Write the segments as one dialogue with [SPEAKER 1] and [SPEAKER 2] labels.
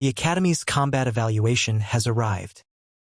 [SPEAKER 1] The Academy's combat evaluation has arrived,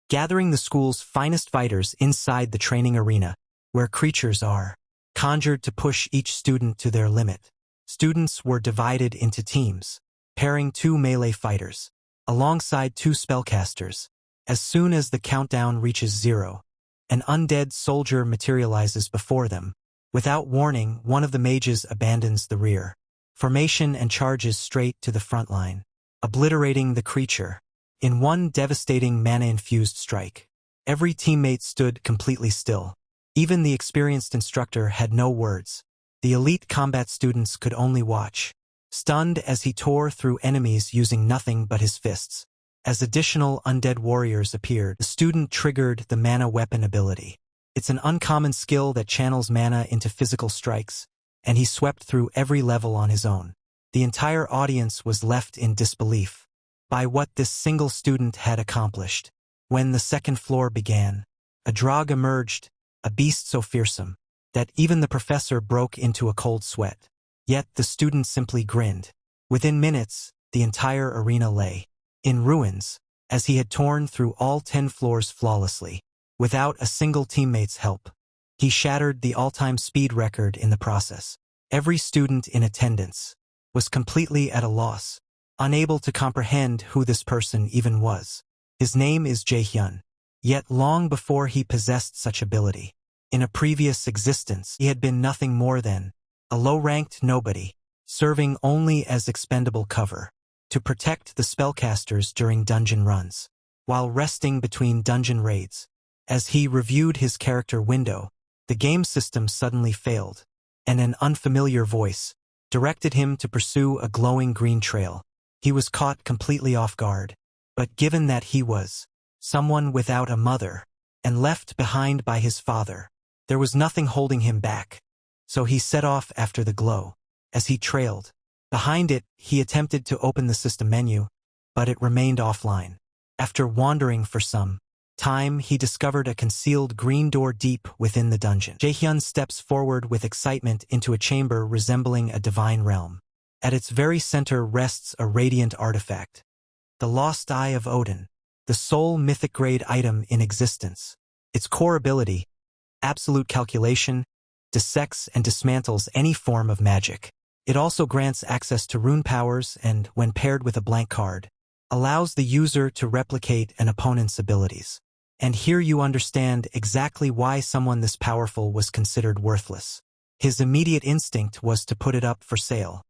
[SPEAKER 1] gathering the school's finest fighters inside the training arena, where creatures are conjured to push each student to their limit. Students were divided into teams, pairing 2 melee fighters, alongside 2 spellcasters. As soon as the countdown reaches 0, an undead soldier materializes before them. Without warning, one of the mages abandons the rear formation and charges straight to the front line, obliterating the creature in one devastating mana-infused strike. Every teammate stood completely still. Even the experienced instructor had no words. The elite combat students could only watch, stunned as he tore through enemies using nothing but his fists. As additional undead warriors appeared, the student triggered the mana weapon ability. It's an uncommon skill that channels mana into physical strikes, and he swept through every level on his own. The entire audience was left in disbelief by what this single student had accomplished. When the second floor began, a Drog emerged, a beast so fearsome that even the professor broke into a cold sweat. Yet the student simply grinned. Within minutes, the entire arena lay in ruins, as he had torn through all 10 floors flawlessly, without a single teammate's help. He shattered the all-time speed record in the process. Every student in attendance was completely at a loss, unable to comprehend who this person even was. His name is Jaehyun. Yet long before he possessed such ability, in a previous existence, he had been nothing more than a low-ranked nobody, serving only as expendable cover to protect the spellcasters during dungeon runs. While resting between dungeon raids, as he reviewed his character window, the game system suddenly failed, and an unfamiliar voice directed him to pursue a glowing green trail. He was caught completely off guard, but given that he was someone without a mother and left behind by his father, there was nothing holding him back. So he set off after the glow. As he trailed behind it, he attempted to open the system menu, but it remained offline. After wandering for some time, he discovered a concealed green door deep within the dungeon. Jaehyun steps forward with excitement into a chamber resembling a divine realm. At its very center rests a radiant artifact, the lost Eye of Odin, the sole mythic grade item in existence. Its core ability, absolute calculation, dissects and dismantles any form of magic. It also grants access to rune powers and, when paired with a blank card, allows the user to replicate an opponent's abilities. And here you understand exactly why someone this powerful was considered worthless. His immediate instinct was to put it up for sale.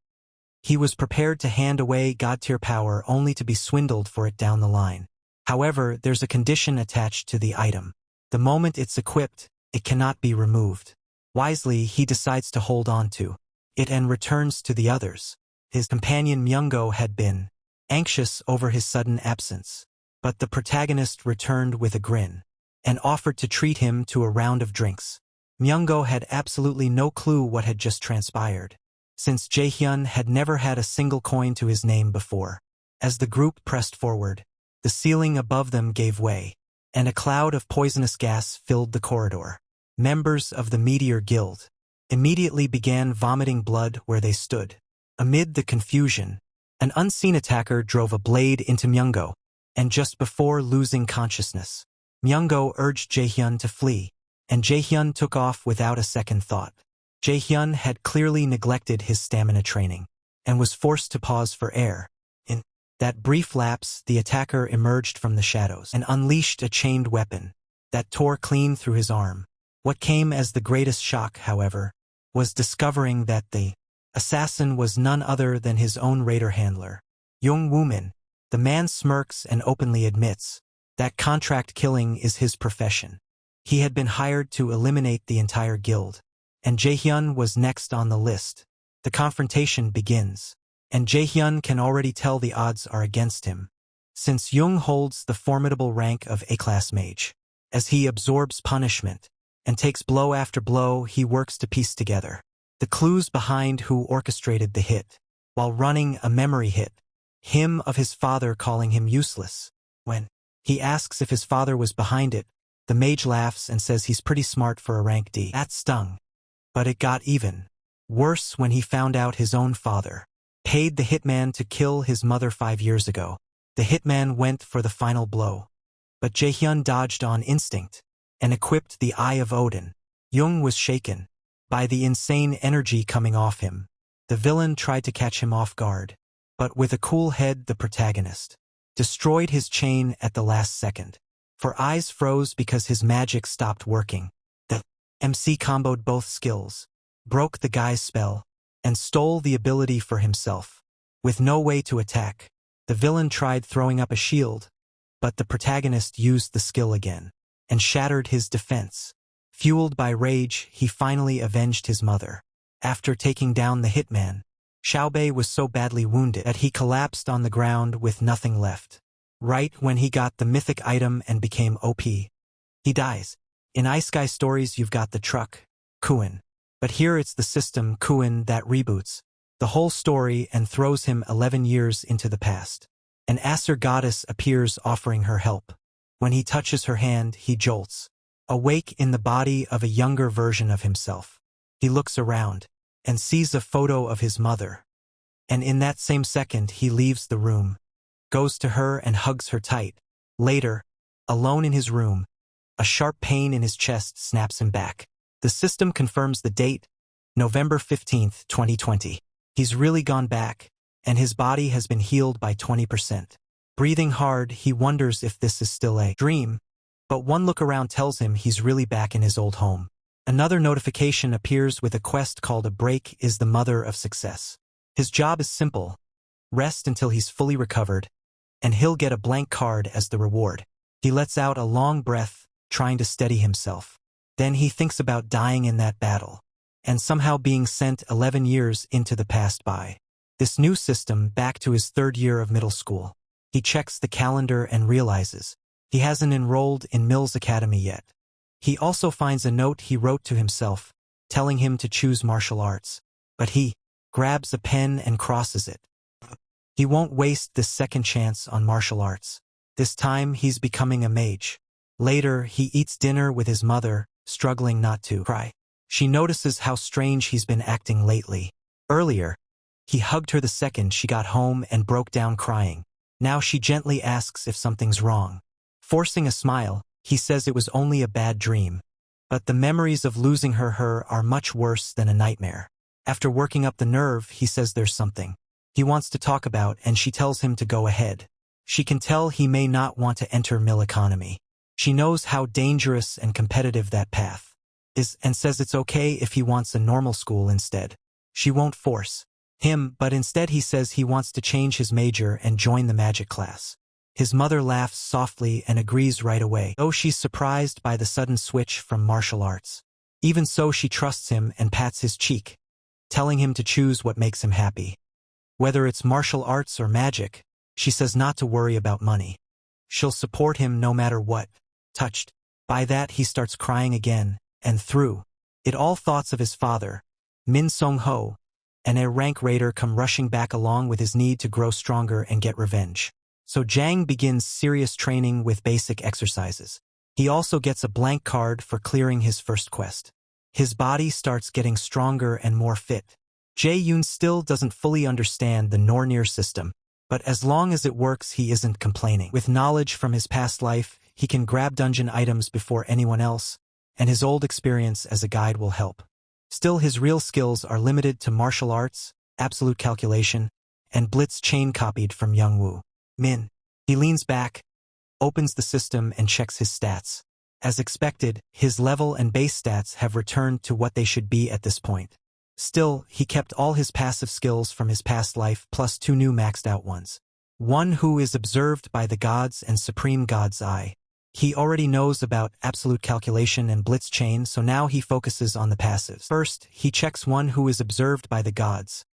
[SPEAKER 1] He was prepared to hand away god-tier power only to be swindled for it down the line. However, there's a condition attached to the item. The moment it's equipped, it cannot be removed. Wisely, he decides to hold on to it and returns to the others. His companion Myungo had been anxious over his sudden absence, but the protagonist returned with a grin and offered to treat him to a round of drinks. Myungo had absolutely no clue what had just transpired, since Jaehyun had never had a single coin to his name before. As the group pressed forward, the ceiling above them gave way, and a cloud of poisonous gas filled the corridor. Members of the Meteor Guild immediately began vomiting blood where they stood. Amid the confusion, an unseen attacker drove a blade into Myungo, and just before losing consciousness, Myungo urged Jaehyun to flee, and Jaehyun took off without a second thought. Jaehyun had clearly neglected his stamina training, and was forced to pause for air. In that brief lapse, the attacker emerged from the shadows and unleashed a chained weapon that tore clean through his arm. What came as the greatest shock, however, was discovering that the assassin was none other than his own raider handler, Jung Woo-min. The man smirks and openly admits that contract killing is his profession. He had been hired to eliminate the entire guild, and Jaehyun was next on the list. The confrontation begins, and Jaehyun can already tell the odds are against him, since Jung holds the formidable rank of A-class mage. As he absorbs punishment and takes blow after blow, he works to piece together the clues behind who orchestrated the hit, while running a memory hit, him of his father calling him useless. When he asks if his father was behind it, the mage laughs and says he's pretty smart for a rank D. That stung. But it got even worse when he found out his own father paid the hitman to kill his mother 5 years ago. The hitman went for the final blow. But Jaehyun dodged on instinct and equipped the Eye of Odin. Jung was shaken by the insane energy coming off him. The villain tried to catch him off guard, but with a cool head the protagonist destroyed his chain at the last second. For eyes froze because his magic stopped working. The MC comboed both skills, broke the guy's spell, and stole the ability for himself. With no way to attack, the villain tried throwing up a shield, but the protagonist used the skill again and shattered his defense. Fueled by rage, he finally avenged his mother. After taking down the hitman, Xiaobei was so badly wounded that he collapsed on the ground with nothing left. Right when he got the mythic item and became OP, he dies. In Isekai stories you've got the truck, Kuin. But here it's the system, Kuin, that reboots the whole story and throws him 11 years into the past. An Asur goddess appears offering her help. When he touches her hand, he jolts, awake in the body of a younger version of himself. He looks around and sees a photo of his mother. And in that same second he leaves the room, goes to her and hugs her tight. Later, alone in his room, a sharp pain in his chest snaps him back. The system confirms the date, November 15th, 2020. He's really gone back, and his body has been healed by 20%. Breathing hard, he wonders if this is still a dream, but one look around tells him he's really back in his old home. Another notification appears with a quest called A Break is the Mother of Success. His job is simple: rest until he's fully recovered, and he'll get a blank card as the reward. He lets out a long breath, trying to steady himself. Then he thinks about dying in that battle, and somehow being sent 11 years into the past by this new system back to his 3rd year of middle school. He checks the calendar and realizes he hasn't enrolled in Mills Academy yet. He also finds a note he wrote to himself, telling him to choose martial arts, but he grabs a pen and crosses it. He won't waste this second chance on martial arts. This time he's becoming a mage. Later, he eats dinner with his mother, struggling not to cry. She notices how strange he's been acting lately. Earlier, he hugged her the second she got home and broke down crying. Now she gently asks if something's wrong. Forcing a smile, he says it was only a bad dream. But the memories of losing her are much worse than a nightmare. After working up the nerve, he says there's something he wants to talk about, and she tells him to go ahead. She can tell he may not want to enter mill economy. She knows how dangerous and competitive that path is and says it's okay if he wants a normal school instead. She won't force him, but instead he says he wants to change his major and join the magic class. His mother laughs softly and agrees right away, though she's surprised by the sudden switch from martial arts. Even so, she trusts him and pats his cheek, telling him to choose what makes him happy. Whether it's martial arts or magic, she says not to worry about money. She'll support him no matter what. Touched by that, he starts crying again, and through it all thoughts of his father, Min Song-ho, and a rank raider come rushing back along with his need to grow stronger and get revenge. So Jang begins serious training with basic exercises. He also gets a blank card for clearing his first quest. His body starts getting stronger and more fit. Jae-yoon still doesn't fully understand the Nornir system, but as long as it works he isn't complaining. With knowledge from his past life, he can grab dungeon items before anyone else, and his old experience as a guide will help. Still, his real skills are limited to martial arts, absolute calculation, and blitz chain copied from Youngwoo Min. He leans back, opens the system and checks his stats. As expected, his level and base stats have returned to what they should be at this point. Still, he kept all his passive skills from his past life plus 2 new maxed out ones. One who is observed by the gods and supreme god's eye. He already knows about absolute calculation and blitz chain, so now he focuses on the passives. First, he checks one who is observed by the gods,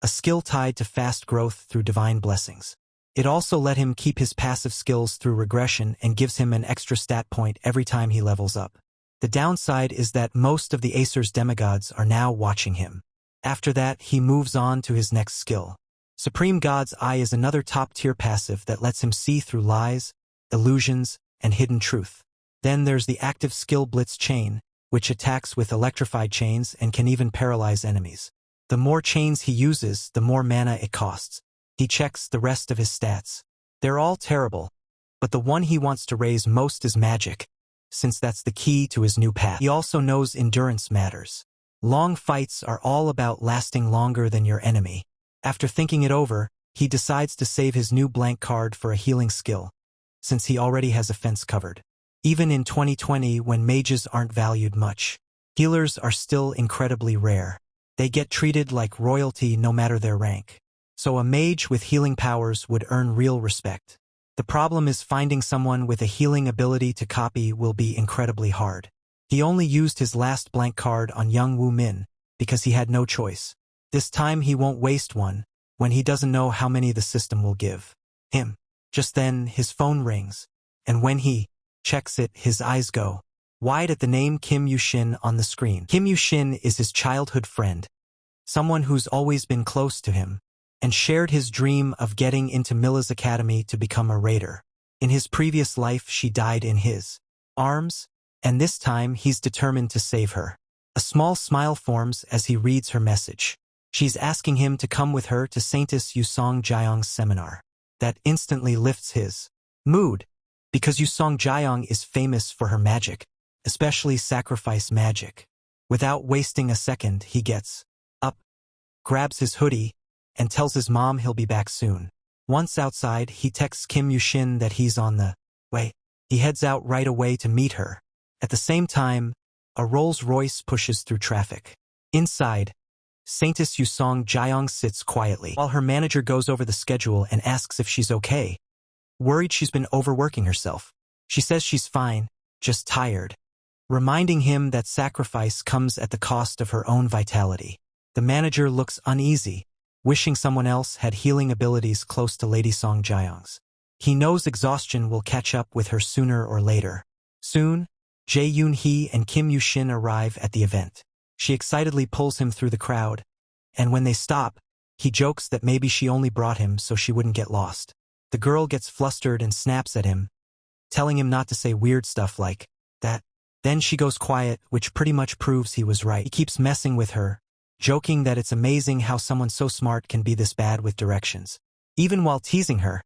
[SPEAKER 1] a skill tied to fast growth through divine blessings. It also let him keep his passive skills through regression and gives him an extra stat point every time he levels up. The downside is that most of the Acer's demigods are now watching him. After that, he moves on to his next skill. Supreme God's Eye is another top-tier passive that lets him see through lies, illusions, and hidden truth. Then there's the active skill Blitz Chain, which attacks with electrified chains and can even paralyze enemies. The more chains he uses, the more mana it costs. He checks the rest of his stats. They're all terrible, but the one he wants to raise most is magic, since that's the key to his new path. He also knows endurance matters. Long fights are all about lasting longer than your enemy. After thinking it over, he decides to save his new blank card for a healing skill, since he already has a fence covered. Even in 2020, when mages aren't valued much, healers are still incredibly rare. They get treated like royalty no matter their rank. So a mage with healing powers would earn real respect. The problem is finding someone with a healing ability to copy will be incredibly hard. He only used his last blank card on young Wu Min because he had no choice. This time he won't waste one when he doesn't know how many the system will give him. Just then his phone rings, and when he checks it, his eyes go wide at the name Kim Yu-shin on the screen. Kim Yu-shin is his childhood friend, someone who's always been close to him, and shared his dream of getting into Milla's academy to become a raider. In his previous life she died in his arms, and this time he's determined to save her. A small smile forms as he reads her message. She's asking him to come with her to Saintess Yusong Jiang's seminar. That instantly lifts his mood, because Yusong Jiang is famous for her magic, especially sacrifice magic. Without wasting a second, he gets up, grabs his hoodie, and tells his mom he'll be back soon. Once outside, he texts Kim Yu-shin that he's on the way. He heads out right away to meet her. At the same time, a Rolls-Royce pushes through traffic. Inside, Saintess Yusong Jiang sits quietly while her manager goes over the schedule and asks if she's okay. Worried she's been overworking herself. She says she's fine, just tired, reminding him that sacrifice comes at the cost of her own vitality. The manager looks uneasy, wishing someone else had healing abilities close to Lady Song Jiang's. He knows exhaustion will catch up with her sooner or later. Soon, Jae Yoon-hee and Kim Yu-shin arrive at the event. She excitedly pulls him through the crowd, and when they stop, he jokes that maybe she only brought him so she wouldn't get lost. The girl gets flustered and snaps at him, telling him not to say weird stuff like that. Then she goes quiet, which pretty much proves he was right. He keeps messing with her, joking that it's amazing how someone so smart can be this bad with directions. Even while teasing her,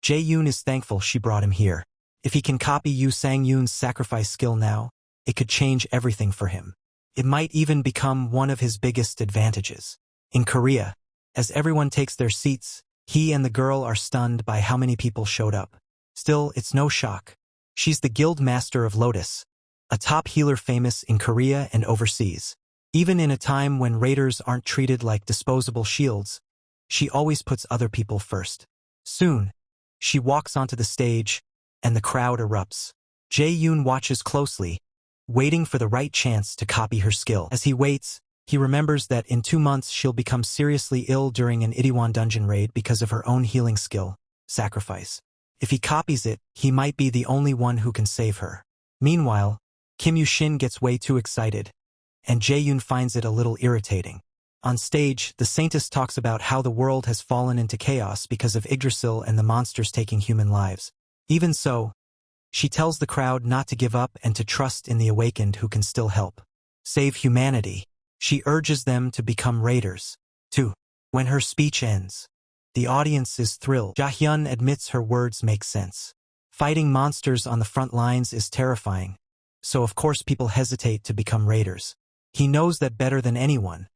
[SPEAKER 1] Jae-yoon is thankful she brought him here. If he can copy Yu Sang-yoon's sacrifice skill now, it could change everything for him. It might even become one of his biggest advantages. In Korea, as everyone takes their seats, he and the girl are stunned by how many people showed up. Still, it's no shock. She's the guild master of Lotus, a top healer famous in Korea and overseas. Even in a time when raiders aren't treated like disposable shields, she always puts other people first. Soon, she walks onto the stage, and the crowd erupts. Jae-yoon watches closely, waiting for the right chance to copy her skill. As he waits, he remembers that in 2 months she'll become seriously ill during an Itaewon dungeon raid because of her own healing skill, sacrifice. If he copies it, he might be the only one who can save her. Meanwhile, Kim Yu-shin gets way too excited, and Jae-yoon finds it a little irritating. On stage, the saintess talks about how the world has fallen into chaos because of Yggdrasil and the monsters taking human lives. Even so, she tells the crowd not to give up and to trust in the awakened who can still help save humanity. She urges them to become raiders, too. When her speech ends, the audience is thrilled. Jahyun admits her words make sense. Fighting monsters on the front lines is terrifying, so of course people hesitate to become raiders. He knows that better than anyone,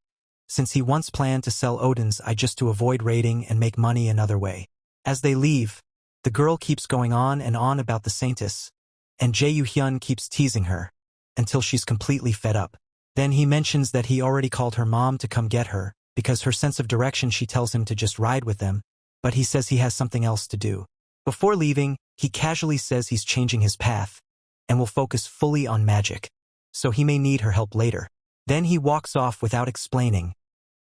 [SPEAKER 1] since he once planned to sell Odin's eye just to avoid raiding and make money another way. As they leave, the girl keeps going on and on about the saintess, and Jae Yu-hyun keeps teasing her, until she's completely fed up. Then he mentions that he already called her mom to come get her, because her sense of direction she tells him to just ride with them, but he says he has something else to do. Before leaving, he casually says he's changing his path, and will focus fully on magic, so he may need her help later. Then he walks off without explaining,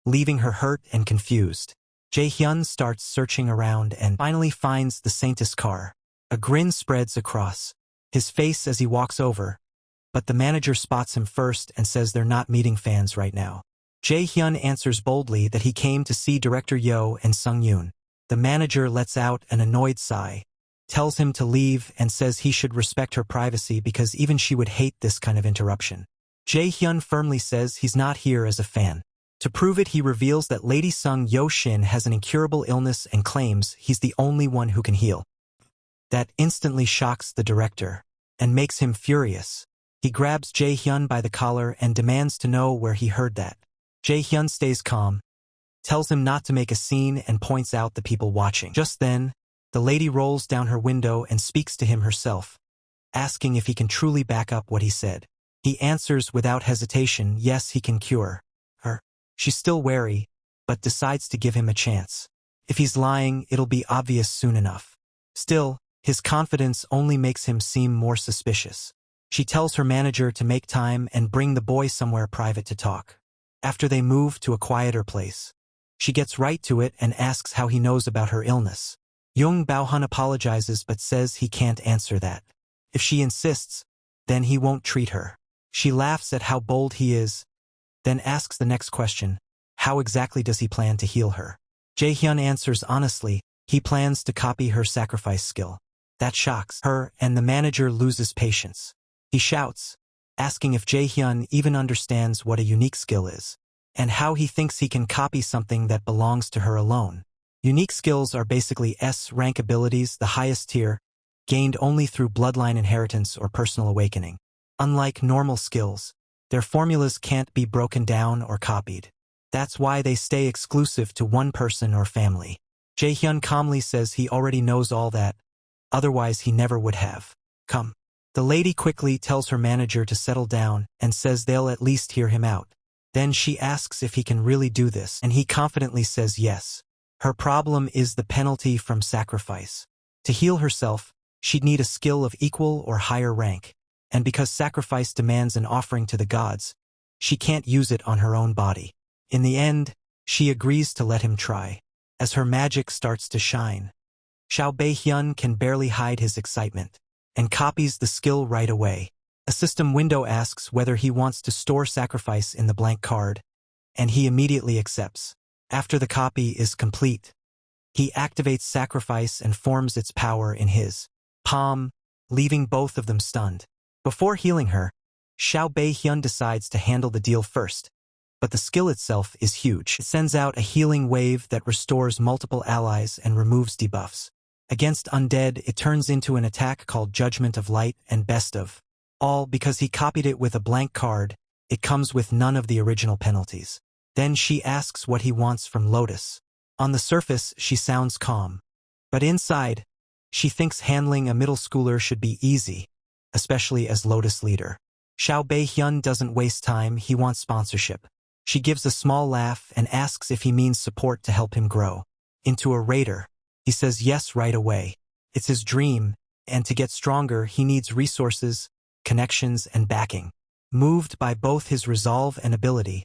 [SPEAKER 1] leaving her hurt and confused. Jae-hyun starts searching around and finally finds the saintess car. A grin spreads across his face as he walks over, but the manager spots him first and says they're not meeting fans right now. Jae-hyun answers boldly that he came to see director Yo and Sung-yoon. The manager lets out an annoyed sigh, tells him to leave and says he should respect her privacy because even she would hate this kind of interruption. Jae-hyun firmly says he's not here as a fan. To prove it, he reveals that Lady Sung Yo-shin has an incurable illness and claims he's the only one who can heal. That instantly shocks the director and makes him furious. He grabs Jae-hyun by the collar and demands to know where he heard that. Jae-hyun stays calm, tells him not to make a scene and points out the people watching. Just then, the lady rolls down her window and speaks to him herself, asking if he can truly back up what he said. He answers without hesitation, yes, he can cure her. She's still wary, but decides to give him a chance. If he's lying, it'll be obvious soon enough. Still, his confidence only makes him seem more suspicious. She tells her manager to make time and bring the boy somewhere private to talk. After they move to a quieter place, she gets right to it and asks how he knows about her illness. Jung Bao-hun apologizes but says he can't answer that. If she insists, then he won't treat her. She laughs at how bold he is, then asks the next question, how exactly does he plan to heal her? Jae-hyun answers honestly, he plans to copy her sacrifice skill. That shocks her, and the manager loses patience. He shouts, asking if Jae-hyun even understands what a unique skill is, and how he thinks he can copy something that belongs to her alone. Unique skills are basically S-rank abilities, the highest tier, gained only through bloodline inheritance or personal awakening. Unlike normal skills, their formulas can't be broken down or copied. That's why they stay exclusive to one person or family. Jae-hyun calmly says he already knows all that, otherwise he never would have come. The lady quickly tells her manager to settle down and says they'll at least hear him out. Then she asks if he can really do this, and he confidently says yes. Her problem is the penalty from sacrifice. To heal herself, she'd need a skill of equal or higher rank, and because sacrifice demands an offering to the gods, she can't use it on her own body. In the end, she agrees to let him try. As her magic starts to shine, Xiao Bei-hyun can barely hide his excitement, and copies the skill right away. A system window asks whether he wants to store sacrifice in the blank card, and he immediately accepts. After the copy is complete, he activates sacrifice and forms its power in his palm, leaving both of them stunned. Before healing her, Xiao Bei-hyun decides to handle the deal first, but the skill itself is huge. It sends out a healing wave that restores multiple allies and removes debuffs. Against undead, it turns into an attack called Judgment of Light and Best of. All because he copied it with a blank card, it comes with none of the original penalties. Then she asks what he wants from Lotus. On the surface, she sounds calm. But inside, she thinks handling a middle schooler should be easy, especially as Lotus leader. Xiao Bei-hyun doesn't waste time, he wants sponsorship. She gives a small laugh and asks if he means support to help him grow into a raider. He says yes right away. It's his dream, and to get stronger he needs resources, connections, and backing. Moved by both his resolve and ability,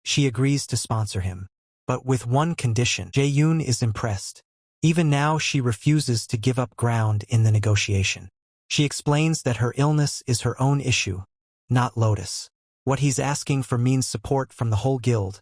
[SPEAKER 1] she agrees to sponsor him. But with one condition. Jae-yoon is impressed. Even now she refuses to give up ground in the negotiation. She explains that her illness is her own issue, not Lotus. What he's asking for means support from the whole guild,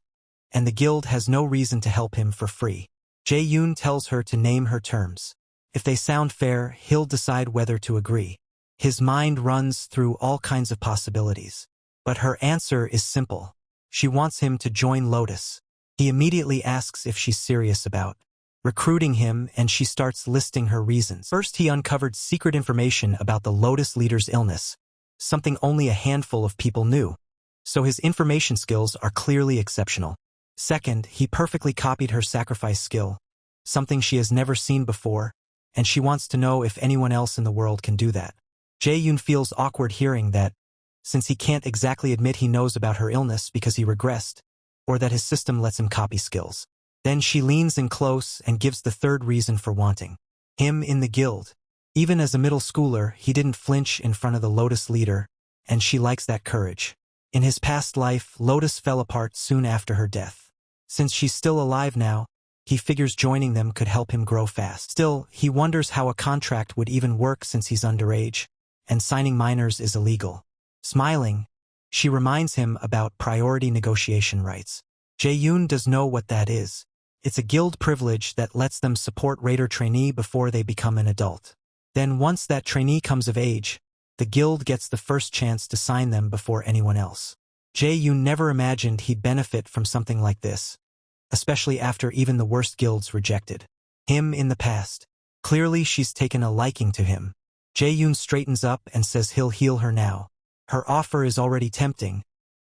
[SPEAKER 1] and the guild has no reason to help him for free. Jae-yoon tells her to name her terms. If they sound fair, he'll decide whether to agree. His mind runs through all kinds of possibilities. But her answer is simple. She wants him to join Lotus. He immediately asks if she's serious about recruiting him, and she starts listing her reasons. First, he uncovered secret information about the Lotus leader's illness, something only a handful of people knew. So his information skills are clearly exceptional. Second, he perfectly copied her sacrifice skill, something she has never seen before, and she wants to know if anyone else in the world can do that. Jae-yoon feels awkward hearing that, since he can't exactly admit he knows about her illness because he regressed, or that his system lets him copy skills. Then she leans in close and gives the third reason for wanting him in the guild. Even as a middle schooler, he didn't flinch in front of the Lotus leader, and she likes that courage. In his past life, Lotus fell apart soon after her death. Since she's still alive now, he figures joining them could help him grow fast. Still, he wonders how a contract would even work since he's underage, and signing minors is illegal. Smiling, she reminds him about priority negotiation rights. Jae-yoon does know what that is. It's a guild privilege that lets them support raider trainee before they become an adult. Then once that trainee comes of age, the guild gets the first chance to sign them before anyone else. Jae-yoon never imagined he'd benefit from something like this, especially after even the worst guilds rejected him in the past. Clearly she's taken a liking to him. Jae-yoon straightens up and says he'll heal her now. Her offer is already tempting,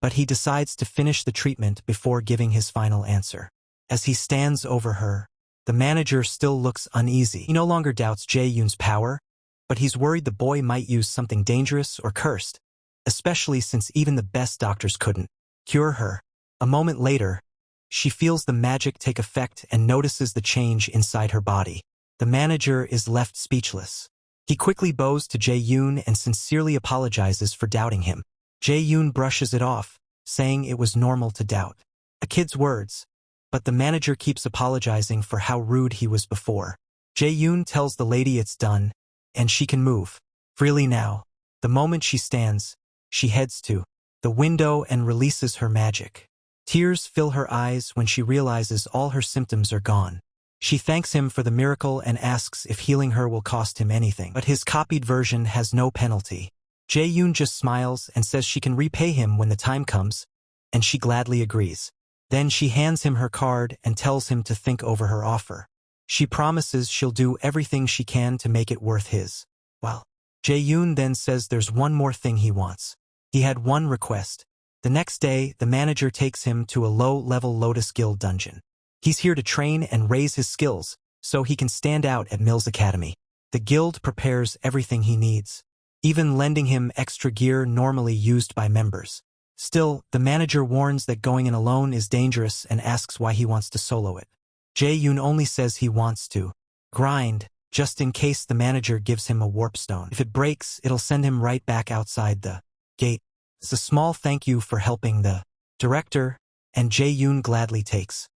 [SPEAKER 1] but he decides to finish the treatment before giving his final answer. As he stands over her, the manager still looks uneasy. He no longer doubts Jae-yoon's power, but he's worried the boy might use something dangerous or cursed, especially since even the best doctors couldn't cure her. A moment later, she feels the magic take effect and notices the change inside her body. The manager is left speechless. He quickly bows to Jae-yoon and sincerely apologizes for doubting him. Jae-yoon brushes it off, saying it was normal to doubt. A kid's words, but the manager keeps apologizing for how rude he was before. Jae-yoon tells the lady it's done, and she can move freely now. The moment she stands, she heads to the window and releases her magic. Tears fill her eyes when she realizes all her symptoms are gone. She thanks him for the miracle and asks if healing her will cost him anything. But his copied version has no penalty. Jae-yoon just smiles and says she can repay him when the time comes, and she gladly agrees. Then she hands him her card and tells him to think over her offer. She promises she'll do everything she can to make it worth his while. Jae-yoon then says there's one more thing he wants. He had one request. The next day, the manager takes him to a low-level Lotus Guild dungeon. He's here to train and raise his skills, so he can stand out at Mill's Academy. The guild prepares everything he needs, even lending him extra gear normally used by members. Still, the manager warns that going in alone is dangerous and asks why he wants to solo it. Jae-yoon only says he wants to grind, just in case the manager gives him a warp stone. If it breaks, it'll send him right back outside the gate. It's a small thank you for helping the director, and Jae-yoon gladly takes.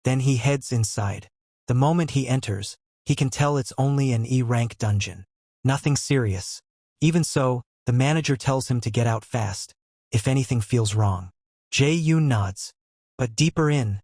[SPEAKER 1] Then he heads inside. The moment he enters, he can tell it's only an E-rank dungeon. Nothing serious. Even so, the manager tells him to get out fast, if anything feels wrong. Jae-yoon nods. But deeper in,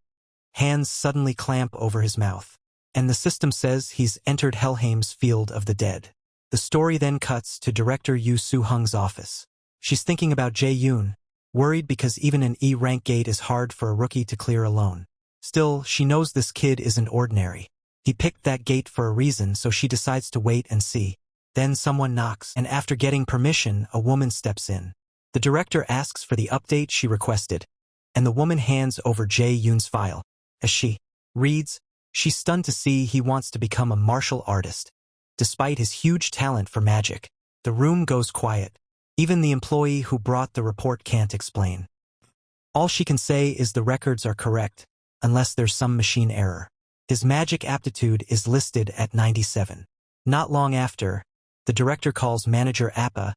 [SPEAKER 1] hands suddenly clamp over his mouth, and the system says he's entered Helheim's field of the dead. The story then cuts to director Yoo Soo-hung's office. She's thinking about Jae-yoon, worried because even an E-rank gate is hard for a rookie to clear alone. Still, she knows this kid isn't ordinary. He picked that gate for a reason, so she decides to wait and see. Then someone knocks, and after getting permission, a woman steps in. The director asks for the update she requested, and the woman hands over Jae-yoon's file. As she reads, she's stunned to see he wants to become a martial artist. Despite his huge talent for magic, the room goes quiet. Even the employee who brought the report can't explain. All she can say is the records are correct, unless there's some machine error. His magic aptitude is listed at 97. Not long after, the director calls manager Appa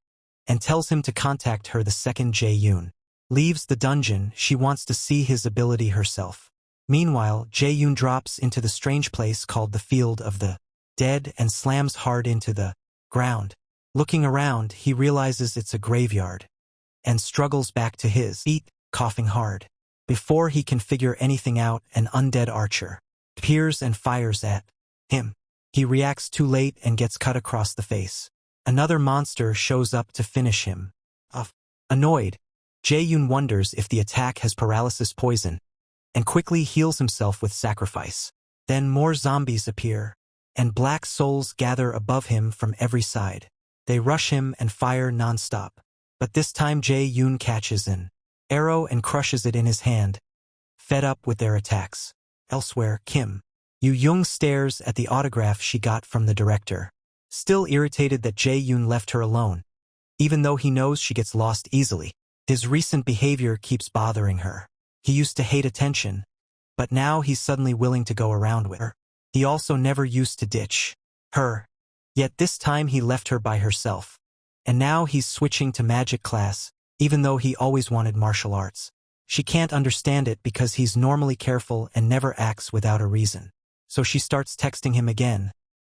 [SPEAKER 1] and tells him to contact her the second Jae-yoon leaves the dungeon. She wants to see his ability herself. Meanwhile, Jae-yoon drops into the strange place called the Field of the Dead and slams hard into the ground. Looking around, he realizes it's a graveyard and struggles back to his feet, coughing hard. Before he can figure anything out, an undead archer appears and fires at him. He reacts too late and gets cut across the face. Another monster shows up to finish him. Annoyed, Jae-yoon wonders if the attack has paralysis poison, and quickly heals himself with sacrifice. Then more zombies appear, and black souls gather above him from every side. They rush him and fire non-stop. But this time Jae-yoon catches an arrow and crushes it in his hand, fed up with their attacks. Elsewhere, Kim Yoo-young stares at the autograph she got from the director, still irritated that Jae-yoon left her alone, even though he knows she gets lost easily. His recent behavior keeps bothering her. He used to hate attention, but now he's suddenly willing to go around with her. He also never used to ditch her, yet this time he left her by herself. And now he's switching to magic class, even though he always wanted martial arts. She can't understand it because he's normally careful and never acts without a reason. So she starts texting him again,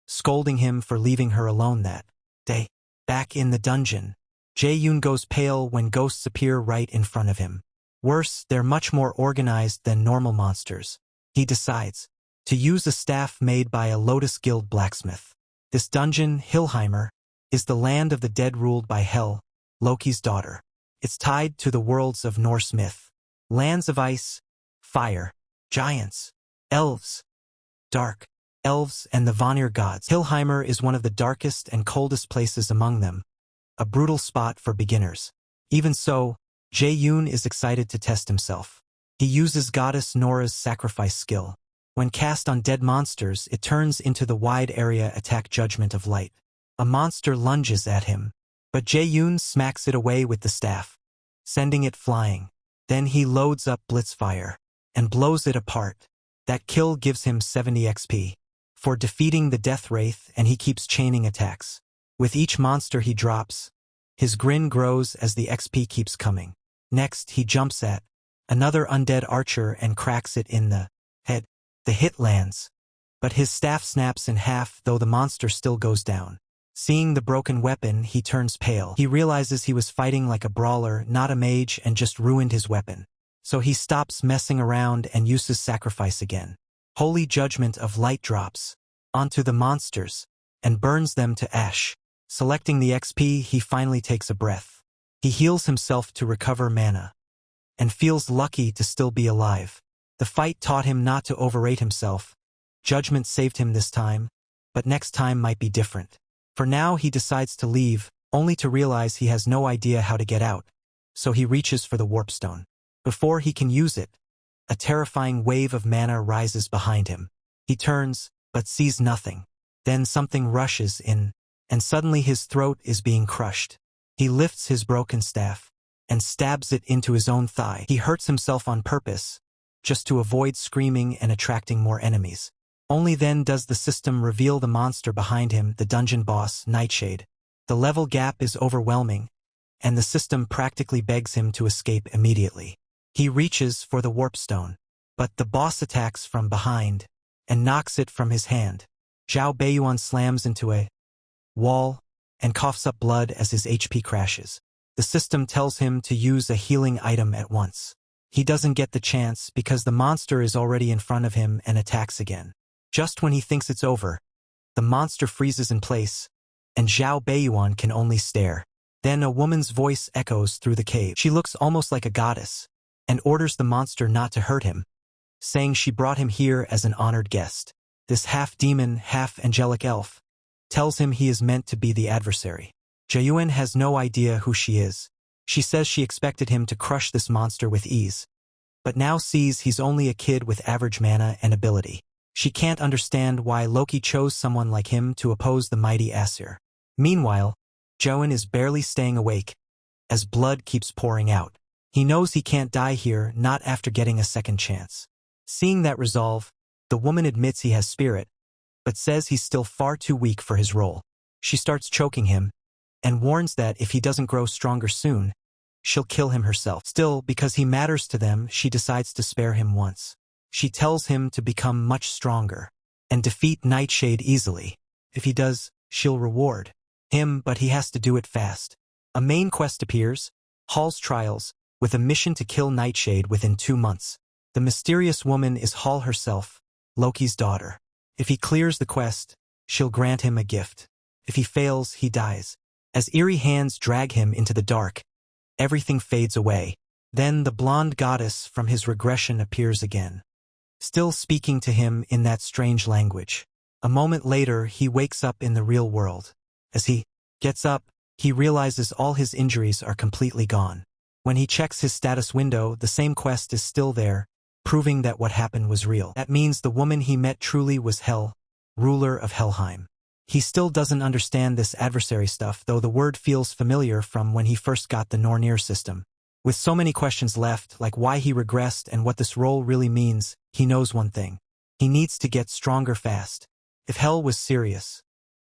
[SPEAKER 1] scolding him for leaving her alone that day. Back in the dungeon, Jae-yoon goes pale when ghosts appear right in front of him. Worse, they're much more organized than normal monsters. He decides to use a staff made by a Lotus Guild blacksmith. This dungeon, Helheim, is the land of the dead ruled by Hel, Loki's daughter. It's tied to the worlds of Norse myth. Lands of ice, fire, giants, elves, dark, elves, and the Vanir gods. Helheim is one of the darkest and coldest places among them, a brutal spot for beginners. Even so, Jae-yoon is excited to test himself. He uses goddess Nora's sacrifice skill. When cast on dead monsters, it turns into the wide area attack Judgment of Light. A monster lunges at him, but Jae-yoon smacks it away with the staff, sending it flying. Then he loads up Blitzfire and blows it apart. That kill gives him 70 XP for defeating the Death Wraith, and he keeps chaining attacks. With each monster he drops, his grin grows as the XP keeps coming. Next, he jumps at another undead archer and cracks it in the head. The hit lands, but his staff snaps in half, though the monster still goes down. Seeing the broken weapon, he turns pale. He realizes he was fighting like a brawler, not a mage, and just ruined his weapon. So he stops messing around and uses sacrifice again. Holy Judgment of Light drops onto the monsters and burns them to ash. Selecting the XP, he finally takes a breath. He heals himself to recover mana and feels lucky to still be alive. The fight taught him not to overrate himself. Judgment saved him this time, but next time might be different. For now, he decides to leave, only to realize he has no idea how to get out. So he reaches for the warpstone. Before he can use it, a terrifying wave of mana rises behind him. He turns, but sees nothing. Then something rushes in, and suddenly his throat is being crushed. He lifts his broken staff and stabs it into his own thigh. He hurts himself on purpose, just to avoid screaming and attracting more enemies. Only then does the system reveal the monster behind him, the dungeon boss, Nightshade. The level gap is overwhelming, and the system practically begs him to escape immediately. He reaches for the warpstone, but the boss attacks from behind and knocks it from his hand. Zhao Beiyuan slams into a wall and coughs up blood as his HP crashes. The system tells him to use a healing item at once. He doesn't get the chance because the monster is already in front of him and attacks again. Just when he thinks it's over, the monster freezes in place, and Zhao Beiyuan can only stare. Then a woman's voice echoes through the cave. She looks almost like a goddess, and orders the monster not to hurt him, saying she brought him here as an honored guest. This half-demon, half-angelic elf tells him he is meant to be the adversary. Jae-yoon has no idea who she is. She says she expected him to crush this monster with ease, but now sees he's only a kid with average mana and ability. She can't understand why Loki chose someone like him to oppose the mighty Asura. Meanwhile, Jae-yoon is barely staying awake, as blood keeps pouring out. He knows he can't die here, not after getting a second chance. Seeing that resolve, the woman admits he has spirit, but says he's still far too weak for his role. She starts choking him, and warns that if he doesn't grow stronger soon, she'll kill him herself. Still, because he matters to them, she decides to spare him once. She tells him to become much stronger and defeat Nightshade easily. If he does, she'll reward him, but he has to do it fast. A main quest appears, Hall's Trials, with a mission to kill Nightshade within 2 months. The mysterious woman is Hall herself, Loki's daughter. If he clears the quest, she'll grant him a gift. If he fails, he dies. As eerie hands drag him into the dark, everything fades away. Then the blonde goddess from his regression appears again, still speaking to him in that strange language. A moment later, he wakes up in the real world. As he gets up, he realizes all his injuries are completely gone. When he checks his status window, the same quest is still there, proving that what happened was real. That means the woman he met truly was Hel, ruler of Helheim. He still doesn't understand this adversary stuff, though the word feels familiar from when he first got the Nornir system. With so many questions left, like why he regressed and what this role really means, he knows one thing. He needs to get stronger fast. If Hel was serious,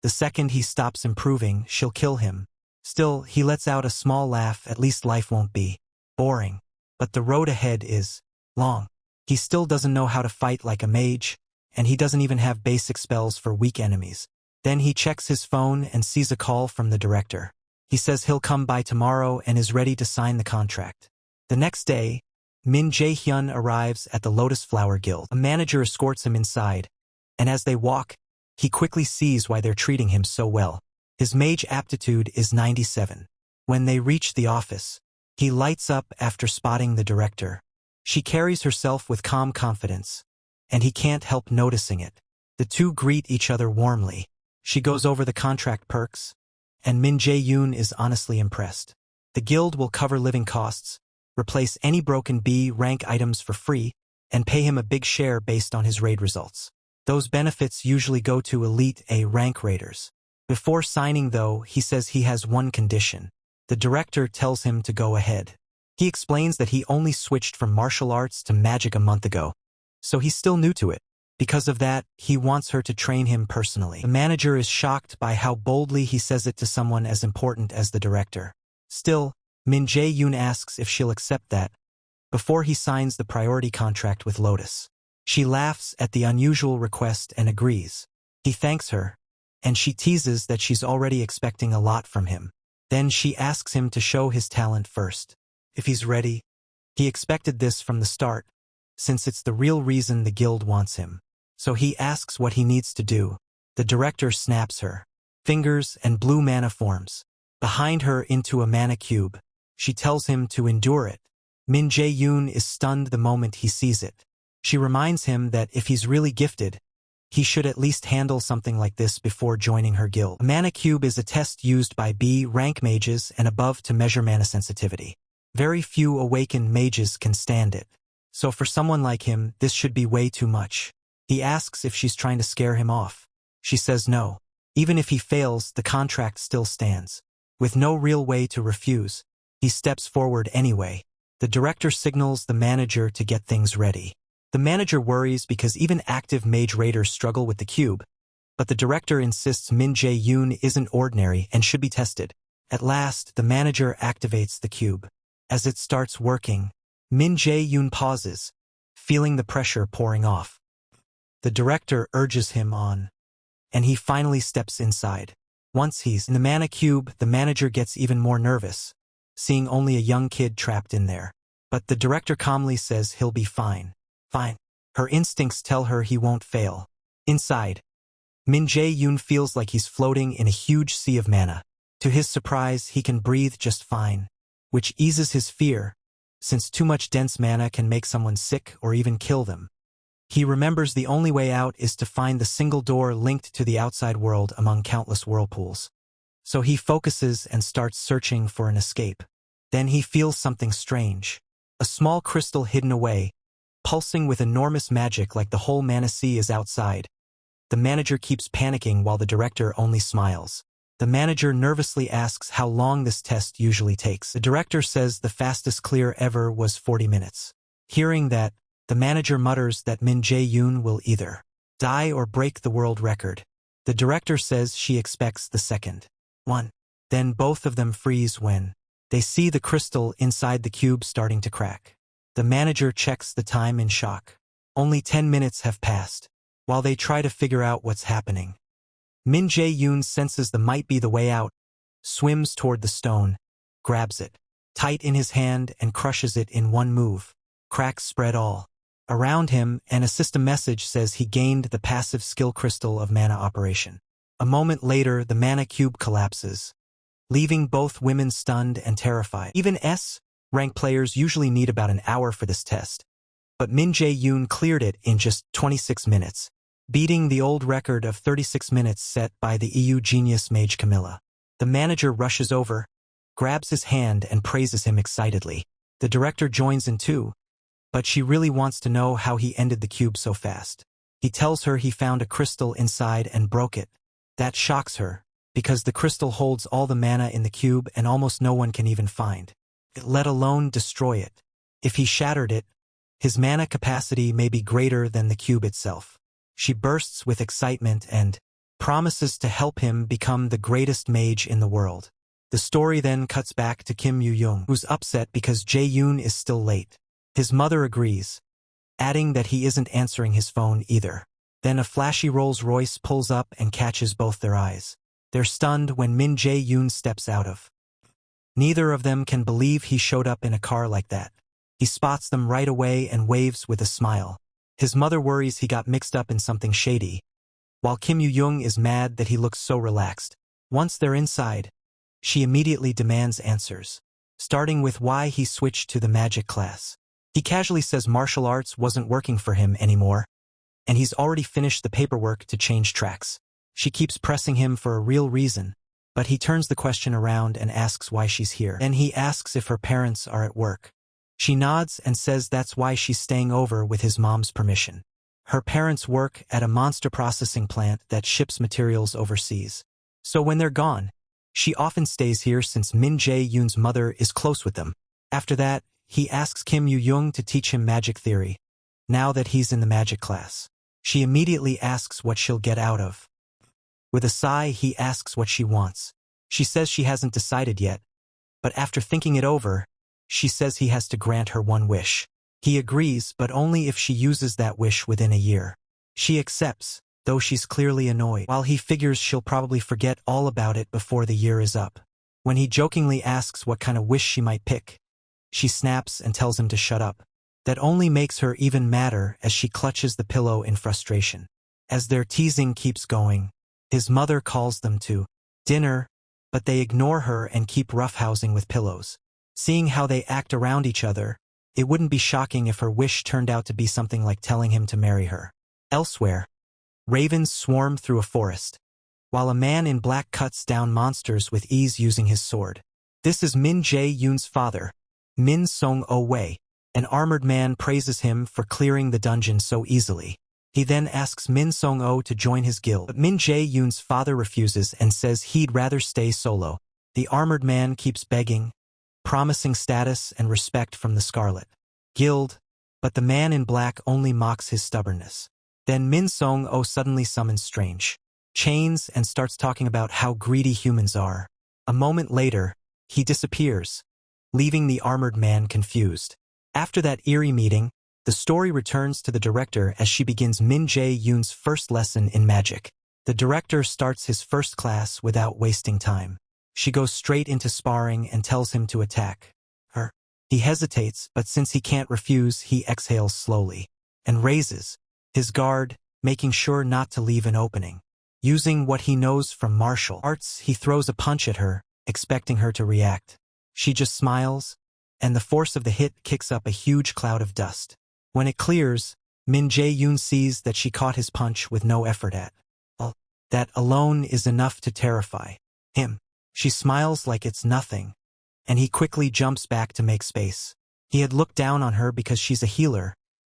[SPEAKER 1] the second he stops improving, she'll kill him. Still, he lets out a small laugh. At least life won't be boring. But the road ahead is long. He still doesn't know how to fight like a mage, and he doesn't even have basic spells for weak enemies. Then he checks his phone and sees a call from the director. He says he'll come by tomorrow and is ready to sign the contract. The next day, Min Jae-hyun arrives at the Lotus Flower Guild. A manager escorts him inside, and as they walk, he quickly sees why they're treating him so well. His mage aptitude is 97. When they reach the office, he lights up after spotting the director. She carries herself with calm confidence, and he can't help noticing it. The two greet each other warmly. She goes over the contract perks, and Min Jae-yoon is honestly impressed. The guild will cover living costs, replace any broken B rank items for free, and pay him a big share based on his raid results. Those benefits usually go to elite A rank raiders. Before signing though, he says he has one condition. The director tells him to go ahead. He explains that he only switched from martial arts to magic a month ago, so he's still new to it. Because of that, he wants her to train him personally. The manager is shocked by how boldly he says it to someone as important as the director. Still, Min Jae-yoon asks if she'll accept that before he signs the priority contract with Lotus. She laughs at the unusual request and agrees. He thanks her, and she teases that she's already expecting a lot from him. Then she asks him to show his talent first. If he's ready, he expected this from the start, since it's the real reason the guild wants him. So he asks what he needs to do. The director snaps her fingers and blue mana forms behind her into a mana cube. She tells him to endure it. Min Jae-yoon is stunned the moment he sees it. She reminds him that if he's really gifted, he should at least handle something like this before joining her guild. A mana cube is a test used by B rank mages and above to measure mana sensitivity. Very few awakened mages can stand it. So for someone like him, this should be way too much. He asks if she's trying to scare him off. She says no. Even if he fails, the contract still stands. With no real way to refuse, he steps forward anyway. The director signals the manager to get things ready. The manager worries because even active mage raiders struggle with the cube, but the director insists Min Jae-yoon isn't ordinary and should be tested. At last, the manager activates the cube. As it starts working, Min Jae-yoon pauses, feeling the pressure pouring off. The director urges him on, and he finally steps inside. Once he's in the mana cube, the manager gets even more nervous, seeing only a young kid trapped in there. But the director calmly says he'll be fine. Fine. Her instincts tell her he won't fail. Inside, Min Jae-yoon feels like he's floating in a huge sea of mana. To his surprise, he can breathe just fine, which eases his fear, since too much dense mana can make someone sick or even kill them. He remembers the only way out is to find the single door linked to the outside world among countless whirlpools. So he focuses and starts searching for an escape. Then he feels something strange. A small crystal hidden away, pulsing with enormous magic like the whole mana sea is outside. The manager keeps panicking while the director only smiles. The manager nervously asks how long this test usually takes. The director says the fastest clear ever was 40 minutes. Hearing that, the manager mutters that Min Jae-yoon will either die or break the world record. The director says she expects the second one. Then both of them freeze when they see the crystal inside the cube starting to crack. The manager checks the time in shock. Only 10 minutes have passed. While they try to figure out what's happening, Min Jae-yoon senses the might be the way out, swims toward the stone, grabs it tight in his hand and crushes it in one move. Cracks spread all around him, and a system message says he gained the passive skill crystal of mana operation. A moment later, the mana cube collapses, leaving both women stunned and terrified. Even S-rank players usually need about an hour for this test, but Min Jae-yoon cleared it in just 26 minutes, beating the old record of 36 minutes set by the EU genius mage Camilla. The manager rushes over, grabs his hand and praises him excitedly. The director joins in too, but she really wants to know how he ended the cube so fast. He tells her he found a crystal inside and broke it. That shocks her, because the crystal holds all the mana in the cube and almost no one can even find it, let alone destroy it. If he shattered it, his mana capacity may be greater than the cube itself. She bursts with excitement and promises to help him become the greatest mage in the world. The story then cuts back to Kim Yu-young, who's upset because Jae-yoon is still late. His mother agrees, adding that he isn't answering his phone either. Then a flashy Rolls-Royce pulls up and catches both their eyes. They're stunned when Min Jae-yoon steps out of. Neither of them can believe he showed up in a car like that. He spots them right away and waves with a smile. His mother worries he got mixed up in something shady, while Kim Yu-young is mad that he looks so relaxed. Once they're inside, she immediately demands answers, starting with why he switched to the magic class. He casually says martial arts wasn't working for him anymore, and he's already finished the paperwork to change tracks. She keeps pressing him for a real reason, but he turns the question around and asks why she's here. Then he asks if her parents are at work. She nods and says that's why she's staying over with his mom's permission. Her parents work at a monster processing plant that ships materials overseas. So when they're gone, she often stays here since Min Jae-yoon's mother is close with them. After that, he asks Kim Yoo-young to teach him magic theory. Now that he's in the magic class, she immediately asks what she'll get out of. With a sigh, he asks what she wants. She says she hasn't decided yet, but after thinking it over, she says he has to grant her one wish. He agrees, but only if she uses that wish within a year. She accepts, though she's clearly annoyed, while he figures she'll probably forget all about it before the year is up. When he jokingly asks what kind of wish she might pick, she snaps and tells him to shut up. That only makes her even madder as she clutches the pillow in frustration. As their teasing keeps going, his mother calls them to dinner, but they ignore her and keep roughhousing with pillows. Seeing how they act around each other, it wouldn't be shocking if her wish turned out to be something like telling him to marry her. Elsewhere, ravens swarm through a forest, while a man in black cuts down monsters with ease using his sword. This is Min Jae-yoon's father, Min Song-o-wei. An armored man praises him for clearing the dungeon so easily. He then asks Min Song-o to join his guild, but Min Jae-yoon's father refuses and says he'd rather stay solo. The armored man keeps begging, promising status and respect from the Scarlet Guild, but the man in black only mocks his stubbornness. Then Min Song-o suddenly summons strange chains and starts talking about how greedy humans are. A moment later, he disappears, leaving the armored man confused. After that eerie meeting, the story returns to the director as she begins Min Jae-yoon's first lesson in magic. The director starts his first class without wasting time. She goes straight into sparring and tells him to attack her. He hesitates, but since he can't refuse, he exhales slowly and raises his guard, making sure not to leave an opening. Using what he knows from martial arts, he throws a punch at her, expecting her to react. She just smiles, and the force of the hit kicks up a huge cloud of dust. When it clears, Min Jae-yoon sees that she caught his punch with no effort at all. That alone is enough to terrify him. She smiles like it's nothing, and he quickly jumps back to make space. He had looked down on her because she's a healer,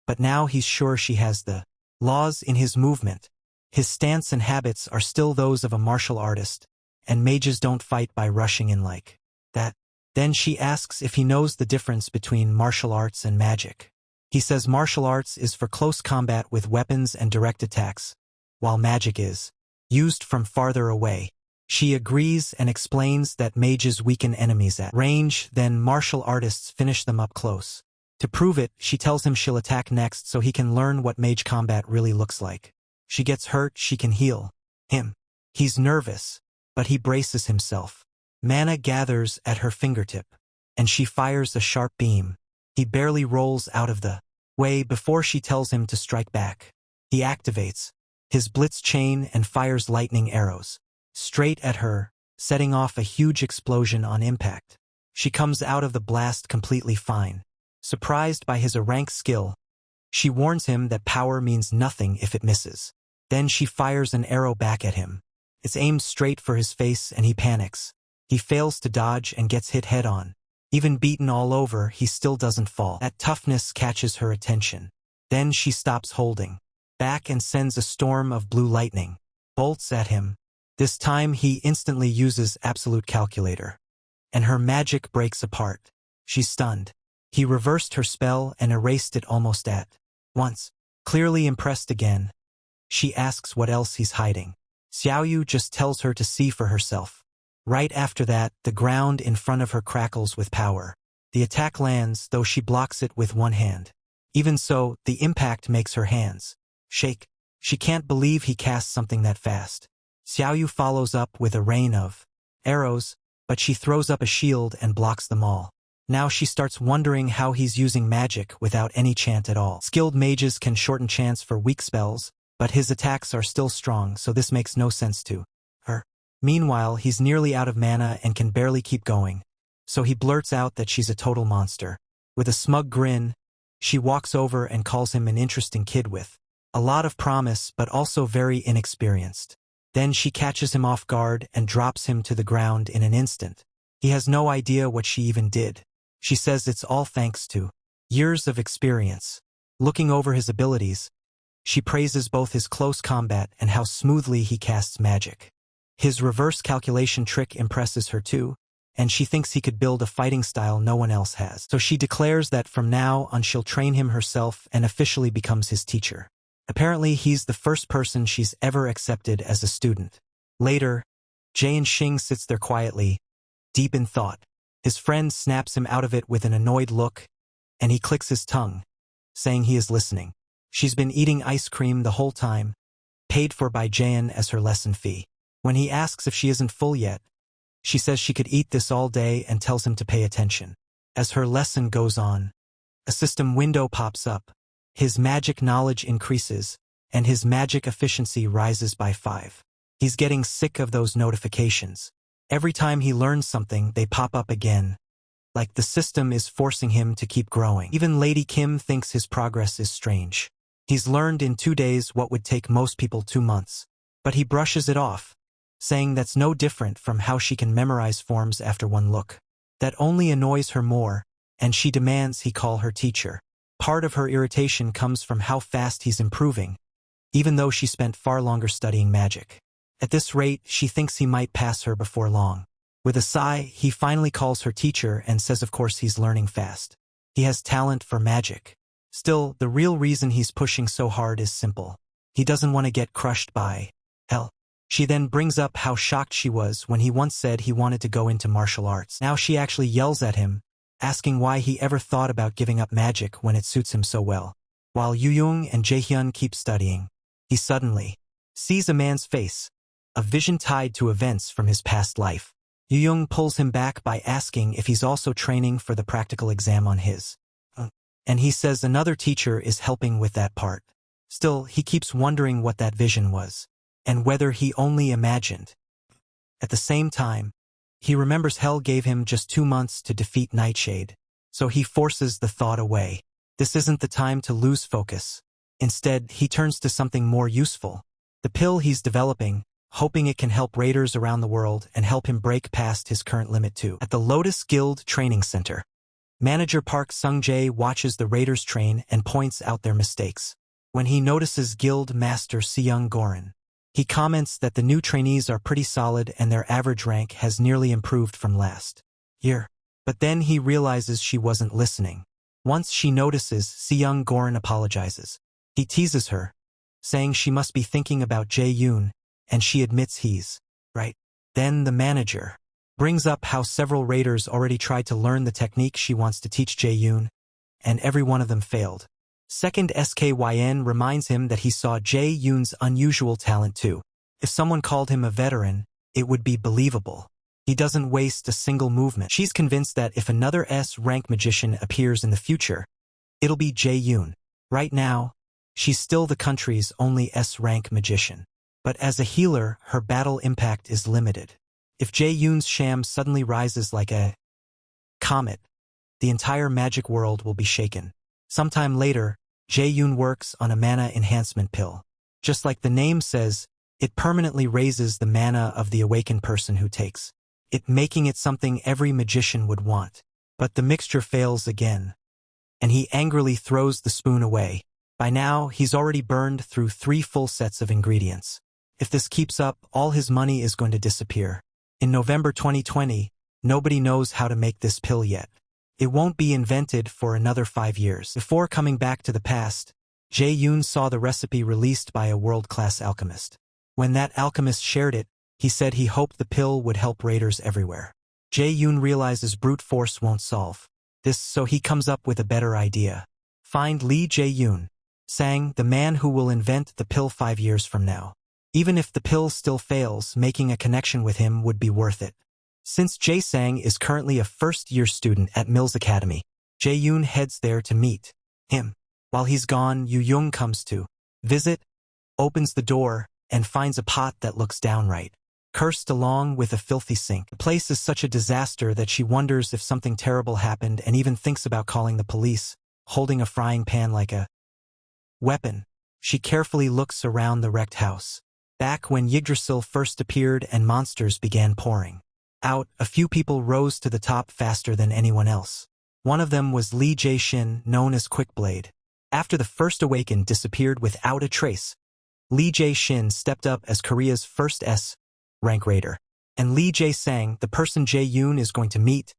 [SPEAKER 1] but now he's sure she has the laws in his movement. His stance and habits are still those of a martial artist, and mages don't fight by rushing in like that. Then she asks if he knows the difference between martial arts and magic. He says martial arts is for close combat with weapons and direct attacks, while magic is used from farther away. She agrees and explains that mages weaken enemies at range, then martial artists finish them up close. To prove it, she tells him she'll attack next so he can learn what mage combat really looks like. She gets hurt, she can heal him. He's nervous, but he braces himself. Mana gathers at her fingertip, and she fires a sharp beam. He barely rolls out of the way before she tells him to strike back. He activates his blitz chain and fires lightning arrows straight at her, setting off a huge explosion on impact. She comes out of the blast completely fine. Surprised by his rank skill, she warns him that power means nothing if it misses. Then she fires an arrow back at him. It's aimed straight for his face and he panics. He fails to dodge and gets hit head-on. Even beaten all over, he still doesn't fall. That toughness catches her attention. Then she stops holding back and sends a storm of blue lightning bolts at him. This time he instantly uses Absolute Calculator, and her magic breaks apart. She's stunned. He reversed her spell and erased it almost at once. Clearly impressed again, she asks what else he's hiding. Xiaoyu just tells her to see for herself. Right after that, the ground in front of her crackles with power. The attack lands, though she blocks it with one hand. Even so, the impact makes her hands shake. She can't believe he cast something that fast. Xiaoyu follows up with a rain of arrows, but she throws up a shield and blocks them all. Now she starts wondering how he's using magic without any chant at all. Skilled mages can shorten chants for weak spells, but his attacks are still strong, so this makes no sense to her. Meanwhile, he's nearly out of mana and can barely keep going, so he blurts out that she's a total monster. With a smug grin, she walks over and calls him an interesting kid with A lot of promise, but also very inexperienced. Then she catches him off guard and drops him to the ground in an instant. He has no idea what she even did. She says it's all thanks to years of experience. Looking over his abilities, she praises both his close combat and how smoothly he casts magic. His reverse calculation trick impresses her too, and she thinks he could build a fighting style no one else has. So she declares that from now on she'll train him herself and officially becomes his teacher. Apparently he's the first person she's ever accepted as a student. Later, Jae Shing sits there quietly, deep in thought. His friend snaps him out of it with an annoyed look, and he clicks his tongue, saying he is listening. She's been eating ice cream the whole time, paid for by Jaein as her lesson fee. When he asks if she isn't full yet, she says she could eat this all day and tells him to pay attention. As her lesson goes on, a system window pops up. His magic knowledge increases, and his magic efficiency rises by 5. He's getting sick of those notifications. Every time he learns something, they pop up again. Like the system is forcing him to keep growing. Even Lady Kim thinks his progress is strange. He's learned in 2 days what would take most people 2 months. But he brushes it off, saying that's no different from how she can memorize forms after one look. That only annoys her more, and she demands he call her teacher. Part of her irritation comes from how fast he's improving, even though she spent far longer studying magic. At this rate, she thinks he might pass her before long. With a sigh, he finally calls her teacher and says of course he's learning fast. He has talent for magic. Still, the real reason he's pushing so hard is simple. He doesn't want to get crushed by hell. She then brings up how shocked she was when he once said he wanted to go into martial arts. Now she actually yells at him, asking why he ever thought about giving up magic when it suits him so well. While Yu-young and Jaehyun keep studying, he suddenly sees a man's face, a vision tied to events from his past life. Yu-young pulls him back by asking if he's also training for the practical exam on his. And he says another teacher is helping with that part. Still, he keeps wondering what that vision was, and whether he only imagined. At the same time, he remembers Hell gave him just 2 months to defeat Nightshade, so he forces the thought away. This isn't the time to lose focus. Instead, he turns to something more useful. The pill he's developing, hoping it can help raiders around the world and help him break past his current limit too. At the Lotus Guild Training Center, Manager Park Sung-jae watches the raiders train and points out their mistakes. When he notices Guild Master Seung-goran, he comments that the new trainees are pretty solid and their average rank has nearly improved from last year. But then he realizes she wasn't listening. Once she notices, Seung-goran apologizes. He teases her, saying she must be thinking about Jae-yoon, and she admits he's right. Then the manager brings up how several raiders already tried to learn the technique she wants to teach Jae-yoon, and every one of them failed. Second SKYN reminds him that he saw Jae-yoon's unusual talent too. If someone called him a veteran, it would be believable. He doesn't waste a single movement. She's convinced that if another S-rank magician appears in the future, it'll be Jae-yoon. Right now, she's still the country's only S-rank magician. But as a healer, her battle impact is limited. If Jae-yoon's sham suddenly rises like a comet, the entire magic world will be shaken. Sometime later, Jae-yoon works on a mana enhancement pill. Just like the name says, it permanently raises the mana of the awakened person who takes it, making it something every magician would want. But the mixture fails again, and he angrily throws the spoon away. By now, he's already burned through 3 full sets of ingredients. If this keeps up, all his money is going to disappear. In November 2020, nobody knows how to make this pill yet. It won't be invented for another 5 years. Before coming back to the past, Jae-yoon saw the recipe released by a world-class alchemist. When that alchemist shared it, he said he hoped the pill would help raiders everywhere. Jae-yoon realizes brute force won't solve this, so he comes up with a better idea. Find Lee Jae-yoon, Sang, the man who will invent the pill 5 years from now. Even if the pill still fails, making a connection with him would be worth it. Since Jae-sang is currently a first-year student at Mills Academy, Jae-yoon heads there to meet him. While he's gone, Yu-young comes to visit, opens the door, and finds a pot that looks downright cursed along with a filthy sink. The place is such a disaster that she wonders if something terrible happened and even thinks about calling the police, holding a frying pan like a weapon. She carefully looks around the wrecked house. Back when Yggdrasil first appeared and monsters began pouring out, a few people rose to the top faster than anyone else. One of them was Lee Jae-shin, known as Quickblade. After the first awakened disappeared without a trace, Lee Jae-shin stepped up as Korea's first S-rank raider. And Lee Jae-sang, the person Jae-yoon is going to meet,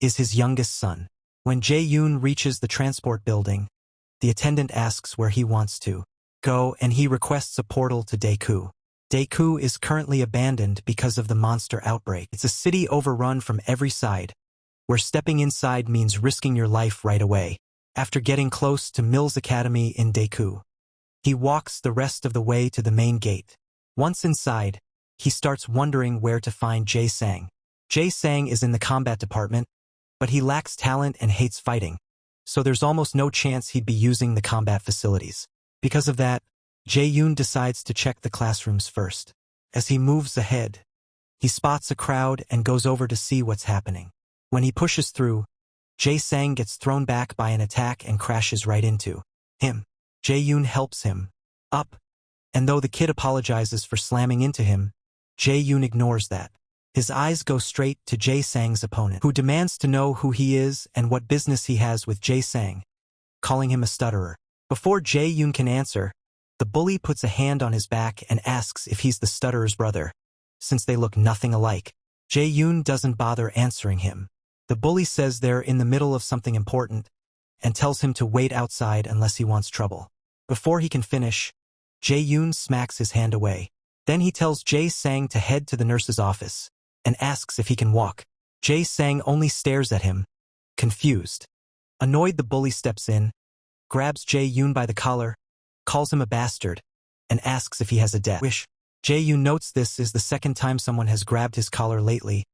[SPEAKER 1] is his youngest son. When Jae-yoon reaches the transport building, the attendant asks where he wants to go, and he requests a portal to Daegu. Daegu is currently abandoned because of the monster outbreak. It's a city overrun from every side, where stepping inside means risking your life right away. After getting close to Mills Academy in Daegu, he walks the rest of the way to the main gate. Once inside, he starts wondering where to find Jae-sang. Jae-sang is in the combat department, but he lacks talent and hates fighting, so there's almost no chance he'd be using the combat facilities. Because of that, Jae-yoon decides to check the classrooms first. As he moves ahead, he spots a crowd and goes over to see what's happening. When he pushes through, Jae-sang gets thrown back by an attack and crashes right into him. Jae-yoon helps him up, and though the kid apologizes for slamming into him, Jae-yoon ignores that. His eyes go straight to Jae-sang's opponent, who demands to know who he is and what business he has with Jae-sang, calling him a stutterer. Before Jae-yoon can answer, the bully puts a hand on his back and asks if he's the stutterer's brother, since they look nothing alike. Jae-yoon doesn't bother answering him. The bully says they're in the middle of something important and tells him to wait outside unless he wants trouble. Before he can finish, Jae-yoon smacks his hand away. Then he tells Jae-sang to head to the nurse's office and asks if he can walk. Jae-sang only stares at him, confused. Annoyed, the bully steps in, grabs Jae-yoon by the collar, calls him a bastard, and asks if he has a death wish. Jae-yoon notes this is the second time someone has grabbed his collar lately,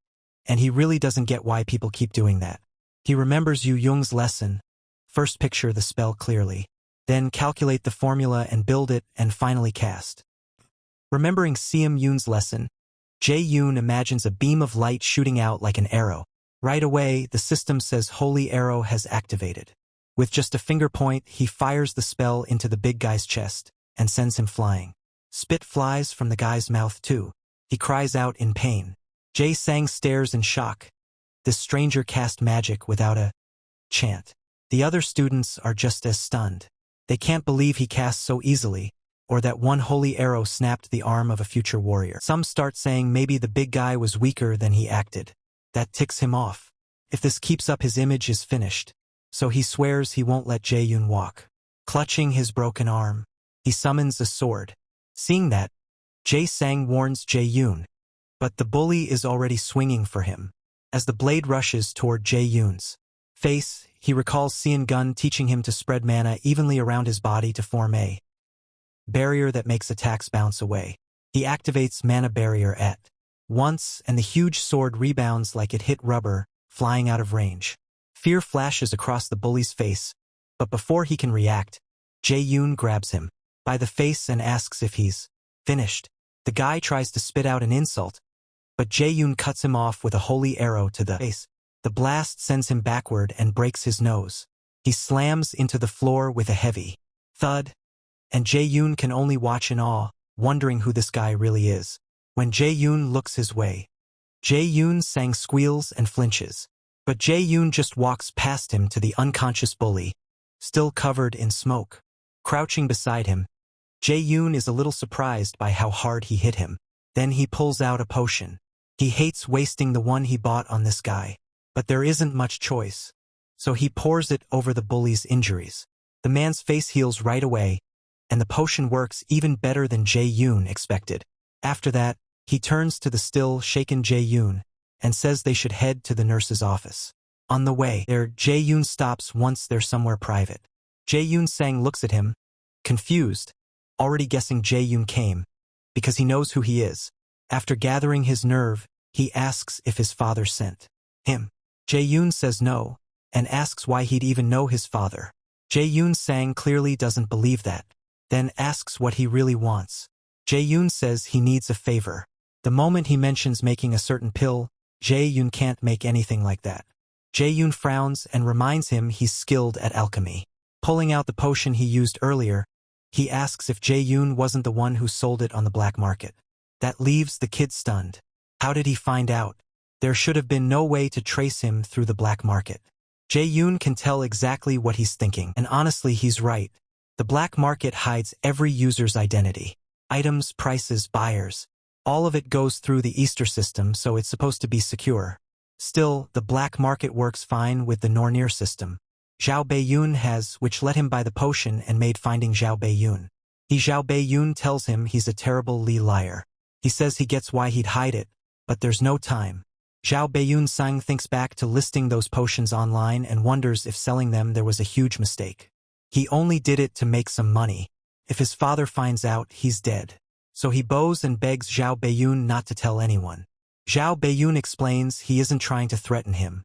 [SPEAKER 1] and he really doesn't get why people keep doing that. He remembers Yu Young's lesson: first picture the spell clearly, then calculate the formula and build it, and finally cast. Remembering Seum Yoon's lesson, Jae-yoon imagines a beam of light shooting out like an arrow. Right away, the system says Holy Arrow has activated. With just a finger point, he fires the spell into the big guy's chest and sends him flying. Spit flies from the guy's mouth too. He cries out in pain. Jae-sang stares in shock. This stranger cast magic without a chant. The other students are just as stunned. They can't believe he cast so easily, or that one holy arrow snapped the arm of a future warrior. Some start saying maybe the big guy was weaker than he acted. That ticks him off. If this keeps up, his image is finished. So he swears he won't let Jae-yoon walk. Clutching his broken arm, he summons a sword. Seeing that, Jae-sang warns Jae-yoon, but the bully is already swinging for him. As the blade rushes toward Jae-yoon's face, he recalls Seon Gun teaching him to spread mana evenly around his body to form a barrier that makes attacks bounce away. He activates mana barrier at once, and the huge sword rebounds like it hit rubber, flying out of range. Fear flashes across the bully's face, but before he can react, Jae-yoon grabs him by the face and asks if he's finished. The guy tries to spit out an insult, but Jae-yoon cuts him off with a holy arrow to the face. The blast sends him backward and breaks his nose. He slams into the floor with a heavy thud, and Jae-yoon can only watch in awe, wondering who this guy really is. When Jae-yoon looks his way, Jae-yoon squeals and flinches. But Jae-yoon just walks past him to the unconscious bully, still covered in smoke. Crouching beside him, Jae-yoon is a little surprised by how hard he hit him. Then he pulls out a potion. He hates wasting the one he bought on this guy, but there isn't much choice. So he pours it over the bully's injuries. The man's face heals right away, and the potion works even better than Jae-yoon expected. After that, he turns to the still shaken Jae-yoon and says they should head to the nurse's office. On the way there, Jae-yoon stops once they're somewhere private. Jae-yoon looks at him, confused, already guessing Jae-yoon came, because he knows who he is. After gathering his nerve, he asks if his father sent him. Jae-yoon says no, and asks why he'd even know his father. Jae-yoon clearly doesn't believe that, then asks what he really wants. Jae-yoon says he needs a favor. The moment he mentions making a certain pill, Jae-yoon can't make anything like that. Jae-yoon frowns and reminds him he's skilled at alchemy. Pulling out the potion he used earlier, He asks if Jae-yoon wasn't the one who sold it on the black market. That leaves the kid stunned. How did he find out? There should have been no way to trace him through the black market. Jae-yoon can tell exactly what he's thinking, and honestly he's right. The black market hides every user's identity. Items, prices, buyers. All of it goes through the Easter system, so it's supposed to be secure. Still, the black market works fine with the Nornir system. Zhao Beiyun has, which let him buy the potion and made finding Zhao Beiyun. Zhao Beiyun tells him he's a terrible liar. He says he gets why he'd hide it, but there's no time. Zhao Beiyun Sang thinks back to listing those potions online and wonders if selling them there was a huge mistake. He only did it to make some money. If his father finds out, he's dead. So he bows and begs Zhao Beiyun not to tell anyone. Zhao Beiyun explains he isn't trying to threaten him.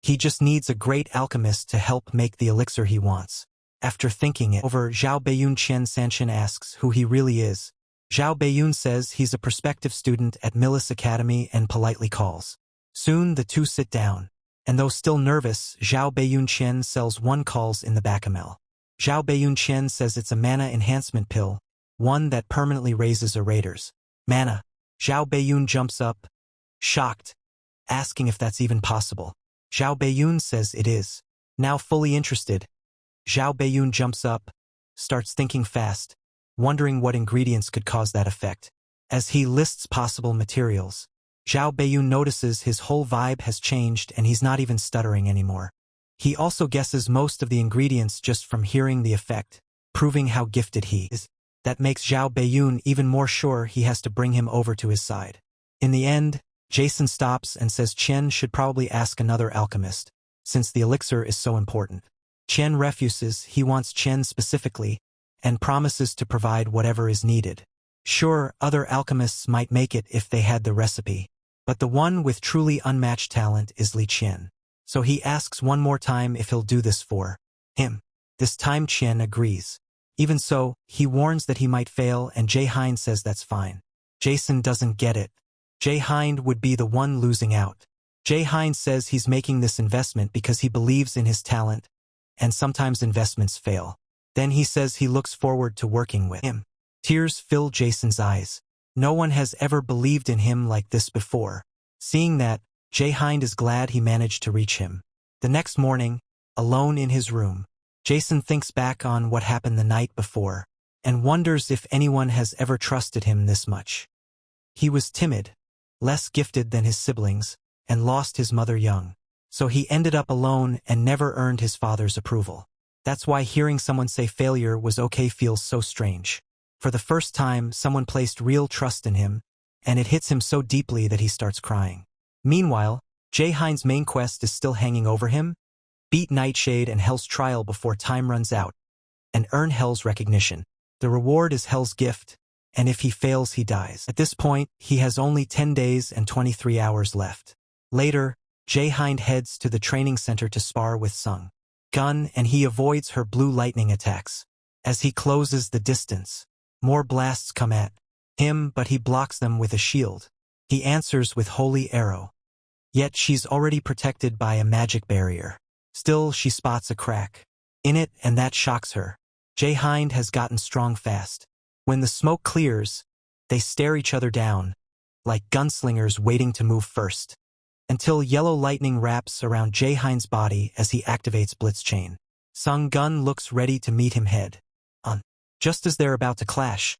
[SPEAKER 1] He just needs a great alchemist to help make the elixir he wants. After thinking it over, Zhao Beiyun Chen Sanshin asks who he really is. Zhao Beiyun says he's a prospective student at Millis Academy and politely calls. Soon the two sit down. And though still nervous, Zhao Beiyun Chen sells one calls in the Bacamel. Zhao Beiyun Chen says it's a mana enhancement pill, one that permanently raises a raider's mana. Zhao Beiyun jumps up, shocked, asking if that's even possible. Zhao Beiyun says it is. Now fully interested, Zhao Beiyun jumps up, starts thinking fast, wondering what ingredients could cause that effect. As he lists possible materials, Zhao Beiyun notices his whole vibe has changed and he's not even stuttering anymore. He also guesses most of the ingredients just from hearing the effect, proving how gifted he is. That makes Zhao Beiyun even more sure he has to bring him over to his side. In the end, Jason stops and says Chen should probably ask another alchemist, since the elixir is so important. Chen refuses, he wants Chen specifically, and promises to provide whatever is needed. Sure, other alchemists might make it if they had the recipe, but the one with truly unmatched talent is Li Chen. So he asks one more time if he'll do this for him. This time Chen agrees. Even so, he warns that he might fail and Jae Hind says that's fine. Jason doesn't get it. Jae Hind would be the one losing out. Jae Hind says he's making this investment because he believes in his talent, and sometimes investments fail. Then he says he looks forward to working with him. Tears fill Jason's eyes. No one has ever believed in him like this before. Seeing that, Jae Hind is glad he managed to reach him. The next morning, alone in his room, Jason thinks back on what happened the night before, and wonders if anyone has ever trusted him this much. He was timid, less gifted than his siblings, and lost his mother young. So he ended up alone and never earned his father's approval. That's why hearing someone say failure was okay feels so strange. For the first time, someone placed real trust in him, and it hits him so deeply that he starts crying. Meanwhile, Jae Hind's main quest is still hanging over him: beat Nightshade and Hell's trial before time runs out, and earn Hell's recognition. The reward is Hell's gift, and if he fails he dies. At this point, he has only 10 days and 23 hours left. Later, Jae Hind heads to the training center to spar with Sung Gun, and he avoids her blue lightning attacks. As he closes the distance, more blasts come at him, but he blocks them with a shield. He answers with Holy Arrow. Yet she's already protected by a magic barrier. Still, she spots a crack in it, and that shocks her. Jae Hind has gotten strong fast. When the smoke clears, they stare each other down, like gunslingers waiting to move first, until yellow lightning wraps around Jae Hind's body as he activates Blitz Chain. Sung Gun looks ready to meet him head on. Just as they're about to clash,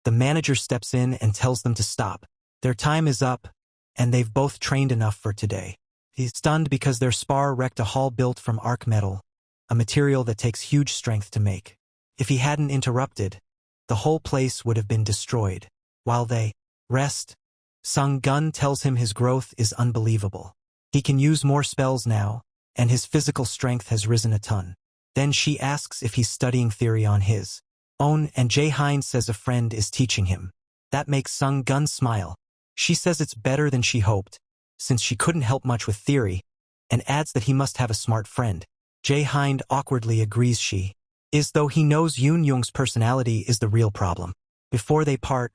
[SPEAKER 1] the manager steps in and tells them to stop. Their time is up, and they've both trained enough for today. He's stunned because their spar wrecked a hall built from arc metal, a material that takes huge strength to make. If he hadn't interrupted, the whole place would have been destroyed. While they rest, Sung Gun tells him his growth is unbelievable. He can use more spells now, and his physical strength has risen a ton. Then she asks if he's studying theory on his own, and Jae Hind says a friend is teaching him. That makes Sung Gun smile. She says it's better than she hoped, since she couldn't help much with theory, and adds that he must have a smart friend. Jae Hind awkwardly agrees she is, though he knows Yoon Young's personality is the real problem. Before they part,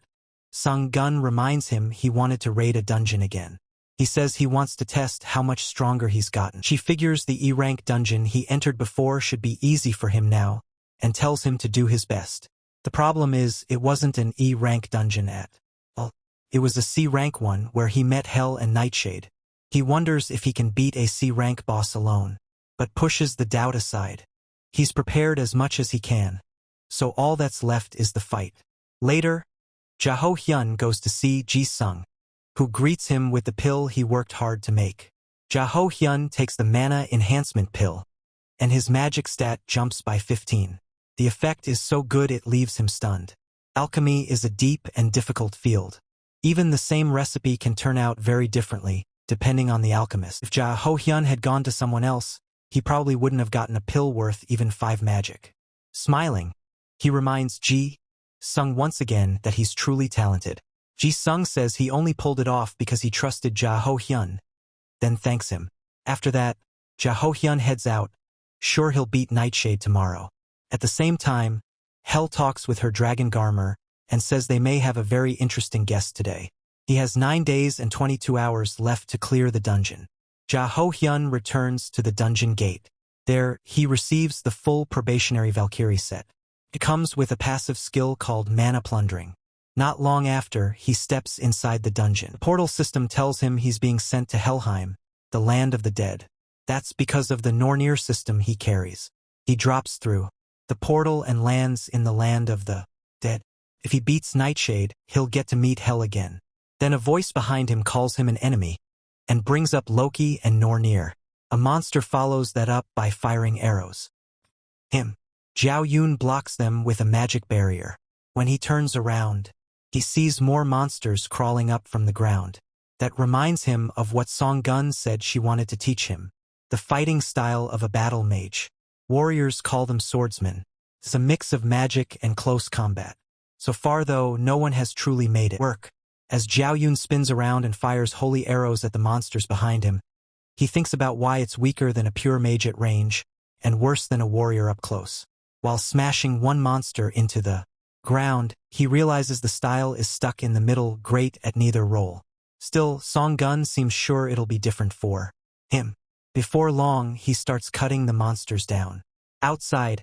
[SPEAKER 1] Sung Gun reminds him he wanted to raid a dungeon again. He says he wants to test how much stronger he's gotten. She figures the E-rank dungeon he entered before should be easy for him now, and tells him to do his best. The problem is, it wasn't an E-rank dungeon at all. It was a C-rank one where he met Hel and Nightshade. He wonders if he can beat a C-rank boss alone, but pushes the doubt aside. He's prepared as much as he can, so all that's left is the fight. Later, Jaho Hyun goes to see Ji-sung, who greets him with the pill he worked hard to make. Jaho Hyun takes the mana enhancement pill, and his magic stat jumps by 15. The effect is so good it leaves him stunned. Alchemy is a deep and difficult field. Even the same recipe can turn out very differently, depending on the alchemist. If Jaho Hyun had gone to someone else, he probably wouldn't have gotten a pill worth even 5 magic. Smiling, he reminds Ji-sung once again that he's truly talented. Ji-sung says he only pulled it off because he trusted Jaho Hyun, then thanks him. After that, Jaho Hyun heads out, sure he'll beat Nightshade tomorrow. At the same time, Hel talks with her dragon Garmer and says they may have a very interesting guest today. He has 9 days and 22 hours left to clear the dungeon. Jaho Hyun returns to the dungeon gate. There, he receives the full probationary Valkyrie set. It comes with a passive skill called Mana Plundering. Not long after, he steps inside the dungeon. The portal system tells him he's being sent to Helheim, the land of the dead. That's because of the Nornir system he carries. He drops through the portal and lands in the land of the dead. If he beats Nightshade, he'll get to meet Hel again. Then a voice behind him calls him an enemy, and brings up Loki and Nornir. A monster follows that up by firing arrows. Zhao Yun blocks them with a magic barrier. When he turns around, he sees more monsters crawling up from the ground. That reminds him of what Song Gun said she wanted to teach him. The fighting style of a battle mage. Warriors call them swordsmen. It's a mix of magic and close combat. So far though, no one has truly made it work. As Zhao Yun spins around and fires holy arrows at the monsters behind him, he thinks about why it's weaker than a pure mage at range, and worse than a warrior up close. While smashing one monster into the ground, he realizes the style is stuck in the middle, great at neither role. Still, Song Gun seems sure it'll be different for him. Before long, he starts cutting the monsters down. Outside,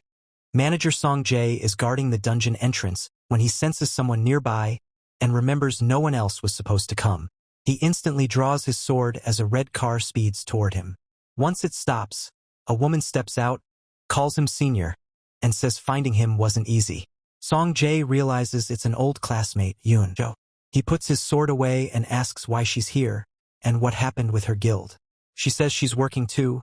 [SPEAKER 1] Manager Song Jae is guarding the dungeon entrance when he senses someone nearby and remembers no one else was supposed to come. He instantly draws his sword as a red car speeds toward him. Once it stops, a woman steps out, calls him senior, and says finding him wasn't easy. Song Jae realizes it's an old classmate, Yoon Jo. He puts his sword away and asks why she's here, and what happened with her guild. She says she's working too,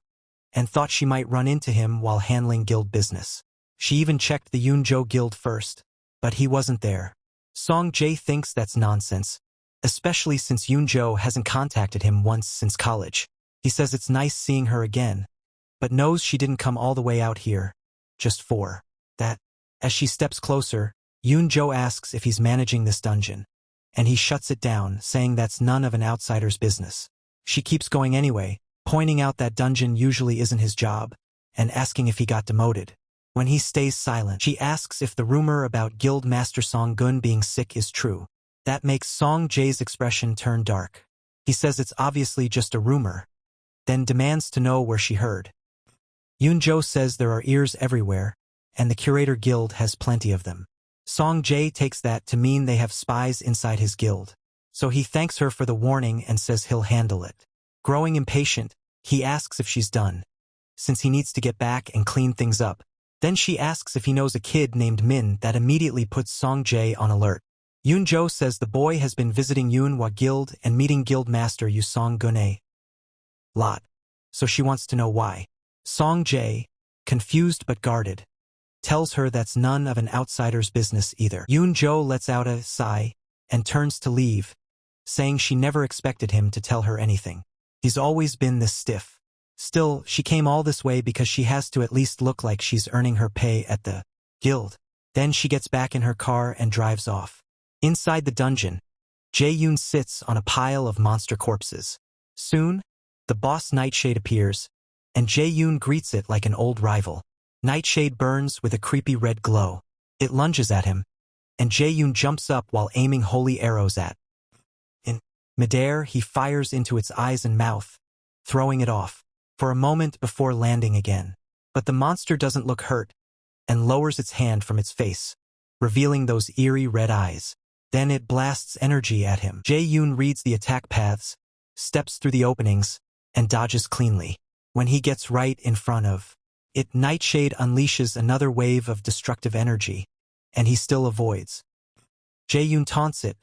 [SPEAKER 1] and thought she might run into him while handling guild business. She even checked the Yoon Jo guild first, but he wasn't there. Song Jae thinks that's nonsense, especially since Yoon Jo hasn't contacted him once since college. He says it's nice seeing her again, but knows she didn't come all the way out here, just for that. As she steps closer, Yoon Jo asks if he's managing this dungeon, and he shuts it down, saying that's none of an outsider's business. She keeps going anyway, pointing out that dungeon usually isn't his job, and asking if he got demoted. When he stays silent, she asks if the rumor about Guild Master Song Gun being sick is true. That makes Song Jae's expression turn dark. He says it's obviously just a rumor, then demands to know where she heard. Yoon Jo says there are ears everywhere, and the Curator Guild has plenty of them. Song Jae takes that to mean they have spies inside his guild, so he thanks her for the warning and says he'll handle it. Growing impatient, he asks if she's done, since he needs to get back and clean things up. Then she asks if he knows a kid named Min. That immediately puts Song Jae on alert. Yoon Jo says the boy has been visiting Yoonhwa Guild and meeting Guild Master Yu Song Gun a lot, so she wants to know why. Song Jae, confused but guarded, tells her that's none of an outsider's business either. Yoon Jo lets out a sigh and turns to leave, saying she never expected him to tell her anything. He's always been this stiff. Still, she came all this way because she has to at least look like she's earning her pay at the guild. Then she gets back in her car and drives off. Inside the dungeon, Jae-yoon sits on a pile of monster corpses. Soon, the boss Nightshade appears, and Jae-yoon greets it like an old rival. Nightshade burns with a creepy red glow. It lunges at him, and Jae-yoon jumps up while aiming holy arrows at. In midair, he fires into its eyes and mouth, throwing it off for a moment before landing again. But the monster doesn't look hurt, and lowers its hand from its face. revealing those eerie red eyes. Then it blasts energy at him. Jae-yoon reads the attack paths, steps through the openings, and dodges cleanly. When he gets right in front of it, Nightshade unleashes another wave of destructive energy, and he still avoids. Jae-yoon taunts it,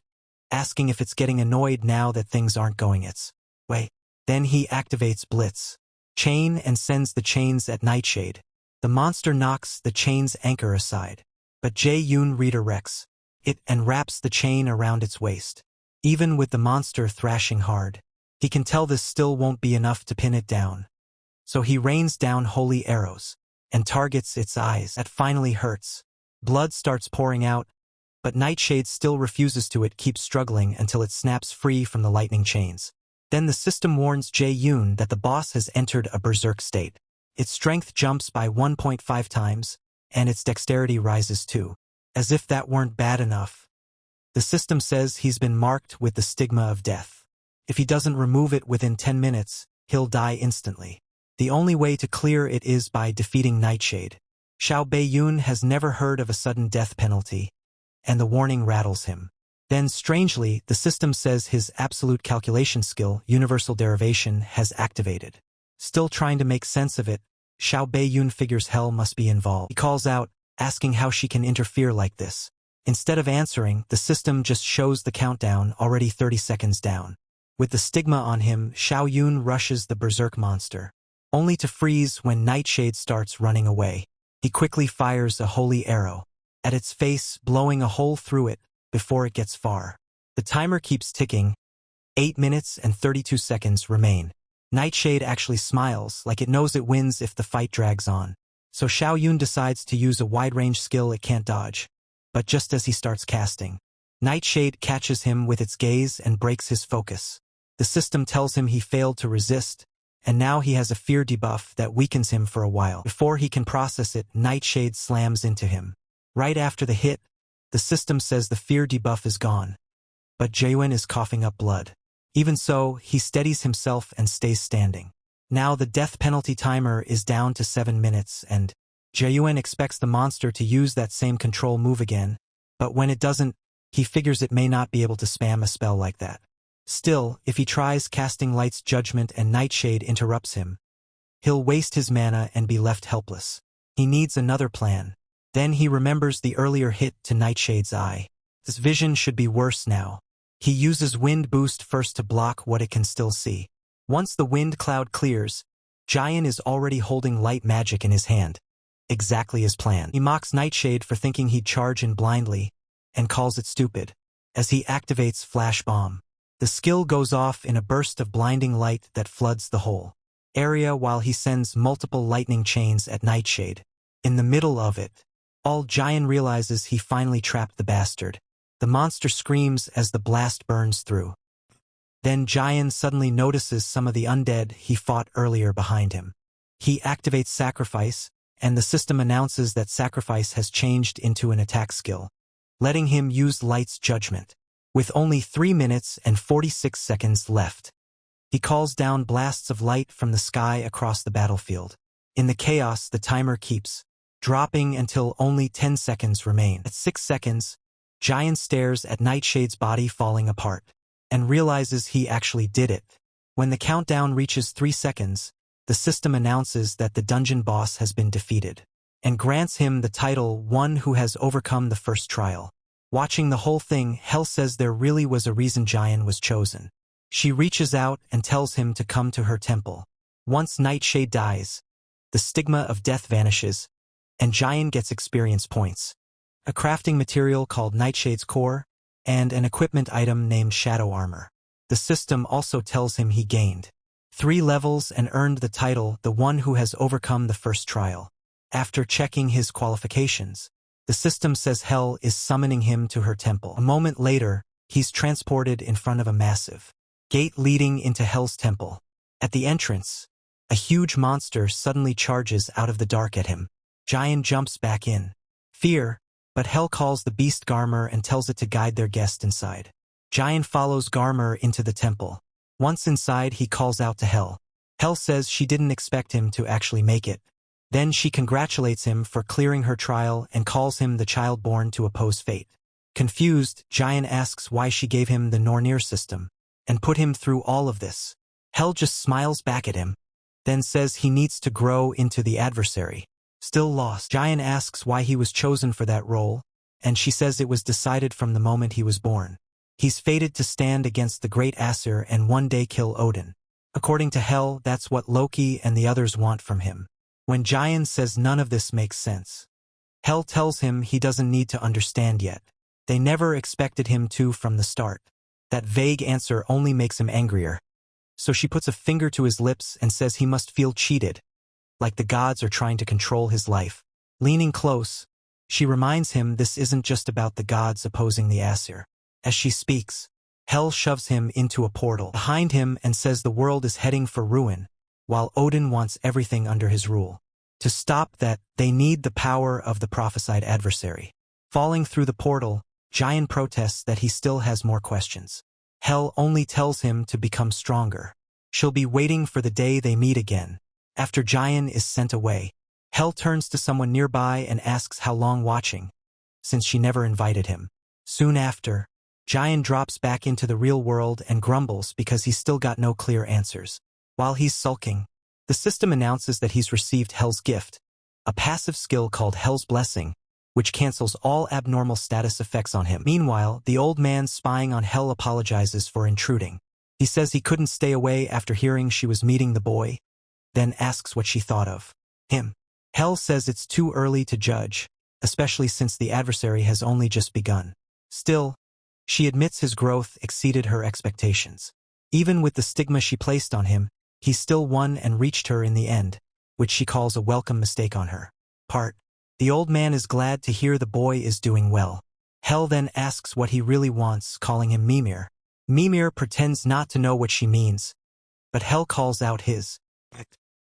[SPEAKER 1] asking if it's getting annoyed now that things aren't going its way. Then he activates Blitz Chain and sends the chains at Nightshade. The monster knocks the chain's anchor aside, but Jae-yoon redirects it and wraps the chain around its waist. Even with the monster thrashing hard, he can tell this still won't be enough to pin it down. So he rains down holy arrows and targets its eyes. That finally hurts. Blood starts pouring out, but Nightshade still refuses to. It keeps struggling until it snaps free from the lightning chains. Then the system warns Jae-yoon that the boss has entered a berserk state. Its strength jumps by 1.5 times, and its dexterity rises too. As if that weren't bad enough, the system says he's been marked with the stigma of death. If he doesn't remove it within 10 minutes, he'll die instantly. The only way to clear it is by defeating Nightshade. Xiao Bei-yoon has never heard of a sudden death penalty, and the warning rattles him. Then, strangely, the system says his absolute calculation skill, universal derivation, has activated. Still trying to make sense of it, Xiao Bei-yoon figures hell must be involved. He calls out, asking how she can interfere like this. Instead of answering, the system just shows the countdown, already 30 seconds down. With the stigma on him, Xiao-yoon rushes the berserk monster, only to freeze when Nightshade starts running away. He quickly fires a holy arrow at its face, blowing a hole through it before it gets far. The timer keeps ticking. 8 minutes and 32 seconds remain. Nightshade actually smiles, like it knows it wins if the fight drags on. So Xiao-yoon decides to use a wide-range skill it can't dodge. But just as he starts casting, Nightshade catches him with its gaze and breaks his focus. The system tells him he failed to resist, and now he has a fear debuff that weakens him for a while. Before he can process it, Nightshade slams into him. Right after the hit, the system says the fear debuff is gone. But Jae-yoon is coughing up blood. Even so, he steadies himself and stays standing. Now the death penalty timer is down to 7 minutes, and Jae-yoon expects the monster to use that same control move again, but when it doesn't, he figures it may not be able to spam a spell like that. Still, if he tries casting Light's Judgment and Nightshade interrupts him, he'll waste his mana and be left helpless. He needs another plan. Then he remembers the earlier hit to Nightshade's eye. His vision should be worse now. He uses Wind Boost first to block what it can still see. Once the wind cloud clears, Jae-yoon is already holding light magic in his hand. Exactly as planned. He mocks Nightshade for thinking he'd charge in blindly, and calls it stupid. As he activates Flash Bomb, the skill goes off in a burst of blinding light that floods the whole area while he sends multiple lightning chains at Nightshade. In the middle of it all, Jae-yoon realizes he finally trapped the bastard. The monster screams as the blast burns through. Then Jae-yoon suddenly notices some of the undead he fought earlier behind him. He activates Sacrifice, and the system announces that Sacrifice has changed into an attack skill, letting him use Light's Judgment. With only 3 minutes and 46 seconds left, he calls down blasts of light from the sky across the battlefield. In the chaos, the timer keeps dropping until only 10 seconds remain. At 6 seconds, Jae-yoon stares at Nightshade's body falling apart, and realizes he actually did it. When the countdown reaches 3 seconds, the system announces that the dungeon boss has been defeated, and grants him the title One Who Has Overcome the First Trial. Watching the whole thing, Hell says there really was a reason Jae-yoon was chosen. She reaches out and tells him to come to her temple. Once Nightshade dies, the stigma of death vanishes, and Jae-yoon gets experience points, a crafting material called Nightshade's Core, and an equipment item named Shadow Armor. The system also tells him he gained 3 levels and earned the title The One Who Has Overcome the First Trial. After checking his qualifications, the system says Hell is summoning him to her temple. A moment later, he's transported in front of a massive gate leading into Hell's temple. At the entrance, a huge monster suddenly charges out of the dark at him. Jae-yoon jumps back in fear, but Hell calls the beast Garmer and tells it to guide their guest inside. Jae-yoon follows Garmer into the temple. Once inside, he calls out to Hell. Hell says she didn't expect him to actually make it, Then she congratulates him for clearing her trial and calls him the child born to oppose fate. Confused, Jayan asks why she gave him the Nornir system and put him through all of this. Hel just smiles back at him, then says he needs to grow into the adversary. Still lost, Jayan asks why he was chosen for that role, and she says it was decided from the moment he was born. He's fated to stand against the great Asura and one day kill Odin. According to Hel, that's what Loki and the others want from him. When Jayan says none of this makes sense, Hel tells him he doesn't need to understand yet. They never expected him to from the start. That vague answer only makes him angrier. So she puts a finger to his lips and says he must feel cheated, like the gods are trying to control his life. Leaning close, she reminds him this isn't just about the gods opposing the Asura. As she speaks, Hel shoves him into a portal behind him and says the world is heading for ruin, while Odin wants everything under his rule. To stop that, they need the power of the prophesied adversary. Falling through the portal, Jayan protests that he still has more questions. Hel only tells him to become stronger. She'll be waiting for the day they meet again. After Jayan is sent away, Hel turns to someone nearby and asks how long watching, since she never invited him. Soon after, Jayan drops back into the real world and grumbles because he's still got no clear answers. While he's sulking, the system announces that he's received Hel's gift, a passive skill called Hel's Blessing, which cancels all abnormal status effects on him. Meanwhile, the old man spying on Hel apologizes for intruding. He says he couldn't stay away after hearing she was meeting the boy, then asks what she thought of him. Hel says it's too early to judge, especially since the adversary has only just begun. Still, she admits his growth exceeded her expectations. Even with the stigma she placed on him, he still won and reached her in the end, which she calls a welcome mistake on her part. The old man is glad to hear the boy is doing well. Hel then asks what he really wants, calling him Mimir. Mimir pretends not to know what she means, but Hel calls out his.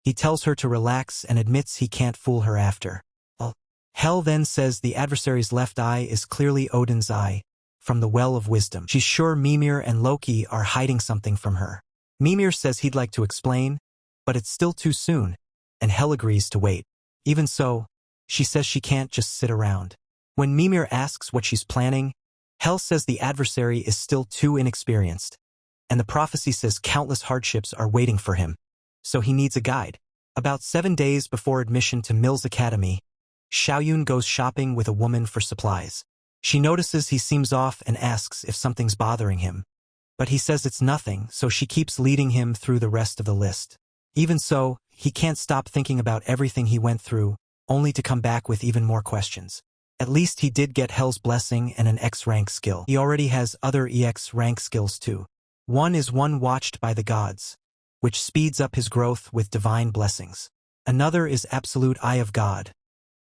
[SPEAKER 1] He tells her to relax and admits he can't fool her after all. Hel then says the adversary's left eye is clearly Odin's eye, from the well of wisdom. She's sure Mimir and Loki are hiding something from her. Mimir says he'd like to explain, but it's still too soon, and Hel agrees to wait. Even so, she says she can't just sit around. When Mimir asks what she's planning, Hel says the adversary is still too inexperienced, and the prophecy says countless hardships are waiting for him, so he needs a guide. About 7 days before admission to Mill's Academy, Xiaoyun goes shopping with a woman for supplies. She notices he seems off and asks if something's bothering him, but he says it's nothing, so she keeps leading him through the rest of the list. Even so, he can't stop thinking about everything he went through, only to come back with even more questions. At least he did get Hel's Blessing and an X-rank skill. He already has other EX-rank skills too. One is one watched by the gods, which speeds up his growth with divine blessings. Another is Absolute Eye of God,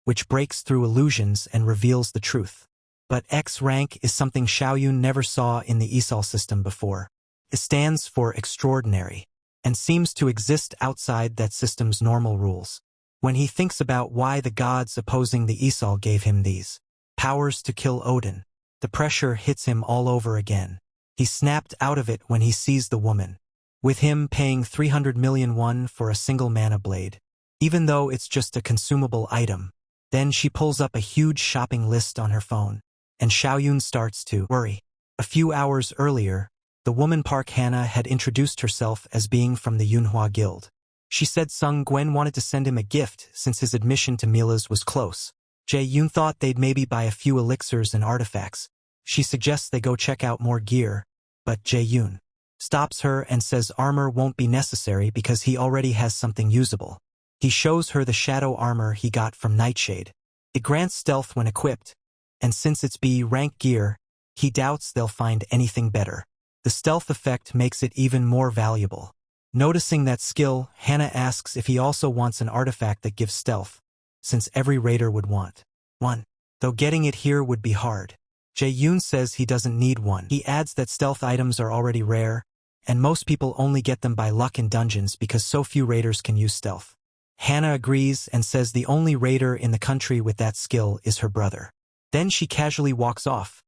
[SPEAKER 1] which breaks through illusions and reveals the truth. But X-rank is something Xiaoyun never saw in the ESOL system before. It stands for extraordinary, and seems to exist outside that system's normal rules. When he thinks about why the gods opposing the ESOL gave him these powers to kill Odin, the pressure hits him all over again. He snapped out of it when he sees the woman, with him paying 300 million won for a single mana blade, even though it's just a consumable item. Then she pulls up a huge shopping list on her phone, and Xiaoyun starts to worry. A few hours earlier, the woman Park Hannah had introduced herself as being from the Manhwa Guild. She said Sung Gwen wanted to send him a gift since his admission to Mila's was close. Jae-yoon thought they'd maybe buy a few elixirs and artifacts. She suggests they go check out more gear, but Jae-yoon stops her and says armor won't be necessary because he already has something usable. He shows her the shadow armor he got from Nightshade. It grants stealth when equipped, and since it's B-rank gear, he doubts they'll find anything better. The stealth effect makes it even more valuable. Noticing that skill, Hannah asks if he also wants an artifact that gives stealth, since every raider would want one, though getting it here would be hard. Jae-yoon says he doesn't need one. He adds that stealth items are already rare, and most people only get them by luck in dungeons because so few raiders can use stealth. Hannah agrees and says the only raider in the country with that skill is her brother. Then she casually walks off,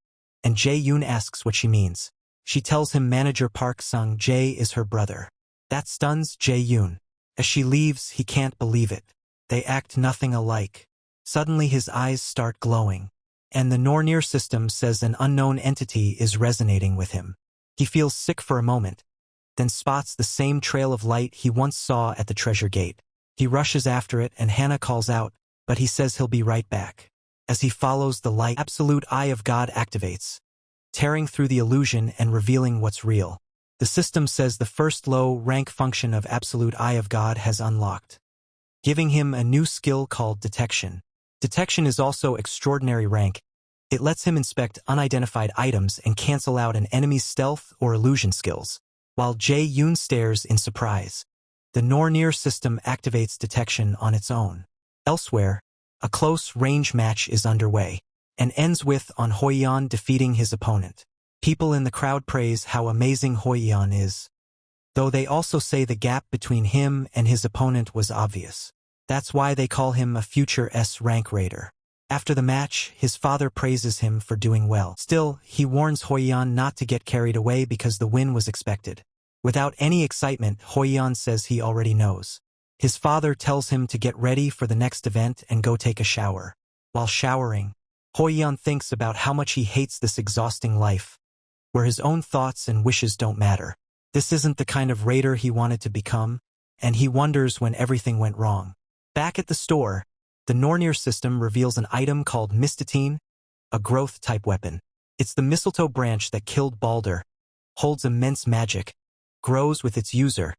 [SPEAKER 1] and Jae-yoon asks what she means. She tells him manager Park Sung-jae is her brother. That stuns Jae-yoon. As she leaves, he can't believe it. They act nothing alike. Suddenly his eyes start glowing, and the Nornir system says an unknown entity is resonating with him. He feels sick for a moment, then spots the same trail of light he once saw at the treasure gate. He rushes after it and Hannah calls out, but he says he'll be right back. As he follows the light, absolute Eye of God activates, tearing through the illusion and revealing what's real. The system says the first low-rank function of absolute Eye of God has unlocked, giving him a new skill called Detection. Detection is also extraordinary rank. It lets him inspect unidentified items and cancel out an enemy's stealth or illusion skills. While Jae-yoon stares in surprise, the Nornir system activates Detection on its own. Elsewhere, a close-range match is underway, and ends with Hoyeon defeating his opponent. People in the crowd praise how amazing Hoyeon is, though they also say the gap between him and his opponent was obvious. That's why they call him a future S-rank raider. After the match, his father praises him for doing well. Still, he warns Hoyeon not to get carried away because the win was expected. Without any excitement, Hoyeon says he already knows. His father tells him to get ready for the next event and go take a shower. While showering, Hoyeon thinks about how much he hates this exhausting life, where his own thoughts and wishes don't matter. This isn't the kind of raider he wanted to become, and he wonders when everything went wrong. Back at the store, the Nornir system reveals an item called Mystitine, a growth-type weapon. It's the mistletoe branch that killed Balder, holds immense magic, grows with its user,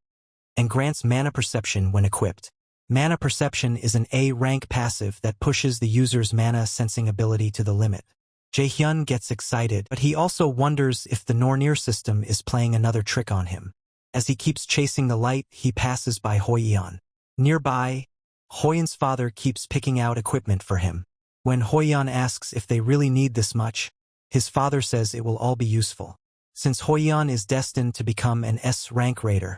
[SPEAKER 1] and grants mana perception when equipped. Mana perception is an A-rank passive that pushes the user's mana sensing ability to the limit. Jaehyun gets excited, but he also wonders if the Nornir system is playing another trick on him. As he keeps chasing the light, he passes by Hoyeon. Nearby, Hoyeon's father keeps picking out equipment for him. When Hoyeon asks if they really need this much, his father says it will all be useful. Since Hoyeon is destined to become an S-rank raider,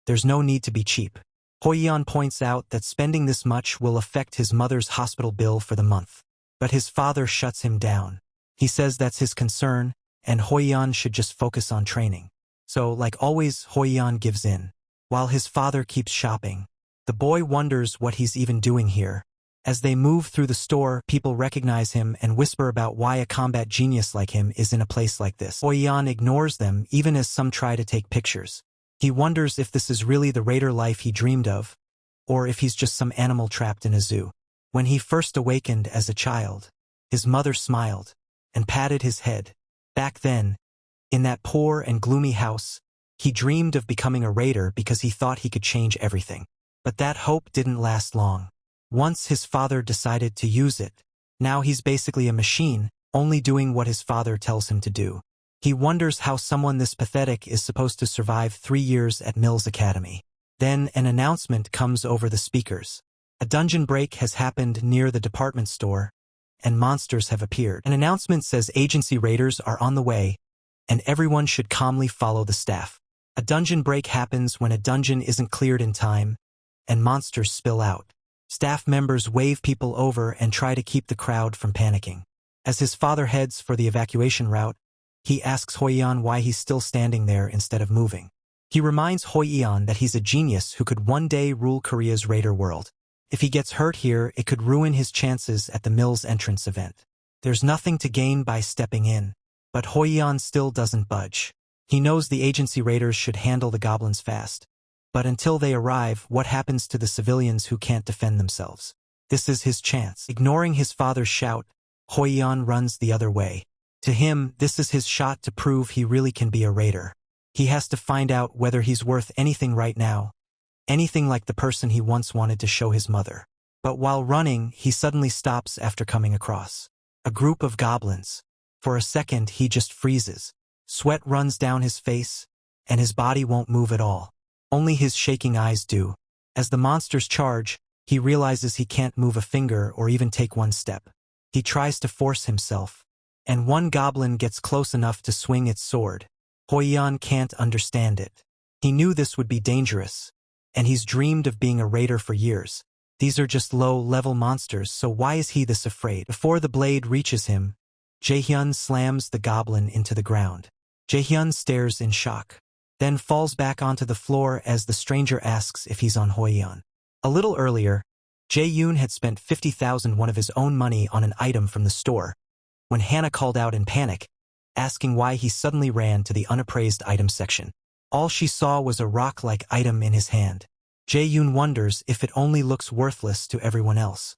[SPEAKER 1] there's no need to be cheap. Hoyeon points out that spending this much will affect his mother's hospital bill for the month. But his father shuts him down. He says that's his concern, and Hoyeon should just focus on training. So, like always, Hoyeon gives in. While his father keeps shopping, the boy wonders what he's even doing here. As they move through the store, people recognize him and whisper about why a combat genius like him is in a place like this. Hoyeon ignores them even as some try to take pictures. He wonders if this is really the raider life he dreamed of, or if he's just some animal trapped in a zoo. When he first awakened as a child, his mother smiled and patted his head. Back then, in that poor and gloomy house, he dreamed of becoming a raider because he thought he could change everything. But that hope didn't last long. Once his father decided to use it, now he's basically a machine, only doing what his father tells him to do. He wonders how someone this pathetic is supposed to survive 3 years at Mills Academy. Then an announcement comes over the speakers. A dungeon break has happened near the department store, and monsters have appeared. An announcement says agency raiders are on the way, and everyone should calmly follow the staff. A dungeon break happens when a dungeon isn't cleared in time, and monsters spill out. Staff members wave people over and try to keep the crowd from panicking. As his father heads for the evacuation route, he asks Hoyeon why he's still standing there instead of moving. He reminds Hoyeon that he's a genius who could one day rule Korea's raider world. If he gets hurt here, it could ruin his chances at the Mills entrance event. There's nothing to gain by stepping in, but Hoyeon still doesn't budge. He knows the agency raiders should handle the goblins fast. But until they arrive, what happens to the civilians who can't defend themselves? This is his chance. Ignoring his father's shout, Hoyeon runs the other way. To him, this is his shot to prove he really can be a raider. He has to find out whether he's worth anything right now, anything like the person he once wanted to show his mother. But while running, he suddenly stops after coming across a group of goblins. For a second, he just freezes. Sweat runs down his face, and his body won't move at all. Only his shaking eyes do. As the monsters charge, he realizes he can't move a finger or even take one step. He tries to force himself, and one goblin gets close enough to swing its sword. Hoyeon can't understand it. He knew this would be dangerous, and he's dreamed of being a raider for years. These are just low-level monsters, so why is he this afraid? Before the blade reaches him, Jaehyun slams the goblin into the ground. Jaehyun stares in shock, then falls back onto the floor as the stranger asks if he's on Hoyeon. A little earlier, Jae-yoon had spent 50,000 won of his own money on an item from the store, when Hannah called out in panic, asking why he suddenly ran to the unappraised item section. All she saw was a rock-like item in his hand. Jae-yoon wonders if it only looks worthless to everyone else.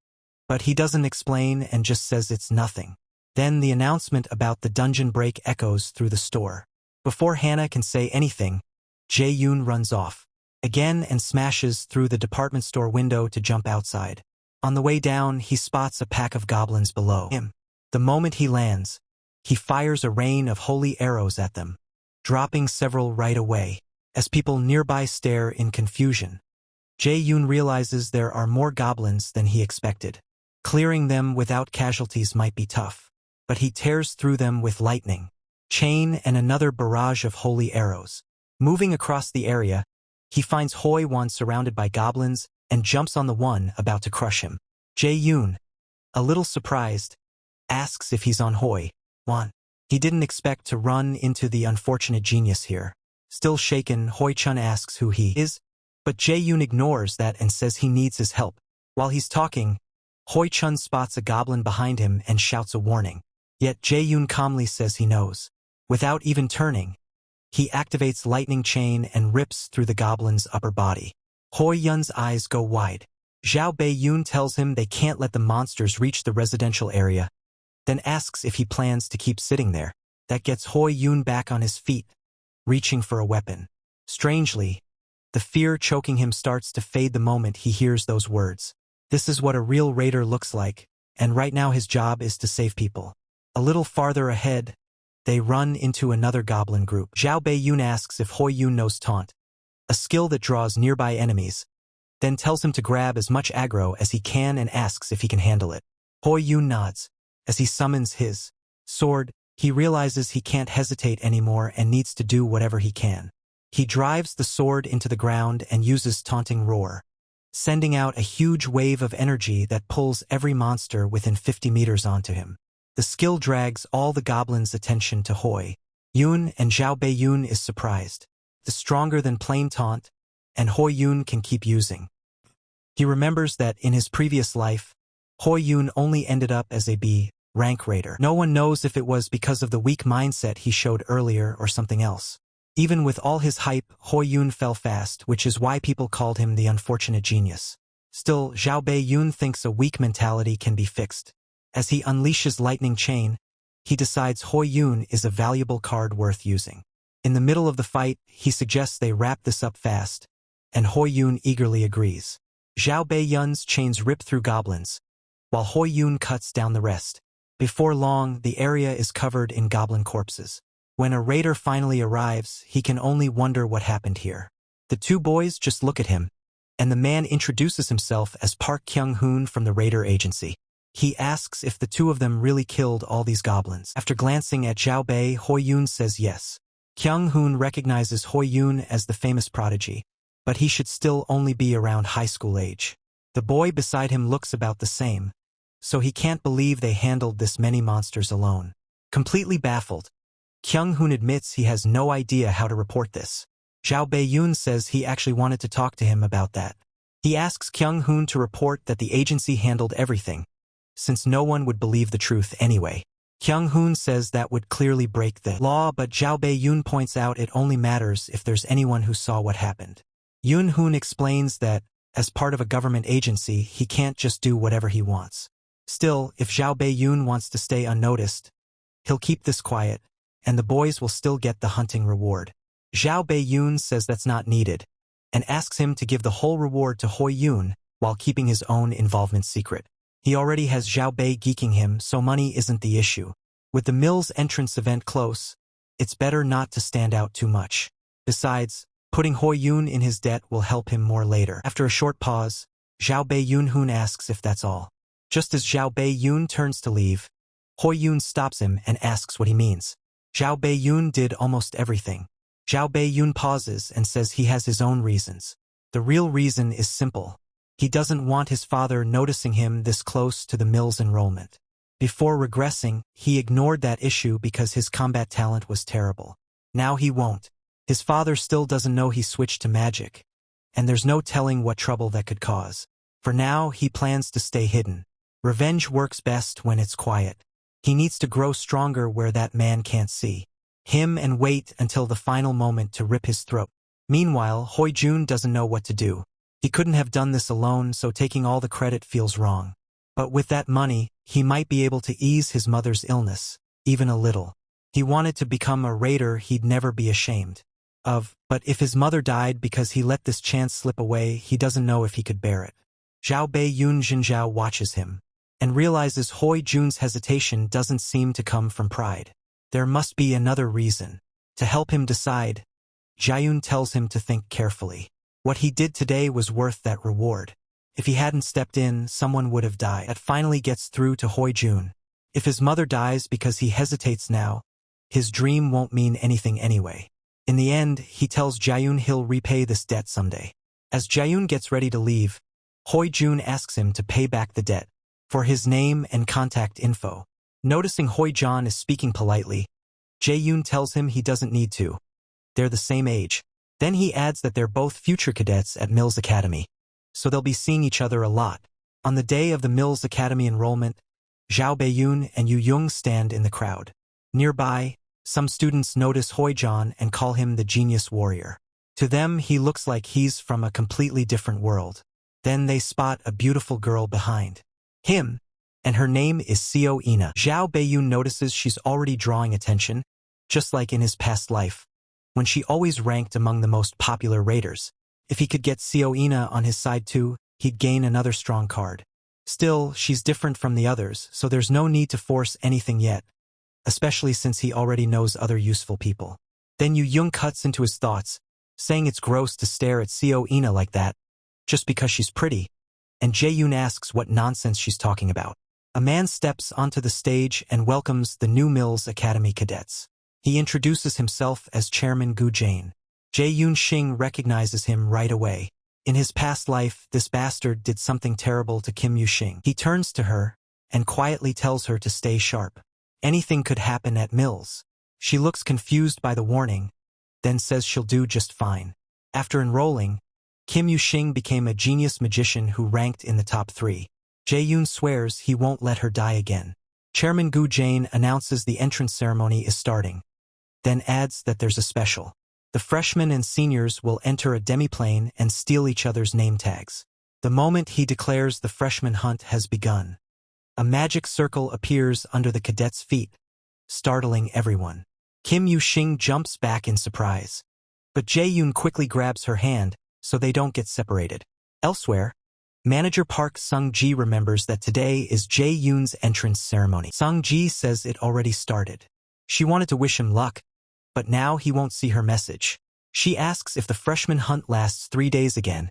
[SPEAKER 1] But he doesn't explain and just says it's nothing. Then the announcement about the dungeon break echoes through the store. Before Hannah can say anything, Jae-yoon runs off again and smashes through the department store window to jump outside. On the way down, he spots a pack of goblins below him. The moment he lands, he fires a rain of holy arrows at them, dropping several right away. As people nearby stare in confusion, Jae-yoon realizes there are more goblins than he expected. Clearing them without casualties might be tough, but he tears through them with lightning, chain, and another barrage of holy arrows. Moving across the area, he finds Hoi-won surrounded by goblins and jumps on the one about to crush him. Jae-yoon, a little surprised, asks if he's on Hoi-won. He didn't expect to run into the unfortunate genius here. Still shaken, Hoi-chun asks who he is, but Jae-yoon ignores that and says he needs his help. While he's talking, Hoi-chun spots a goblin behind him and shouts a warning. Yet Jae-yoon calmly says he knows. Without even turning, he activates lightning chain and rips through the goblin's upper body. Hoi-yun's eyes go wide. Zhao Bei-yoon tells him they can't let the monsters reach the residential area, then asks if he plans to keep sitting there. That gets Hoi-yun back on his feet, reaching for a weapon. Strangely, the fear choking him starts to fade the moment he hears those words. This is what a real raider looks like, and right now his job is to save people. A little farther ahead, they run into another goblin group. Zhao Bei-yoon asks if Hoi-yun knows taunt, a skill that draws nearby enemies, then tells him to grab as much aggro as he can and asks if he can handle it. Hoi-yun nods. As he summons his sword, he realizes he can't hesitate anymore and needs to do whatever he can. He drives the sword into the ground and uses taunting roar, sending out a huge wave of energy that pulls every monster within 50 meters onto him. The skill drags all the goblins' attention to Hoi-yun, and Zhao Bei-yoon is surprised. The stronger than plain taunt, and Hoi-yun can keep using. He remembers that in his previous life, Hoi-yun only ended up as a B rank raider. No one knows if it was because of the weak mindset he showed earlier or something else. Even with all his hype, Hoi-yun fell fast, which is why people called him the unfortunate genius. Still, Zhao Bei-yoon thinks a weak mentality can be fixed. As he unleashes lightning chain, he decides Hoi-yun is a valuable card worth using. In the middle of the fight, he suggests they wrap this up fast, and Hoi-yun eagerly agrees. Zhao Bei-yun's chains rip through goblins, while Hoi-yun cuts down the rest. Before long, the area is covered in goblin corpses. When a raider finally arrives, he can only wonder what happened here. The two boys just look at him, and the man introduces himself as Park Kyung-hoon from the raider agency. He asks if the two of them really killed all these goblins. After glancing at Zhao Bei, Hoi-yun says yes. Kyung-hoon recognizes Hoi-yun as the famous prodigy, but he should still only be around high school age. The boy beside him looks about the same, so he can't believe they handled this many monsters alone. Completely baffled, Kyung-hoon admits he has no idea how to report this. Zhao Bei-yoon says he actually wanted to talk to him about that. He asks Kyung-hoon to report that the agency handled everything, since no one would believe the truth anyway. Kyung-hoon says that would clearly break the law, but Zhao Bei-yoon points out it only matters if there's anyone who saw what happened. Yoon-hoon explains that, as part of a government agency, he can't just do whatever he wants. Still, if Zhao Bei-yoon wants to stay unnoticed, he'll keep this quiet, and the boys will still get the hunting reward. Zhao Bei-yoon says that's not needed, and asks him to give the whole reward to Hoi-yun while keeping his own involvement secret. He already has Zhao Bei geeking him, so money isn't the issue. With the mill's entrance event close, it's better not to stand out too much. Besides, putting Hoi-yun in his debt will help him more later. After a short pause, Zhao Bei-yoon asks if that's all. Just as Zhao Bei-yoon turns to leave, Hoi-yun stops him and asks what he means. Zhao Bei-yoon did almost everything. Zhao Bei-yoon pauses and says he has his own reasons. The real reason is simple. He doesn't want his father noticing him this close to the mill's enrollment. Before regressing, he ignored that issue because his combat talent was terrible. Now he won't. His father still doesn't know he switched to magic, and there's no telling what trouble that could cause. For now, he plans to stay hidden. Revenge works best when it's quiet. He needs to grow stronger where that man can't see him and wait until the final moment to rip his throat. Meanwhile, Hoi Jun doesn't know what to do. He couldn't have done this alone, so taking all the credit feels wrong. But with that money, he might be able to ease his mother's illness, even a little. He wanted to become a raider he'd never be ashamed of, but if his mother died because he let this chance slip away, he doesn't know if he could bear it. Zhao Bei Yun Jinzhao watches him and realizes Hoi Jun's hesitation doesn't seem to come from pride. There must be another reason. To help him decide, Jiayun tells him to think carefully. What he did today was worth that reward. If he hadn't stepped in, someone would have died. That finally gets through to Hoi Jun. If his mother dies because he hesitates now, his dream won't mean anything anyway. In the end, he tells Jiayun he'll repay this debt someday. As Jiayun gets ready to leave, Hoi Jun asks him to pay back the debt for his name and contact info. Noticing Hoi Jun is speaking politely, Jiayun tells him he doesn't need to. They're the same age. Then he adds that they're both future cadets at Mills Academy, so they'll be seeing each other a lot. On the day of the Mills Academy enrollment, Zhao Beiyun and Yu Yung stand in the crowd. Nearby, some students notice Hoi Jun and call him the genius warrior. To them, he looks like he's from a completely different world. Then they spot a beautiful girl behind him, and her name is Seo Ina. Zhao Beiyun notices she's already drawing attention, just like in his past life, when she always ranked among the most popular raiders. If he could get Seo Ina on his side too, he'd gain another strong card. Still, she's different from the others, so there's no need to force anything yet, especially since he already knows other useful people. Then Yu Yung cuts into his thoughts, saying it's gross to stare at Seo Ina like that, just because she's pretty, and Jae-yoon asks what nonsense she's talking about. A man steps onto the stage and welcomes the new Mills Academy cadets. He introduces himself as Chairman Gu Jane. Jae-yoon Shing recognizes him right away. In his past life, this bastard did something terrible to Kim Yu-shing. He turns to her and quietly tells her to stay sharp. Anything could happen at Mills. She looks confused by the warning, then says she'll do just fine. After enrolling, Kim Yu-shing became a genius magician who ranked in the top 3. Jae-yoon swears he won't let her die again. Chairman Gu Jane announces the entrance ceremony is starting, then adds that there's a special. The freshmen and seniors will enter a demiplane and steal each other's name tags. The moment he declares the freshman hunt has begun, a magic circle appears under the cadets' feet, startling everyone. Kim Yu-shing jumps back in surprise, but Jae-yoon quickly grabs her hand so they don't get separated. Elsewhere, Manager Park Sung-ji remembers that today is Jae-yoon's entrance ceremony. Sung-ji says it already started. She wanted to wish him luck, but now he won't see her message. She asks if the freshman hunt lasts 3 days again,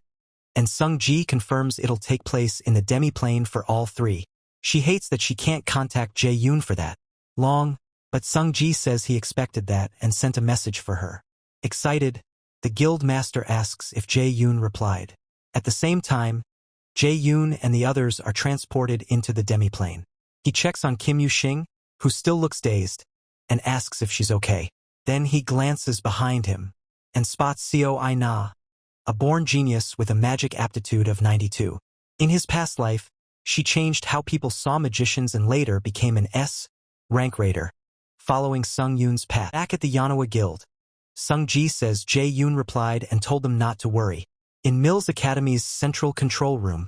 [SPEAKER 1] and Sung-ji confirms it'll take place in the demiplane for all 3. She hates that she can't contact Jae-yoon for that long, but Sung-ji says he expected that and sent a message for her. Excited, the guild master asks if Jae-yoon replied. At the same time, Jae-yoon and the others are transported into the demiplane. He checks on Kim Yu-shing, who still looks dazed, and asks if she's okay. Then he glances behind him and spots Seo Ina, a born genius with a magic aptitude of 92. In his past life, she changed how people saw magicians and later became an S rank raider, following Sung-yoon's path. Back at the Manhwa Guild, Sung-ji says Jae-yoon replied and told them not to worry. In Mills Academy's central control room,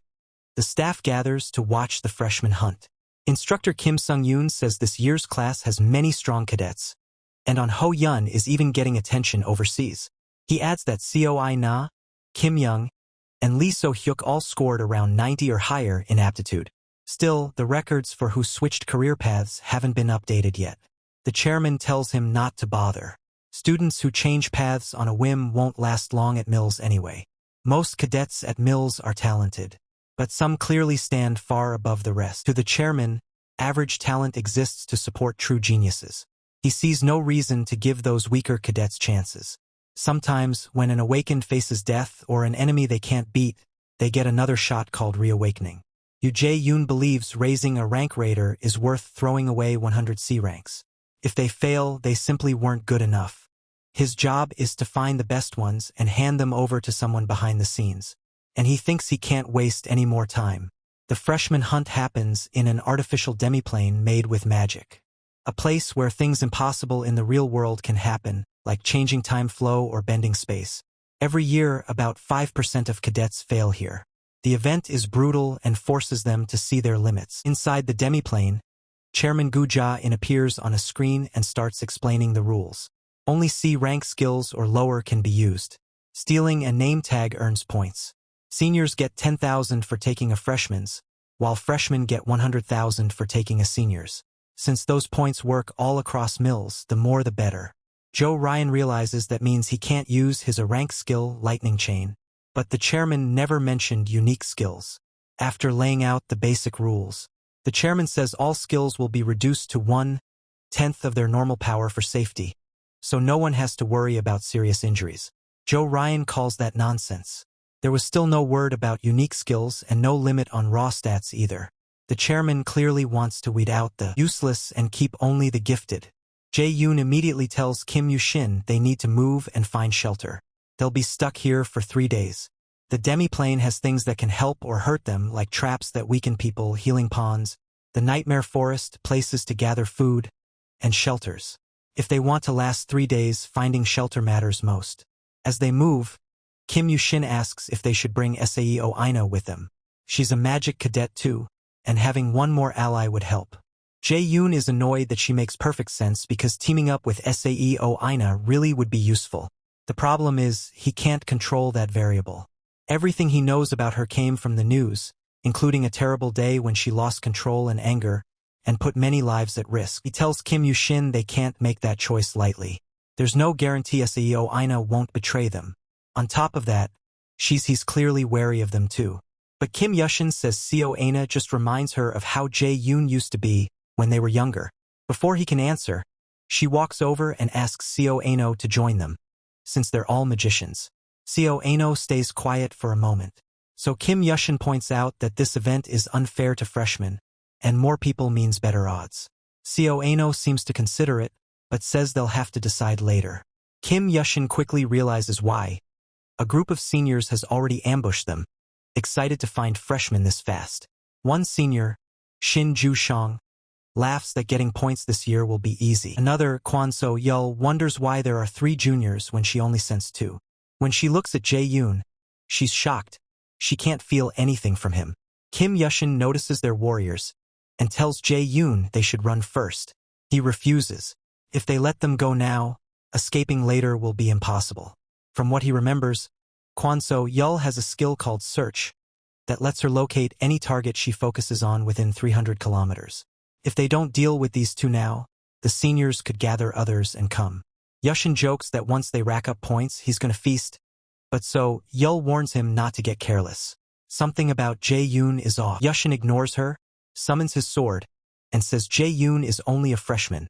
[SPEAKER 1] the staff gathers to watch the freshman hunt. Instructor Kim Sung-yoon says this year's class has many strong cadets, and On Ho-yun is even getting attention overseas. He adds that Seo Ina, Kim Young, and Lee So-hyuk all scored around 90 or higher in aptitude. Still, the records for who switched career paths haven't been updated yet. The chairman tells him not to bother. Students who change paths on a whim won't last long at Mills anyway. Most cadets at Mills are talented, but some clearly stand far above the rest. To the chairman, average talent exists to support true geniuses. He sees no reason to give those weaker cadets chances. Sometimes, when an awakened faces death or an enemy they can't beat, they get another shot called reawakening. Yu Jae-yoon believes raising a rank raider is worth throwing away 100 C ranks. If they fail, they simply weren't good enough. His job is to find the best ones and hand them over to someone behind the scenes. and he thinks he can't waste any more time. The freshman hunt happens in an artificial demiplane made with magic. A place where things impossible in the real world can happen, like changing time flow or bending space. Every year, about 5% of cadets fail here. The event is brutal and forces them to see their limits. Inside the demiplane, Chairman Gu-ja-in appears on a screen and starts explaining the rules. Only C-rank skills or lower can be used. Stealing a name tag earns points. Seniors get 10,000 for taking a freshman's, while freshmen get 100,000 for taking a senior's. Since those points work all across mills, the more the better. Joe Ryan realizes that means he can't use his A-rank skill, Lightning Chain, but the chairman never mentioned unique skills. After laying out the basic rules, the chairman says all skills will be reduced to 1/10 of their normal power for safety, so no one has to worry about serious injuries. Joe Ryan calls that nonsense. There was still no word about unique skills and no limit on raw stats either. The chairman clearly wants to weed out the useless and keep only the gifted. Jae-yoon immediately tells Kim Yu-shin they need to move and find shelter. They'll be stuck here for 3 days. The demiplane has things that can help or hurt them, like traps that weaken people, healing ponds, the nightmare forest, places to gather food, and shelters. If they want to last 3 days, finding shelter matters most. As they move, Kim Yu-shin asks if they should bring Sao Ina with them. She's a magic cadet too, and having one more ally would help. Jae-yoon is annoyed that she makes perfect sense because teaming up with Sao Ina really would be useful. The problem is, he can't control that variable. Everything he knows about her came from the news, including a terrible day when she lost control and anger, and put many lives at risk. He tells Kim Yu-shin they can't make that choice lightly. There's no guarantee Sao Ina won't betray them. On top of that, he's clearly wary of them too. But Kim Yu-shin says Sao Ina just reminds her of how Jae-yoon used to be when they were younger. Before he can answer, she walks over and asks Sao Ina to join them, since they're all magicians. Sao Ina stays quiet for a moment. So Kim Yu-shin points out that this event is unfair to freshmen, and more people means better odds. Sao Ina seems to consider it, but says they'll have to decide later. Kim Yu-shin quickly realizes why. A group of seniors has already ambushed them, excited to find freshmen this fast. One senior, Shin Ju-shong, laughs that getting points this year will be easy. Another, Kwon So-yeol, wonders why there are 3 juniors when she only sends 2. When she looks at Jae-yoon, she's shocked. She can't feel anything from him. Kim Yu-shin notices their warriors and tells Jae-yoon they should run first. He refuses. If they let them go now, escaping later will be impossible. From what he remembers, Kwon So-yeol has a skill called Search that lets her locate any target she focuses on within 300 kilometers. If they don't deal with these 2 now, the seniors could gather others and come. Yu-shin jokes that once they rack up points, he's gonna feast, but So-yeol warns him not to get careless. Something about Jae-yoon is off. Yu-shin ignores her, summons his sword, and says Jae-yoon is only a freshman,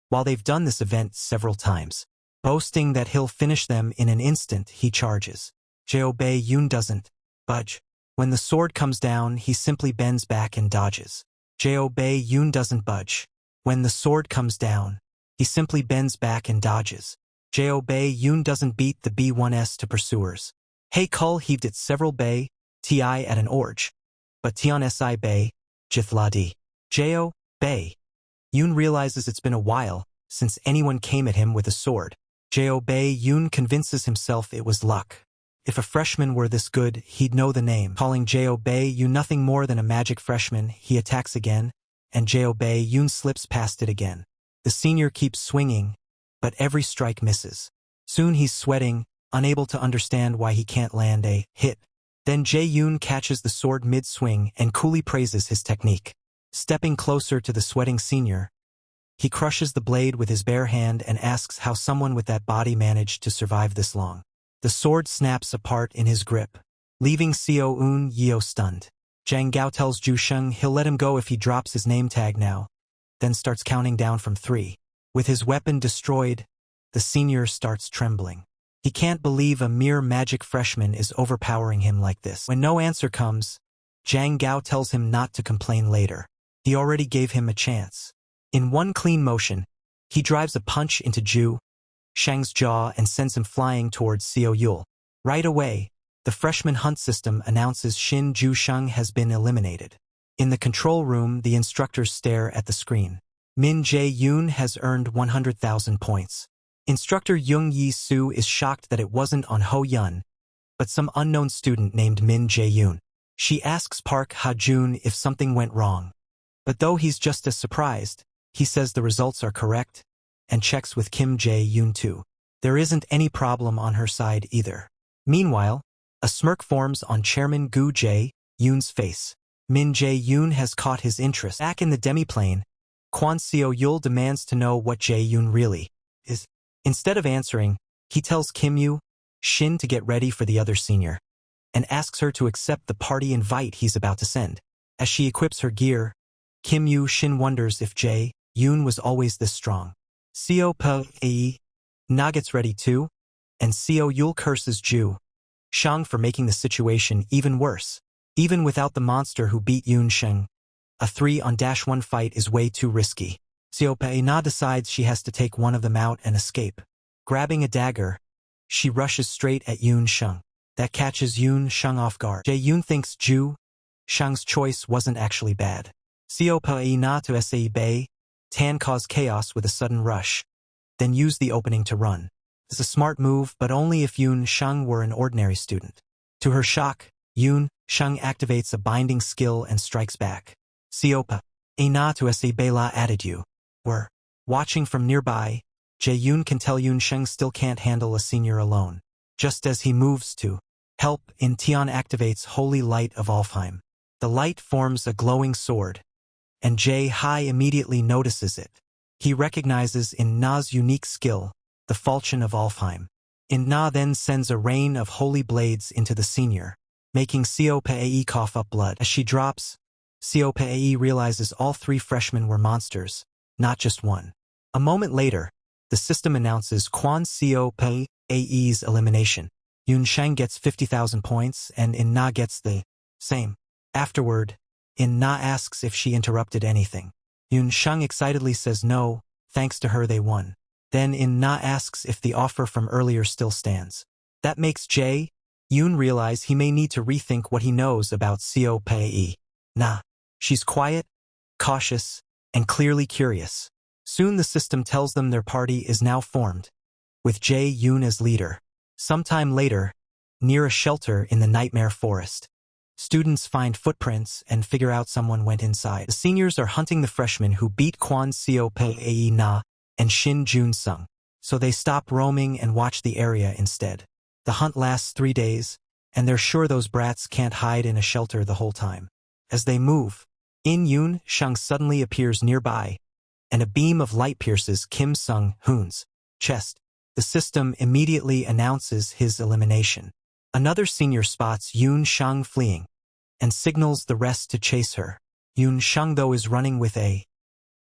[SPEAKER 1] while they've done this event several times. Boasting that he'll finish them in an instant, he charges. Jae-yoon doesn't budge. When the sword comes down, he simply bends back and dodges. Jae-yoon doesn't budge. When the sword comes down, he simply bends back and dodges. Jae-yoon doesn't beat the B1S to pursuers. Hae-kul heaved it several bay, ti at an orge, but tion si bay, jithladi. Jae-yoon realizes it's been a while since anyone came at him with a sword. Jae-yoon convinces himself it was luck. If a freshman were this good, he'd know the name. Calling Jae-yoon nothing more than a magic freshman, he attacks again, and Jae-yoon slips past it again. The senior keeps swinging, but every strike misses. Soon he's sweating, unable to understand why he can't land a hit. Then Jae-yoon catches the sword mid-swing and coolly praises his technique. Stepping closer to the sweating senior, he crushes the blade with his bare hand and asks how someone with that body managed to survive this long. The sword snaps apart in his grip, leaving Seo-eun-yeo stunned. Jang Gao tells Ju-shung he'll let him go if he drops his name tag now, then starts counting down from 3. With his weapon destroyed, the senior starts trembling. He can't believe a mere magic freshman is overpowering him like this. When no answer comes, Jang Gao tells him not to complain later. He already gave him a chance. In one clean motion, he drives a punch into Ju Shang's jaw and sends him flying towards Seo-yul. Right away, The freshman hunt system announces Shin Ju-shung has been eliminated. In the control room, the instructors stare at the screen. Min Jae-yoon has earned 100,000 points. Instructor Young Yi-soo is shocked that it wasn't on Ho-yun, but some unknown student named Min Jae-yoon. She asks Park Ha-jun if something went wrong. But though he's just as surprised, he says the results are correct, and checks with Kim Jae-yoon too. There isn't any problem on her side either. Meanwhile, a smirk forms on Chairman Gu Jae-yoon's face. Min Jae-yoon has caught his interest. Back in the demiplane, Kwon Seo-yul demands to know what Jae-yoon really is. Instead of answering, he tells Kim Yoo-shin to get ready for the other senior, and asks her to accept the party invite he's about to send. As she equips her gear, Kim Yoo-shin wonders if Jae-yoon was always this strong. Seo-pa-e gets ready too, and Seo-yul curses Ju-shang for making the situation even worse. Even without the monster who beat Yoon-sheng, a 3-on-1 fight is way too risky. Seo-pa-e decides she has to take one of them out and escape. Grabbing a dagger, she rushes straight at Yoon-sheng. That catches Yoon-sheng off guard. Jae-yoon thinks Ju-shang's choice wasn't actually bad. Seo-pa-e to Sae Bay, Tan cause chaos with a sudden rush, then use the opening to run. It's a smart move, but only if Yoon-sheng were an ordinary student. To her shock, Yoon-sheng activates a binding skill and strikes back. Seo-pa-e to Sae Bay la added you. Were watching from nearby, Jae-yoon can tell Yoon-sheng still can't handle a senior alone. Just as he moves to help, Tian activates Holy Light of Alfheim. The light forms a glowing sword, and Jae-hai immediately notices it. He recognizes In-na's unique skill, the falchion of Alfheim. In-na then sends a rain of holy blades into the senior, making Seo-pa-e cough up blood. As she drops, Seo-pa-e realizes all 3 freshmen were monsters, not just one. A moment later, the system announces Kwon Seo-pa-e's elimination. Yoon-sheng gets 50,000 points and In-na gets the same. Afterward, In-na asks if she interrupted anything. Yoon-sheng excitedly says no, thanks to her they won. Then In-na asks if the offer from earlier still stands. That makes Jae-yoon realize he may need to rethink what he knows about Seo-pa-e. She's quiet, cautious, and clearly curious. Soon the system tells them their party is now formed, with Jae-yoon as leader. Sometime later, near a shelter in the Nightmare Forest, students find footprints and figure out someone went inside. The seniors are hunting the freshmen who beat Kwon Seo-pa-e and Shin Jun-sung, so they stop roaming and watch the area instead. The hunt lasts 3 days, and they're sure those brats can't hide in a shelter the whole time. As they move, Yoon-sheng suddenly appears nearby, and a beam of light pierces Kim Sung-hoon's chest. The system immediately announces his elimination. Another senior spots Yoon-sheng fleeing, and signals the rest to chase her. Yoon-sheng though is running with a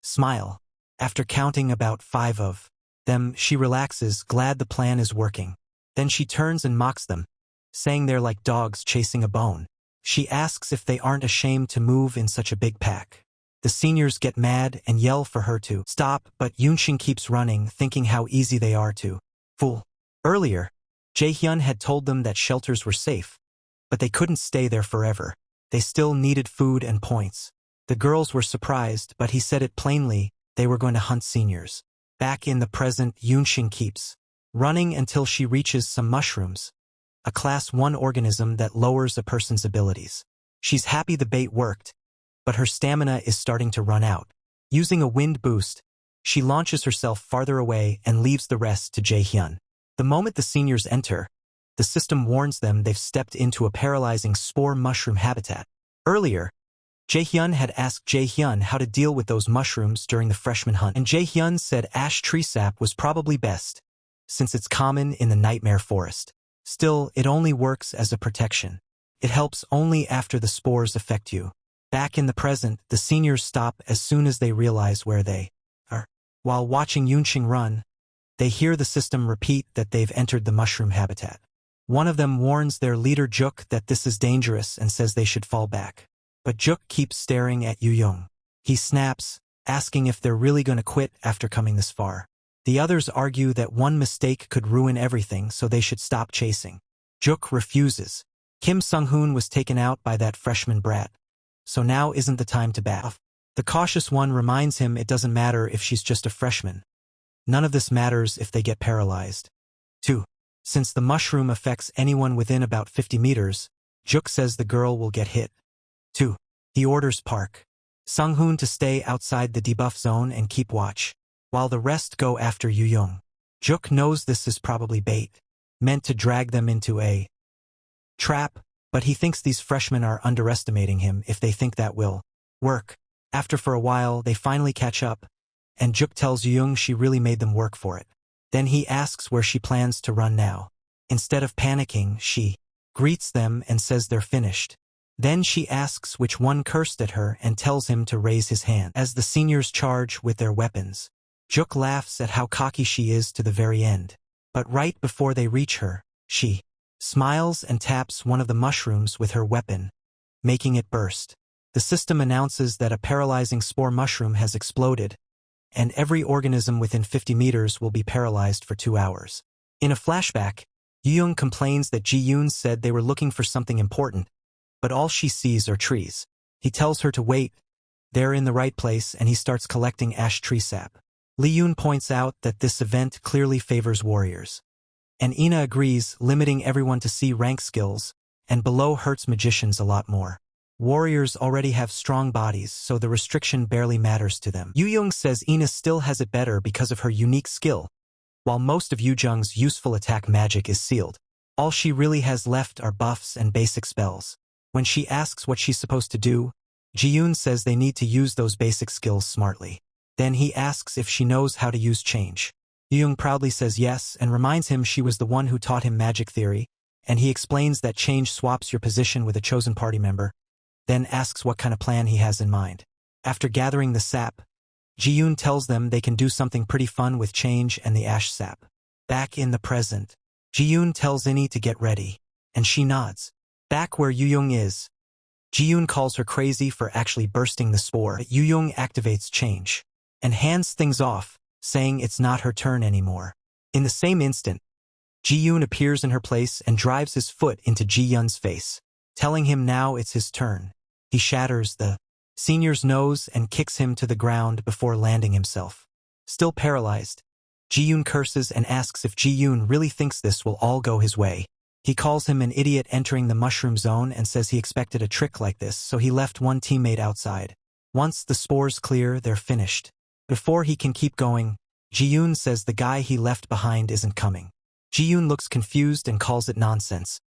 [SPEAKER 1] smile. After counting about 5 of them, she relaxes, glad the plan is working. Then she turns and mocks them, saying they're like dogs chasing a bone. She asks if they aren't ashamed to move in such a big pack. The seniors get mad and yell for her to stop, but Yoon-sheng keeps running, thinking how easy they are to fool. Earlier, Jae-hyun had told them that shelters were safe, but they couldn't stay there forever. They still needed food and points. The girls were surprised, but he said it plainly, they were going to hunt seniors. Back in the present, Yoon-sheng keeps running until she reaches some mushrooms, a class 1 organism that lowers a person's abilities. She's happy the bait worked, but her stamina is starting to run out. Using a wind boost, she launches herself farther away and leaves the rest to Jae-hyun. The moment the seniors enter, the system warns them they've stepped into a paralyzing spore mushroom habitat. Earlier, Jae-hyun had asked Jae-hyun how to deal with those mushrooms during the freshman hunt, and Jae-hyun said ash tree sap was probably best, since it's common in the Nightmare Forest. Still, it only works as a protection. It helps only after the spores affect you. Back in the present, the seniors stop as soon as they realize where they are. While watching Yoon-sheng run, they hear the system repeat that they've entered the mushroom habitat. One of them warns their leader Juk that this is dangerous and says they should fall back. But Juk keeps staring at Yu-young. He snaps, asking if they're really going to quit after coming this far. The others argue that one mistake could ruin everything, so they should stop chasing. Juk refuses. Kim Sung-hoon was taken out by that freshman brat. So now isn't the time to back off. The cautious one reminds him it doesn't matter if she's just a freshman. None of this matters if they get paralyzed. 2. Since the mushroom affects anyone within about 50 meters, Juk says the girl will get hit. 2. He orders Park Sung-hoon to stay outside the debuff zone and keep watch, while the rest go after Yu-young. Juk knows this is probably bait, meant to drag them into a trap, but he thinks these freshmen are underestimating him if they think that will work. After for a while, they finally catch up, and Juk tells Yu-young she really made them work for it. Then he asks where she plans to run now. Instead of panicking, she greets them and says they're finished. Then she asks which one cursed at her and tells him to raise his hand as the seniors charge with their weapons. Juk laughs at how cocky she is to the very end. But right before they reach her, she smiles and taps one of the mushrooms with her weapon, making it burst. The system announces that a paralyzing spore mushroom has exploded, and every organism within 50 meters will be paralyzed for 2 hours. In a flashback, Yu-young complains that Ji-yoon said they were looking for something important, but all she sees are trees. He tells her to wait. They're in the right place, and he starts collecting ash tree sap. Lee-yoon points out that this event clearly favors warriors. And Ina agrees, limiting everyone to C-rank skills, and below hurts magicians a lot more. Warriors already have strong bodies, so the restriction barely matters to them. Yu-young says Ina still has it better because of her unique skill, while most of Yu-jung's useful attack magic is sealed. All she really has left are buffs and basic spells. When she asks what she's supposed to do, Ji-yoon says they need to use those basic skills smartly. Then he asks if she knows how to use change. Yu-young proudly says yes and reminds him she was the one who taught him magic theory, and he explains that change swaps your position with a chosen party member, then asks what kind of plan he has in mind. After gathering the sap, Ji-yoon tells them they can do something pretty fun with change and the ash sap. Back in the present, Ji-yoon tells Innie to get ready, and she nods. Back where Yu-young is, Ji-yoon calls her crazy for actually bursting the spore, but Yu-young activates change and hands things off, saying it's not her turn anymore. In the same instant, Ji-yoon appears in her place and drives his foot into Ji-young's face, telling him now it's his turn. He shatters the senior's nose and kicks him to the ground before landing himself. Still paralyzed, Ji-yoon curses and asks if Ji-yoon really thinks this will all go his way. He calls him an idiot entering the mushroom zone and says he expected a trick like this, so he left one teammate outside. Once the spores clear, they're finished. Before he can keep going, Ji-yoon says the guy he left behind isn't coming. Ji-yoon looks confused and calls it nonsense.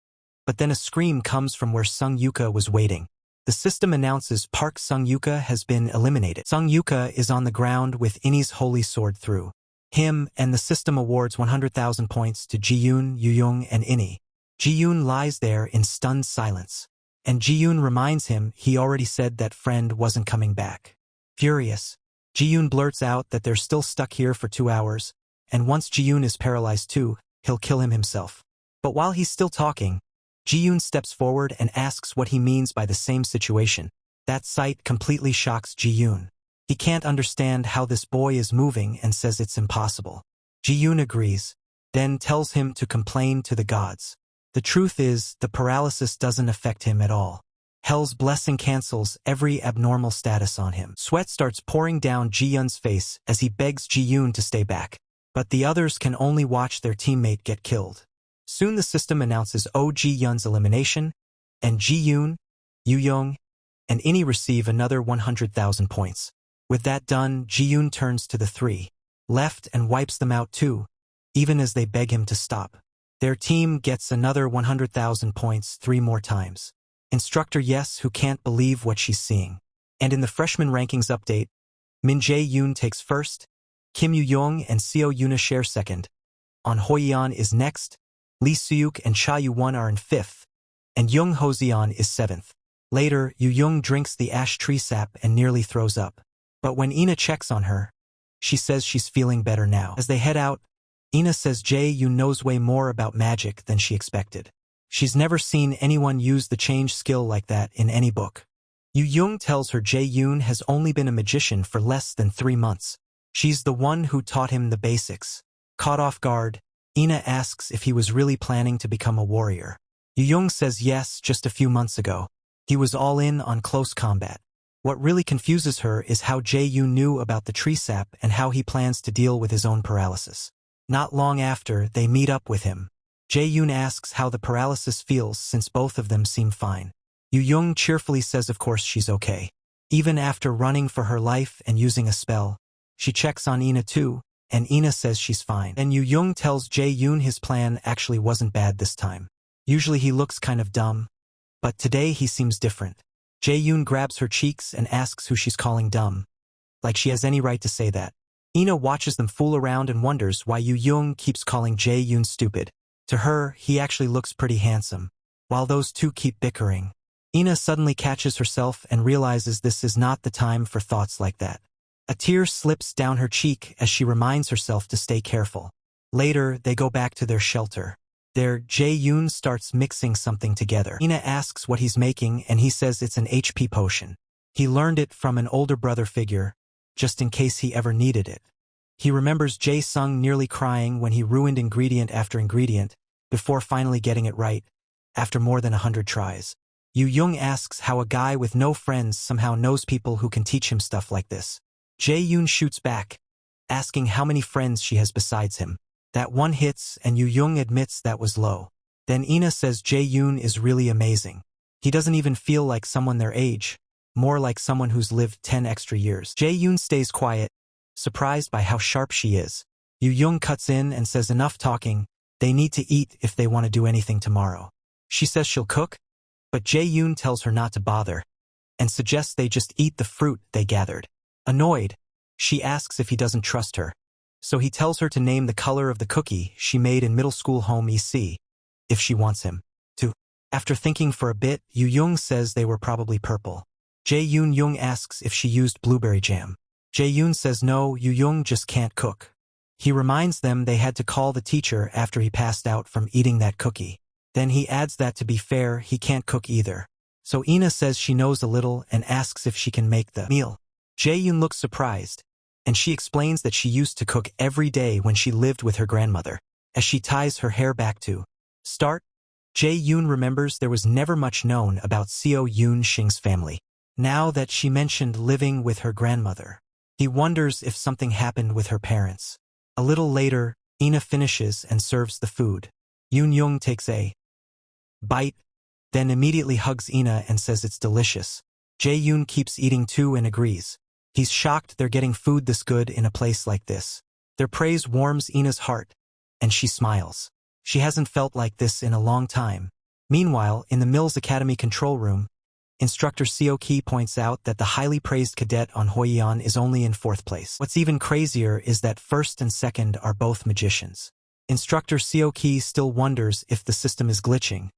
[SPEAKER 1] But then a scream comes from where Sung Yuka was waiting. The system announces Park Sung Yuka has been eliminated. Sung Yuka is on the ground with Innie's holy sword through him, and the system awards 100,000 points to Ji-yoon, Yu-young, and Innie. Ji-yoon lies there in stunned silence, and Ji-yoon reminds him he already said that friend wasn't coming back. Furious, Ji-yoon blurts out that they're still stuck here for 2 hours, and once Ji-yoon is paralyzed too, he'll kill him himself. But while he's still talking, Ji-yoon steps forward and asks what he means by the same situation. That sight completely shocks Ji-yoon. He can't understand how this boy is moving and says it's impossible. Ji-yoon agrees, then tells him to complain to the gods. The truth is, the paralysis doesn't affect him at all. Hell's blessing cancels every abnormal status on him. Sweat starts pouring down Ji-yoon's face as he begs Ji-yoon to stay back. But the others can only watch their teammate get killed. Soon the system announces Ji-yoon's elimination, and Ji-yoon, Yu-young, and Innie receive another 100,000 points. With that done, Ji-yoon turns to the 3 left and wipes them out too, even as they beg him to stop. Their team gets another 100,000 points 3 more times. Instructor Yes, who can't believe what she's seeing. And in the freshman rankings update, Min Jae-yoon takes first, Kim Yu-young and Seo Yuna share second. On Hoyeon is next, Lee Suyuk and Cha Yu-won are in 5th, and Young Hoseon is 7th. Later, Yu-young drinks the ash tree sap and nearly throws up. But when Ina checks on her, she says she's feeling better now. As they head out, Ina says Jae-yoon knows way more about magic than she expected. She's never seen anyone use the change skill like that in any book. Yu-young tells her Jae-yoon has only been a magician for less than 3 months. She's the one who taught him the basics. Caught off guard, Ina asks if he was really planning to become a warrior. Yu-young says yes, just a few months ago. He was all in on close combat. What really confuses her is how Jae-yoon knew about the tree sap and how he plans to deal with his own paralysis. Not long after, they meet up with him. Jae-yoon asks how the paralysis feels since both of them seem fine. Yu-young cheerfully says of course she's okay. Even after running for her life and using a spell, she checks on Ina too, and Ina says she's fine. And Yu-young tells Jae-yoon his plan actually wasn't bad this time. Usually he looks kind of dumb, but today he seems different. Jae-yoon grabs her cheeks and asks who she's calling dumb. Like she has any right to say that. Ina watches them fool around and wonders why Yu-young keeps calling Jae-yoon stupid. To her, he actually looks pretty handsome. While those two keep bickering, Ina suddenly catches herself and realizes this is not the time for thoughts like that. A tear slips down her cheek as she reminds herself to stay careful. Later, they go back to their shelter. There, Jae-yoon starts mixing something together. Ina asks what he's making and he says it's an HP potion. He learned it from an older brother figure, just in case he ever needed it. He remembers Jae-sung nearly crying when he ruined ingredient after ingredient, before finally getting it right, after more than 100 tries. Yu-young asks how a guy with no friends somehow knows people who can teach him stuff like this. Jae-yoon shoots back, asking how many friends she has besides him. That one hits and Yu-young admits that was low. Then Ina says Jae-yoon is really amazing. He doesn't even feel like someone their age, more like someone who's lived 10 extra years. Jae-yoon stays quiet, surprised by how sharp she is. Yu-young cuts in and says enough talking, they need to eat if they want to do anything tomorrow. She says she'll cook, but Jae-yoon tells her not to bother, and suggests they just eat the fruit they gathered. Annoyed, she asks if he doesn't trust her. So he tells her to name the color of the cookie she made in middle school home EC, if she wants him to. After thinking for a bit, Yu-young says they were probably purple. Jae-yoon asks if she used blueberry jam. Jae-yoon says no, Yu-young just can't cook. He reminds them they had to call the teacher after he passed out from eating that cookie. Then he adds that to be fair, he can't cook either. So Ina says she knows a little and asks if she can make the meal. Jae-yoon looks surprised, and she explains that she used to cook every day when she lived with her grandmother. As she ties her hair back to start, Jae-yoon remembers there was never much known about Seo Yoon-shing's family. Now that she mentioned living with her grandmother, he wonders if something happened with her parents. A little later, Ina finishes and serves the food. Yoon-young takes a bite, then immediately hugs Ina and says it's delicious. Jae-yoon keeps eating too and agrees. He's shocked they're getting food this good in a place like this. Their praise warms Ina's heart, and she smiles. She hasn't felt like this in a long time. Meanwhile, in the Mills Academy control room, Instructor Seo-ki points out that the highly praised cadet on Hoi-yeon is only in 4th place. What's even crazier is that 1st and 2nd are both magicians. Instructor Seo-ki still wonders if the system is glitching,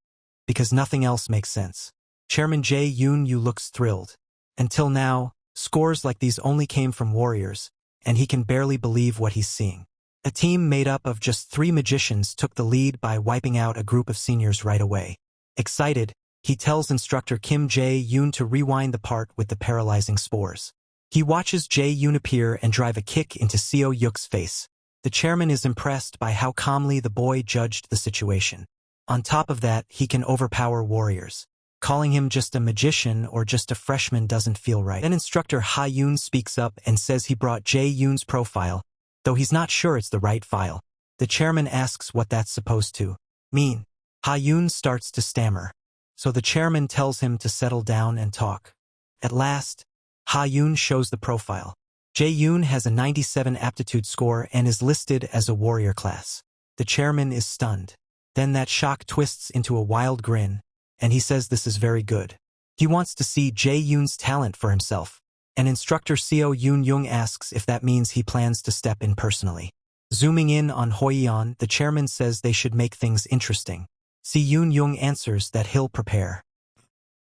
[SPEAKER 1] because nothing else makes sense. Chairman Jae-yoon looks thrilled. Until now, scores like these only came from warriors, and he can barely believe what he's seeing. A team made up of just 3 magicians took the lead by wiping out a group of seniors right away. Excited, he tells instructor Kim Jae-yoon to rewind the part with the paralyzing spores. He watches Jae-yoon appear and drive a kick into Seo-yuk's face. The chairman is impressed by how calmly the boy judged the situation. On top of that, he can overpower warriors. Calling him just a magician or just a freshman doesn't feel right. Then instructor Ha-yoon speaks up and says he brought Jae-yoon's profile, though he's not sure it's the right file. The chairman asks what that's supposed to mean. Ha-yoon starts to stammer, so the chairman tells him to settle down and talk. At last, Ha-yoon shows the profile. Jae-yoon has a 97 aptitude score and is listed as a warrior class. The chairman is stunned. Then that shock twists into a wild grin, and he says this is very good. He wants to see Jae-yoon's talent for himself, and instructor Seo Yoon-young asks if that means he plans to step in personally. Zooming in on Hoi-yeon, the chairman says they should make things interesting. Si Yoon-young answers that he'll prepare.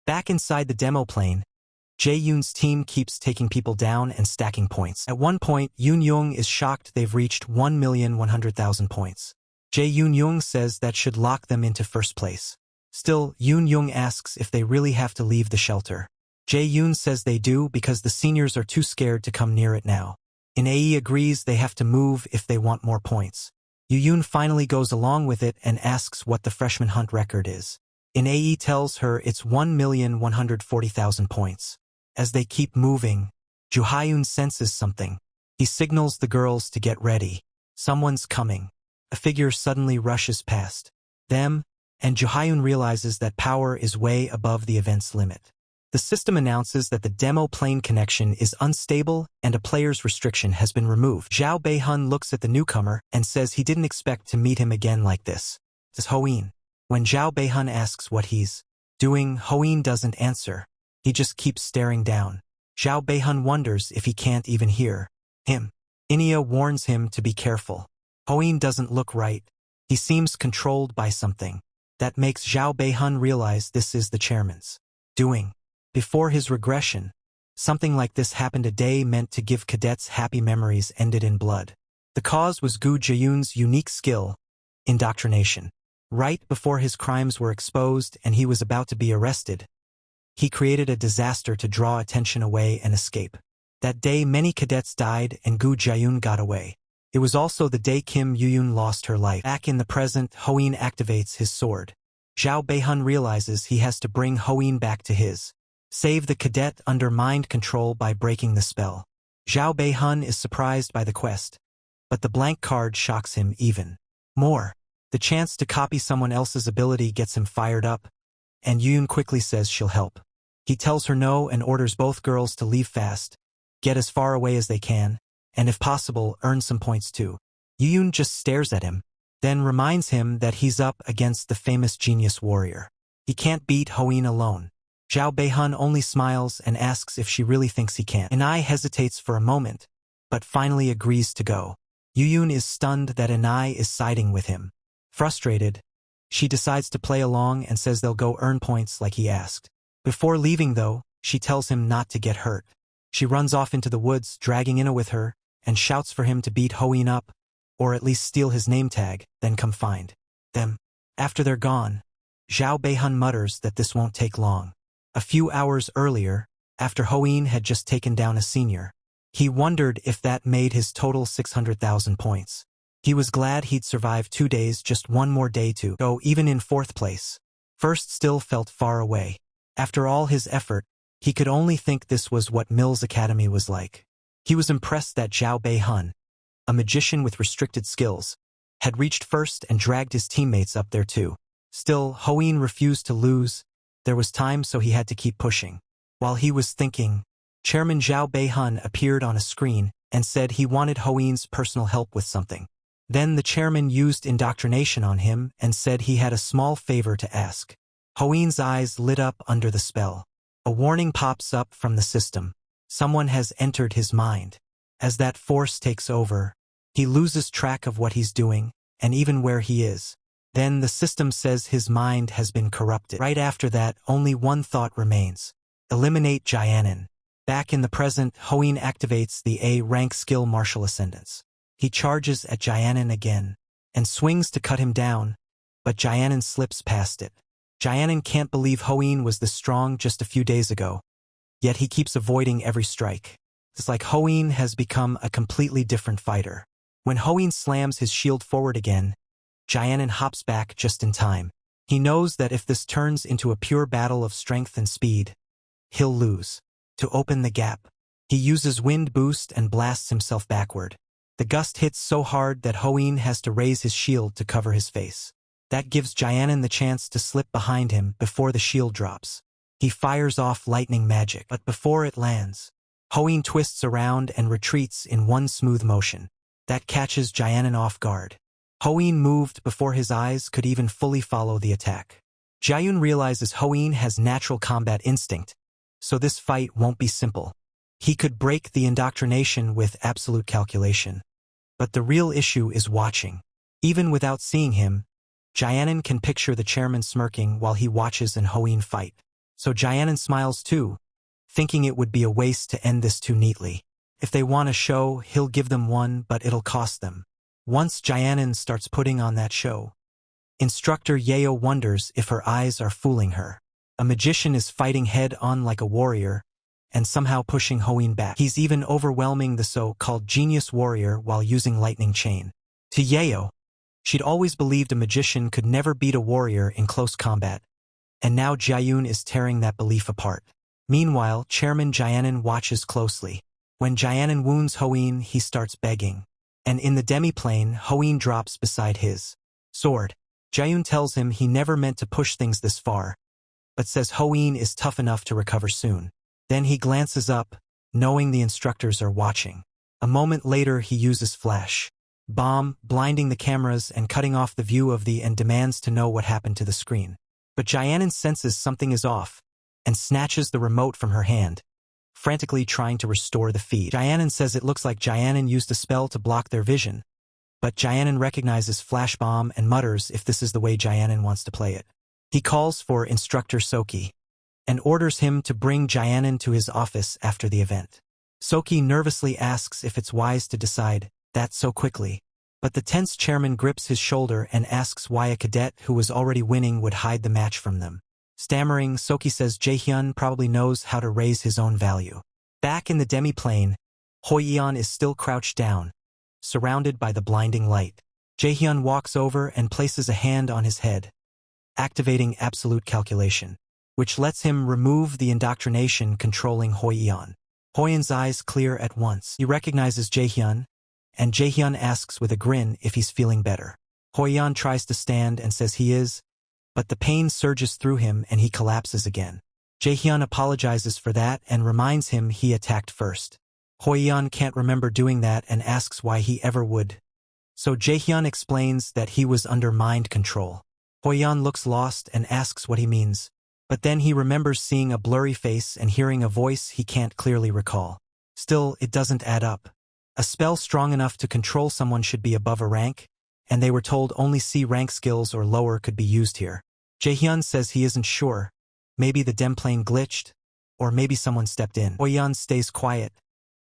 [SPEAKER 1] Back inside the demo plane, Jae-yoon's team keeps taking people down and stacking points. At one point, Yoon-young is shocked they've reached 1,100,000 points. Jae-yoon says that should lock them into 1st place. Still, Yoon-young asks if they really have to leave the shelter. Jae-yoon says they do because the seniors are too scared to come near it now. In-ae agrees they have to move if they want more points. Yuyun finally goes along with it and asks what the freshman hunt record is. In tells her it's 1,140,000 points. As they keep moving, Juhyun senses something. He signals the girls to get ready. Someone's coming. A figure suddenly rushes past them, and Juhyun realizes that power is way above the event's limit. The system announces that the demo plane connection is unstable and a player's restriction has been removed. Zhao Beihun looks at the newcomer and says he didn't expect to meet him again like this. It's Hoin. When Zhao Beihun asks what he's doing, Hoin doesn't answer. He just keeps staring down. Zhao Beihun wonders if he can't even hear him. Inia warns him to be careful. Hoin doesn't look right. He seems controlled by something. That makes Zhao Beihun realize this is the chairman's doing. Before his regression, something like this happened a day meant to give cadets happy memories ended in blood. The cause was Gu Jayun's unique skill, indoctrination. Right before his crimes were exposed and he was about to be arrested, he created a disaster to draw attention away and escape. That day many cadets died and Gu Jayun got away. It was also the day Kim Yuyun lost her life. Back in the present, Hoin activates his sword. Zhao Beihun realizes he has to bring Hoin back to his save the cadet under mind control by breaking the spell. Zhao Beihun is surprised by the quest, but the blank card shocks him even more. The chance to copy someone else's ability gets him fired up, and Yuyun quickly says she'll help. He tells her no and orders both girls to leave fast, get as far away as they can, and if possible, earn some points too. Yuyun just stares at him, then reminds him that he's up against the famous genius warrior. He can't beat Hoin alone. Zhao Beihun only smiles and asks if she really thinks he can. Inai hesitates for a moment, but finally agrees to go. Yuyun is stunned that Inai is siding with him. Frustrated, she decides to play along and says they'll go earn points like he asked. Before leaving though, she tells him not to get hurt. She runs off into the woods, dragging Ina with her, and shouts for him to beat Hoin up, or at least steal his name tag, then come find them. After they're gone, Zhao Beihun mutters that this won't take long. A few hours earlier, after Hoin had just taken down a senior, he wondered if that made his total 600,000 points. He was glad he'd survived 2 days, just one more day to go even in 4th place. First still felt far away. After all his effort, he could only think this was what Mill's Academy was like. He was impressed that Zhao Beihun, a magician with restricted skills, had reached first and dragged his teammates up there too. Still, Hoin refused to lose. There was time, so he had to keep pushing. While he was thinking, Chairman Zhao Beihun appeared on a screen and said he wanted Hoin's personal help with something. Then the chairman used indoctrination on him and said he had a small favor to ask. Hoin's eyes lit up under the spell. A warning pops up from the system. Someone has entered his mind. As that force takes over, he loses track of what he's doing and even where he is. Then the system says his mind has been corrupted. Right after that, only one thought remains. Eliminate Jianan. Back in the present, Hoin activates the A-rank skill Martial Ascendance. He charges at Jianan again, and swings to cut him down, but Jianan slips past it. Jianan can't believe Hoin was this strong just a few days ago, yet he keeps avoiding every strike. It's like Hoin has become a completely different fighter. When Hoin slams his shield forward again, Jianan hops back just in time. He knows that if this turns into a pure battle of strength and speed, he'll lose. To open the gap, he uses wind boost and blasts himself backward. The gust hits so hard that Hoin has to raise his shield to cover his face. That gives Jianan the chance to slip behind him before the shield drops. He fires off lightning magic, but before it lands, Hoin twists around and retreats in one smooth motion. That catches Jianan off guard. Hoin moved before his eyes could even fully follow the attack. Jiayun realizes Hoin has natural combat instinct, so this fight won't be simple. He could break the indoctrination with absolute calculation. But the real issue is watching. Even without seeing him, Jianan can picture the chairman smirking while he watches and Hoin fight. So Jianan smiles too, thinking it would be a waste to end this too neatly. If they want a show, he'll give them one, but it'll cost them. Once Jianan starts putting on that show, Instructor Yahello wonders if her eyes are fooling her. A magician is fighting head-on like a warrior, and somehow pushing Hoin back. He's even overwhelming the so-called genius warrior while using lightning chain. To Yahello, She'd always believed a magician could never beat a warrior in close combat, and now Jaeyoon is tearing that belief apart. Meanwhile, Chairman Jaenin watches closely. When Jaenin wounds Hoin, he starts begging. And in the demi-plane, Hoin drops beside his sword. Jaeyoon tells him he never meant to push things this far, but says Hoin is tough enough to recover soon. Then he glances up, knowing the instructors are watching. A moment later he uses flash bomb, blinding the cameras and cutting off the view of the and demands to know what happened to the screen. But Jaenin senses something is off, and snatches the remote from her hand, frantically trying to restore the feed. Jaenin says it looks like Jaenin used a spell to block their vision, but Jaenin recognizes flash bomb and mutters if this is the way Jaenin wants to play it. He calls for Instructor Soki, and orders him to bring Jaenin to his office after the event. Soki nervously asks if it's wise to decide that so quickly, but the tense chairman grips his shoulder and asks why a cadet who was already winning would hide the match from them. Stammering, Soki says Jaehyun probably knows how to raise his own value. Back in the demi-plane, Hoyeon is still crouched down, surrounded by the blinding light. Jaehyun walks over and places a hand on his head, activating absolute calculation, which lets him remove the indoctrination controlling Hoyeon. Hoyeon's eyes clear at once. He recognizes Jaehyun, and Jaehyun asks with a grin if he's feeling better. Hoyeon tries to stand and says he is, but the pain surges through him and he collapses again. Jaehyun apologizes for that and reminds him he attacked first. Hoyeon can't remember doing that and asks why he ever would. So Jaehyun explains that he was under mind control. Hoyeon looks lost and asks what he means, but then he remembers seeing a blurry face and hearing a voice he can't clearly recall. Still, it doesn't add up. A spell strong enough to control someone should be above a rank, and they were told only C-rank skills or lower could be used here. Jaehyun says he isn't sure. Maybe the dem plane glitched, or maybe someone stepped in. Hoyeon stays quiet,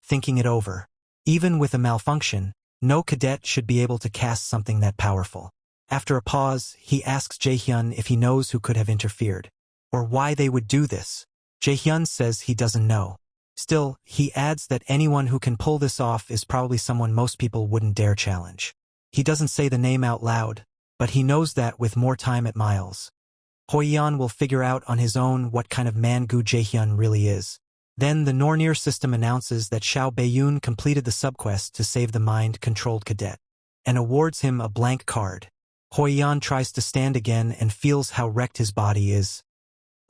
[SPEAKER 1] thinking it over. Even with a malfunction, no cadet should be able to cast something that powerful. After a pause, he asks Jaehyun if he knows who could have interfered, or why they would do this. Jaehyun says he doesn't know. Still, he adds that anyone who can pull this off is probably someone most people wouldn't dare challenge. He doesn't say the name out loud, but he knows that with more time at Miles, Hoyeon will figure out on his own what kind of man-gu Jaehyun really is. Then the Nornir system announces that Xiao Beiyun completed the subquest to save the mind-controlled cadet, and awards him a blank card. Hoyeon tries to stand again and feels how wrecked his body is,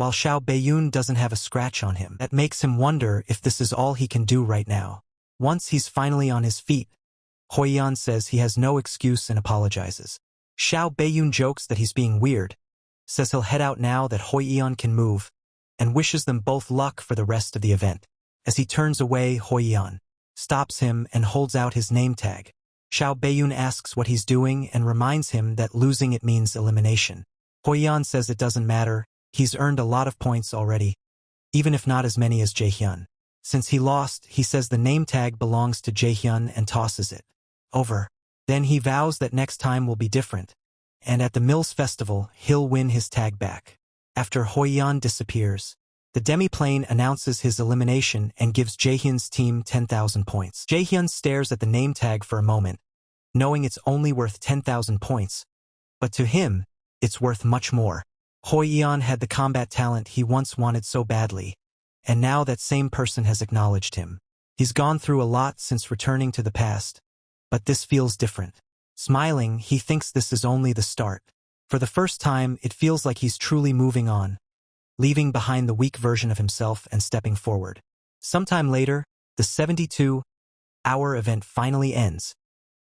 [SPEAKER 1] while Xiao Beiyun doesn't have a scratch on him. That makes him wonder if this is all he can do right now. Once he's finally on his feet, Hoyeon says he has no excuse and apologizes. Xiao Beiyun jokes that he's being weird, says he'll head out now that Hoyeon can move, and wishes them both luck for the rest of the event. As he turns away, Hoyeon stops him and holds out his name tag. Xiao Beiyun asks what he's doing and reminds him that losing it means elimination. Hoyeon says it doesn't matter. He's earned a lot of points already, even if not as many as Jaehyun. Since he lost, he says the name tag belongs to Jaehyun and tosses it over. Then he vows that next time will be different, and at the Mills Festival, he'll win his tag back. After Hoyeon disappears, the demi-plane announces his elimination and gives Jaehyun's team 10,000 points. Jaehyun stares at the name tag for a moment, knowing it's only worth 10,000 points, but to him, it's worth much more. Hoyeon had the combat talent he once wanted so badly, and now that same person has acknowledged him. He's gone through a lot since returning to the past, but this feels different. Smiling, he thinks this is only the start. For the first time, it feels like he's truly moving on, leaving behind the weak version of himself and stepping forward. Sometime later, the 72-hour event finally ends,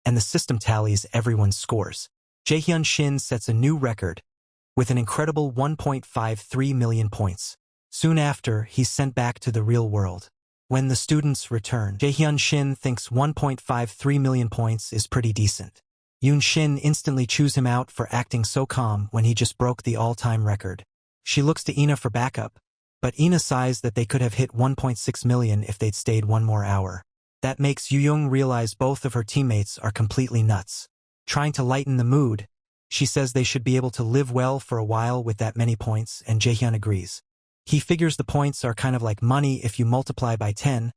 [SPEAKER 1] and the system tallies everyone's scores. Jaehyun Shin sets a new record, with an incredible 1.53 million points. Soon after, he's sent back to the real world. When the students return, Jaehyun Shin thinks 1.53 million points is pretty decent. Yoon Shin instantly chews him out for acting so calm when he just broke the all-time record. She looks to Ina for backup, but Ina sighs that they could have hit 1.6 million if they'd stayed one more hour. That makes Yoo-young realize both of her teammates are completely nuts. Trying to lighten the mood, she says they should be able to live well for a while with that many points, and Jaehyun agrees. He figures the points are kind of like money if you multiply by 10,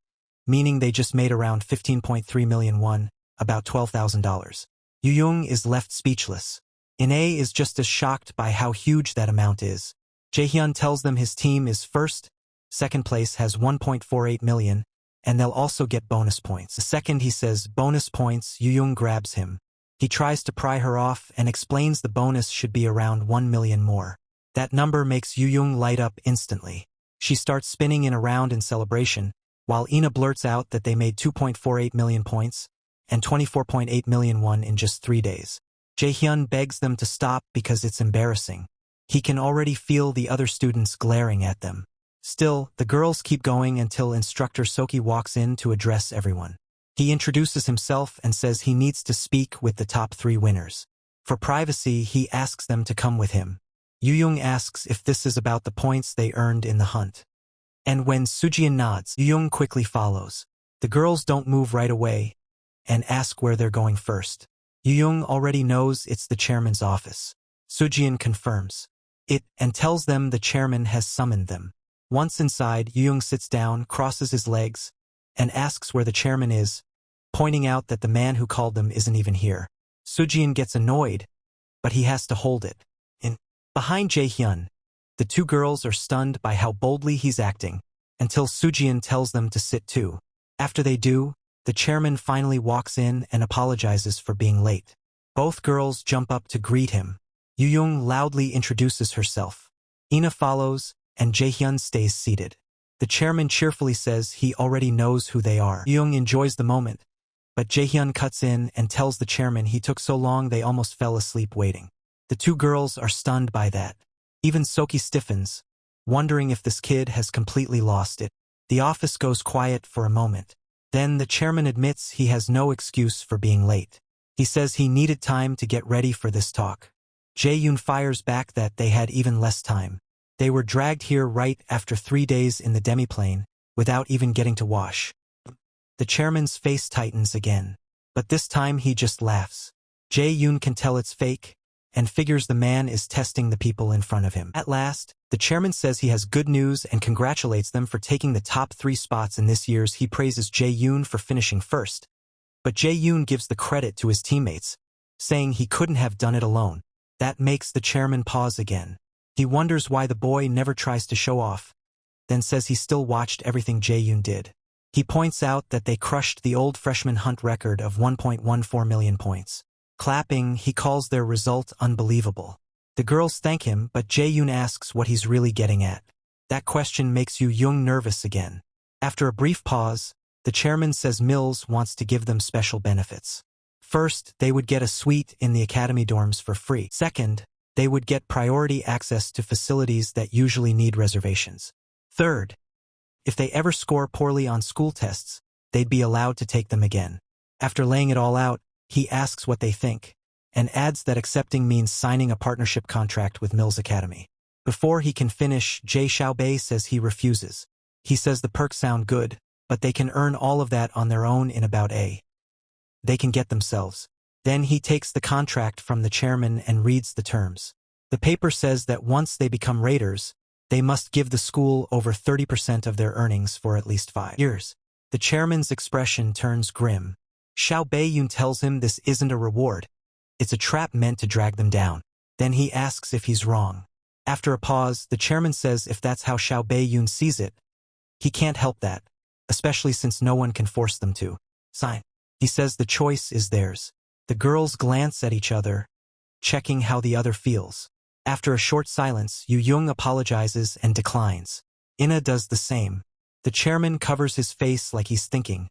[SPEAKER 1] meaning they just made around 15.3 million won, about $12,000. Yu is left speechless. In-A is just as shocked by how huge that amount is. Jaehyun tells them his team is first, second place has 1.48 million, and they'll also get bonus points. The second he says bonus points, Yu grabs him. He tries to pry her off and explains the bonus should be around 1 million more. That number makes Yu light up instantly. She starts spinning in around in celebration, while Ina blurts out that they made 2.48 million points and 24.8 million won in just 3 days. Jaehyun begs them to stop because it's embarrassing. He can already feel the other students glaring at them. Still, the girls keep going until instructor Soki walks in to address everyone. He introduces himself and says he needs to speak with the top 3 winners. For privacy, he asks them to come with him. Yu asks if this is about the points they earned in the hunt. And when Sujin nods, Yu quickly follows. The girls don't move right away and ask where they're going first. Yu already knows it's the chairman's office. Sujin confirms it and tells them the chairman has summoned them. Once inside, Yu sits down, crosses his legs, and asks where the chairman is, pointing out that the man who called them isn't even here. Sujin gets annoyed, but he has to hold it. Behind Jaehyun, the 2 girls are stunned by how boldly he's acting, until Sujin tells them to sit too. After they do, the chairman finally walks in and apologizes for being late. Both girls jump up to greet him. Yu loudly introduces herself. Ina follows, and Jaehyun stays seated. The chairman cheerfully says he already knows who they are. Yu enjoys the moment, but Jaehyun cuts in and tells the chairman he took so long they almost fell asleep waiting. The 2 girls are stunned by that. Even Soki stiffens, wondering if this kid has completely lost it. The office goes quiet for a moment. Then the chairman admits he has no excuse for being late. He says he needed time to get ready for this talk. Jaehyun fires back that they had even less time. They were dragged here right after 3 days in the demiplane, without even getting to wash. The chairman's face tightens again, but this time he just laughs. Jaehyun can tell it's fake, and figures the man is testing the people in front of him. At last, the chairman says he has good news and congratulates them for taking the top 3 spots in this year's. He praises Jaehyun for finishing first. But Jaehyun gives the credit to his teammates, saying he couldn't have done it alone. That makes the chairman pause again. He wonders why the boy never tries to show off, then says he still watched everything Jaehyun did. He points out that they crushed the old freshman hunt record of 1.14 million points. Clapping, he calls their result unbelievable. The girls thank him, but Jaehyun asks what he's really getting at. That question makes Yu nervous again. After a brief pause, the chairman says Mills wants to give them special benefits. First, they would get a suite in the academy dorms for free. Second, they would get priority access to facilities that usually need reservations. Third, if they ever score poorly on school tests, they'd be allowed to take them again. After laying it all out, he asks what they think, and adds that accepting means signing a partnership contract with Mills Academy. Before he can finish, Jae Xiaobei says he refuses. He says the perks sound good, but they can earn all of that on their own in about they can get themselves. Then he takes the contract from the chairman and reads the terms. The paper says that once they become raiders, they must give the school over 30% of their earnings for at least 5 years. The chairman's expression turns grim. Xiao Beiyun tells him this isn't a reward. It's a trap meant to drag them down. Then he asks if he's wrong. After a pause, the chairman says if that's how Xiao Beiyun sees it, he can't help that, especially since no one can force them to sign. He says the choice is theirs. The girls glance at each other, checking how the other feels. After a short silence, Yu Yung apologizes and declines. Ina does the same. The chairman covers his face like he's thinking,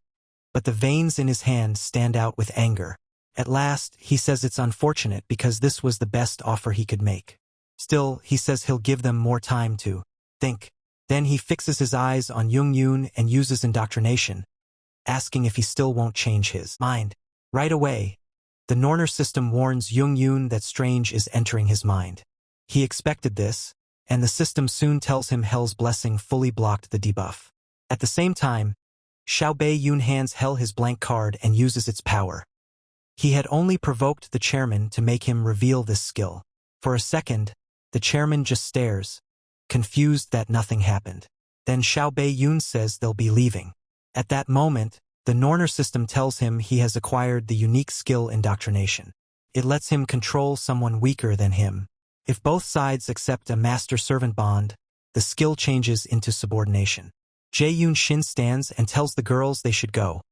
[SPEAKER 1] but the veins in his hand stand out with anger. At last, he says it's unfortunate because this was the best offer he could make. Still, he says he'll give them more time to think. Then he fixes his eyes on Jung Yoon and uses indoctrination, asking if he still won't change his mind. Right away, the Norner system warns Jung Yoon that strange is entering his mind. He expected this, and the system soon tells him Hell's blessing fully blocked the debuff. At the same time, Xiao Beiyun hands Hell his blank card and uses its power. He had only provoked the chairman to make him reveal this skill. For a second, the chairman just stares, confused that nothing happened. Then Xiao Beiyun says they'll be leaving. At that moment, the Norner system tells him he has acquired the unique skill indoctrination. It lets him control someone weaker than him. If both sides accept a master-servant bond, the skill changes into subordination. Jae-yoon Shin stands and tells the girls they should go,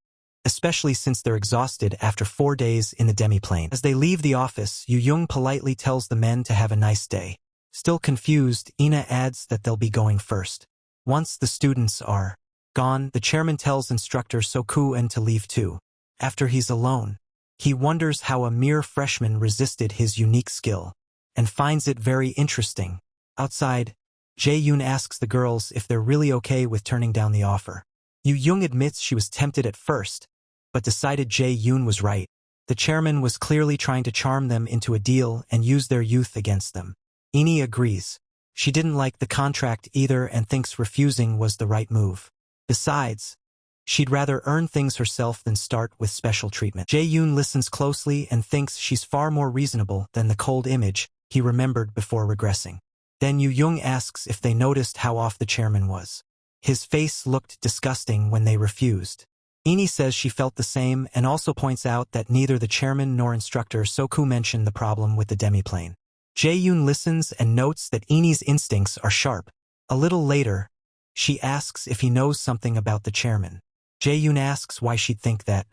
[SPEAKER 1] especially since they're exhausted after 4 days in the demi-plane. As they leave the office, Yoo-young politely tells the men to have a nice day. Still confused, Ina adds that they'll be going first. Once the students are gone, the chairman tells instructor So-kun to leave too. After he's alone, he wonders how a mere freshman resisted his unique skill, and finds it very interesting. Outside, Jae-yoon asks the girls if they're really okay with turning down the offer. Yoo-young admits she was tempted at first, but decided Jae-yoon was right. The chairman was clearly trying to charm them into a deal and use their youth against them. Ini agrees. She didn't like the contract either and thinks refusing was the right move. Besides, she'd rather earn things herself than start with special treatment. Jae-yoon listens closely and thinks she's far more reasonable than the cold image he remembered before regressing. Then Yoo-young asks if they noticed how off the chairman was. His face looked disgusting when they refused. Ini says she felt the same and also points out that neither the chairman nor instructor So-kun mentioned the problem with the demi-plane. Jae-yoon listens and notes that Ini's instincts are sharp. A little later, she asks if he knows something about the chairman. Jae-yoon asks why she'd think that.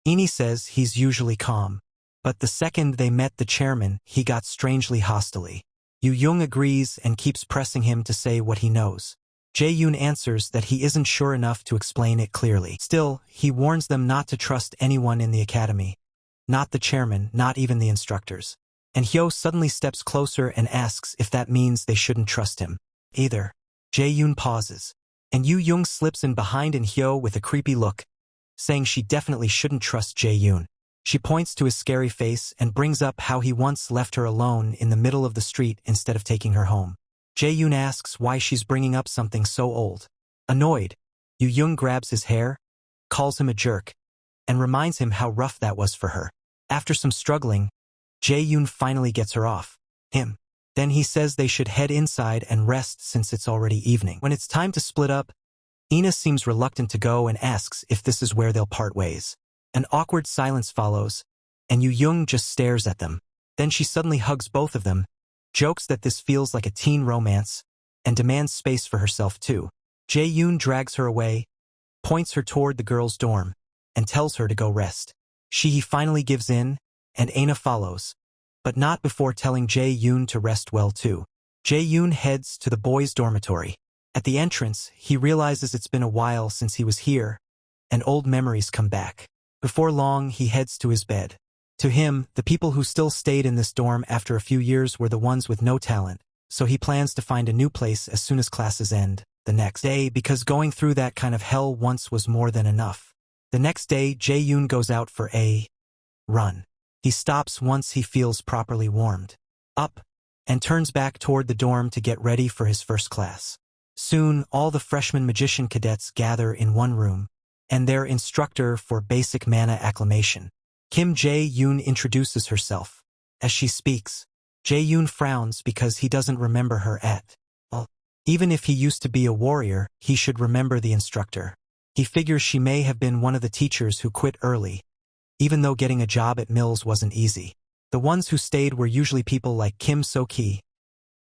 [SPEAKER 1] Ini says he's usually calm, but the second they met the chairman, he got strangely hostile. Yoo-young agrees and keeps pressing him to say what he knows. Jae-yoon answers that he isn't sure enough to explain it clearly. Still, he warns them not to trust anyone in the academy. Not the chairman, not even the instructors. And Hyo suddenly steps closer and asks if that means they shouldn't trust him either. Jae-yoon pauses, and Yoo-young slips in behind Hyo with a creepy look, saying she definitely shouldn't trust Jae-yoon. She points to his scary face and brings up how he once left her alone in the middle of the street instead of taking her home. Jae-yoon asks why she's bringing up something so old. Annoyed, Yoo-young grabs his hair, calls him a jerk, and reminds him how rough that was for her. After some struggling, Jae-yoon finally gets her off him. Then he says they should head inside and rest since it's already evening. When it's time to split up, Ina seems reluctant to go and asks if this is where they'll part ways. An awkward silence follows, and Yoo-young just stares at them. Then she suddenly hugs both of them, jokes that this feels like a teen romance, and demands space for herself too. Jae-yoon drags her away, points her toward the girls' dorm, and tells her to go rest. She finally gives in, and Ina follows, but not before telling Jae-yoon to rest well too. Jae-yoon heads to the boys' dormitory. At the entrance, he realizes it's been a while since he was here, and old memories come back. Before long, he heads to his bed. To him, the people who still stayed in this dorm after a few years were the ones with no talent, so he plans to find a new place as soon as classes end the next day because going through that kind of hell once was more than enough. The next day, Jae-yoon goes out for a run. He stops once he feels properly warmed up and turns back toward the dorm to get ready for his first class. Soon, all the freshman magician cadets gather in one room, and their instructor for basic mana acclamation. Kim Jae-yoon introduces herself. As she speaks, Jae-yoon frowns because he doesn't remember her at all. Even if he used to be a warrior, he should remember the instructor. He figures she may have been one of the teachers who quit early, even though getting a job at Mills wasn't easy. The ones who stayed were usually people like Kim So-ki,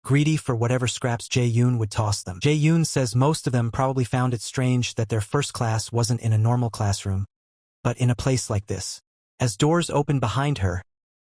[SPEAKER 1] greedy for whatever scraps Jae-yoon would toss them. Jae-yoon says most of them probably found it strange that their first class wasn't in a normal classroom, but in a place like this. As doors open behind her,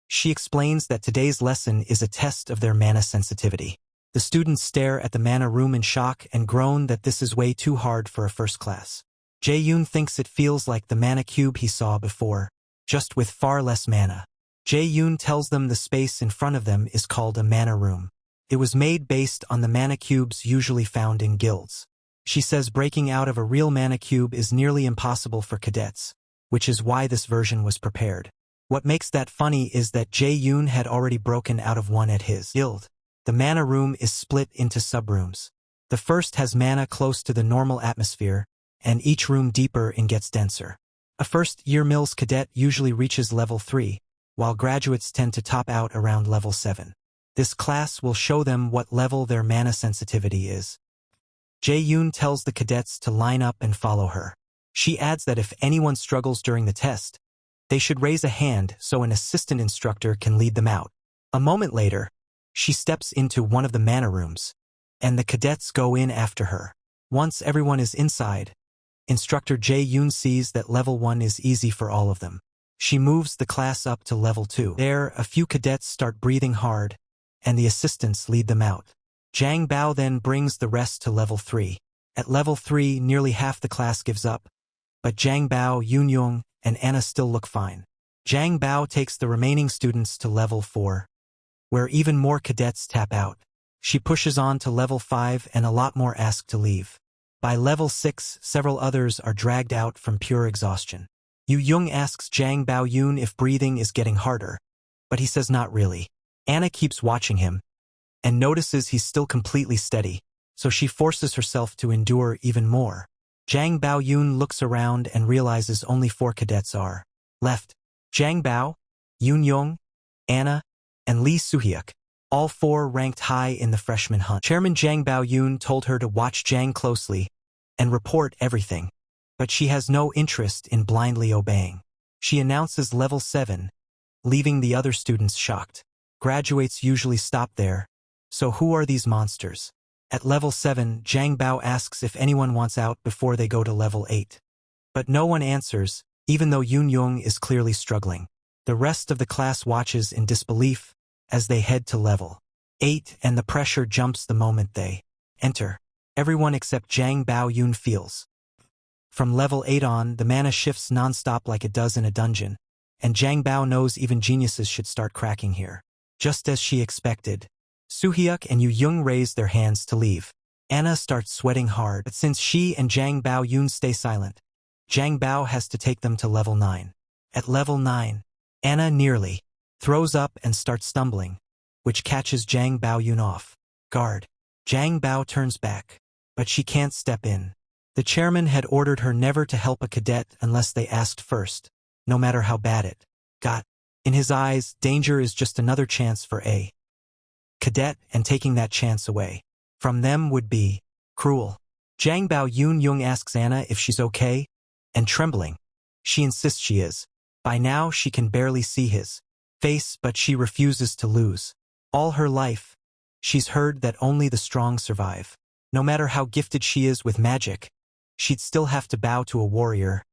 [SPEAKER 1] she explains that today's lesson is a test of their mana sensitivity. The students stare at the mana room in shock and groan that this is way too hard for a first class. Jae-yoon thinks it feels like the mana cube he saw before, just with far less mana. Jae-yoon tells them the space in front of them is called a mana room. It was made based on the mana cubes usually found in guilds. She says breaking out of a real mana cube is nearly impossible for cadets, which is why this version was prepared. What makes that funny is that Jae-yoon had already broken out of one at his guild. The mana room is split into subrooms. The first has mana close to the normal atmosphere, and each room deeper and gets denser. A first-year Mills cadet usually reaches level 3, while graduates tend to top out around level 7. This class will show them what level their mana sensitivity is. Jae-yoon tells the cadets to line up and follow her. She adds that if anyone struggles during the test, They should raise a hand so an assistant instructor can lead them out. A moment later, she steps into one of the mana rooms, and the cadets go in after her. Once everyone is inside, Instructor Jae-yoon sees that level 1 is easy for all of them. She moves the class up to level 2. There, a few cadets start breathing hard, and the assistants lead them out. Jang Bao then brings the rest to level 3. At level 3, nearly half the class gives up, but Jang Bao, Yoon Young, and Anna still look fine. Jang Bao takes the remaining students to level 4, where even more cadets tap out. She pushes on to level 5 and a lot more ask to leave. By level 6, several others are dragged out from pure exhaustion. Yu Young asks Jang Bao Yoon if breathing is getting harder, but he says not really. Anna keeps watching him, and notices he's still completely steady, so she forces herself to endure even more. Jang Bao Yoon looks around and realizes only 4 cadets are left. Jang Bao, Yoon Young, Anna, and Lee Soo-hyuk, all 4 ranked high in the freshman hunt. Chairman Jang Bao Yoon told her to watch Jang closely and report everything, but she has no interest in blindly obeying. She announces level 7, leaving the other students shocked. Graduates usually stop there, so who are these monsters? At level 7, Jang Bao asks if anyone wants out before they go to level 8. But no one answers, even though Yoon Young is clearly struggling. The rest of the class watches in disbelief as they head to level 8, and the pressure jumps the moment they enter. Everyone except Jang Bao Yoon feels. From level 8 on, the mana shifts non-stop like it does in a dungeon, and Jang Bao knows even geniuses should start cracking here. Just as she expected, Soo-hyuk and Yu Young raise their hands to leave. Anna starts sweating hard, but since she and Jang Bao Yoon stay silent, Jang Bao has to take them to level 9. At level 9, Anna nearly throws up and starts stumbling, which catches Jang Bao Yoon off guard. Jang Bao turns back, but she can't step in. The chairman had ordered her never to help a cadet unless they asked first, no matter how bad it got. In his eyes, danger is just another chance for a cadet, and taking that chance away from them would be cruel. Jang Bao Yoon Young asks Anna if she's okay, and trembling, she insists she is. By now she can barely see his face, but she refuses to lose. All her life, she's heard that only the strong survive. No matter how gifted she is with magic, she'd still have to bow to a warrior.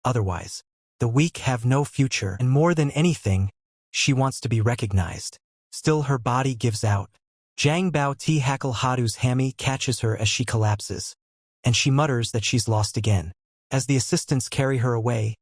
[SPEAKER 1] Otherwise, the weak have no future, and more than anything, she wants to be recognized. Still, her body gives out. Jang Bao T Hackle Hadu's hammy catches her as she collapses, and she mutters that she's lost again. As the assistants carry her away,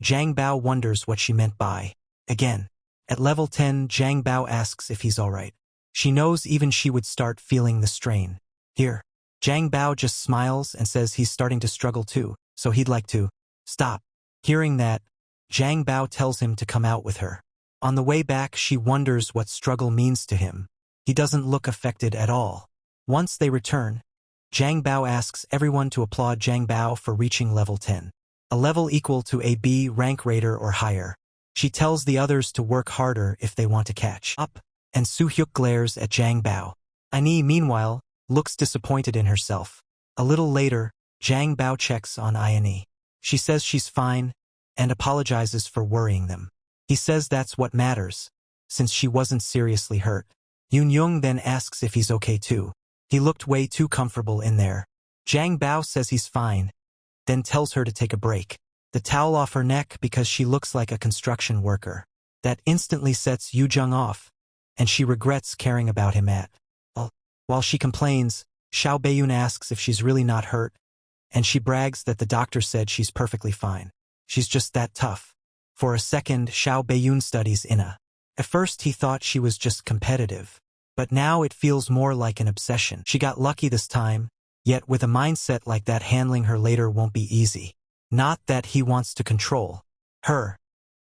[SPEAKER 1] Jang Bao wonders what she meant by again. At level 10, Jang Bao asks if he's alright. She knows even she would start feeling the strain. Here, Jang Bao just smiles and says he's starting to struggle too, so he'd like to stop. Hearing that, Jang Bao tells him to come out with her. On the way back, she wonders what struggle means to him. He doesn't look affected at all. Once they return, Jang Bao asks everyone to applaud Jang Bao for reaching level 10, a level equal to a B rank raider or higher. She tells the others to work harder if they want to catch up, and Soo-hyuk glares at Jang Bao. Ani, meanwhile, looks disappointed in herself. A little later, Jang Bao checks on Ani. She says she's fine, and apologizes for worrying them. He says that's what matters, since she wasn't seriously hurt. Yoon Young then asks if he's okay too. He looked way too comfortable in there. Jang Bao says he's fine, then tells her to take a break. The towel off her neck because she looks like a construction worker. That instantly sets Yu Jung off, and she regrets caring about him at all. While she complains, Xiao Beiyun asks if she's really not hurt, and she brags that the doctor said she's perfectly fine. She's just that tough. For a second, Xiao Beiyun studies Ina. At first he thought she was just competitive, but now it feels more like an obsession. She got lucky this time, yet with a mindset like that, handling her later won't be easy. Not that he wants to control her,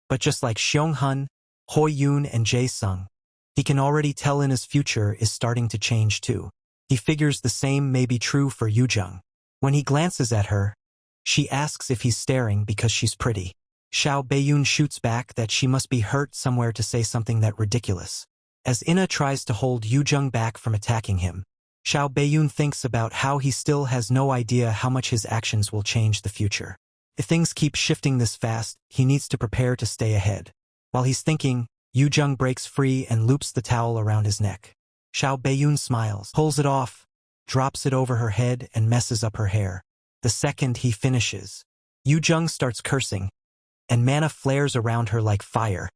[SPEAKER 1] but just like Xiong-hun, Hoi-yoon, and Jae-sung, he can already tell Ina's future is starting to change too. He figures the same may be true for Yu-jung. When he glances at her, she asks if he's staring because she's pretty. Xiao Beiyun shoots back that she must be hurt somewhere to say something that ridiculous. As Ina tries to hold Yu-jung back from attacking him, Xiao Beiyun thinks about how he still has no idea how much his actions will change the future. If things keep shifting this fast, he needs to prepare to stay ahead. While he's thinking, Yujung breaks free and loops the towel around his neck. Xiao Beiyun smiles, pulls it off, drops it over her head and messes up her hair. The second he finishes, Yujung starts cursing, and mana flares around her like fire.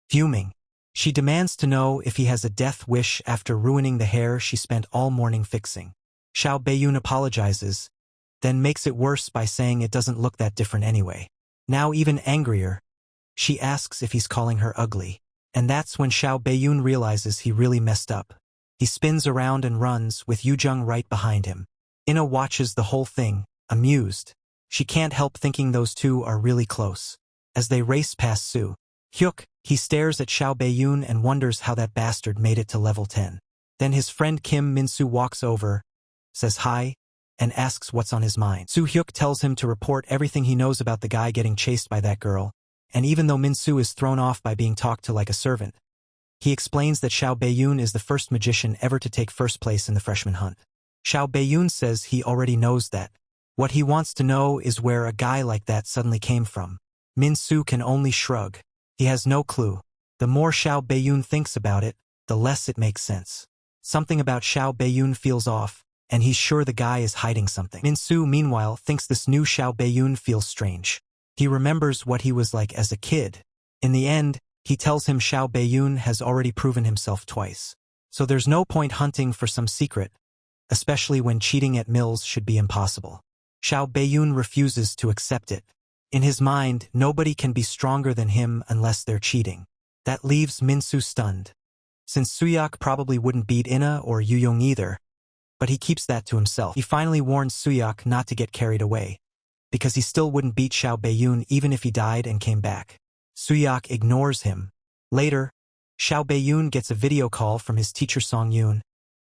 [SPEAKER 1] Fuming, she demands to know if he has a death wish after ruining the hair she spent all morning fixing. Xiao Beiyun apologizes, then makes it worse by saying it doesn't look that different anyway. Now even angrier, she asks if he's calling her ugly. And that's when Xiao Beiyun realizes he really messed up. He spins around and runs, with Yujung right behind him. Ina watches the whole thing, amused. She can't help thinking those two are really close. As they race past Su Hyuk, he stares at Xiao Beiyun and wonders how that bastard made it to level 10. Then his friend Kim Min-soo walks over, says hi, and asks what's on his mind. Su Hyuk tells him to report everything he knows about the guy getting chased by that girl, and even though Min-soo is thrown off by being talked to like a servant, he explains that Xiao Beiyun is the first magician ever to take first place in the freshman hunt. Xiao Beiyun says he already knows that. What he wants to know is where a guy like that suddenly came from. Min-soo can only shrug. He has no clue. The more Xiao Beiyun thinks about it, the less it makes sense. Something about Xiao Beiyun feels off, and he's sure the guy is hiding something. Min-soo, meanwhile, thinks this new Xiao Beiyun feels strange. He remembers what he was like as a kid. In the end, he tells him Xiao Beiyun has already proven himself twice. So there's no point hunting for some secret, especially when cheating at mills should be impossible. Xiao Beiyun refuses to accept it. In his mind, nobody can be stronger than him unless they're cheating. That leaves Min-soo stunned. Since Suyak probably wouldn't beat Ina or Yuyong either, but he keeps that to himself. He finally warns Suyak not to get carried away, because he still wouldn't beat Xiao Beiyun even if he died and came back. Suyak ignores him. Later, Xiao Beiyun gets a video call from his teacher Song Yoon,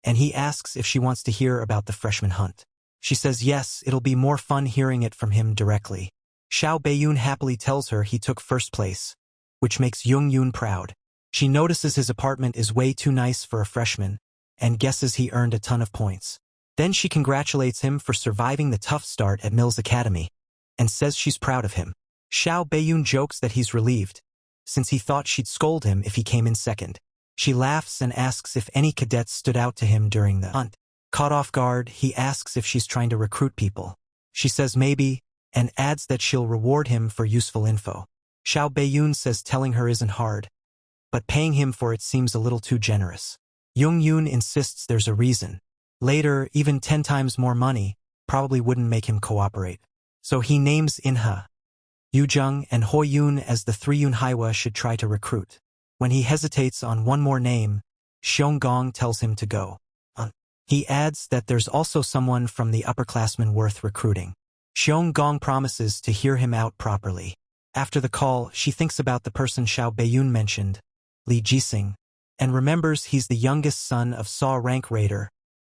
[SPEAKER 1] and he asks if she wants to hear about the freshman hunt. She says yes, it'll be more fun hearing it from him directly. Xiao Beiyun happily tells her he took first place, which makes Jung Yoon proud. She notices his apartment is way too nice for a freshman, and guesses he earned a ton of points. Then she congratulates him for surviving the tough start at Mills Academy, and says she's proud of him. Xiao Beiyun jokes that he's relieved, since he thought she'd scold him if he came in second. She laughs and asks if any cadets stood out to him during the hunt. Caught off guard, he asks if she's trying to recruit people. She says maybe, and adds that she'll reward him for useful info. Xiao Beiyun says telling her isn't hard, but paying him for it seems a little too generous. Jung Yoon insists there's a reason. Later, even 10 times more money probably wouldn't make him cooperate. So he names Inha, Yujung, and Hoi Yoon as the 3 Yunhaiwa should try to recruit. When he hesitates on one more name, Xiong Gong tells him to go. He adds that there's also someone from the upperclassmen worth recruiting. Xiong Gong promises to hear him out properly. After the call, she thinks about the person Xiao Beiyun mentioned, Li Jising, and remembers he's the youngest son of Saw rank raider,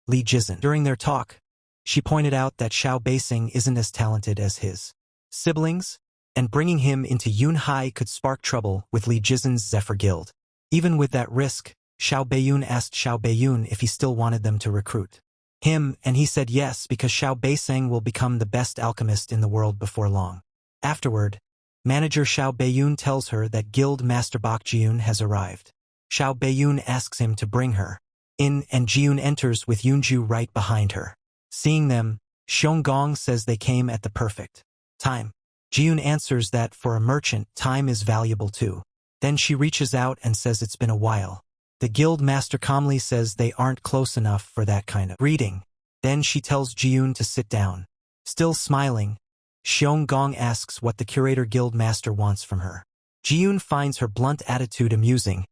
[SPEAKER 1] Li Jizhen. During their talk, she pointed out that Xiao Beising isn't as talented as his siblings, and bringing him into Yunhai could spark trouble with Li Jizhen's Zephyr Guild. Even with that risk, Xiao Beiyun asked Xiao Beiyun if he still wanted them to recruit him, and he said yes because Xiao Beising will become the best alchemist in the world before long. Afterward, manager Xiao Beiyun tells her that Guild Master Bak Jiun has arrived. Xiao Beiyun asks him to bring her in, and Jiun enters with Yunju right behind her. Seeing them, Xiong Gong says they came at the perfect time. Jiun answers that for a merchant, time is valuable too. Then she reaches out and says it's been a while. The guild master calmly says they aren't close enough for that kind of greeting. Then she tells Jiun to sit down. Still smiling, Xiong Gong asks what the curator guild master wants from her. Jiun finds her blunt attitude amusing,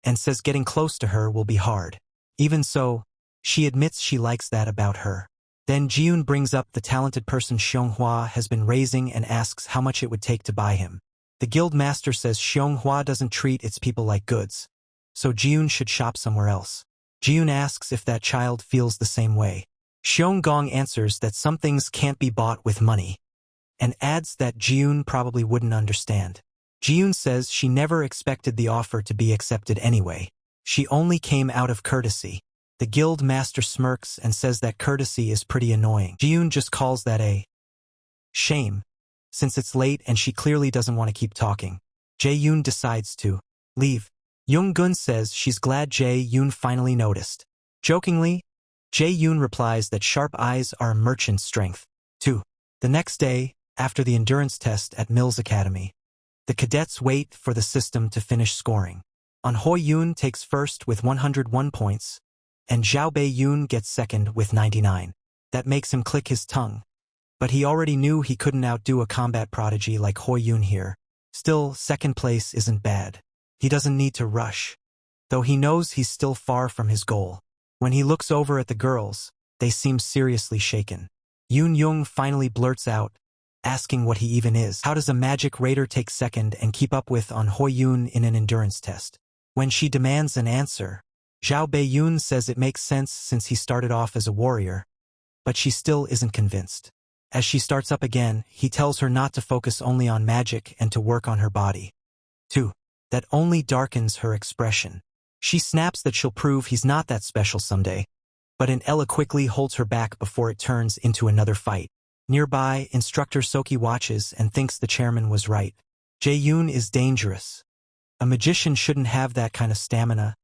[SPEAKER 1] and says getting close to her will be hard. Even so, she admits she likes that about her. Then Jiun brings up the talented person Xiong has been raising and asks how much it would take to buy him. The guild master says Xiong doesn't treat its people like goods, so Jiun should shop somewhere else. Jiun asks if that child feels the same way. Xiong Gong answers that some things can't be bought with money, and adds that Jiun probably wouldn't understand. Jiun says she never expected the offer to be accepted anyway. She only came out of courtesy. The guild master smirks and says that courtesy is pretty annoying. Jiun just calls that a shame, Since it's late and she clearly doesn't want to keep talking, Jae-yoon decides to leave. Young-gun says she's glad Jae-yoon finally noticed. Jokingly, Jae-yoon replies that sharp eyes are a merchant's strength. 2. The next day, after the endurance test at Mills Academy, the cadets wait for the system to finish scoring. An Hoi-yoon takes first with 101 points, and Zhao Bei-yoon gets second with 99. That makes him click his tongue. But he already knew he couldn't outdo a combat prodigy like Hoi-yoon here. Still, second place isn't bad. He doesn't need to rush, though he knows he's still far from his goal. When he looks over at the girls, they seem seriously shaken. Yoon-young finally blurts out, asking what he even is. How does a magic raider take second and keep up with An Hoi-yoon in an endurance test? When she demands an answer, Zhao Bei-yoon says it makes sense since he started off as a warrior, but she still isn't convinced. As she starts up again, he tells her not to focus only on magic and to work on her body. 2. That only darkens her expression. She snaps that she'll prove he's not that special someday, but Ella quickly holds her back before it turns into another fight. Nearby, Instructor Soki watches and thinks the chairman was right. Jae-yoon is dangerous. A magician shouldn't have that kind of stamina,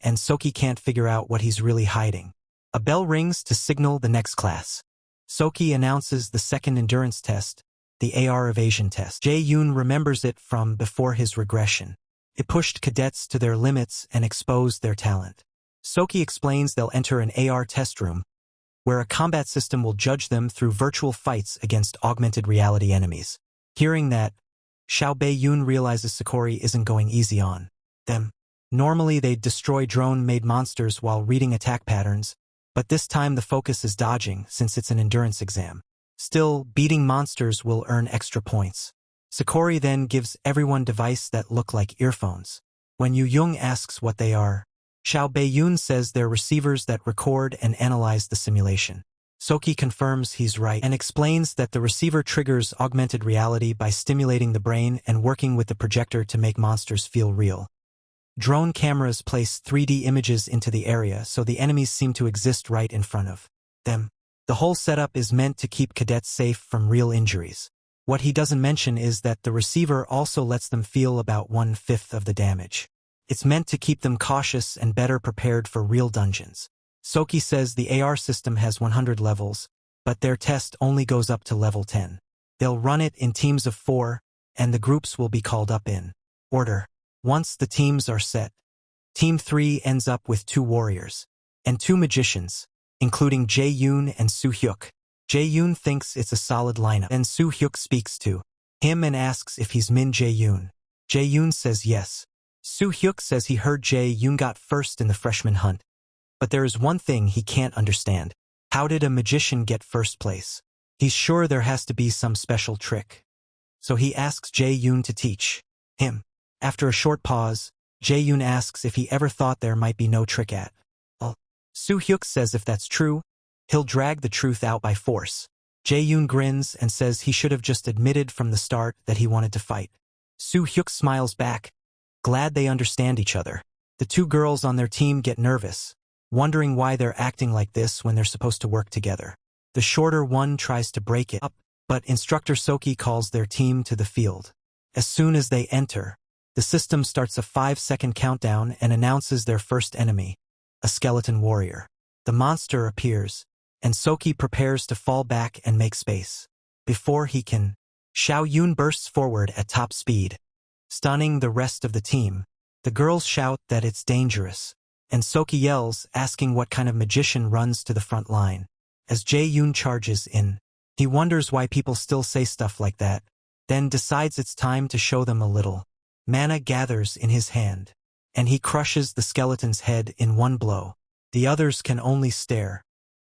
[SPEAKER 1] and Soki can't figure out what he's really hiding. A bell rings to signal the next class. Soki announces the second endurance test, the AR evasion test. Jae-yoon remembers it from before his regression. It pushed cadets to their limits and exposed their talent. Soki explains they'll enter an AR test room, where a combat system will judge them through virtual fights against augmented reality enemies. Hearing that, Zhao Bei-yoon realizes Sakori isn't going easy on them. Normally they'd destroy drone-made monsters while reading attack patterns, but this time the focus is dodging since it's an endurance exam. Still, beating monsters will earn extra points. Sakori then gives everyone devices that look like earphones. When Yu-young asks what they are, Zhao Bei-yoon says they're receivers that record and analyze the simulation. Soki confirms he's right and explains that the receiver triggers augmented reality by stimulating the brain and working with the projector to make monsters feel real. Drone cameras place 3D images into the area so the enemies seem to exist right in front of them. The whole setup is meant to keep cadets safe from real injuries. What he doesn't mention is that the receiver also lets them feel about 1/5 of the damage. It's meant to keep them cautious and better prepared for real dungeons. Soki says the AR system has 100 levels, but their test only goes up to level 10. They'll run it in teams of 4, and the groups will be called up in order. Once the teams are set, Team 3 ends up with 2 warriors and 2 magicians, including Jae-yoon and Soo-hyuk. Jae-yoon thinks it's a solid lineup, and Soo-hyuk speaks to him and asks if he's Min Jae-yoon. Jae-yoon says yes. Soo-hyuk says he heard Jae-yoon got first in the freshman hunt, but there is one thing he can't understand. How did a magician get first place? He's sure there has to be some special trick. So he asks Jae-yoon to teach him. After a short pause, Jae-yoon asks if he ever thought there might be no trick at all. Soo-hyuk says if that's true, he'll drag the truth out by force. Jae-yoon grins and says he should have just admitted from the start that he wanted to fight. Soo-hyuk smiles back, glad they understand each other. The 2 girls on their team get nervous, wondering why they're acting like this when they're supposed to work together. The shorter one tries to break it up, but Instructor Soki calls their team to the field. As soon as they enter, the system starts a 5-second countdown and announces their first enemy, a skeleton warrior. The monster appears, and Soki prepares to fall back and make space. Before he can, Xiao Yun bursts forward at top speed, stunning the rest of the team. The girls shout that it's dangerous, and Soki yells, asking what kind of magician runs to the front line. As Jae-yoon charges in, he wonders why people still say stuff like that, then decides it's time to show them a little. Mana gathers in his hand, and he crushes the skeleton's head in one blow. The others can only stare,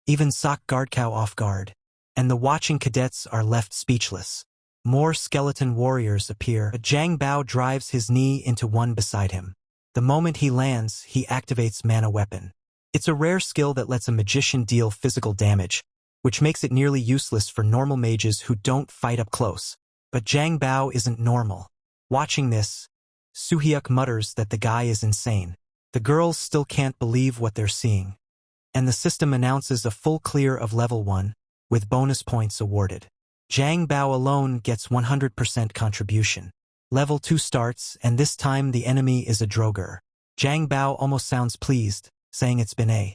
[SPEAKER 1] even Sok Guardcow off guard, and the watching cadets are left speechless. More skeleton warriors appear, but Zhang Bao drives his knee into one beside him. The moment he lands, he activates Mana Weapon. It's a rare skill that lets a magician deal physical damage, which makes it nearly useless for normal mages who don't fight up close. But Zhang Bao isn't normal. Watching this, Soo-hyuk mutters that the guy is insane. The girls still can't believe what they're seeing, and the system announces a full clear of level 1, with bonus points awarded. Zhang Bao alone gets 100% contribution. Level 2 starts, and this time the enemy is a Dronzer. Zhang Bao almost sounds pleased, saying it's been a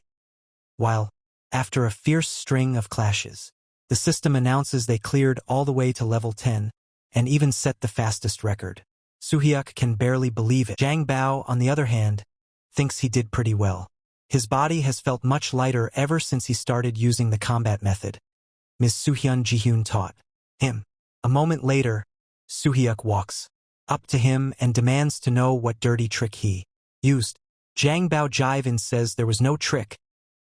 [SPEAKER 1] while. After a fierce string of clashes, the system announces they cleared all the way to level 10, and even set the fastest record. Suhyuk can barely believe it. Zhang Bao, on the other hand, thinks he did pretty well. His body has felt much lighter ever since he started using the combat method Ms. Suhyun Jihyun taught him. A moment later, Suhyuk walks up to him and demands to know what dirty trick he used. Zhang Bao jive-in says there was no trick,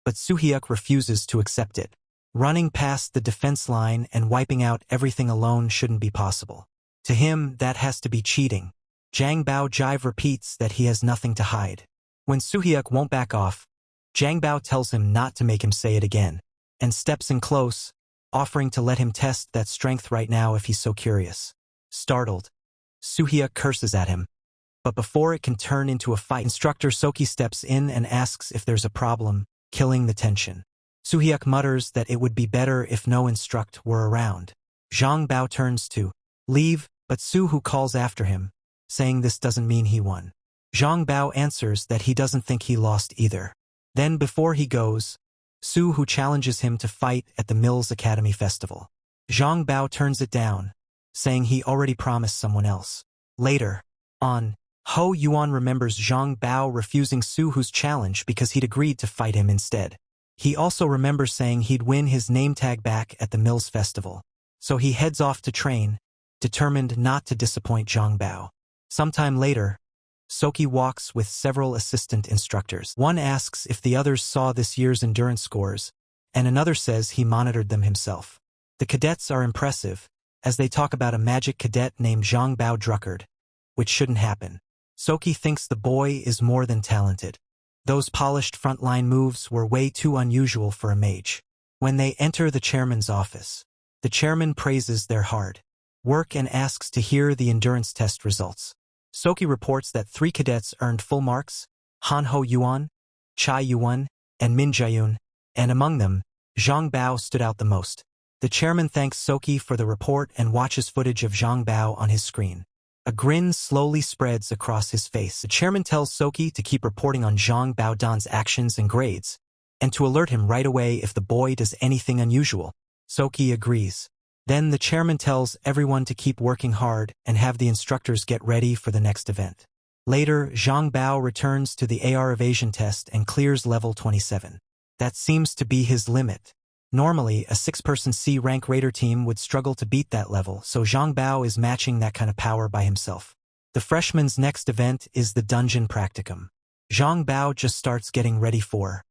[SPEAKER 1] but Suhyuk refuses to accept it. Running past the defense line and wiping out everything alone shouldn't be possible. To him, that has to be cheating. Zhang Bao jive repeats that he has nothing to hide. When Suhyuk won't back off, Zhang Bao tells him not to make him say it again, and steps in close, offering to let him test that strength right now if he's so curious. Startled, Suhyuk curses at him. But before it can turn into a fight, Instructor Soki steps in and asks if there's a problem, killing the tension. Suhyuk mutters that it would be better if no instruct were around. Zhang Bao turns to leave, but Su-Hu calls after him, saying this doesn't mean he won. Zhang Bao answers that he doesn't think he lost either. Then before he goes, Su-Hu challenges him to fight at the Mills Academy Festival. Zhang Bao turns it down, saying he already promised someone else. Later on, Ho Yuan remembers Zhang Bao refusing Su-Hu's challenge because he'd agreed to fight him instead. He also remembers saying he'd win his name tag back at the Mills Festival. So he heads off to train, determined not to disappoint Zhang Bao. Sometime later, Soki walks with several assistant instructors. One asks if the others saw this year's endurance scores, and another says he monitored them himself. The cadets are impressive, as they talk about a magic cadet named Zhang Bao Druckard, which shouldn't happen. Soki thinks the boy is more than talented. Those polished frontline moves were way too unusual for a mage. When they enter the chairman's office, the chairman praises their hard work and asks to hear the endurance test results. Soki reports that 3 cadets earned full marks, Han Ho Yuan, Chai Yuan, and Min Jayun, and among them, Zhang Bao stood out the most. The chairman thanks Soki for the report and watches footage of Zhang Bao on his screen. A grin slowly spreads across his face. The chairman tells Soki to keep reporting on Zhang Bao Dan's actions and grades, and to alert him right away if the boy does anything unusual. Soki agrees. Then the chairman tells everyone to keep working hard and have the instructors get ready for the next event. Later, Zhang Bao returns to the AR evasion test and clears level 27. That seems to be his limit. Normally, a 6-person C-rank raider team would struggle to beat that level, so Zhang Bao is matching that kind of power by himself. The freshman's next event is the dungeon practicum. Zhang Bao just starts getting ready for.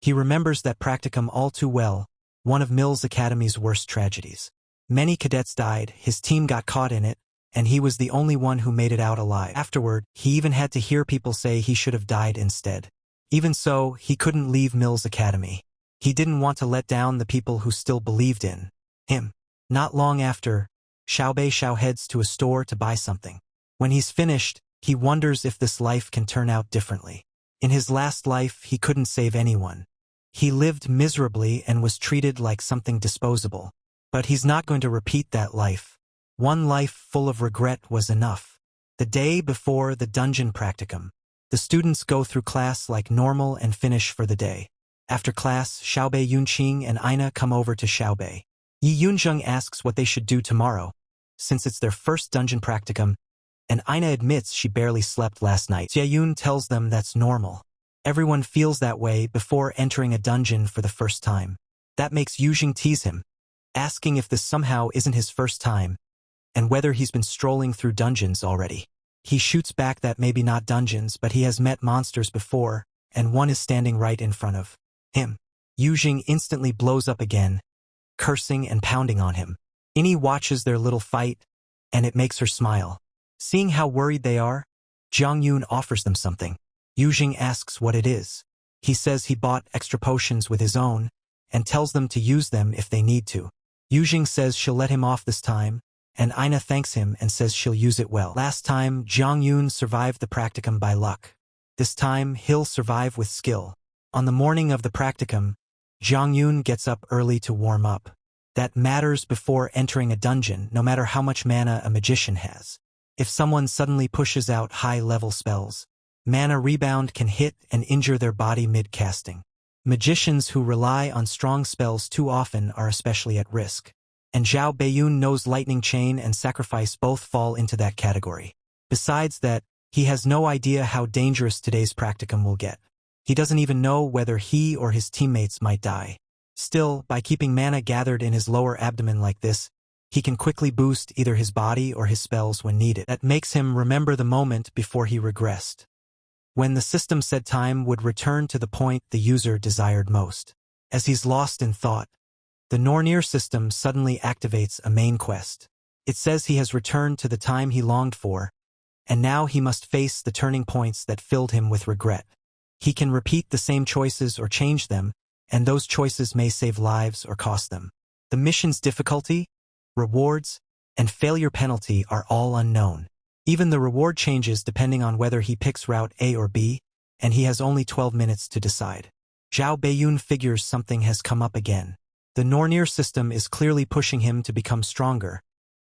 [SPEAKER 1] He remembers that practicum all too well, one of Mills Academy's worst tragedies. Many cadets died, his team got caught in it, and he was the only one who made it out alive. Afterward, he even had to hear people say he should have died instead. Even so, he couldn't leave Mills Academy. He didn't want to let down the people who still believed in him. Not long after, Xiao heads to a store to buy something. When he's finished, he wonders if this life can turn out differently. In his last life, he couldn't save anyone. He lived miserably and was treated like something disposable. But he's not going to repeat that life. One life full of regret was enough. The day before the dungeon practicum, the students go through class like normal and finish for the day. After class, Xiaobei Yunqing and Ina come over to Xiaobei. Yi Yunzheng asks what they should do tomorrow, since it's their first dungeon practicum, and Ina admits she barely slept last night. Jie Yun tells them that's normal. Everyone feels that way before entering a dungeon for the first time. That makes Yuzheng tease him, asking if this somehow isn't his first time, and whether he's been strolling through dungeons already. He shoots back that maybe not dungeons, but he has met monsters before, and one is standing right in front of him. Yuzheng instantly blows up again, cursing and pounding on him. Ini watches their little fight, and it makes her smile. Seeing how worried they are, Jiang Yun offers them something. Yuzheng asks what it is. He says he bought extra potions with his own, and tells them to use them if they need to. Yuzheng says she'll let him off this time, and Ina thanks him and says she'll use it well. Last time, Jiang Yun survived the practicum by luck. This time, he'll survive with skill. On the morning of the practicum, Jiang Yun gets up early to warm up. that matters before entering a dungeon, no matter how much mana a magician has. If someone suddenly pushes out high-level spells, mana rebound can hit and injure their body mid-casting. Magicians who rely on strong spells too often are especially at risk. And Zhao Beiyun knows Lightning Chain and Sacrifice both fall into that category. Besides that, he has no idea how dangerous today's practicum will get. He doesn't even know whether he or his teammates might die. Still, by keeping mana gathered in his lower abdomen like this, he can quickly boost either his body or his spells when needed. That makes him remember the moment before he regressed, when the system said time would return to the point the user desired most. As he's lost in thought, the Nornir system suddenly activates a main quest. It says he has returned to the time he longed for, and now he must face the turning points that filled him with regret. He can repeat the same choices or change them, and those choices may save lives or cost them. The mission's difficulty, rewards, and failure penalty are all unknown. Even the reward changes depending on whether he picks route A or B, and he has only 12 minutes to decide. Zhao Beiyun figures something has come up again. The Nornir system is clearly pushing him to become stronger,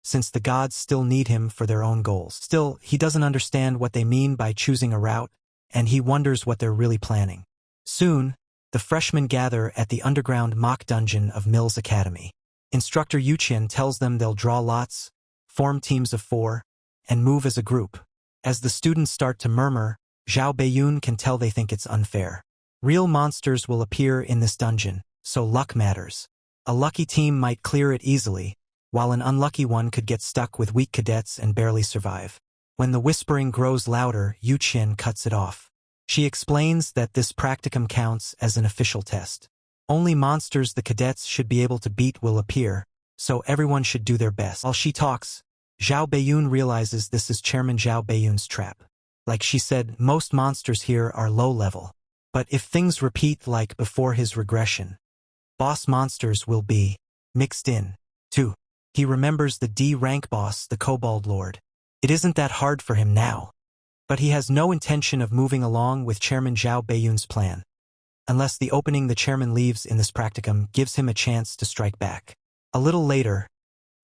[SPEAKER 1] since the gods still need him for their own goals. Still, he doesn't understand what they mean by choosing a route, and he wonders what they're really planning. Soon, the freshmen gather at the underground mock dungeon of Mills Academy. Instructor Yuqian tells them they'll draw lots, form teams of 4, and move as a group. As the students start to murmur, Zhao Beiyun can tell they think it's unfair. Real monsters will appear in this dungeon, so luck matters. A lucky team might clear it easily, while an unlucky one could get stuck with weak cadets and barely survive. When the whispering grows louder, Yuqian cuts it off. She explains that this practicum counts as an official test. Only monsters the cadets should be able to beat will appear, so everyone should do their best. While she talks, Zhao Beiyun realizes this is Chairman Zhao Beiyun's trap. Like she said, most monsters here are low level. But if things repeat like before his regression, boss monsters will be mixed in, too. He remembers the D-rank boss, the Kobold Lord. It isn't that hard for him now. But he has no intention of moving along with Chairman Zhao Beiyun's plan, unless the opening the chairman leaves in this practicum gives him a chance to strike back. A little later,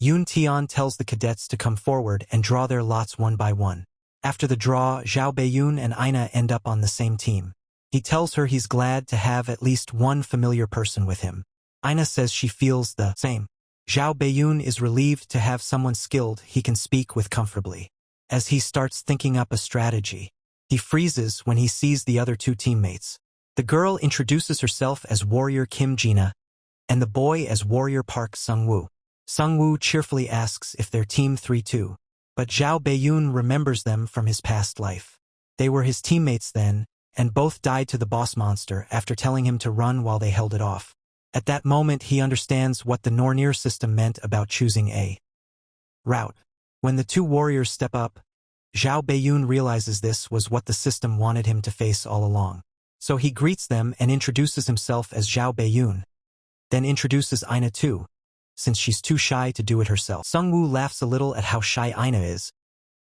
[SPEAKER 1] Yun Tian tells the cadets to come forward and draw their lots one by one. After the draw, Zhao Beiyun and Aina end up on the same team. He tells her he's glad to have at least one familiar person with him. Aina says she feels the same. Zhao Beiyun is relieved to have someone skilled he can speak with comfortably. As he starts thinking up a strategy, he freezes when he sees the other two teammates. The girl introduces herself as Warrior Kim Jina, and the boy as Warrior Park Sungwoo. Sungwoo cheerfully asks if they're Team 3-2, but Zhao Beiyun remembers them from his past life. They were his teammates then, and both died to the boss monster after telling him to run while they held it off. At that moment he understands what the Nornir system meant about choosing a route. When the two warriors step up, Zhao Beiyun realizes this was what the system wanted him to face all along. So he greets them and introduces himself as Zhao Beiyun, then introduces Aina too, since she's too shy to do it herself. Sungwoo laughs a little at how shy Aina is,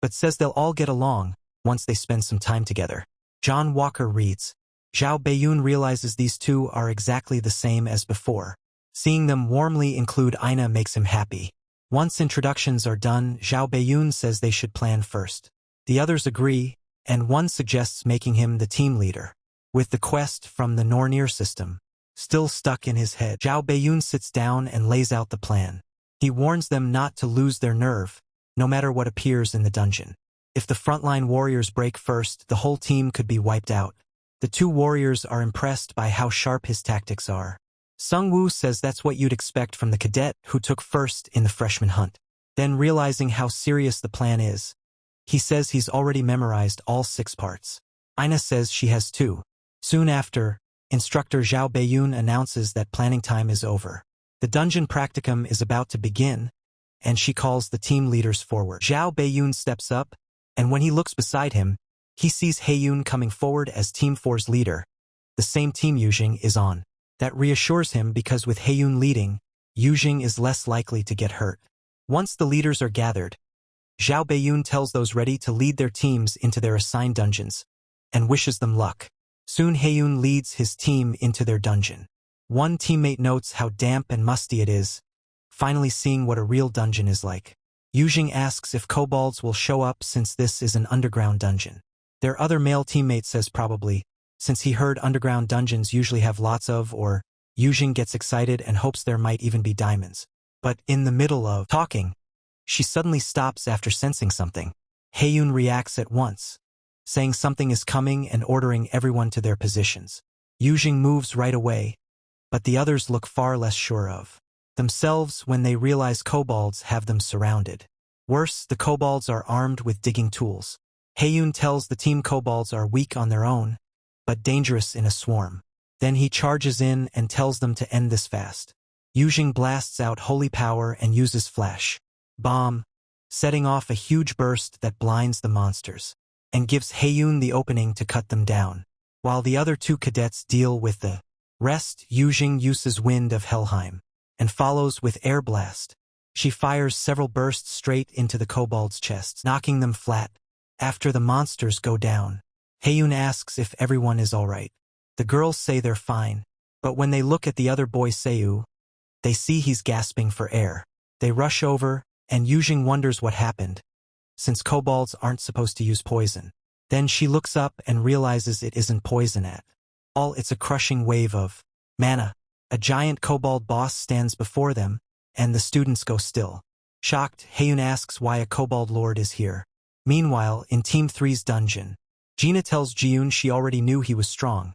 [SPEAKER 1] but says they'll all get along once they spend some time together. John Walker reads, Zhao Beiyun realizes these two are exactly the same as before. Seeing them warmly include Aina makes him happy. Once introductions are done, Zhao Beiyun says they should plan first. The others agree, and one suggests making him the team leader. With the quest from the Nornir system still stuck in his head, Zhao Beiyun sits down and lays out the plan. He warns them not to lose their nerve, no matter what appears in the dungeon. If the frontline warriors break first, the whole team could be wiped out. The two warriors are impressed by how sharp his tactics are. Sungwoo says that's what you'd expect from the cadet who took first in the freshman hunt. Then realizing how serious the plan is, he says he's already memorized all 6 parts. Aina says she has too. Soon after, Instructor Zhao Beiyun announces that planning time is over. The dungeon practicum is about to begin, and she calls the team leaders forward. Zhao Beiyun steps up, and when he looks beside him, he sees Heiyun coming forward as Team 4's leader. The same team Yujing is on. That reassures him because with Heiyun leading, Yujing is less likely to get hurt. Once the leaders are gathered, Zhao Beiyun tells those ready to lead their teams into their assigned dungeons, and wishes them luck. Soon Heiyun leads his team into their dungeon. One teammate notes how damp and musty it is, finally seeing what a real dungeon is like. Yujing asks if kobolds will show up since this is an underground dungeon. Their other male teammate says probably, since he heard underground dungeons usually have lots of, or Yujing gets excited and hopes there might even be diamonds. But in the middle of talking, she suddenly stops after sensing something. Haeyun reacts at once, saying something is coming and ordering everyone to their positions. Yujing moves right away, but the others look far less sure of themselves when they realize kobolds have them surrounded. Worse, the kobolds are armed with digging tools. Haeyun tells the team kobolds are weak on their own, but dangerous in a swarm. Then he charges in and tells them to end this fast. Yujing blasts out holy power and uses flash bomb, setting off a huge burst that blinds the monsters, and gives Haeyun the opening to cut them down. While the other two cadets deal with the rest, Yujing uses Wind of Helheim, and follows with Air Blast. She fires several bursts straight into the kobolds' chests, knocking them flat. After the monsters go down, Haeyun asks if everyone is alright. The girls say they're fine, but when they look at the other boy Seiyu, they see he's gasping for air. They rush over, and Yujing wonders what happened, since kobolds aren't supposed to use poison. Then she looks up and realizes it isn't poison at all, it's a crushing wave of mana. A giant kobold boss stands before them, and the students go still. Shocked, Haeyun asks why a kobold lord is here. Meanwhile, in Team 3's dungeon, Gina tells Jiyun she already knew he was strong,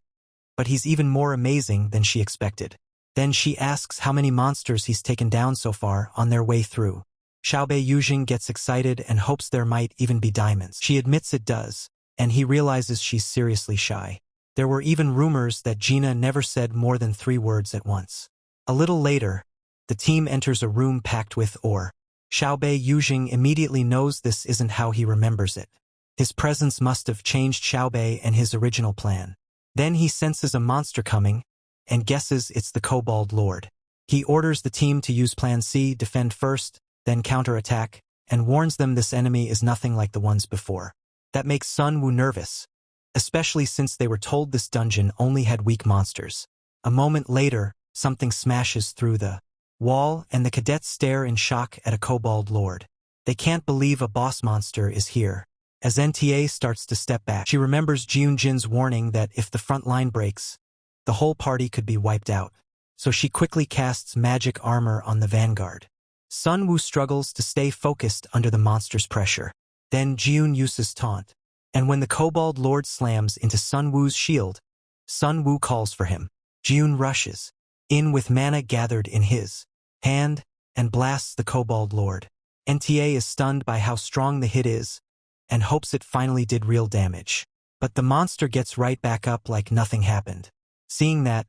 [SPEAKER 1] but he's even more amazing than she expected. Then she asks how many monsters he's taken down so far on their way through. Xiaobei Yujing gets excited and hopes there might even be diamonds. She admits it does, and he realizes she's seriously shy. There were even rumors that Gina never said more than 3 words at once. A little later, the team enters a room packed with ore. Xiaobei Yujing immediately knows this isn't how he remembers it. His presence must have changed Xiaobei and his original plan. Then he senses a monster coming, and guesses it's the Kobold Lord. He orders the team to use Plan C, defend first, then counterattack, and warns them this enemy is nothing like the ones before. That makes Sun Wu nervous, especially since they were told this dungeon only had weak monsters. A moment later, something smashes through the wall, and the cadets stare in shock at a Kobold Lord. They can't believe a boss monster is here. As NTA starts to step back, she remembers Jiunjin's warning that if the front line breaks, the whole party could be wiped out. So she quickly casts magic armor on the vanguard. Sun Wu struggles to stay focused under the monster's pressure. Then Jiun uses taunt, and when the Kobold Lord slams into Sun Wu's shield, Sun Wu calls for him. Jiun rushes in with mana gathered in his hand and blasts the Kobold Lord. NTA is stunned by how strong the hit is and hopes it finally did real damage. But the monster gets right back up like nothing happened. Seeing that,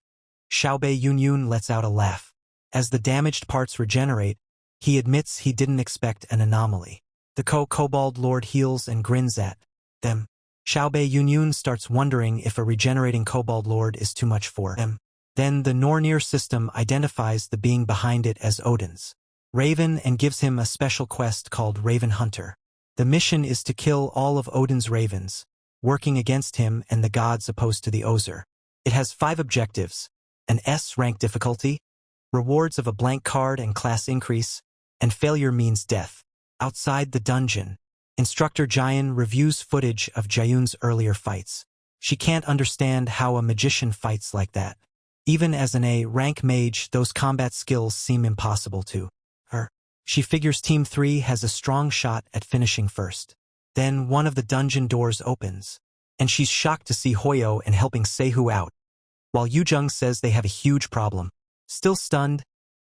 [SPEAKER 1] Xiaobei Yunyun lets out a laugh. As the damaged parts regenerate, he admits he didn't expect an anomaly. The Kobold Lord heals and grins at them. Xiaobei Yunyun starts wondering if a regenerating Kobold Lord is too much for them. Then the Nornir system identifies the being behind it as Odin's Raven and gives him a special quest called Raven Hunter. The mission is to kill all of Odin's ravens, working against him and the gods opposed to the Ozer. It has 5 objectives: an S-rank difficulty, rewards of a blank card and class increase, and failure means death. Outside the dungeon, Instructor Jian reviews footage of Jayun's earlier fights. She can't understand how a magician fights like that. Even as an A-rank mage, those combat skills seem impossible to her. She figures Team 3 has a strong shot at finishing first. Then one of the dungeon doors opens, and she's shocked to see Hoyo and helping Seihu out, while Yujung says they have a huge problem. Still stunned,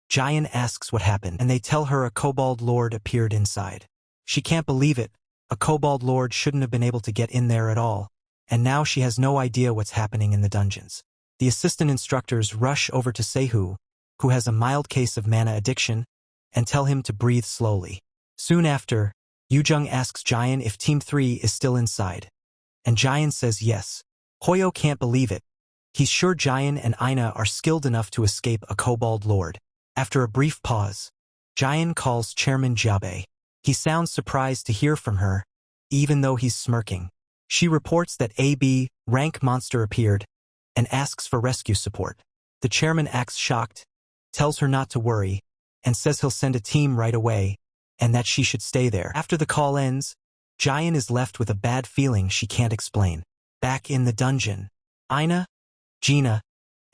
[SPEAKER 1] Jian asks what happened, and they tell her a Kobold Lord appeared inside. She can't believe it. A Kobold Lord shouldn't have been able to get in there at all, and now she has no idea what's happening in the dungeons. The assistant instructors rush over to Seihu, who has a mild case of mana addiction, and tell him to breathe slowly. Soon after, Yujung asks Jian if Team 3 is still inside, and Jian says yes. Hoyo can't believe it. He's sure Jian and Aina are skilled enough to escape a Kobold Lord. After a brief pause, Jian calls Chairman Jiabe. He sounds surprised to hear from her, even though he's smirking. She reports that a B-rank monster appeared and asks for rescue support. The chairman acts shocked, tells her not to worry, and says he'll send a team right away, and that she should stay there. After the call ends, Jian is left with a bad feeling she can't explain. Back in the dungeon, Ina, Gina,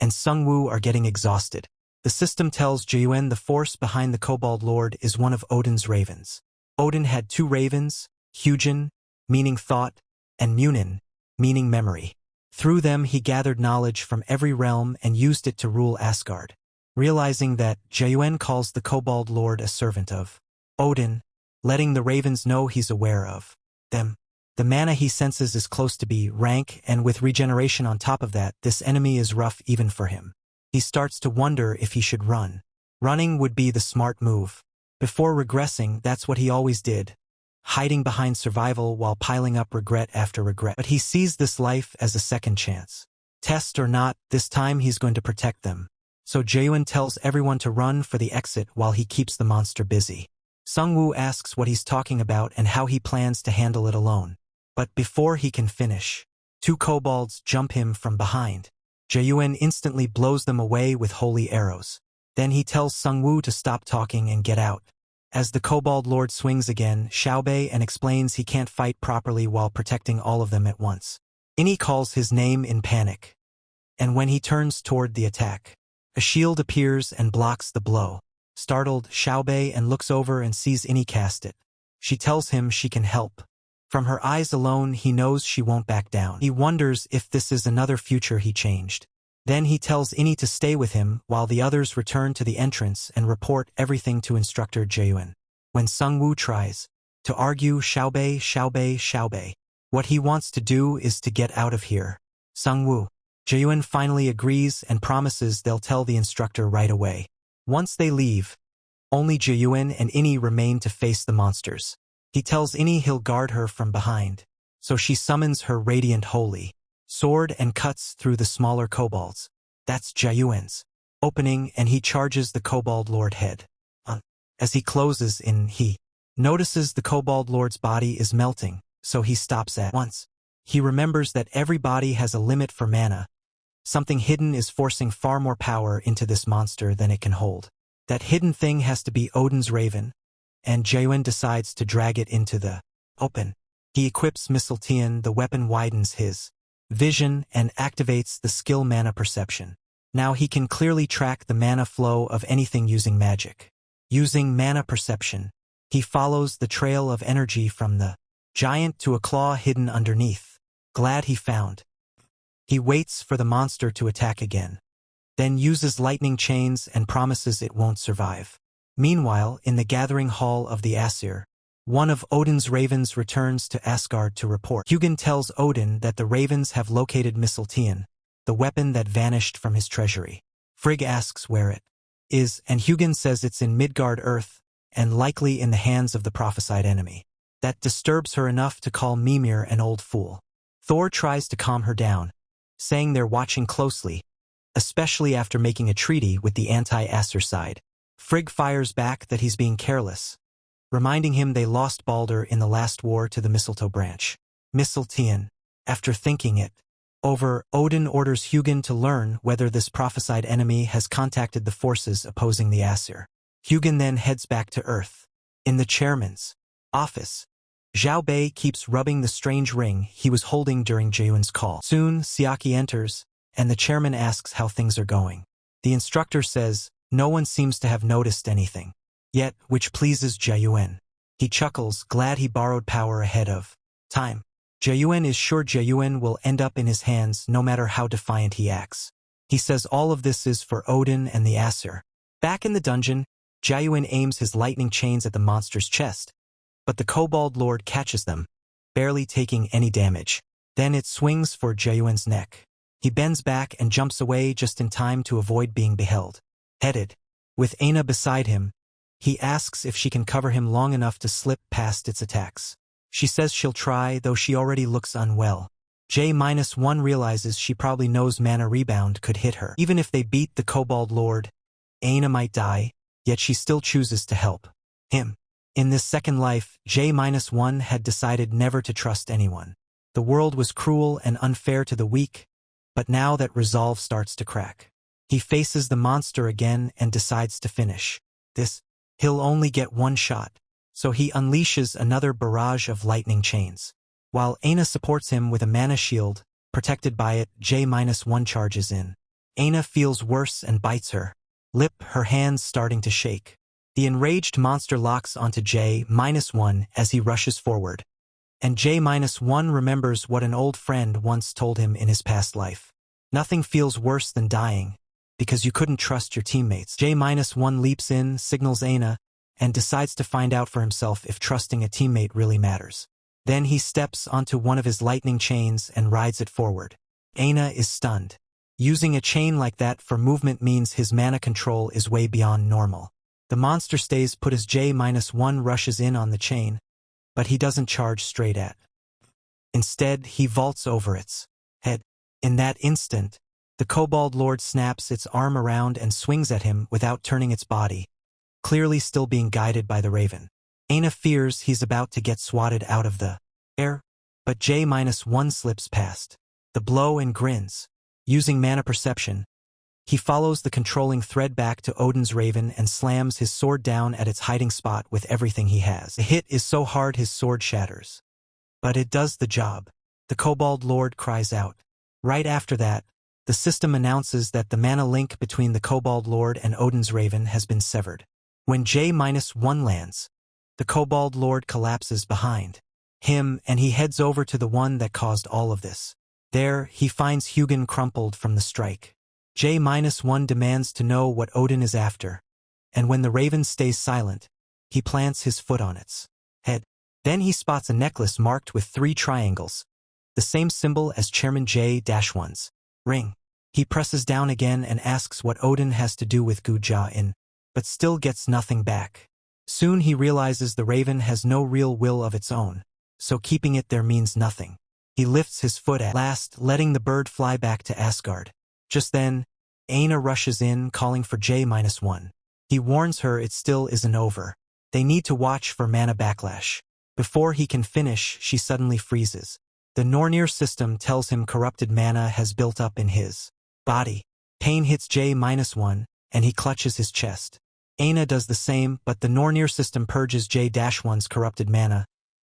[SPEAKER 1] and Sungwoo are getting exhausted. The system tells Jayuen the force behind the Kobold Lord is one of Odin's ravens. Odin had 2 ravens, Hyujin, meaning thought, and Munin, meaning memory. Through them he gathered knowledge from every realm and used it to rule Asgard. Realizing that, Jayuen calls the Kobold Lord a servant of Odin, letting the ravens know he's aware of them. The mana he senses is close to B rank, and with regeneration on top of that, this enemy is rough even for him. He starts to wonder if he should run. Running would be the smart move. Before regressing, that's what he always did, hiding behind survival while piling up regret after regret. But he sees this life as a second chance. Test or not, this time he's going to protect them. So Jayuen tells everyone to run for the exit while he keeps the monster busy. Sungwoo asks what he's talking about and how he plans to handle it alone. But before he can finish, 2 kobolds jump him from behind. Jayuen instantly blows them away with holy arrows. Then he tells Sungwoo to stop talking and get out. As the Kobold Lord swings again, Xiaobei and explains he can't fight properly while protecting all of them at once. Ini calls his name in panic. And when he turns toward the attack, a shield appears and blocks the blow. Startled, Xiaobei and looks over and sees Ini cast it. She tells him she can help. From her eyes alone, he knows she won't back down. He wonders if this is another future he changed. Then he tells Ini to stay with him while the others return to the entrance and report everything to instructor Jayuen. When Sungwoo tries to argue, Xiaobei. What he wants to do is to get out of here. Sungwoo. Jayuen finally agrees and promises they'll tell the instructor right away. Once they leave, only Jayuen and Ini remain to face the monsters. He tells Ini he'll guard her from behind, so she summons her radiant holy sword and cuts through the smaller kobolds. That's Jayuen's opening, and he charges the Kobold Lord head. As he closes in, he notices the Kobold Lord's body is melting, so he stops at once. He remembers that every body has a limit for mana. Something hidden is forcing far more power into this monster than it can hold. That hidden thing has to be Odin's raven, and Jayuen decides to drag it into the open. He equips Mistletian, the weapon widens his vision and activates the skill mana perception. Now he can clearly track the mana flow of anything using magic. Using mana perception, he follows the trail of energy from the giant to a claw hidden underneath. Glad he found. He waits for the monster to attack again, then uses lightning chains and promises it won't survive. Meanwhile, in the gathering hall of the Asir, one of Odin's ravens returns to Asgard to report. Hugin tells Odin that the ravens have located Mistletian, the weapon that vanished from his treasury. Frigg asks where it is, and Hugin says it's in Midgard Earth, and likely in the hands of the prophesied enemy. That disturbs her enough to call Mimir an old fool. Thor tries to calm her down, saying they're watching closely, especially after making a treaty with the anti-Asir side. Frigg fires back that he's being careless, reminding him they lost Balder in the last war to the mistletoe branch. Mistletian. After thinking it over, Odin orders Hugin to learn whether this prophesied enemy has contacted the forces opposing the Asir. Hugin then heads back to Earth. In the chairman's office, Zhao Bei keeps rubbing the strange ring he was holding during Jayuen's call. Soon, Siaki enters, and the chairman asks how things are going. The instructor says no one seems to have noticed anything yet, which pleases Jayuen. He chuckles, glad he borrowed power ahead of time. Jayuen is sure Jayuen will end up in his hands no matter how defiant he acts. He says all of this is for Odin and the Asir. Back in the dungeon, Jayuen aims his lightning chains at the monster's chest, but the Kobold Lord catches them, barely taking any damage. Then it swings for Jayuen's neck. He bends back and jumps away just in time to avoid being beheld. Headed, with Aina beside him, he asks if she can cover him long enough to slip past its attacks. She says she'll try, though she already looks unwell. J-1 realizes she probably knows mana rebound could hit her. Even if they beat the Kobold Lord, Aina might die, yet she still chooses to help him. In this second life, J-1 had decided never to trust anyone. The world was cruel and unfair to the weak, but now that resolve starts to crack. He faces the monster again and decides to finish this, he'll only get one shot. So he unleashes another barrage of lightning chains. While Aina supports him with a mana shield, protected by it, J-1 charges in. Aina feels worse and bites her lip, her hands starting to shake. The enraged monster locks onto J-1 as he rushes forward. And J-1 remembers what an old friend once told him in his past life. Nothing feels worse than dying, because you couldn't trust your teammates. J-1 leaps in, signals Aina, and decides to find out for himself if trusting a teammate really matters. Then he steps onto one of his lightning chains and rides it forward. Aina is stunned. Using a chain like that for movement means his mana control is way beyond normal. The monster stays put as J-1 rushes in on the chain, but he doesn't charge straight at. Instead, he vaults over its head. In that instant, the Kobold Lord snaps its arm around and swings at him without turning its body, clearly still being guided by the raven. Aina fears he's about to get swatted out of the air, but J-1 slips past the blow and grins. Using mana perception, he follows the controlling thread back to Odin's raven and slams his sword down at its hiding spot with everything he has. The hit is so hard his sword shatters. But it does the job. The Kobold Lord cries out. Right after that, the system announces that the mana link between the Kobold Lord and Odin's raven has been severed. When J-1 lands, the Kobold Lord collapses behind him and he heads over to the one that caused all of this. There, he finds Hugin crumpled from the strike. J-1 demands to know what Odin is after, and when the raven stays silent, he plants his foot on its head. Then he spots a necklace marked with 3 triangles, the same symbol as Chairman J-1's ring. He presses down again and asks what Odin has to do with Guja-in, but still gets nothing back. Soon he realizes the raven has no real will of its own, so keeping it there means nothing. He lifts his foot at last, letting the bird fly back to Asgard. Just then, Aina rushes in, calling for J-1. He warns her it still isn't over. They need to watch for mana backlash. Before he can finish, she suddenly freezes. The Nornir system tells him corrupted mana has built up in his body. Pain hits J-1, and he clutches his chest. Aina does the same, but the Nornir system purges J-1's corrupted mana,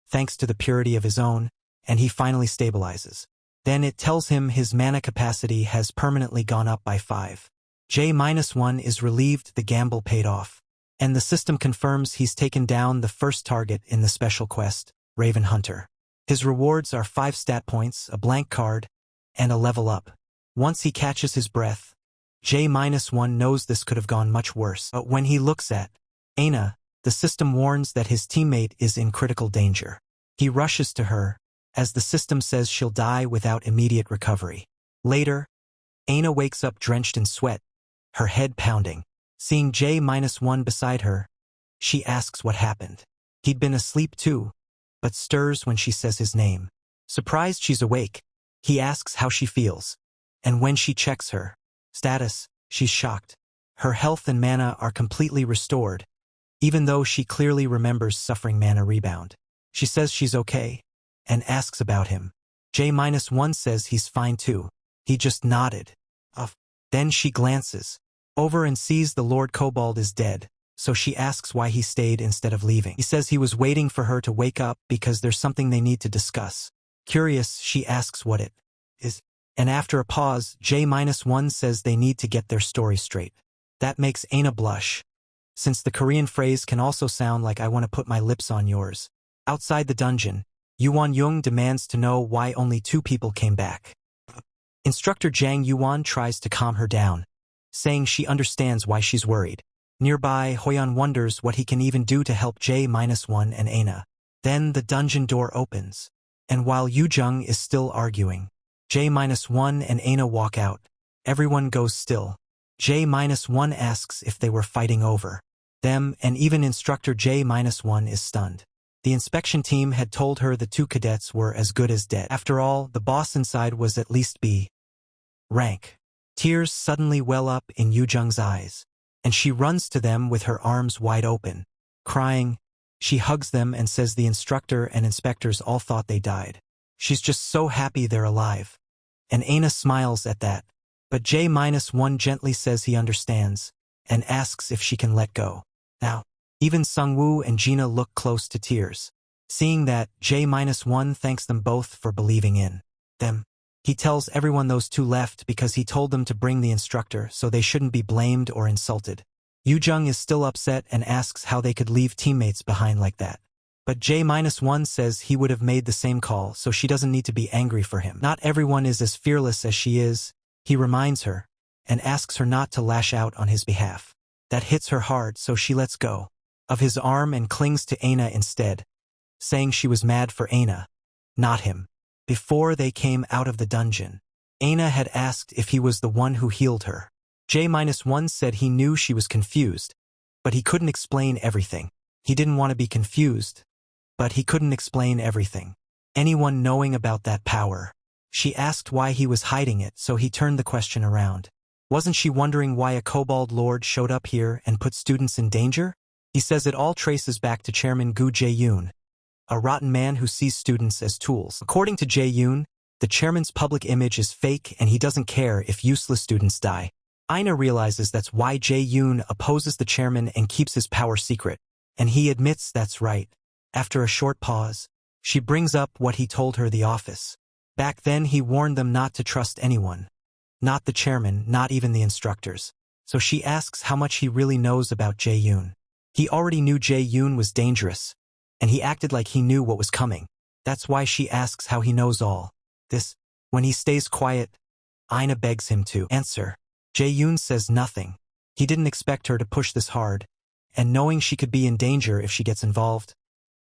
[SPEAKER 1] thanks to the purity of his own, and he finally stabilizes. Then it tells him his mana capacity has permanently gone up by 5. J-1 is relieved the gamble paid off, and the system confirms he's taken down the first target in the special quest, Raven Hunter. His rewards are 5 stat points, a blank card, and a level up. Once he catches his breath, J-1 knows this could have gone much worse, but when he looks at Aina, the system warns that his teammate is in critical danger. He rushes to her, as the system says she'll die without immediate recovery. Later, Aina wakes up drenched in sweat, her head pounding. Seeing J-1 beside her, she asks what happened. He'd been asleep too, but stirs when she says his name. Surprised she's awake, he asks how she feels. And when she checks her status, she's shocked. Her health and mana are completely restored, even though she clearly remembers suffering mana rebound. She says she's okay, and asks about him. J-1 says he's fine too. He just nodded. Then she glances over and sees the Lord Kobold is dead, so she asks why he stayed instead of leaving. He says he was waiting for her to wake up because there's something they need to discuss. Curious, she asks what it is. And after a pause, J-1 says they need to get their story straight. That makes Aina blush, since the Korean phrase can also sound like I want to put my lips on yours. Outside the dungeon, Yuan Jung demands to know why only 2 people came back. Instructor Jang Yuan tries to calm her down, saying she understands why she's worried. Nearby, Hoyan wonders what he can even do to help J-1 and Aina. Then the dungeon door opens, and while Yu Jung is still arguing, J-1 and Aina walk out. Everyone goes still. J-1 asks if they were fighting over them, and even Instructor J-1 is stunned. The inspection team had told her the 2 cadets were as good as dead. After all, the boss inside was at least B rank. Tears suddenly well up in Yu Jung's eyes, and she runs to them with her arms wide open. Crying, she hugs them and says the instructor and inspectors all thought they died. She's just so happy they're alive. And Aina smiles at that, but J-1 gently says he understands, and asks if she can let go. Now, even Sungwoo and Gina look close to tears. Seeing that, J-1 thanks them both for believing in them. He tells everyone those two left because he told them to bring the instructor so they shouldn't be blamed or insulted. Yoojung is still upset and asks how they could leave teammates behind like that. But J-1 says he would have made the same call, so she doesn't need to be angry for him. Not everyone is as fearless as she is, he reminds her, and asks her not to lash out on his behalf. That hits her hard, so she lets go of his arm and clings to Aina instead, saying she was mad for Aina, not him. Before they came out of the dungeon, Aina had asked if he was the one who healed her. J-1 said he knew she was confused, but he couldn't explain everything. He didn't want to be confused, but he couldn't explain everything. Anyone knowing about that power? She asked why he was hiding it, so he turned the question around. Wasn't she wondering why a kobold lord showed up here and put students in danger? He says it all traces back to Chairman Gu Jae-yoon, a rotten man who sees students as tools. According to Jae-yoon, the chairman's public image is fake and he doesn't care if useless students die. Aina realizes that's why Jae-yoon opposes the chairman and keeps his power secret, and he admits that's right. After a short pause, she brings up what he told her the office. Back then he warned them not to trust anyone. Not the chairman, not even the instructors. So she asks how much he really knows about Jae-yoon. He already knew Jae-yoon was dangerous, and he acted like he knew what was coming. That's why she asks how he knows all this. When he stays quiet, Aina begs him to answer. Jae-yoon says nothing. He didn't expect her to push this hard, and knowing she could be in danger if she gets involved,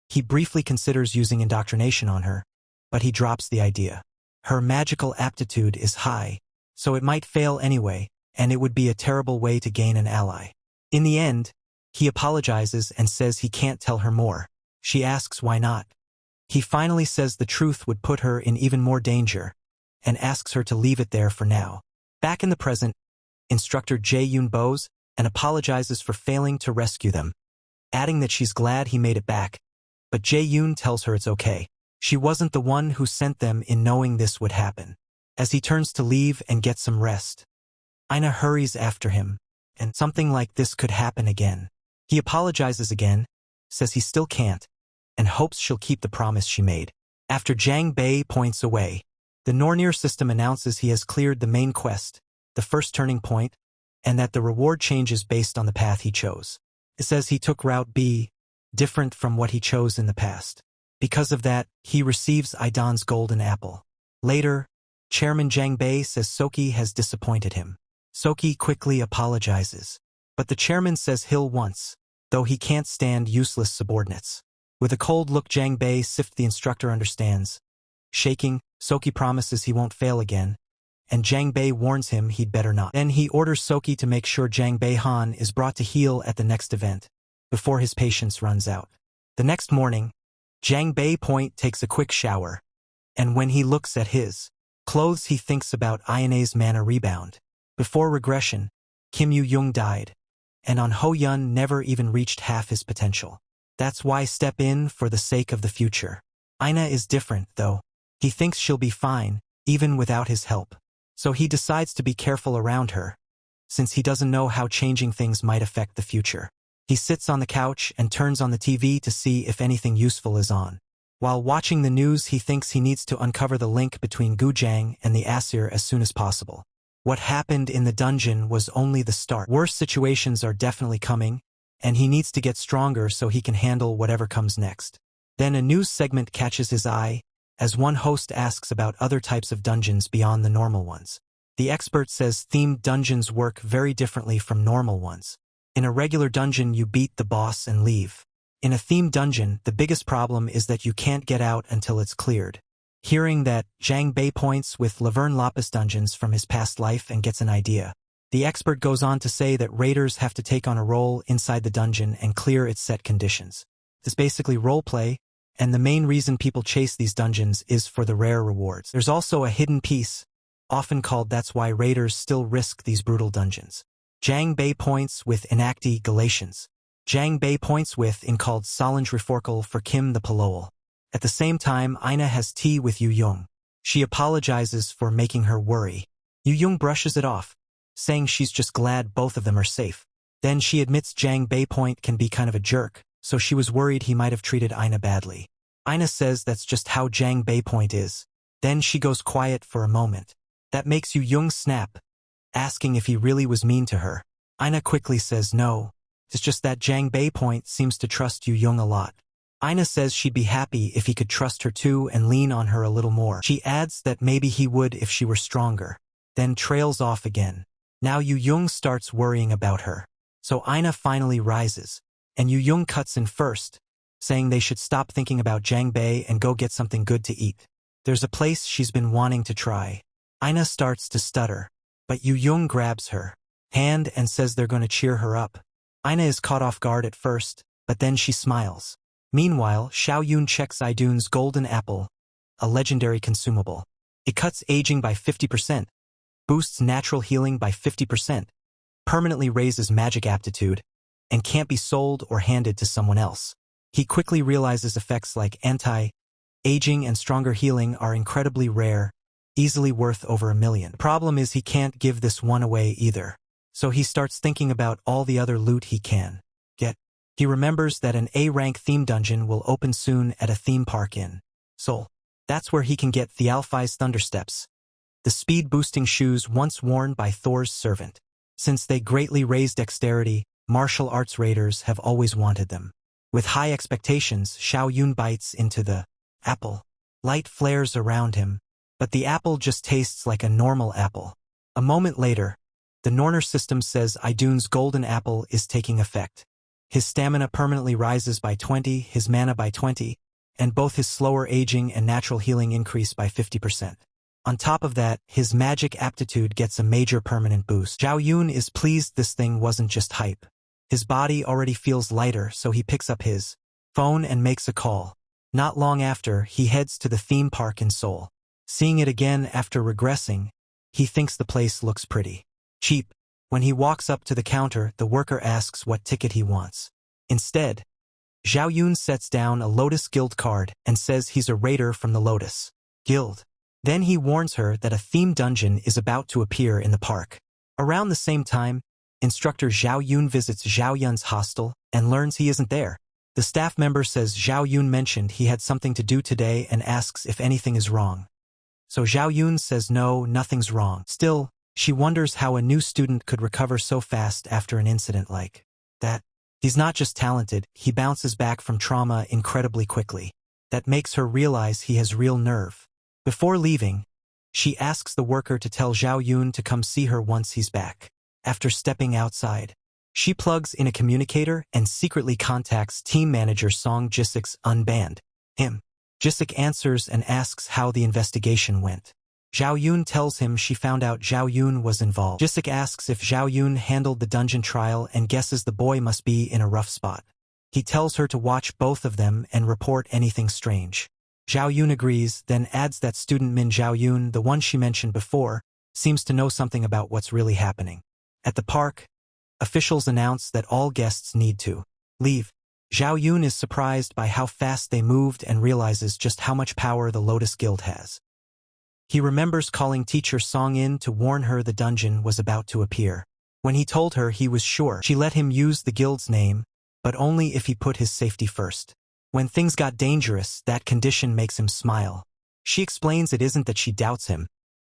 [SPEAKER 1] he briefly considers using indoctrination on her, but he drops the idea. Her magical aptitude is high, so it might fail anyway, and it would be a terrible way to gain an ally. In the end, he apologizes and says he can't tell her more. She asks why not. He finally says the truth would put her in even more danger, and asks her to leave it there for now. Back in the present, Instructor Jae-yoon bows and apologizes for failing to rescue them, adding that she's glad he made it back, but Jae-yoon tells her it's okay. She wasn't the one who sent them in knowing this would happen. As he turns to leave and get some rest, Aina hurries after him, and something like this could happen again. He apologizes again, says he still can't, and hopes she'll keep the promise she made. After Jang Bei points away, the Nornir system announces he has cleared the main quest, the first turning point, and that the reward changes based on the path he chose. It says he took Route B, different from what he chose in the past. Because of that, he receives Idon's golden apple. Later, Chairman Jang Bei says Soki has disappointed him. Soki quickly apologizes, but the chairman says he'll once, though he can't stand useless subordinates. With a cold look, Jang Bei sifts the instructor understands. Shaking, Soki promises he won't fail again, and Jang Bei warns him he'd better not. Then he orders Soki to make sure Jang Bei-han is brought to heal at the next event, before his patience runs out. The next morning, Jang Bei-point takes a quick shower, and when he looks at his clothes he thinks about Ayane's mana rebound. Before regression, Kim Yu-young died, and On Ho-yun never even reached half his potential. That's why step in for the sake of the future. Aina is different, though. He thinks she'll be fine, even without his help. So he decides to be careful around her, since he doesn't know how changing things might affect the future. He sits on the couch and turns on the TV to see if anything useful is on. While watching the news, he thinks he needs to uncover the link between Gujang and the Asir as soon as possible. What happened in the dungeon was only the start. Worse situations are definitely coming, and he needs to get stronger so he can handle whatever comes next. Then a news segment catches his eye, as one host asks about other types of dungeons beyond the normal ones. The expert says themed dungeons work very differently from normal ones. In a regular dungeon, you beat the boss and leave. In a themed dungeon, the biggest problem is that you can't get out until it's cleared. Hearing that, Jang Bei points with Laverne Lapis dungeons from his past life and gets an idea. The expert goes on to say that raiders have to take on a role inside the dungeon and clear its set conditions. It's basically roleplay, and the main reason people chase these dungeons is for the rare rewards. There's also a hidden piece, often called That's Why Raiders Still Risk These Brutal Dungeons. Jang Bei points with Enacti Galatians. Jang Bei points with in called Solange Reforkal for Kim the Palol. At the same time, Aina has tea with Yu-young. She apologizes for making her worry. Yu-young brushes it off, saying she's just glad both of them are safe. Then she admits Jang Baypoint can be kind of a jerk, so she was worried he might have treated Ina badly. Ina says that's just how Jang Baypoint is. Then she goes quiet for a moment. That makes Yu Young snap, asking if he really was mean to her. Ina quickly says no. It's just that Jang Baypoint seems to trust Yu Young a lot. Ina says she'd be happy if he could trust her too and lean on her a little more. She adds that maybe he would if she were stronger, then trails off again. Now Yu Young starts worrying about her. So Ina finally rises, and Yu Young cuts in first, saying they should stop thinking about Jang Bay and go get something good to eat. There's a place she's been wanting to try. Ina starts to stutter, but Yu Young grabs her hand and says they're going to cheer her up. Ina is caught off guard at first, but then she smiles. Meanwhile, Xiao Yun checks Idun's golden apple, a legendary consumable. It cuts aging by 50%, boosts natural healing by 50%, permanently raises magic aptitude, and can't be sold or handed to someone else. He quickly realizes effects like anti-aging and stronger healing are incredibly rare, easily worth over $1 million. The problem is he can't give this one away either, so he starts thinking about all the other loot he can get. He remembers that an A-rank theme dungeon will open soon at a theme park in Seoul. That's where he can get Thialfi's Thundersteps, the speed-boosting shoes once worn by Thor's servant. Since they greatly raise dexterity, martial arts raiders have always wanted them. With high expectations, Xiao Yun bites into the apple. Light flares around him, but the apple just tastes like a normal apple. A moment later, the Norner system says Idun's golden apple is taking effect. His stamina permanently rises by 20, his mana by 20, and both his slower aging and natural healing increase by 50%. On top of that, his magic aptitude gets a major permanent boost. Xiao Yun is pleased this thing wasn't just hype. His body already feels lighter, so he picks up his phone and makes a call. Not long after, he heads to the theme park in Seoul. Seeing it again after regressing, he thinks the place looks pretty cheap. When he walks up to the counter, the worker asks what ticket he wants. Instead, Xiao Yun sets down a Lotus Guild card and says he's a raider from the Lotus Guild. Then he warns her that a theme dungeon is about to appear in the park. Around the same time, instructor Xiao Yun visits Xiao Yun's hostel and learns he isn't there. The staff member says Xiao Yun mentioned he had something to do today and asks if anything is wrong. So Xiao Yun says no, nothing's wrong. Still, she wonders how a new student could recover so fast after an incident like that. He's not just talented, he bounces back from trauma incredibly quickly. That makes her realize he has real nerve. Before leaving, she asks the worker to tell Xiao Yun to come see her once he's back. After stepping outside, she plugs in a communicator and secretly contacts team manager Song Jisik's unbanned him. Jisik answers and asks how the investigation went. Xiao Yun tells him she found out Xiao Yun was involved. Jisik asks if Xiao Yun handled the dungeon trial and guesses the boy must be in a rough spot. He tells her to watch both of them and report anything strange. Xiao Yun agrees, then adds that student Min Xiao Yun, the one she mentioned before, seems to know something about what's really happening. At the park, officials announce that all guests need to leave. Xiao Yun is surprised by how fast they moved and realizes just how much power the Lotus Guild has. He remembers calling teacher Song in to warn her the dungeon was about to appear. When he told her he was sure, she let him use the guild's name, but only if he put his safety first. When things got dangerous, that condition makes him smile. She explains it isn't that she doubts him.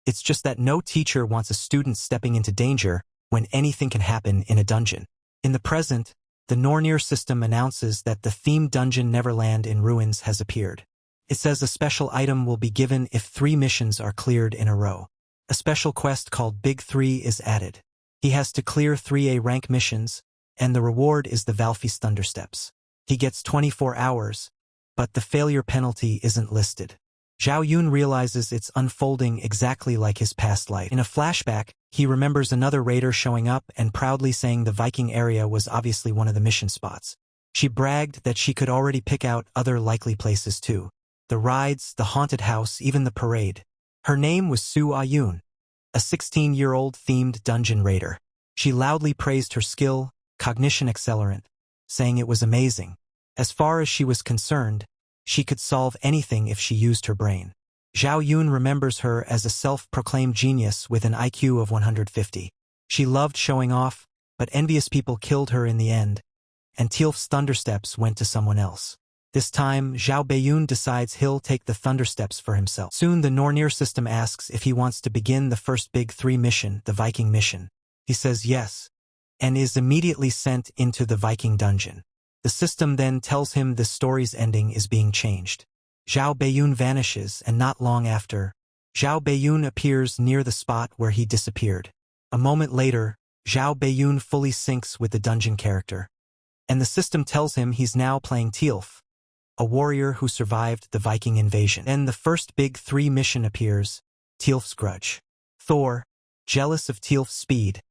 [SPEAKER 1] It's just that no teacher wants a student stepping into danger when anything can happen in a dungeon. In the present, the Nornir system announces that the themed dungeon Neverland in Ruins has appeared. It says a special item will be given if 3 missions are cleared in a row. A special quest called Big 3 is added. He has to clear 3A rank missions, and the reward is the Valfi's Thundersteps. He gets 24 hours, but the failure penalty isn't listed. Xiao Yun realizes it's unfolding exactly like his past life. In a flashback, he remembers another raider showing up and proudly saying the Viking area was obviously one of the mission spots. She bragged that she could already pick out other likely places too. The rides, the haunted house, even the parade. Her name was Su Ayun, a 16-year-old themed dungeon raider. She loudly praised her skill, cognition accelerant, saying it was amazing. As far as she was concerned, she could solve anything if she used her brain. Xiao Yun remembers her as a self-proclaimed genius with an IQ of 150. She loved showing off, but envious people killed her in the end, and Tielf's thundersteps went to someone else. This time, Zhao Beiyun decides he'll take the thundersteps for himself. Soon the Nornir system asks if he wants to begin the first Big 3 mission, the Viking mission. He says yes, and is immediately sent into the Viking dungeon. The system then tells him the story's ending is being changed. Zhao Beiyun vanishes, and not long after, Zhao Beiyun appears near the spot where he disappeared. A moment later, Zhao Beiyun fully syncs with the dungeon character, and the system tells him he's now playing Tielf, a warrior who survived the Viking invasion. Then the first Big 3 mission appears, Tielf's Grudge. Thor, jealous of Tielf's speed,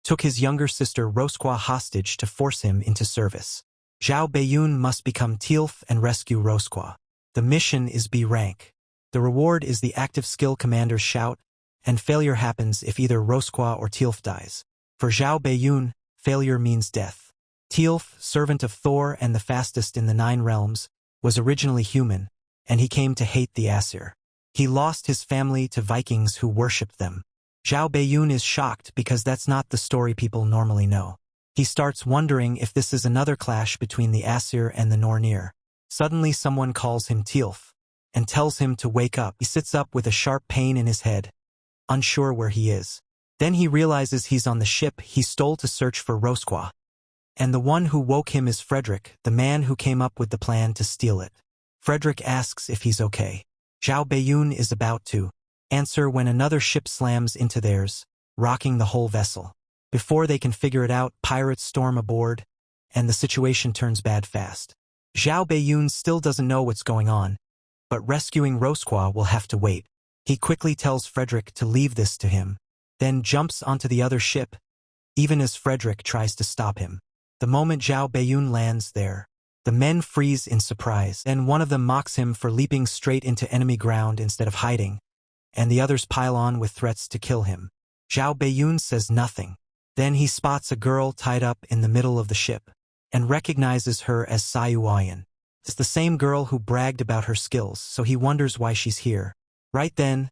[SPEAKER 1] took his younger sister Rosqua hostage to force him into service. Zhao Beiyun must become Tielf and rescue Rosqua. The mission is B rank. The reward is the active skill commander's shout, and failure happens if either Rosqua or Tielf dies. For Zhao Beiyun, failure means death. Tielf, servant of Thor and the fastest in the 9 realms, was originally human, and he came to hate the Asur. He lost his family to Vikings who worshipped them. Zhao Beiyun is shocked because that's not the story people normally know. He starts wondering if this is another clash between the Asur and the Nornir. Suddenly someone calls him Tielf, and tells him to wake up. He sits up with a sharp pain in his head, unsure where he is. Then he realizes he's on the ship he stole to search for Rosqua, and the one who woke him is Frederick, the man who came up with the plan to steal it. Frederick asks if he's okay. Zhao Beiyun is about to answer when another ship slams into theirs, rocking the whole vessel. Before they can figure it out, pirates storm aboard, and the situation turns bad fast. Zhao Beiyun still doesn't know what's going on, but rescuing Rosqua will have to wait. He quickly tells Frederick to leave this to him, then jumps onto the other ship, even as Frederick tries to stop him. The moment Zhao Beiyun lands there, the men freeze in surprise, and one of them mocks him for leaping straight into enemy ground instead of hiding, and the others pile on with threats to kill him. Zhao Beiyun says nothing. Then he spots a girl tied up in the middle of the ship, and recognizes her as Sayuayan. It's the same girl who bragged about her skills, so he wonders why she's here. Right then,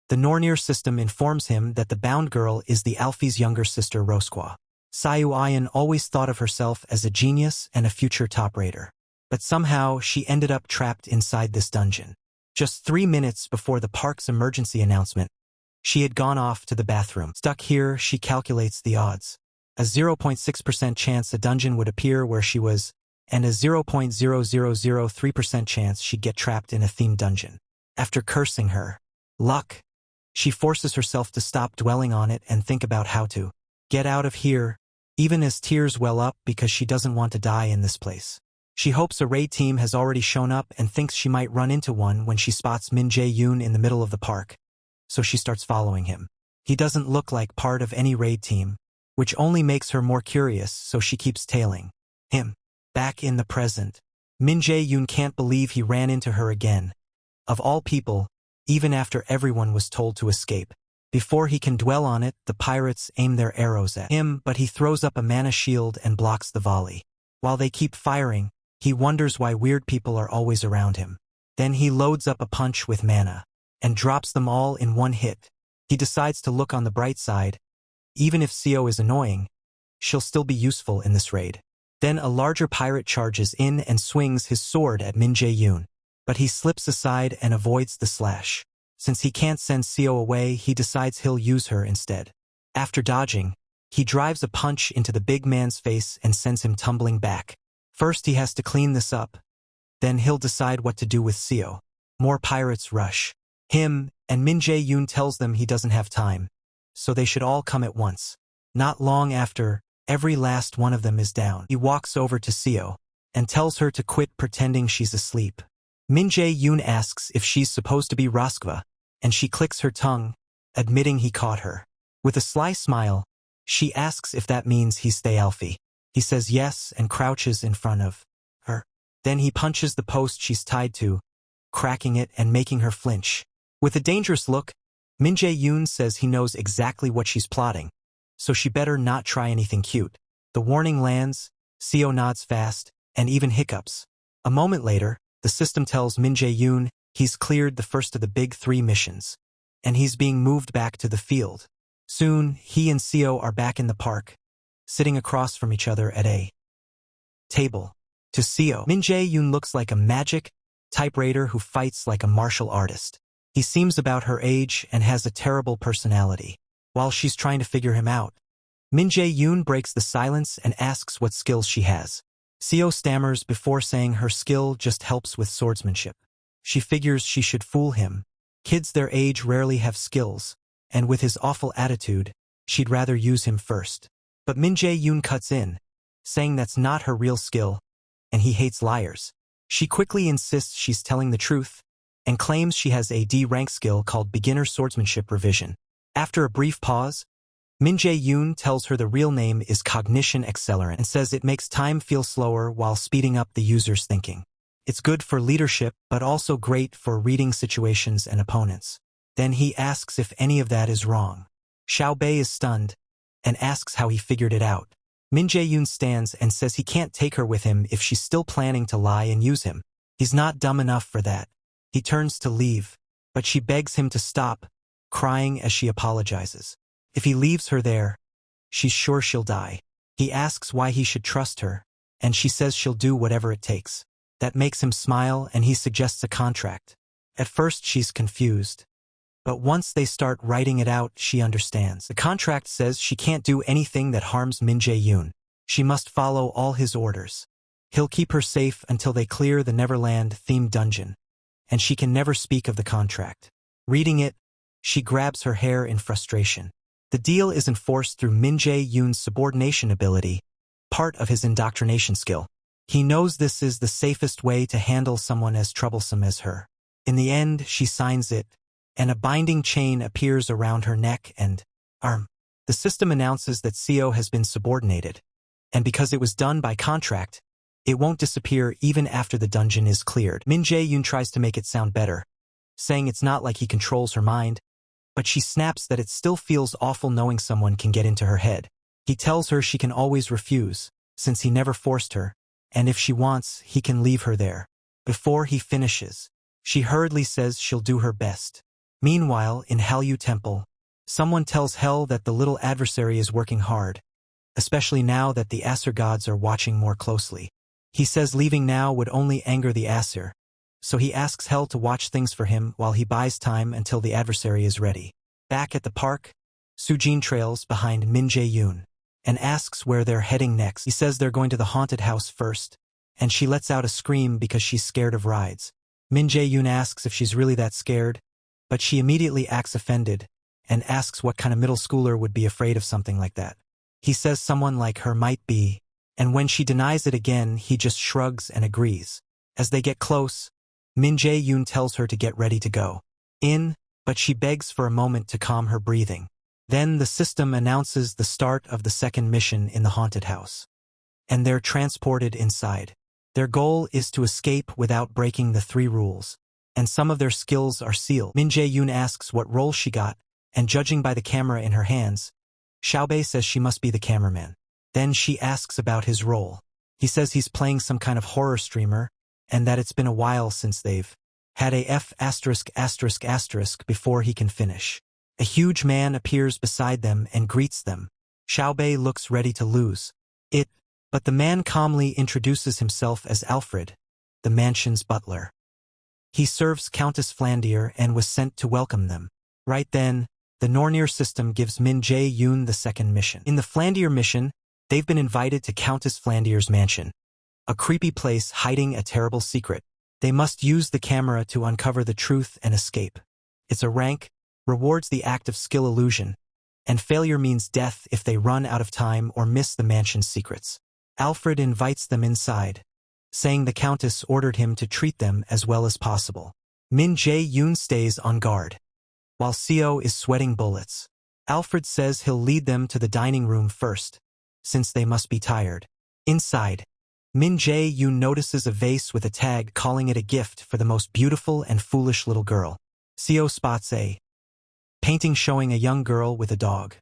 [SPEAKER 1] the Nornir system informs him that the bound girl is the Alfie's younger sister Rosqua. Sayuayan always thought of herself as a genius and a future top raider, but somehow she ended up trapped inside this dungeon. Just 3 minutes before the park's emergency announcement, she had gone off to the bathroom. Stuck here, she calculates the odds. A 0.6% chance a dungeon would appear where she was, and a 0.0003% chance she'd get trapped in a themed dungeon. After cursing her luck, she forces herself to stop dwelling on it and think about how to get out of here, even as tears well up because she doesn't want to die in this place. She hopes a raid team has already shown up and thinks she might run into one when she spots Min Jae-yoon in the middle of the park, so she starts following him. He doesn't look like part of any raid team, which only makes her more curious, so she keeps tailing him. Back in the present, Min Jae-yoon can't believe he ran into her again. Of all people, even after everyone was told to escape. Before he can dwell on it, the pirates aim their arrows at him, but he throws up a mana shield and blocks the volley. While they keep firing, he wonders why weird people are always around him. Then he loads up a punch with mana, and drops them all in one hit. He decides to look on the bright side. Even if Seo is annoying, she'll still be useful in this raid. Then a larger pirate charges in and swings his sword at Min Jae-yoon, but he slips aside and avoids the slash. Since he can't send Seo away, he decides he'll use her instead. After dodging, he drives a punch into the big man's face and sends him tumbling back. First he has to clean this up, then he'll decide what to do with Seo. More pirates rush him, and Min Jae-yoon tells them he doesn't have time, so they should all come at once. Not long after, every last one of them is down. He walks over to Seo, and tells her to quit pretending she's asleep. Min Jae-yoon asks if she's supposed to be Rosqua, and she clicks her tongue, admitting he caught her. With a sly smile, she asks if that means he's Alfie. He says yes and crouches in front of her. Then he punches the post she's tied to, cracking it and making her flinch. With a dangerous look, Min Jae-yoon says he knows exactly what she's plotting, so she better not try anything cute. The warning lands, Seo nods fast, and even hiccups. A moment later, the system tells Min Jae-yoon he's cleared the first of the big 3 missions, and he's being moved back to the field. Soon, he and Seo are back in the park, sitting across from each other at a table. To Seo, Min Jae-yoon looks like a magic typewriter who fights like a martial artist. He seems about her age and has a terrible personality. While she's trying to figure him out, Min Jae-yoon breaks the silence and asks what skills she has. Seo stammers before saying her skill just helps with swordsmanship. She figures she should fool him. Kids their age rarely have skills, and with his awful attitude, she'd rather use him first. But Min Jae-yoon cuts in, saying that's not her real skill, and he hates liars. She quickly insists she's telling the truth, and claims she has a D-rank skill called Beginner Swordsmanship Revision. After a brief pause, Min Jae-yoon tells her the real name is Cognition Accelerant and says it makes time feel slower while speeding up the user's thinking. It's good for leadership, but also great for reading situations and opponents. Then he asks if any of that is wrong. Xiaobei is stunned and asks how he figured it out. Min Jae-yoon stands and says he can't take her with him if she's still planning to lie and use him. He's not dumb enough for that. He turns to leave, but she begs him to stop, crying as she apologizes. If he leaves her there, she's sure she'll die. He asks why he should trust her, and she says she'll do whatever it takes. That makes him smile, and he suggests a contract. At first she's confused, but once they start writing it out, she understands. The contract says she can't do anything that harms Min Jae-yoon. She must follow all his orders. He'll keep her safe until they clear the Neverland-themed dungeon, and she can never speak of the contract. Reading it, she grabs her hair in frustration. The deal is enforced through Min Jae-yoon's subordination ability, part of his indoctrination skill. He knows this is the safest way to handle someone as troublesome as her. In the end, she signs it, and a binding chain appears around her neck and arm. The system announces that Seo has been subordinated, and because it was done by contract, it won't disappear even after the dungeon is cleared. Min Jae-yoon tries to make it sound better, saying it's not like he controls her mind, but she snaps that it still feels awful knowing someone can get into her head. He tells her she can always refuse, since he never forced her, and if she wants, he can leave her there. Before he finishes, she hurriedly says she'll do her best. Meanwhile, in Hallyu Temple, someone tells Hel that the little adversary is working hard, especially now that the Asur gods are watching more closely. He says leaving now would only anger the Asur, so he asks Hel to watch things for him while he buys time until the adversary is ready. Back at the park, Sujin trails behind Min Jae-yoon and asks where they're heading next. He says they're going to the haunted house first, and she lets out a scream because she's scared of rides. Min Jae-yoon asks if she's really that scared, but she immediately acts offended and asks what kind of middle schooler would be afraid of something like that. He says someone like her might be, and when she denies it again, he just shrugs and agrees. As they get close, Min Jae-yoon tells her to get ready to go in, but she begs for a moment to calm her breathing. Then the system announces the start of the second mission in the haunted house, and they're transported inside. Their goal is to escape without breaking the 3 rules, and some of their skills are sealed. Min Jae-yoon asks what role she got, and judging by the camera in her hands, Xiaobei says she must be the cameraman. Then she asks about his role. He says he's playing some kind of horror streamer, and that it's been a while since they've had a F*** before he can finish. A huge man appears beside them and greets them. Xiaobei looks ready to lose it, but the man calmly introduces himself as Alfred, the mansion's butler. He serves Countess Flandier and was sent to welcome them. Right then, the Nornir system gives Min Jae-yoon the second mission. In the Flandier mission, they've been invited to Countess Flandier's mansion, a creepy place hiding a terrible secret. They must use the camera to uncover the truth and escape. It's a rank, rewards the act of skill illusion, and failure means death if they run out of time or miss the mansion's secrets. Alfred invites them inside, saying the Countess ordered him to treat them as well as possible. Min Jae-yoon stays on guard, while Seo is sweating bullets. Alfred says he'll lead them to the dining room first, since they must be tired. Inside, Min Jae-yoon notices a vase with a tag calling it a gift for the most beautiful and foolish little girl. Seo spots a painting showing a young girl with a dog,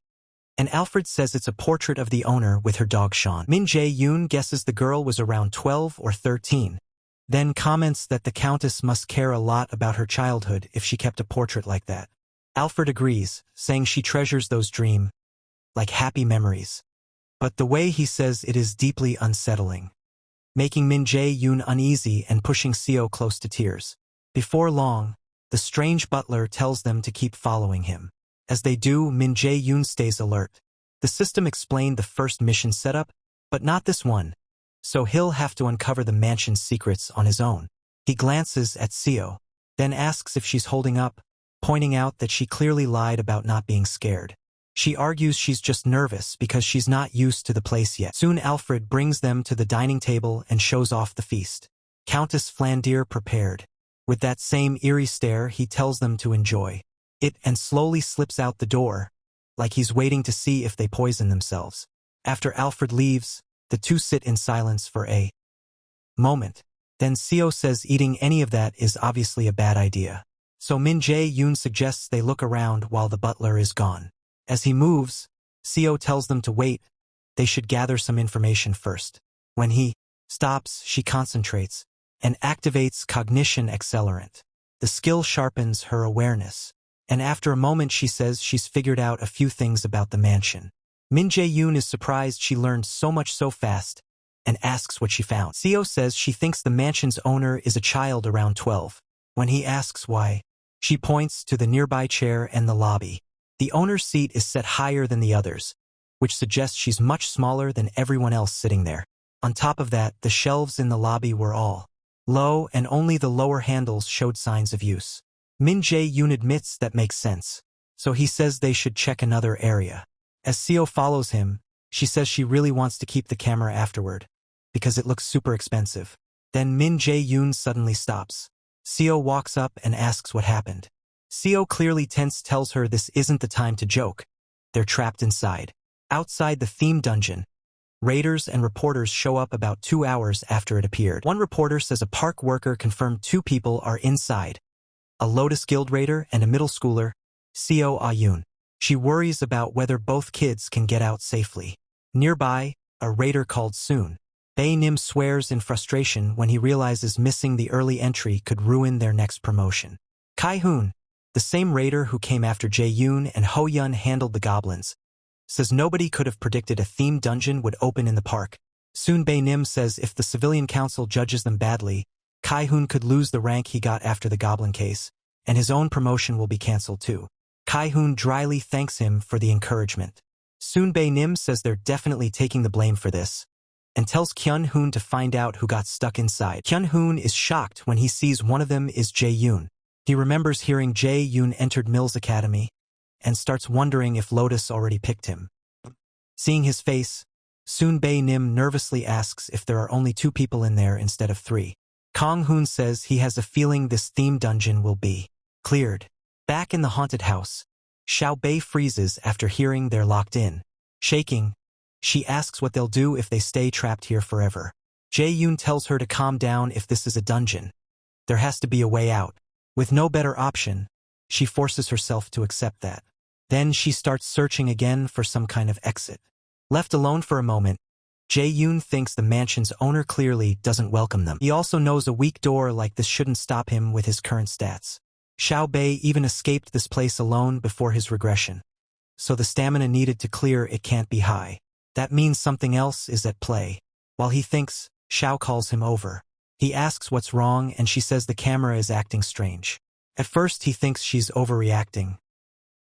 [SPEAKER 1] and Alfred says it's a portrait of the owner with her dog Sean. Min Jae-yoon guesses the girl was around 12 or 13, then comments that the Countess must care a lot about her childhood if she kept a portrait like that. Alfred agrees, saying she treasures those dream-like happy memories. but the way he says it is deeply unsettling, making Min Jae-yoon uneasy and pushing Seo close to tears. Before long, the strange butler tells them to keep following him. As they do, Min Jae-yoon stays alert. The system explained the first mission setup, but not this one, so he'll have to uncover the mansion's secrets on his own. He glances at Seo, then asks if she's holding up, pointing out that she clearly lied about not being scared. She argues she's just nervous because she's not used to the place yet. Soon Alfred brings them to the dining table and shows off the feast. Countess Flandier prepared. With that same eerie stare, he tells them to enjoy it and slowly slips out the door, like he's waiting to see if they poison themselves. After Alfred leaves, the two sit in silence for a moment. Then Seo says eating any of that is obviously a bad idea. So Min Jae-yoon suggests they look around while the butler is gone. As he moves, Seo tells them to wait. They should gather some information first. When he stops, she concentrates and activates Cognition Accelerant. The skill sharpens her awareness, and after a moment she says she's figured out a few things about the mansion. Min Jae-yoon is surprised she learned so much so fast and asks what she found. Seo says she thinks the mansion's owner is a child around 12. When he asks why, she points to the nearby chair and the lobby. The owner's seat is set higher than the others, which suggests she's much smaller than everyone else sitting there. On top of that, the shelves in the lobby were all low and only the lower handles showed signs of use. Min Jae-yoon admits that makes sense, so he says they should check another area. As Seo follows him, she says she really wants to keep the camera afterward, because it looks super expensive. Then Min Jae-yoon suddenly stops. Seo walks up and asks what happened. Seo, clearly tense, tells her this isn't the time to joke. They're trapped inside. Outside the theme dungeon, raiders and reporters show up about 2 hours after it appeared. One reporter says a park worker confirmed 2 people are inside, a Lotus Guild raider and a middle schooler, Seo Ah-yoon. She worries about whether both kids can get out safely. Nearby, a raider called Soon. Bae-nim swears in frustration when he realizes missing the early entry could ruin their next promotion. Kai-hoon, the same raider who came after Jae-yoon and Ho-yun handled the goblins, says nobody could have predicted a themed dungeon would open in the park. Soon Bae-nim says if the civilian council judges them badly, Kai-hoon could lose the rank he got after the goblin case, and his own promotion will be cancelled too. Kai-hoon dryly thanks him for the encouragement. Soon Bae-nim says they're definitely taking the blame for this, and tells Kyun-hoon to find out who got stuck inside. Kyun-hoon is shocked when he sees one of them is Jae-yoon. He remembers hearing Jae-yoon entered Mill's Academy, and starts wondering if Lotus already picked him. Seeing his face, Soon Bae-nim nervously asks if there are only 2 people in there instead of 3. Kong-hoon says he has a feeling this theme dungeon will be cleared. Back in the haunted house, Xiao-bei freezes after hearing they're locked in. Shaking, she asks what they'll do if they stay trapped here forever. Jae-yoon tells her to calm down if this is a dungeon. There has to be a way out. With no better option, she forces herself to accept that. Then she starts searching again for some kind of exit. Left alone for a moment, Jae-yoon thinks the mansion's owner clearly doesn't welcome them. He also knows a weak door like this shouldn't stop him with his current stats. Xiao-bei even escaped this place alone before his regression, so the stamina needed to clear it can't be high. That means something else is at play. While he thinks, Xiao calls him over. He asks what's wrong and she says the camera is acting strange. At first he thinks she's overreacting,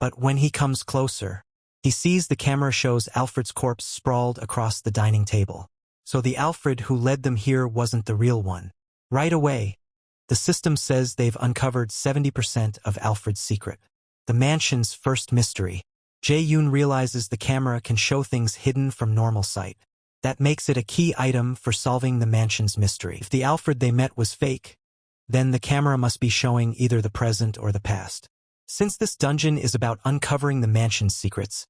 [SPEAKER 1] but when he comes closer, he sees the camera shows Alfred's corpse sprawled across the dining table. So the Alfred who led them here wasn't the real one. Right away, the system says they've uncovered 70% of Alfred's secret. The mansion's first mystery. Jae-yoon realizes the camera can show things hidden from normal sight. That makes it a key item for solving the mansion's mystery. If the Alfred they met was fake, then the camera must be showing either the present or the past. Since this dungeon is about uncovering the mansion's secrets,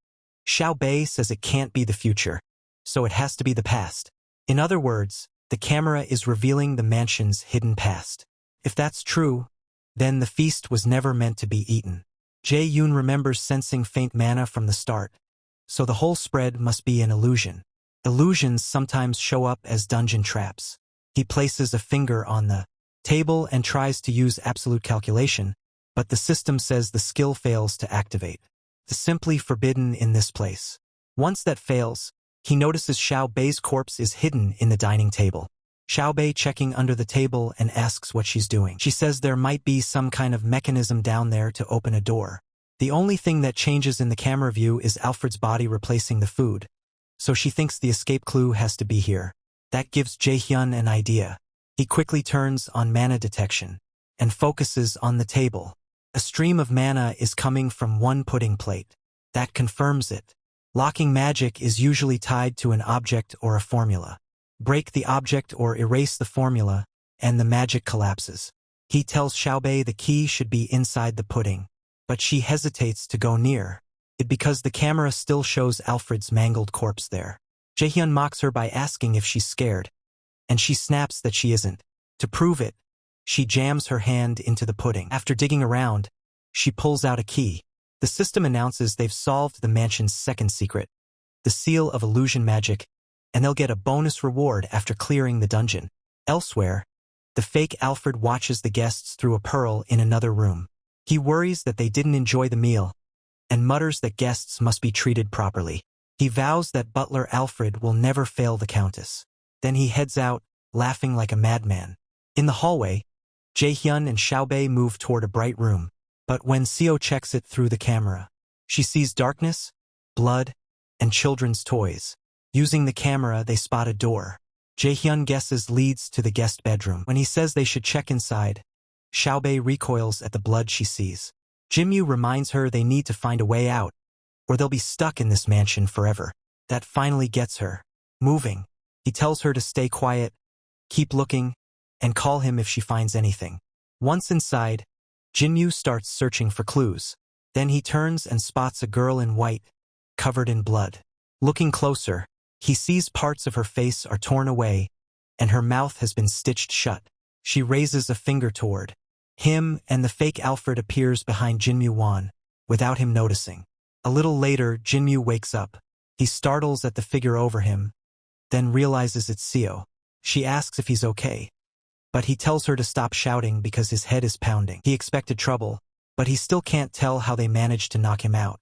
[SPEAKER 1] Xiao-bei says it can't be the future, so it has to be the past. In other words, the camera is revealing the mansion's hidden past. If that's true, then the feast was never meant to be eaten. Jae-yoon remembers sensing faint mana from the start, so the whole spread must be an illusion. Illusions sometimes show up as dungeon traps. He places a finger on the table and tries to use absolute calculation, but the system says the skill fails to activate. It's simply forbidden in this place. Once that fails, he notices Xiao Bei's corpse is hidden in the dining table. Xiao Bei checking under the table and asks what she's doing. She says there might be some kind of mechanism down there to open a door. The only thing that changes in the camera view is Alfred's body replacing the food, so she thinks the escape clue has to be here. That gives Jae-hyun an idea. He quickly turns on mana detection and focuses on the table. A stream of mana is coming from one pudding plate. That confirms it. Locking magic is usually tied to an object or a formula. Break the object or erase the formula, and the magic collapses. He tells Xiao Bei the key should be inside the pudding, but she hesitates to go near it because the camera still shows Alfred's mangled corpse there. Jae-hyun mocks her by asking if she's scared, and she snaps that she isn't. To prove it, she jams her hand into the pudding. After digging around, she pulls out a key. The system announces they've solved the mansion's second secret, the seal of illusion magic, and they'll get a bonus reward after clearing the dungeon. Elsewhere, the fake Alfred watches the guests through a pearl in another room. He worries that they didn't enjoy the meal, and mutters that guests must be treated properly. He vows that butler Alfred will never fail the Countess. Then he heads out, laughing like a madman. In the hallway, Jae-hyun and Xiao Bei move toward a bright room, but when Seo checks it through the camera, she sees darkness, blood, and children's toys. Using the camera, they spot a door. Jae-hyun guesses leads to the guest bedroom. When he says they should check inside, Xiao Bei recoils at the blood she sees. Jimyu reminds her they need to find a way out, or they'll be stuck in this mansion forever. That finally gets her moving. He tells her to stay quiet, keep looking, and call him if she finds anything. Once inside, Jinyu starts searching for clues. Then he turns and spots a girl in white, covered in blood. Looking closer, he sees parts of her face are torn away, and her mouth has been stitched shut. She raises a finger toward him, and the fake Alfred appears behind Jinmu Wan, without him noticing. A little later, Jinmu wakes up. He startles at the figure over him, then realizes it's Seo. She asks if he's okay, but he tells her to stop shouting because his head is pounding. He expected trouble, but he still can't tell how they managed to knock him out,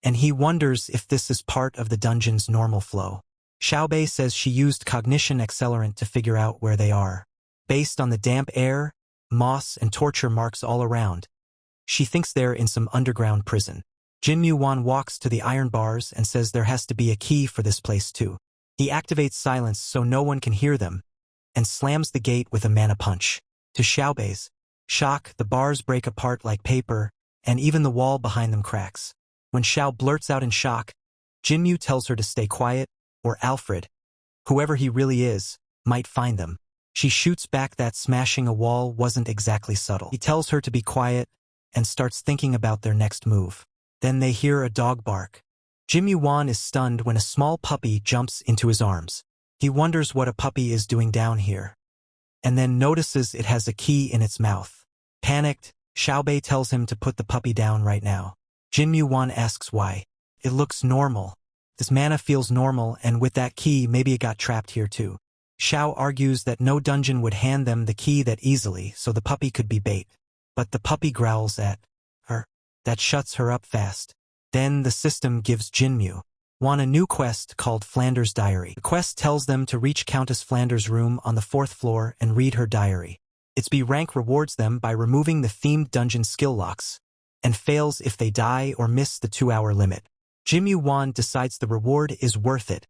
[SPEAKER 1] and he wonders if this is part of the dungeon's normal flow. Xiao Bei says she used cognition accelerant to figure out where they are. Based on the damp air, moss, and torture marks all around, she thinks they're in some underground prison. Jinmu Wan walks to the iron bars and says there has to be a key for this place too. He activates silence so no one can hear them, and slams the gate with a mana punch. To Xiao Bei's shock, the bars break apart like paper, and even the wall behind them cracks. When Xiao blurts out in shock, Jinmu tells her to stay quiet, or Alfred, whoever he really is, might find them. She shoots back that smashing a wall wasn't exactly subtle. He tells her to be quiet, and starts thinking about their next move. Then they hear a dog bark. Jinmu Wan is stunned when a small puppy jumps into his arms. He wonders what a puppy is doing down here, and then notices it has a key in its mouth. Panicked, Xiao Bei tells him to put the puppy down right now. Jinmu Wan asks why. It looks normal. This mana feels normal, and with that key, maybe it got trapped here too. Xiao argues that no dungeon would hand them the key that easily, so the puppy could be bait. But the puppy growls at her. That shuts her up fast. Then the system gives Jinmu Wan a new quest called Flanders' Diary. The quest tells them to reach Countess Flanders' room on the 4th floor and read her diary. Its B rank rewards them by removing the themed dungeon skill locks, and fails if they die or miss the 2-hour limit. Jinmu Wan decides the reward is worth it,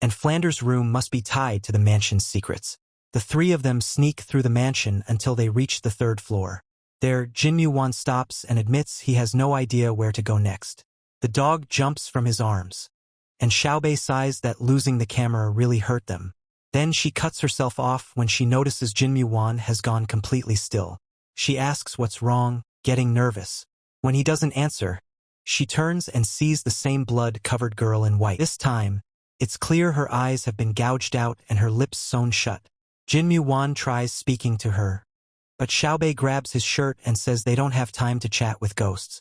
[SPEAKER 1] and Flanders' room must be tied to the mansion's secrets. The three of them sneak through the mansion until they reach the 3rd floor. There, Jinmu Wan stops and admits he has no idea where to go next. The dog jumps from his arms, and Xiao Bei sighs that losing the camera really hurt them. Then she cuts herself off when she notices Jinmu Wan has gone completely still. She asks what's wrong, getting nervous. When he doesn't answer, she turns and sees the same blood-covered girl in white. This time, it's clear her eyes have been gouged out and her lips sewn shut. Jinmu Wan tries speaking to her, but Xiao Bei grabs his shirt and says they don't have time to chat with ghosts.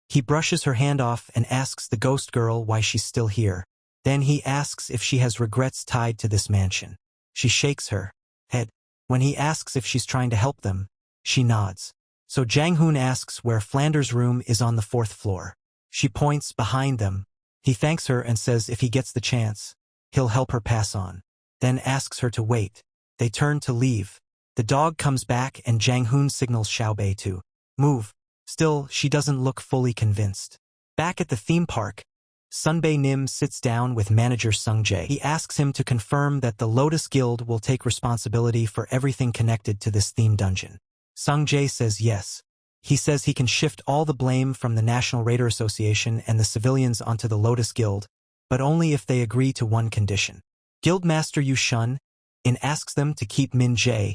[SPEAKER 1] He brushes her hand off and asks the ghost girl why she's still here. Then he asks if she has regrets tied to this mansion. She shakes her head. When he asks if she's trying to help them, she nods. So Jang Hoon asks where Flanders' room is on the 4th floor. She points behind them. He thanks her and says if he gets the chance, he'll help her pass on. Then asks her to wait. They turn to leave. The dog comes back and Jang Hoon signals Xiaobei to move. Still, she doesn't look fully convinced. Back at the theme park, Sunbae Nim sits down with manager Sung Jae. He asks him to confirm that the Lotus Guild will take responsibility for everything connected to this theme dungeon. Sung Jae says yes. He says he can shift all the blame from the National Raider Association and the civilians onto the Lotus Guild, but only if they agree to one condition. Guildmaster Yu Shun asks them to keep Min Jae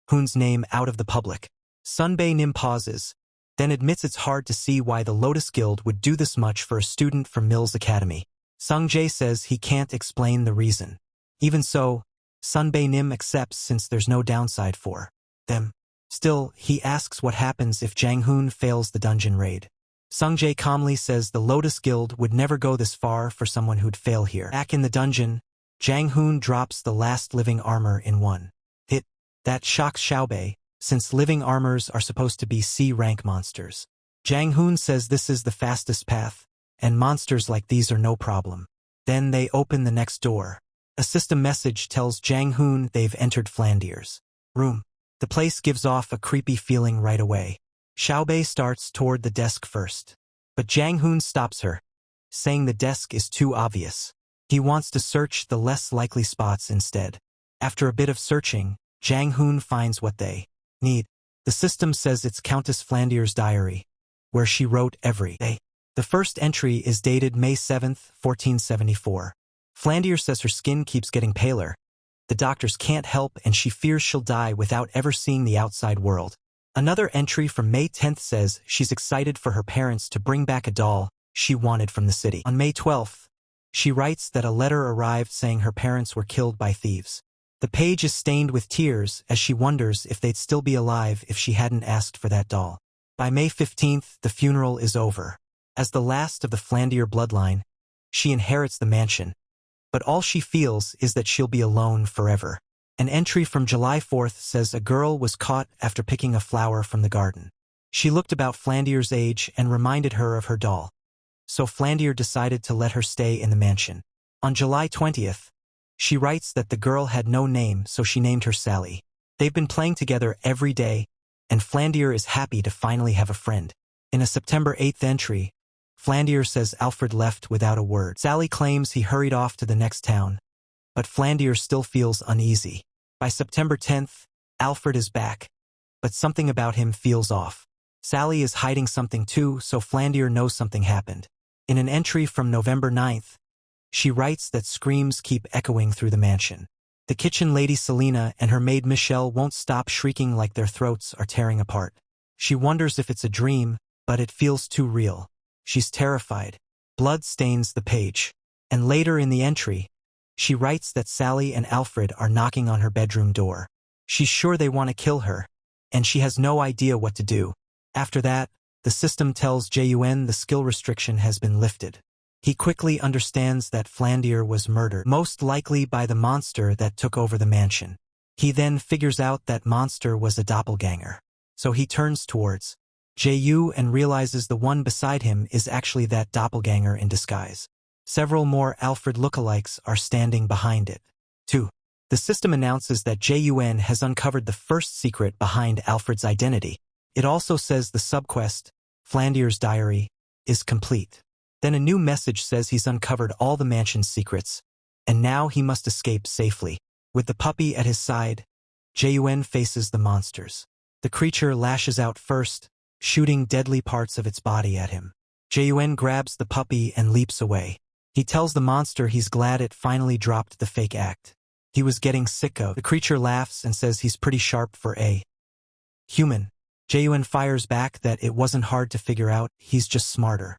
[SPEAKER 1] Hoon's name out of the public. Sunbae Nim pauses, then admits it's hard to see why the Lotus Guild would do this much for a student from Mills Academy. Sung Jae says he can't explain the reason. Even so, Sunbae Nim accepts since there's no downside for them. Still, he asks what happens if Jang Hoon fails the dungeon raid. Sung Jae calmly says the Lotus Guild would never go this far for someone who'd fail here. Back in the dungeon, Jang Hoon drops the last living armor in one hit. That shocks Xiaobei, since living armors are supposed to be C-rank monsters. Jang Hoon says this is the fastest path, and monsters like these are no problem. Then they open the next door. A system message tells Jang Hoon they've entered Flandier's room. The place gives off a creepy feeling right away. Xiaobei starts toward the desk first, but Jang Hoon stops her, saying the desk is too obvious. He wants to search the less likely spots instead. After a bit of searching, Jang Hoon finds what they need. The system says it's Countess Flandier's diary, where she wrote every day. The first entry is dated May 7th, 1474. Flandier says her skin keeps getting paler. The doctors can't help and she fears she'll die without ever seeing the outside world. Another entry from May 10th says she's excited for her parents to bring back a doll she wanted from the city. On May 12th, she writes that a letter arrived saying her parents were killed by thieves. The page is stained with tears as she wonders if they'd still be alive if she hadn't asked for that doll. By May 15th, the funeral is over. As the last of the Flandier bloodline, she inherits the mansion, but all she feels is that she'll be alone forever. An entry from July 4th says a girl was caught after picking a flower from the garden. She looked about Flandier's age and reminded her of her doll, so Flandier decided to let her stay in the mansion. On July 20th, she writes that the girl had no name, so she named her Sally. They've been playing together every day, and Flandier is happy to finally have a friend. In a September 8th entry, Flandier says Alfred left without a word. Sally claims he hurried off to the next town, but Flandier still feels uneasy. By September 10th, Alfred is back, but something about him feels off. Sally is hiding something too, so Flandier knows something happened. In an entry from November 9th, she writes that screams keep echoing through the mansion. The kitchen lady Selena and her maid Michelle won't stop shrieking like their throats are tearing apart. She wonders if it's a dream, but it feels too real. She's terrified. Blood stains the page. And later in the entry, she writes that Sally and Alfred are knocking on her bedroom door. She's sure they want to kill her, and she has no idea what to do. After that, the system tells Jun the skill restriction has been lifted. He quickly understands that Flandier was murdered, most likely by the monster that took over the mansion. He then figures out that monster was a doppelganger. So he turns towards Ju and realizes the one beside him is actually that doppelganger in disguise. Several more Alfred lookalikes are standing behind it. 2. The system announces that Jun has uncovered the first secret behind Alfred's identity. It also says the subquest, Flandier's diary, is complete. Then a new message says he's uncovered all the mansion's secrets, and now he must escape safely. With the puppy at his side, Jun faces the monsters. The creature lashes out first, shooting deadly parts of its body at him. Jun grabs the puppy and leaps away. He tells the monster he's glad it finally dropped the fake act he was getting sick of. The creature laughs and says he's pretty sharp for a human. Jun fires back that it wasn't hard to figure out, he's just smarter.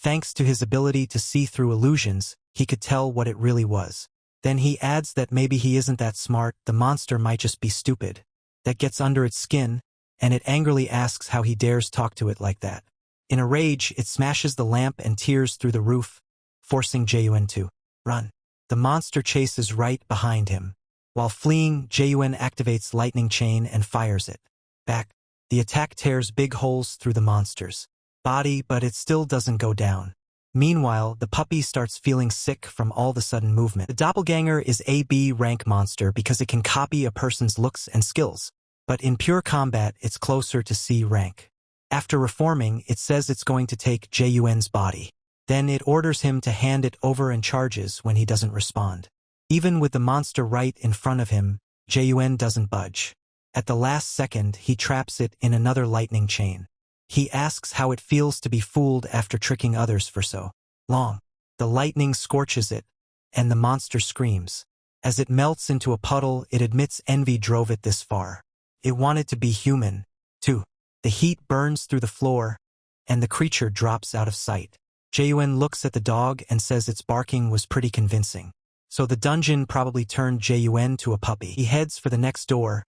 [SPEAKER 1] Thanks to his ability to see through illusions, he could tell what it really was. Then he adds that maybe he isn't that smart, the monster might just be stupid. That gets under its skin, and it angrily asks how he dares talk to it like that. In a rage, it smashes the lamp and tears through the roof, forcing Jun to run. The monster chases right behind him. While fleeing, Jun activates Lightning Chain and fires it back. The attack tears big holes through the monster's body, but it still doesn't go down. Meanwhile, the puppy starts feeling sick from all the sudden movement. The doppelganger is a B rank monster because it can copy a person's looks and skills, but in pure combat it's closer to C rank. After reforming, it says it's going to take Jun's body. Then it orders him to hand it over and charges when he doesn't respond. Even with the monster right in front of him, Jun doesn't budge. At the last second, he traps it in another lightning chain. He asks how it feels to be fooled after tricking others for so long. The lightning scorches it, and the monster screams. As it melts into a puddle, it admits envy drove it this far. It wanted to be human, too. The heat burns through the floor, and the creature drops out of sight. Jun looks at the dog and says its barking was pretty convincing. So the dungeon probably turned Jun to a puppy. He heads for the next door,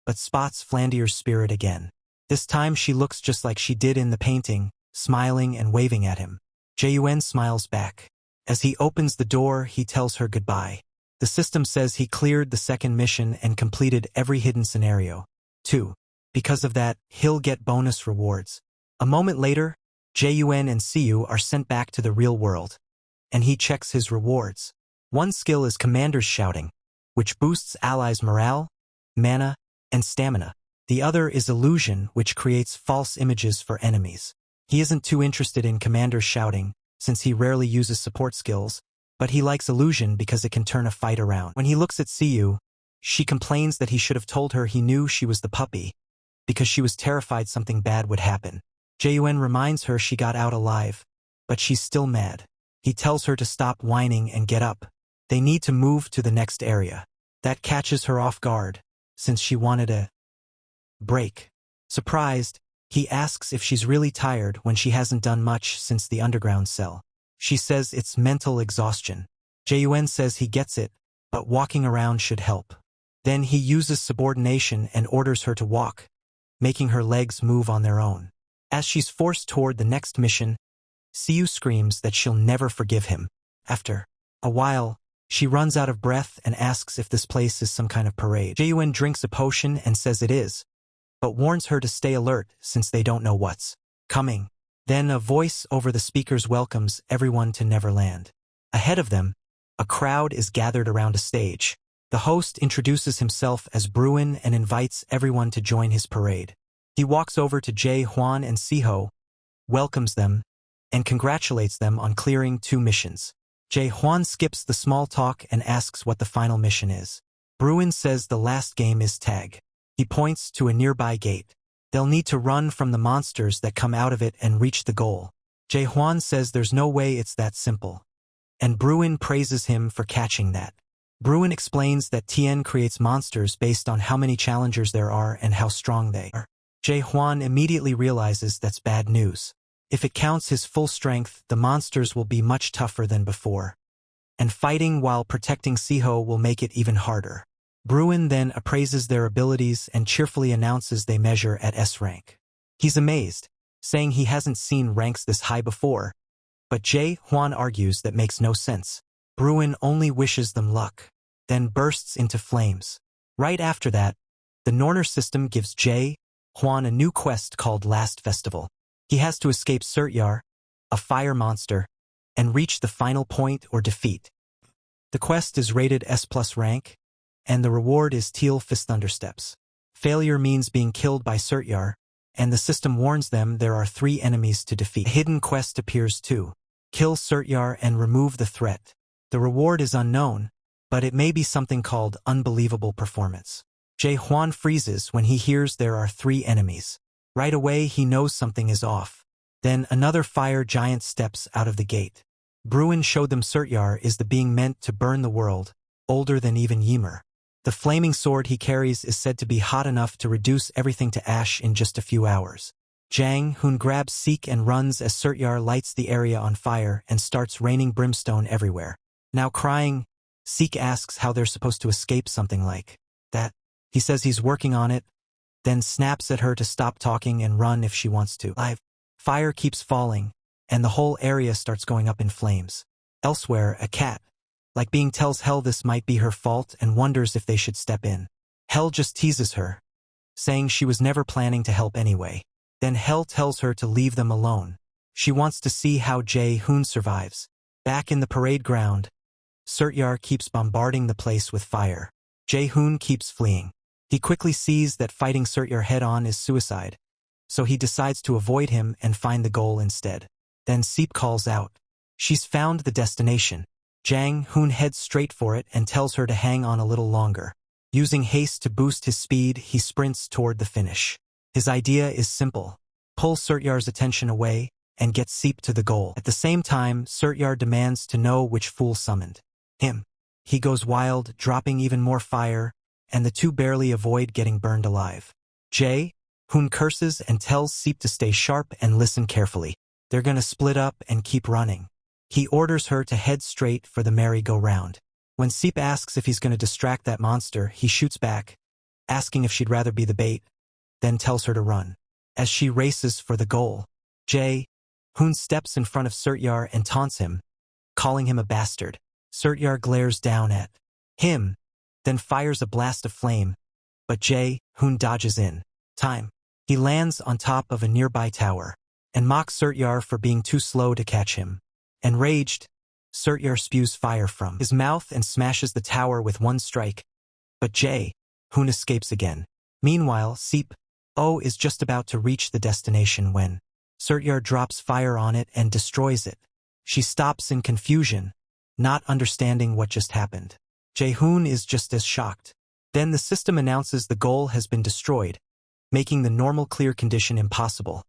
[SPEAKER 1] but spots Flandier's spirit again. This time she looks just like she did in the painting, smiling and waving at him. Jun smiles back. As he opens the door, he tells her goodbye. The system says he cleared the second mission and completed every hidden scenario. 2. Because of that, he'll get bonus rewards. A moment later, Jun and Siu are sent back to the real world, and he checks his rewards. One skill is Commander's Shouting, which boosts allies' morale, mana, and stamina. The other is Illusion, which creates false images for enemies. He isn't too interested in Commander's Shouting, since he rarely uses support skills, but he likes Illusion because it can turn a fight around. When he looks at Siu, she complains that he should have told her he knew she was the puppy, because she was terrified something bad would happen. Jun reminds her she got out alive, but she's still mad. He tells her to stop whining and get up. They need to move to the next area. That catches her off guard, since she wanted a break. Surprised, he asks if she's really tired when she hasn't done much since the underground cell. She says it's mental exhaustion. Jun says he gets it, but walking around should help. Then he uses subordination and orders her to walk, making her legs move on their own. As she's forced toward the next mission, Siu screams that she'll never forgive him. After a while, she runs out of breath and asks if this place is some kind of parade. Jun drinks a potion and says it is, but warns her to stay alert since they don't know what's coming. Then a voice over the speakers welcomes everyone to Neverland. Ahead of them, a crowd is gathered around a stage. The host introduces himself as Bruin and invites everyone to join his parade. He walks over to Jae-hwan and Siho, welcomes them, and congratulates them on clearing 2 missions. Jae-hwan skips the small talk and asks what the final mission is. Bruin says the last game is tag. He points to a nearby gate. They'll need to run from the monsters that come out of it and reach the goal. Jae-hwan says there's no way it's that simple, and Bruin praises him for catching that. Bruin explains that Tien creates monsters based on how many challengers there are and how strong they are. Jae-hwan immediately realizes that's bad news. If it counts his full strength, the monsters will be much tougher than before, and fighting while protecting Siho will make it even harder. Bruin then appraises their abilities and cheerfully announces they measure at S rank. He's amazed, saying he hasn't seen ranks this high before, but Jae-hwan argues that makes no sense. Bruin only wishes them luck, then bursts into flames. Right after that, the Norner system gives Jae-hwan a new quest called Last Festival. He has to escape Surtyar, a fire monster, and reach the final point or defeat. The quest is rated S+ rank, and the reward is Teal Fist Thundersteps. Failure means being killed by Surtyar, and the system warns them there are 3 enemies to defeat. A hidden quest appears too. Kill Surtyar and remove the threat. The reward is unknown, but it may be something called Unbelievable Performance. Jae-hwan freezes when he hears there are 3 enemies. Right away he knows something is off. Then another fire giant steps out of the gate. Bruin showed them Surtyar is the being meant to burn the world, older than even Ymir. The flaming sword he carries is said to be hot enough to reduce everything to ash in just a few hours. Jang Hoon grabs Seek and runs as Surtyar lights the area on fire and starts raining brimstone everywhere. Now crying, Seek asks how they're supposed to escape something like that. He says he's working on it, then snaps at her to stop talking and run if she wants to. Fire keeps falling, and the whole area starts going up in flames. Elsewhere, a cat, like being tells Hel this might be her fault and wonders if they should step in. Hel just teases her, saying she was never planning to help anyway. Then Hel tells her to leave them alone. She wants to see how Jae-hoon survives. Back in the parade ground, Surtyar keeps bombarding the place with fire. Jae-hoon keeps fleeing. He quickly sees that fighting Surtyar head-on is suicide, so he decides to avoid him and find the goal instead. Then Seep calls out. She's found the destination. Jang-hoon heads straight for it and tells her to hang on a little longer. Using haste to boost his speed, he sprints toward the finish. His idea is simple. Pull Surtyar's attention away and get Seep to the goal. At the same time, Surtyar demands to know which fool summoned him. He goes wild, dropping even more fire, and the two barely avoid getting burned alive. Jae-hoon curses and tells Seep to stay sharp and listen carefully. They're gonna split up and keep running. He orders her to head straight for the merry-go-round. When Seep asks if he's gonna distract that monster, he shoots back, asking if she'd rather be the bait, then tells her to run. As she races for the goal, Jae-hoon steps in front of Surtyar and taunts him, calling him a bastard. Surtyar glares down at him, then fires a blast of flame, but Jae-hoon dodges in time. He lands on top of a nearby tower and mocks Surtyar for being too slow to catch him. Enraged, Surtyar spews fire from his mouth and smashes the tower with one strike, but Jae-hoon escapes again. Meanwhile, Seep is just about to reach the destination when Surtyar drops fire on it and destroys it. She stops in confusion, not understanding what just happened. Jae-hoon is just as shocked. Then the system announces the goal has been destroyed, making the normal clear condition impossible.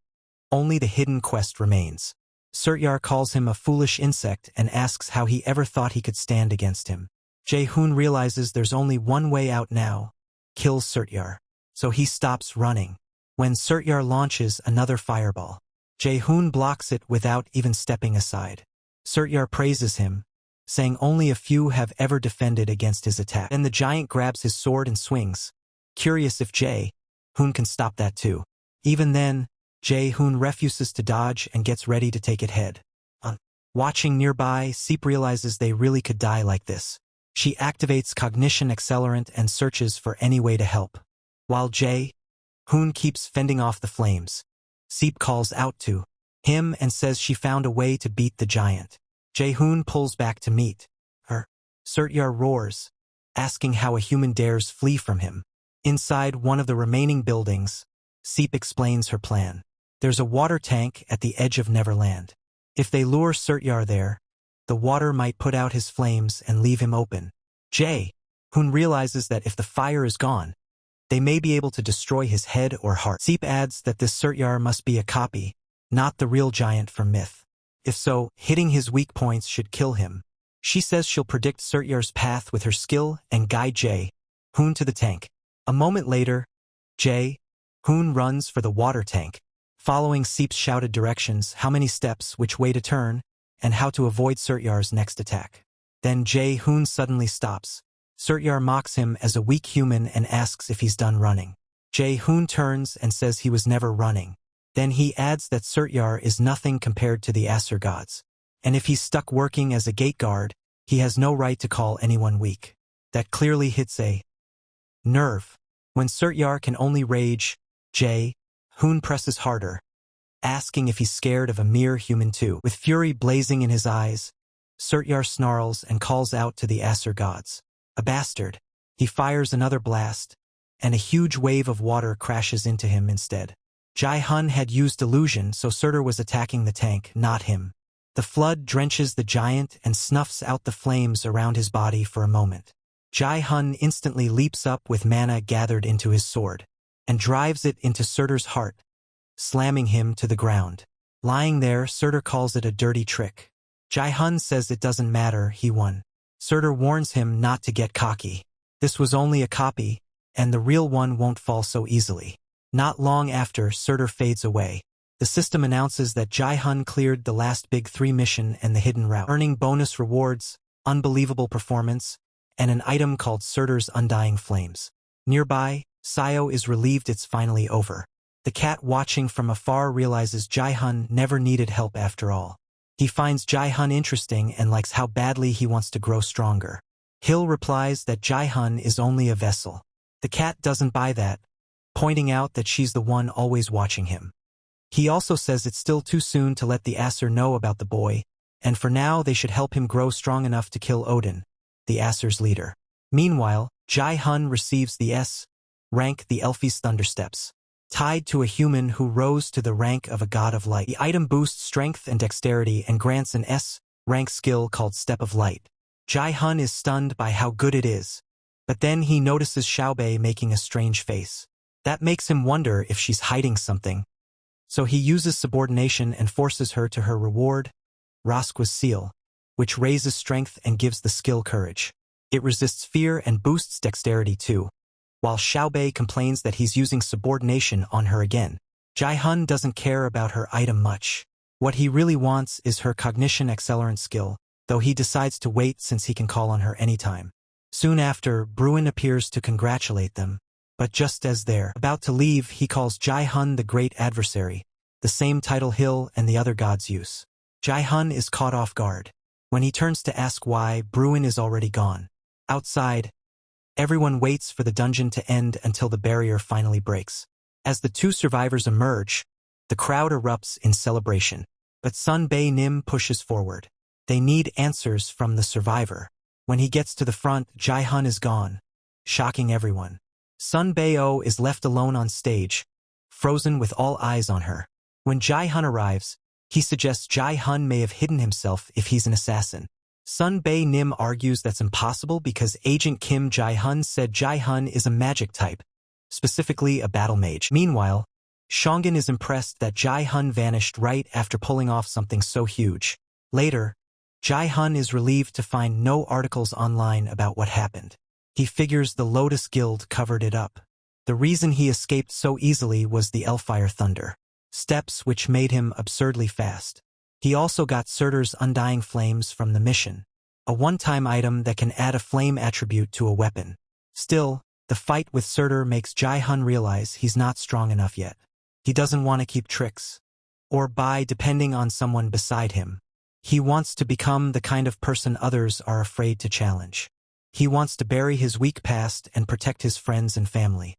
[SPEAKER 1] Only the hidden quest remains. Surtyar calls him a foolish insect and asks how he ever thought he could stand against him. Jae-hoon realizes there's only one way out now: kill Surtyar. So he stops running. When Surtyar launches another fireball, Jae-hoon blocks it without even stepping aside. Surtyar praises him, saying only a few have ever defended against his attack. Then the giant grabs his sword and swings, curious if Jae-hoon can stop that too. Even then, Jae-hoon refuses to dodge and gets ready to take it head on. Watching nearby, Seep realizes they really could die like this. She activates cognition accelerant and searches for any way to help. While Jae-hoon keeps fending off the flames, Seep calls out to him and says she found a way to beat the giant. Jae-hoon pulls back to meet her. Surtyar roars, asking how a human dares flee from him. Inside one of the remaining buildings, Seep explains her plan. There's a water tank at the edge of Neverland. If they lure Surtyar there, the water might put out his flames and leave him open. Jae-hoon realizes that if the fire is gone, they may be able to destroy his head or heart. Seep adds that this Surtyar must be a copy, not the real giant from myth. If so, hitting his weak points should kill him. She says she'll predict Surtyar's path with her skill and guide Jae-hoon to the tank. A moment later, Jae-hoon runs for the water tank, following Seep's shouted directions, how many steps, which way to turn, and how to avoid Surtyar's next attack. Then Jae-hoon suddenly stops. Surtyar mocks him as a weak human and asks if he's done running. Jae-hoon turns and says he was never running. Then he adds that Surtyar is nothing compared to the Asur gods, and if he's stuck working as a gate guard, he has no right to call anyone weak. That clearly hits a nerve. When Surtyar can only rage, Jae-hoon presses harder, asking if he's scared of a mere human too. With fury blazing in his eyes, Surtyar snarls and calls out to the Asur gods. A bastard. He fires another blast, and a huge wave of water crashes into him instead. Jae-hoon had used illusion, so Surtyar was attacking the tank, not him. The flood drenches the giant and snuffs out the flames around his body for a moment. Jae-hoon instantly leaps up with mana gathered into his sword, and drives it into Surtyr's heart, slamming him to the ground. Lying there, Surtyr calls it a dirty trick. Jae-hoon says it doesn't matter, he won. Surtyr warns him not to get cocky. This was only a copy, and the real one won't fall so easily. Not long after, Surtyr fades away. The system announces that Jae-hoon cleared the last Big 3 mission and the hidden route, earning bonus rewards, unbelievable performance, and an item called Surtyr's Undying Flames. Nearby, Sayo is relieved it's finally over. The cat watching from afar realizes Jae-hoon never needed help after all. He finds Jae-hoon interesting and likes how badly he wants to grow stronger. Hill replies that Jae-hoon is only a vessel. The cat doesn't buy that, pointing out that she's the one always watching him. He also says it's still too soon to let the Asur know about the boy, and for now they should help him grow strong enough to kill Odin, the Asur's leader. Meanwhile, Jai-hun receives the S rank, the Elfi's Thundersteps, tied to a human who rose to the rank of a god of light. The item boosts strength and dexterity and grants an S rank skill called Step of Light. Jai-hun is stunned by how good it is, but then he notices Xiaobei making a strange face. That makes him wonder if she's hiding something. So he uses subordination and forces her to her reward, Rosqua's Seal, which raises strength and gives the skill courage. It resists fear and boosts dexterity too. While Xiaobei complains that he's using subordination on her again, Jai-hun doesn't care about her item much. What he really wants is her cognition accelerant skill, though he decides to wait since he can call on her anytime. Soon after, Bruin appears to congratulate them, but just as they're about to leave, he calls Jai-hun the Great Adversary, the same title Hill and the other gods use. Jai-hun is caught off guard. When he turns to ask why, Bruin is already gone. Outside, everyone waits for the dungeon to end until the barrier finally breaks. As the two survivors emerge, the crowd erupts in celebration. But Sun Bei-nim pushes forward. They need answers from the survivor. When he gets to the front, Jai-hun is gone, shocking everyone. Sun Bei-oh is left alone on stage, frozen with all eyes on her. When Jai-hun arrives, he suggests Jai-hun may have hidden himself if he's an assassin. Sun Bei-nim argues that's impossible because Agent Kim Jai-hun said Jai-hun is a magic type, specifically a battle mage. Meanwhile, Shongun is impressed that Jai-hun vanished right after pulling off something so huge. Later, Jai-hun is relieved to find no articles online about what happened. He figures the Lotus Guild covered it up. The reason he escaped so easily was the Elfire Thunder steps, which made him absurdly fast. He also got Surtur's Undying Flames from the mission, a one-time item that can add a flame attribute to a weapon. Still, the fight with Surtur makes Jai-hun realize he's not strong enough yet. He doesn't want to keep tricks, or by depending on someone beside him. He wants to become the kind of person others are afraid to challenge. He wants to bury his weak past and protect his friends and family.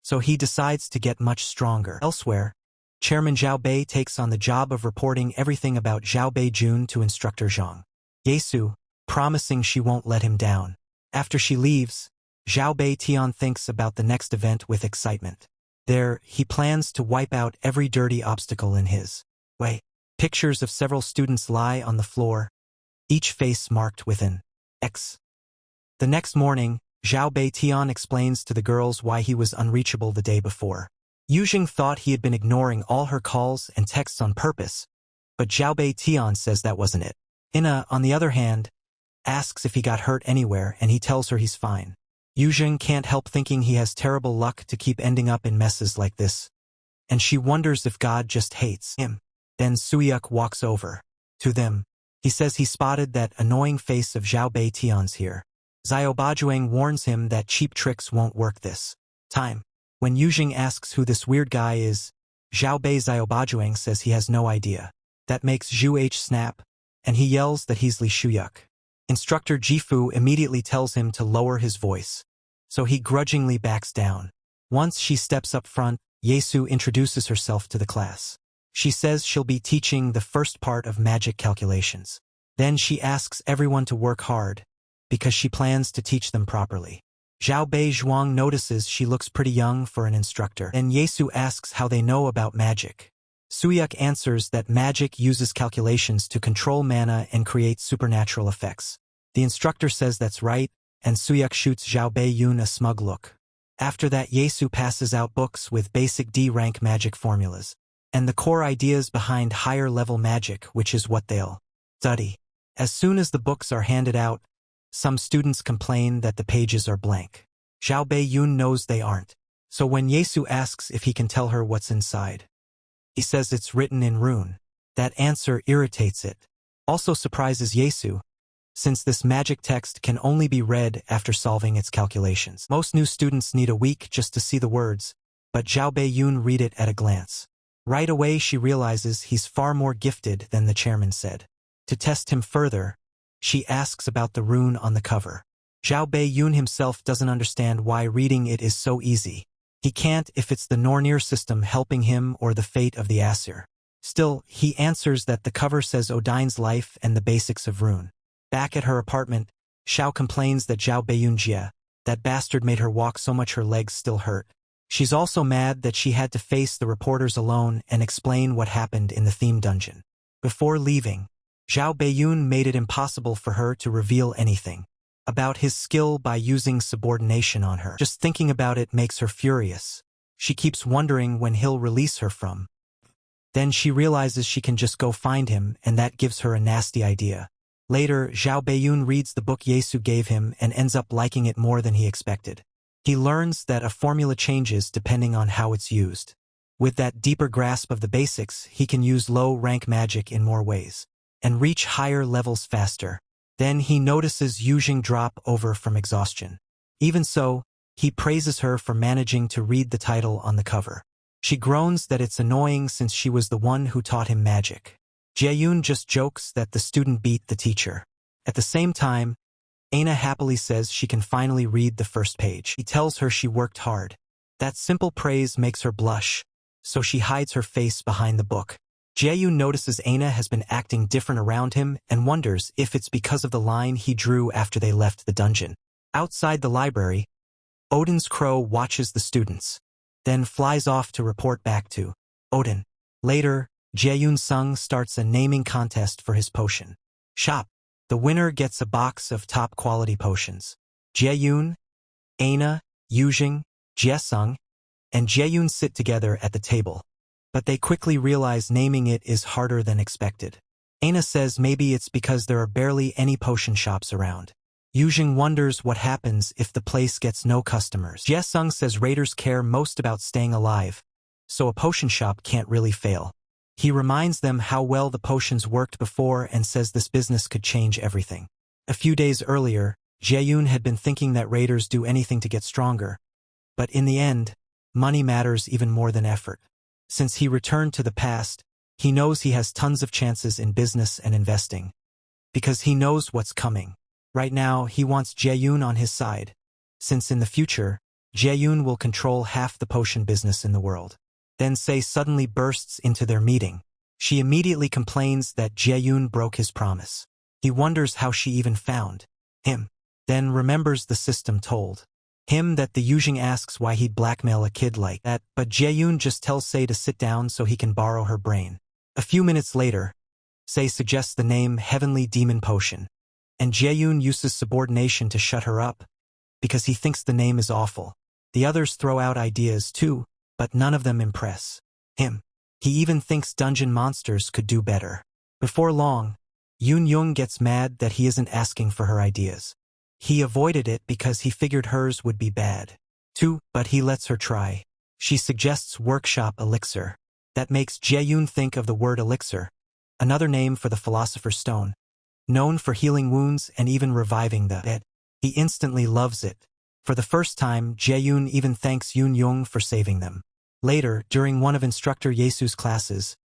[SPEAKER 1] So he decides to get much stronger. Elsewhere, Chairman Zhao Bei takes on the job of reporting everything about Zhao Beijun to Instructor Zhang Yesu, promising she won't let him down. After she leaves, Zhao Bei Tian thinks about the next event with excitement. There, he plans to wipe out every dirty obstacle in his way. Pictures of several students lie on the floor, each face marked with an X. The next morning, Zhao Bei Tian explains to the girls why he was unreachable the day before. Yuzheng thought he had been ignoring all her calls and texts on purpose, but Zhao Bei Tian says that wasn't it. Ina, on the other hand, asks if he got hurt anywhere, and he tells her he's fine. Yuzheng can't help thinking he has terrible luck to keep ending up in messes like this, and she wonders if God just hates him. Then Suyuk walks over to them. He says he spotted that annoying face of Zhao Bei Tian's here. Xiaobajuang warns him that cheap tricks won't work this time. When Yuzheng asks who this weird guy is, Zhao Bei Xiaobajuang says he has no idea. That makes Zhu H snap, and he yells that he's Li Shuyuk. Instructor Jifu immediately tells him to lower his voice, so he grudgingly backs down. Once she steps up front, Yesu introduces herself to the class. She says she'll be teaching the first part of magic calculations. Then she asks everyone to work hard, because she plans to teach them properly. Zhao Bei Zhuang notices she looks pretty young for an instructor. Then Yesu asks how they know about magic. Suyuk answers that magic uses calculations to control mana and create supernatural effects. The instructor says that's right, and Suyuk shoots Zhao Bei Yun a smug look. After that, Yesu passes out books with basic D-rank magic formulas, and the core ideas behind higher-level magic, which is what they'll study. As soon as the books are handed out, some students complain that the pages are blank. Zhao Bei Yun knows they aren't, so when Yesu asks if he can tell her what's inside, he says it's written in rune. That answer irritates it. Also surprises Yesu, since this magic text can only be read after solving its calculations. Most new students need a week just to see the words, but Zhao Bei Yun read it at a glance. Right away she realizes he's far more gifted than the chairman said. To test him further, she asks about the rune on the cover. Zhao Bei Yun himself doesn't understand why reading it is so easy. He can't if it's the Nornir system helping him or the fate of the Asur. Still, he answers that the cover says Odin's life and the basics of rune. Back at her apartment, Xiao complains that Zhao Beiyunjie, that bastard, made her walk so much her legs still hurt. She's also mad that she had to face the reporters alone and explain what happened in the theme dungeon. Before leaving, Zhao Beiyun made it impossible for her to reveal anything about his skill by using subordination on her. Just thinking about it makes her furious. She keeps wondering when he'll release her from. Then she realizes she can just go find him, and that gives her a nasty idea. Later, Zhao Beiyun reads the book Yesu gave him and ends up liking it more than he expected. He learns that a formula changes depending on how it's used. With that deeper grasp of the basics, he can use low-rank magic in more ways and reach higher levels faster. Then he notices Yujing drop over from exhaustion. Even so, he praises her for managing to read the title on the cover. She groans that it's annoying since she was the one who taught him magic. Jaeyun just jokes that the student beat the teacher. At the same time, Aina happily says she can finally read the first page. He tells her she worked hard. That simple praise makes her blush, so she hides her face behind the book. Jaeyun notices Aina has been acting different around him and wonders if it's because of the line he drew after they left the dungeon. Outside the library, Odin's crow watches the students, then flies off to report back to Odin. Later, Jaeyun Sung starts a naming contest for his potion shop. The winner gets a box of top-quality potions. Jaeyun, Aina, Yujing, Jiesung, and Jaeyun sit together at the table, but they quickly realize naming it is harder than expected. Aina says maybe it's because there are barely any potion shops around. Yujing wonders what happens if the place gets no customers. Jiesung says raiders care most about staying alive, so a potion shop can't really fail. He reminds them how well the potions worked before and says this business could change everything. A few days earlier, Jaeyun had been thinking that raiders do anything to get stronger, but in the end, money matters even more than effort. Since he returned to the past, he knows he has tons of chances in business and investing, because he knows what's coming. Right now, he wants Jaeyun on his side, since in the future, Jaeyun will control half the potion business in the world. Then Sei suddenly bursts into their meeting. She immediately complains that Jaeyun broke his promise. He wonders how she even found him, then remembers the system told him that the Yujing asks why he'd blackmail a kid like that, but Jaeyun just tells Sei to sit down so he can borrow her brain. A few minutes later, Sei suggests the name Heavenly Demon Potion, and Jaeyun uses subordination to shut her up, because he thinks the name is awful. The others throw out ideas too, but none of them impress him. He even thinks dungeon monsters could do better. Before long, Yoon Young gets mad that he isn't asking for her ideas. He avoided it because he figured hers would be bad, too, but he lets her try. She suggests workshop elixir. That makes Jaeyun think of the word elixir, another name for the Philosopher's Stone, known for healing wounds and even reviving the dead. He instantly loves it. For the first time, Jaeyun even thanks Yoon Young for saving them. Later, during one of Instructor Yesu's classes,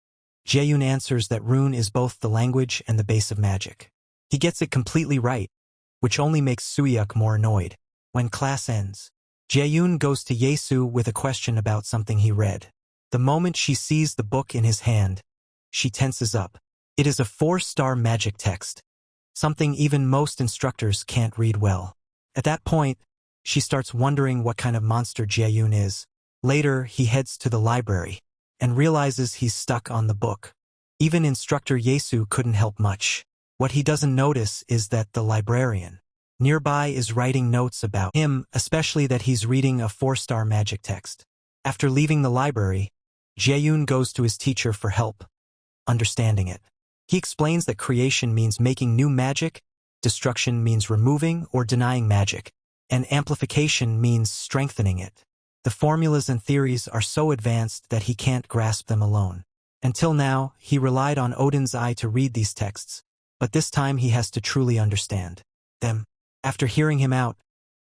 [SPEAKER 1] Jaeyun answers that rune is both the language and the base of magic. He gets it completely right, which only makes Suyuk more annoyed. When class ends, Jaeyun goes to Yesu with a question about something he read. The moment she sees the book in his hand, she tenses up. It is a 4-star magic text, something even most instructors can't read well. At that point, she starts wondering what kind of monster Jaeyun is. Later, he heads to the library and realizes he's stuck on the book. Even Instructor Yesu couldn't help much. What he doesn't notice is that the librarian nearby is writing notes about him, especially that he's reading a 4-star magic text. After leaving the library, Jaeyun goes to his teacher for help understanding it. He explains that creation means making new magic, destruction means removing or denying magic, and amplification means strengthening it. The formulas and theories are so advanced that he can't grasp them alone. Until now, he relied on Odin's eye to read these texts, but this time he has to truly understand them. After hearing him out,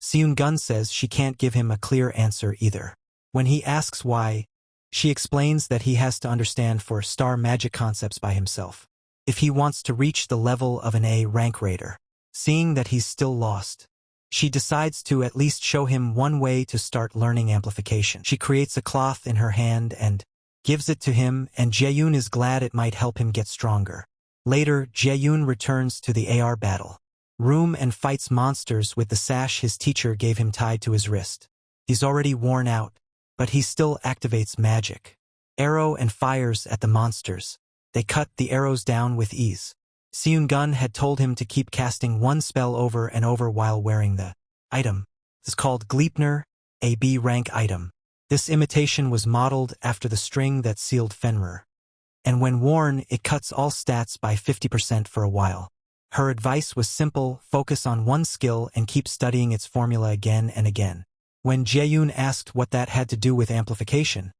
[SPEAKER 1] Seun Gun says she can't give him a clear answer either. When he asks why, she explains that he has to understand 4-star magic concepts by himself if he wants to reach the level of an A rank raider. Seeing that he's still lost, She decides to at least show him one way to start learning amplification. She creates a cloth in her hand and gives it to him, and Jaeyoon is glad it might help him get stronger. Later, Jaeyoon returns to the AR battle room and fights monsters with the sash his teacher gave him tied to his wrist. He's already worn out, but he still activates magic. Arrow and fires at the monsters. They cut the arrows down with ease. Seung-gun had told him to keep casting one spell over and over while wearing the item. It's called Gleipnir, a B rank item. This imitation was modeled after the string that sealed Fenrir. And when worn, it cuts all stats by 50% for a while. Her advice was simple: focus on one skill and keep studying its formula again and again. When Jaeyoon asked what that had to do with amplification,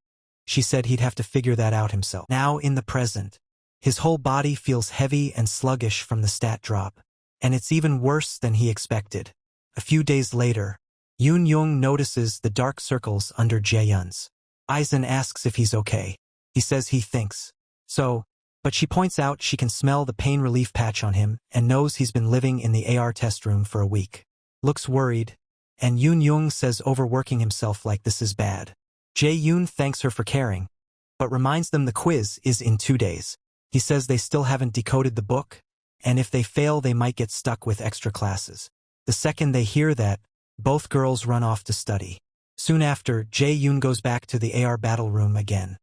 [SPEAKER 1] she said he'd have to figure that out himself. Now in the present, his whole body feels heavy and sluggish from the stat drop, and it's even worse than he expected. A few days later, Yoon Young notices the dark circles under Jaeyoon's eyes and asks if he's okay. He says he thinks so, but she points out she can smell the pain relief patch on him and knows he's been living in the AR test room for a week. Looks worried, and Yoon Young says overworking himself like this is bad. Jaeyoon thanks her for caring, but reminds them the quiz is in 2 days. He says they still haven't decoded the book, and if they fail they might get stuck with extra classes. The second they hear that, both girls run off to study. Soon after, Jaeyoon goes back to the AR battle room again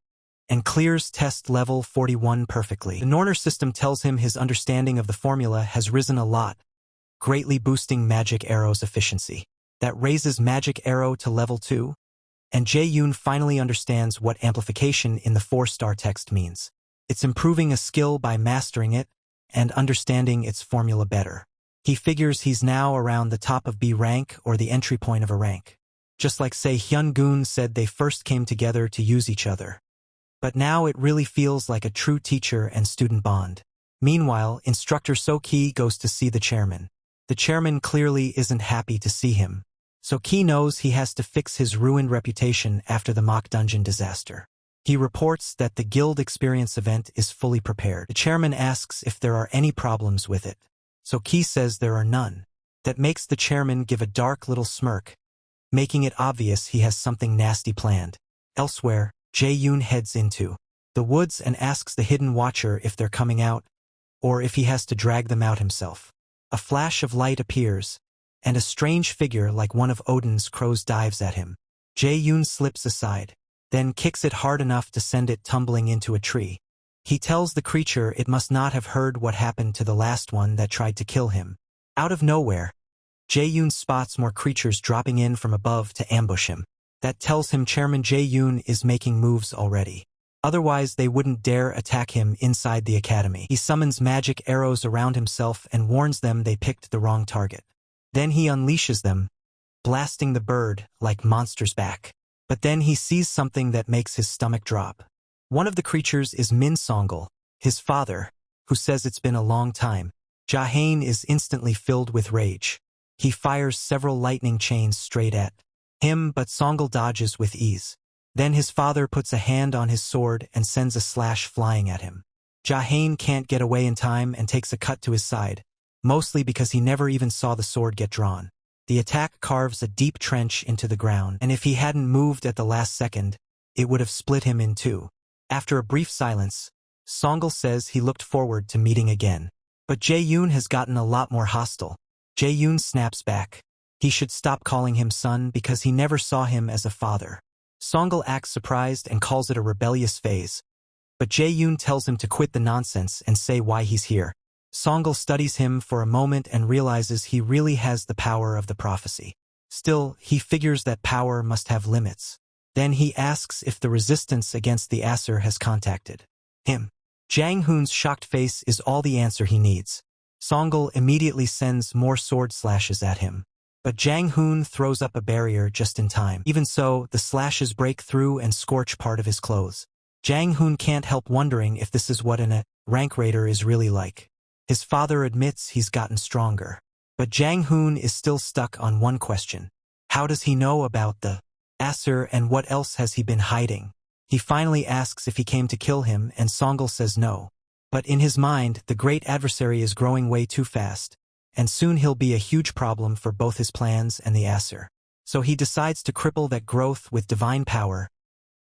[SPEAKER 1] and clears test level 41 perfectly. The Norner system tells him his understanding of the formula has risen a lot, greatly boosting Magic Arrow's efficiency. That raises Magic Arrow to level 2, and Jaeyoon finally understands what amplification in the 4-star text means. It's improving a skill by mastering it and understanding its formula better. He figures he's now around the top of B rank, or the entry point of a rank. Just like Se Hyun-gun said they first came together to use each other. But now it really feels like a true teacher and student bond. Meanwhile, instructor So-ki goes to see the chairman. The chairman clearly isn't happy to see him. So-ki knows he has to fix his ruined reputation after the mock dungeon disaster. He reports that the guild experience event is fully prepared. The chairman asks if there are any problems with it. So-ki says there are none. That makes the chairman give a dark little smirk, making it obvious he has something nasty planned. Elsewhere, Jaeyoon heads into the woods and asks the hidden watcher if they're coming out, or if he has to drag them out himself. A flash of light appears, and a strange figure like one of Odin's crows dives at him. Jaeyoon slips aside, then kicks it hard enough to send it tumbling into a tree. He tells the creature it must not have heard what happened to the last one that tried to kill him. Out of nowhere, Jaeyoon spots more creatures dropping in from above to ambush him. That tells him Chairman Jaeyoon is making moves already. Otherwise they wouldn't dare attack him inside the academy. He summons magic arrows around himself and warns them they picked the wrong target. Then he unleashes them, blasting the bird like monsters back. But then he sees something that makes his stomach drop. One of the creatures is Min Songul, his father, who says it's been a long time. Jahain is instantly filled with rage. He fires several lightning chains straight at him, but Songul dodges with ease. Then his father puts a hand on his sword and sends a slash flying at him. Jahain can't get away in time and takes a cut to his side, mostly because he never even saw the sword get drawn. The attack carves a deep trench into the ground, and if he hadn't moved at the last second, it would have split him in two. After a brief silence, Songul says he looked forward to meeting again. But Jaeyoon has gotten a lot more hostile. Jaeyoon snaps back. He should stop calling him son because he never saw him as a father. Songul acts surprised and calls it a rebellious phase. But Jaeyoon tells him to quit the nonsense and say why he's here. Songul studies him for a moment and realizes he really has the power of the prophecy. Still, he figures that power must have limits. Then he asks if the resistance against the Asur has contacted him. Jang Hoon's shocked face is all the answer he needs. Songul immediately sends more sword slashes at him. But Jang Hoon throws up a barrier just in time. Even so, the slashes break through and scorch part of his clothes. Jang Hoon can't help wondering if this is what a rank raider is really like. His father admits he's gotten stronger. But Jang Hoon is still stuck on one question. How does he know about the Asur and what else has he been hiding? He finally asks if he came to kill him and Songul says no. But in his mind, the great adversary is growing way too fast, and soon he'll be a huge problem for both his plans and the Asur. So he decides to cripple that growth with divine power,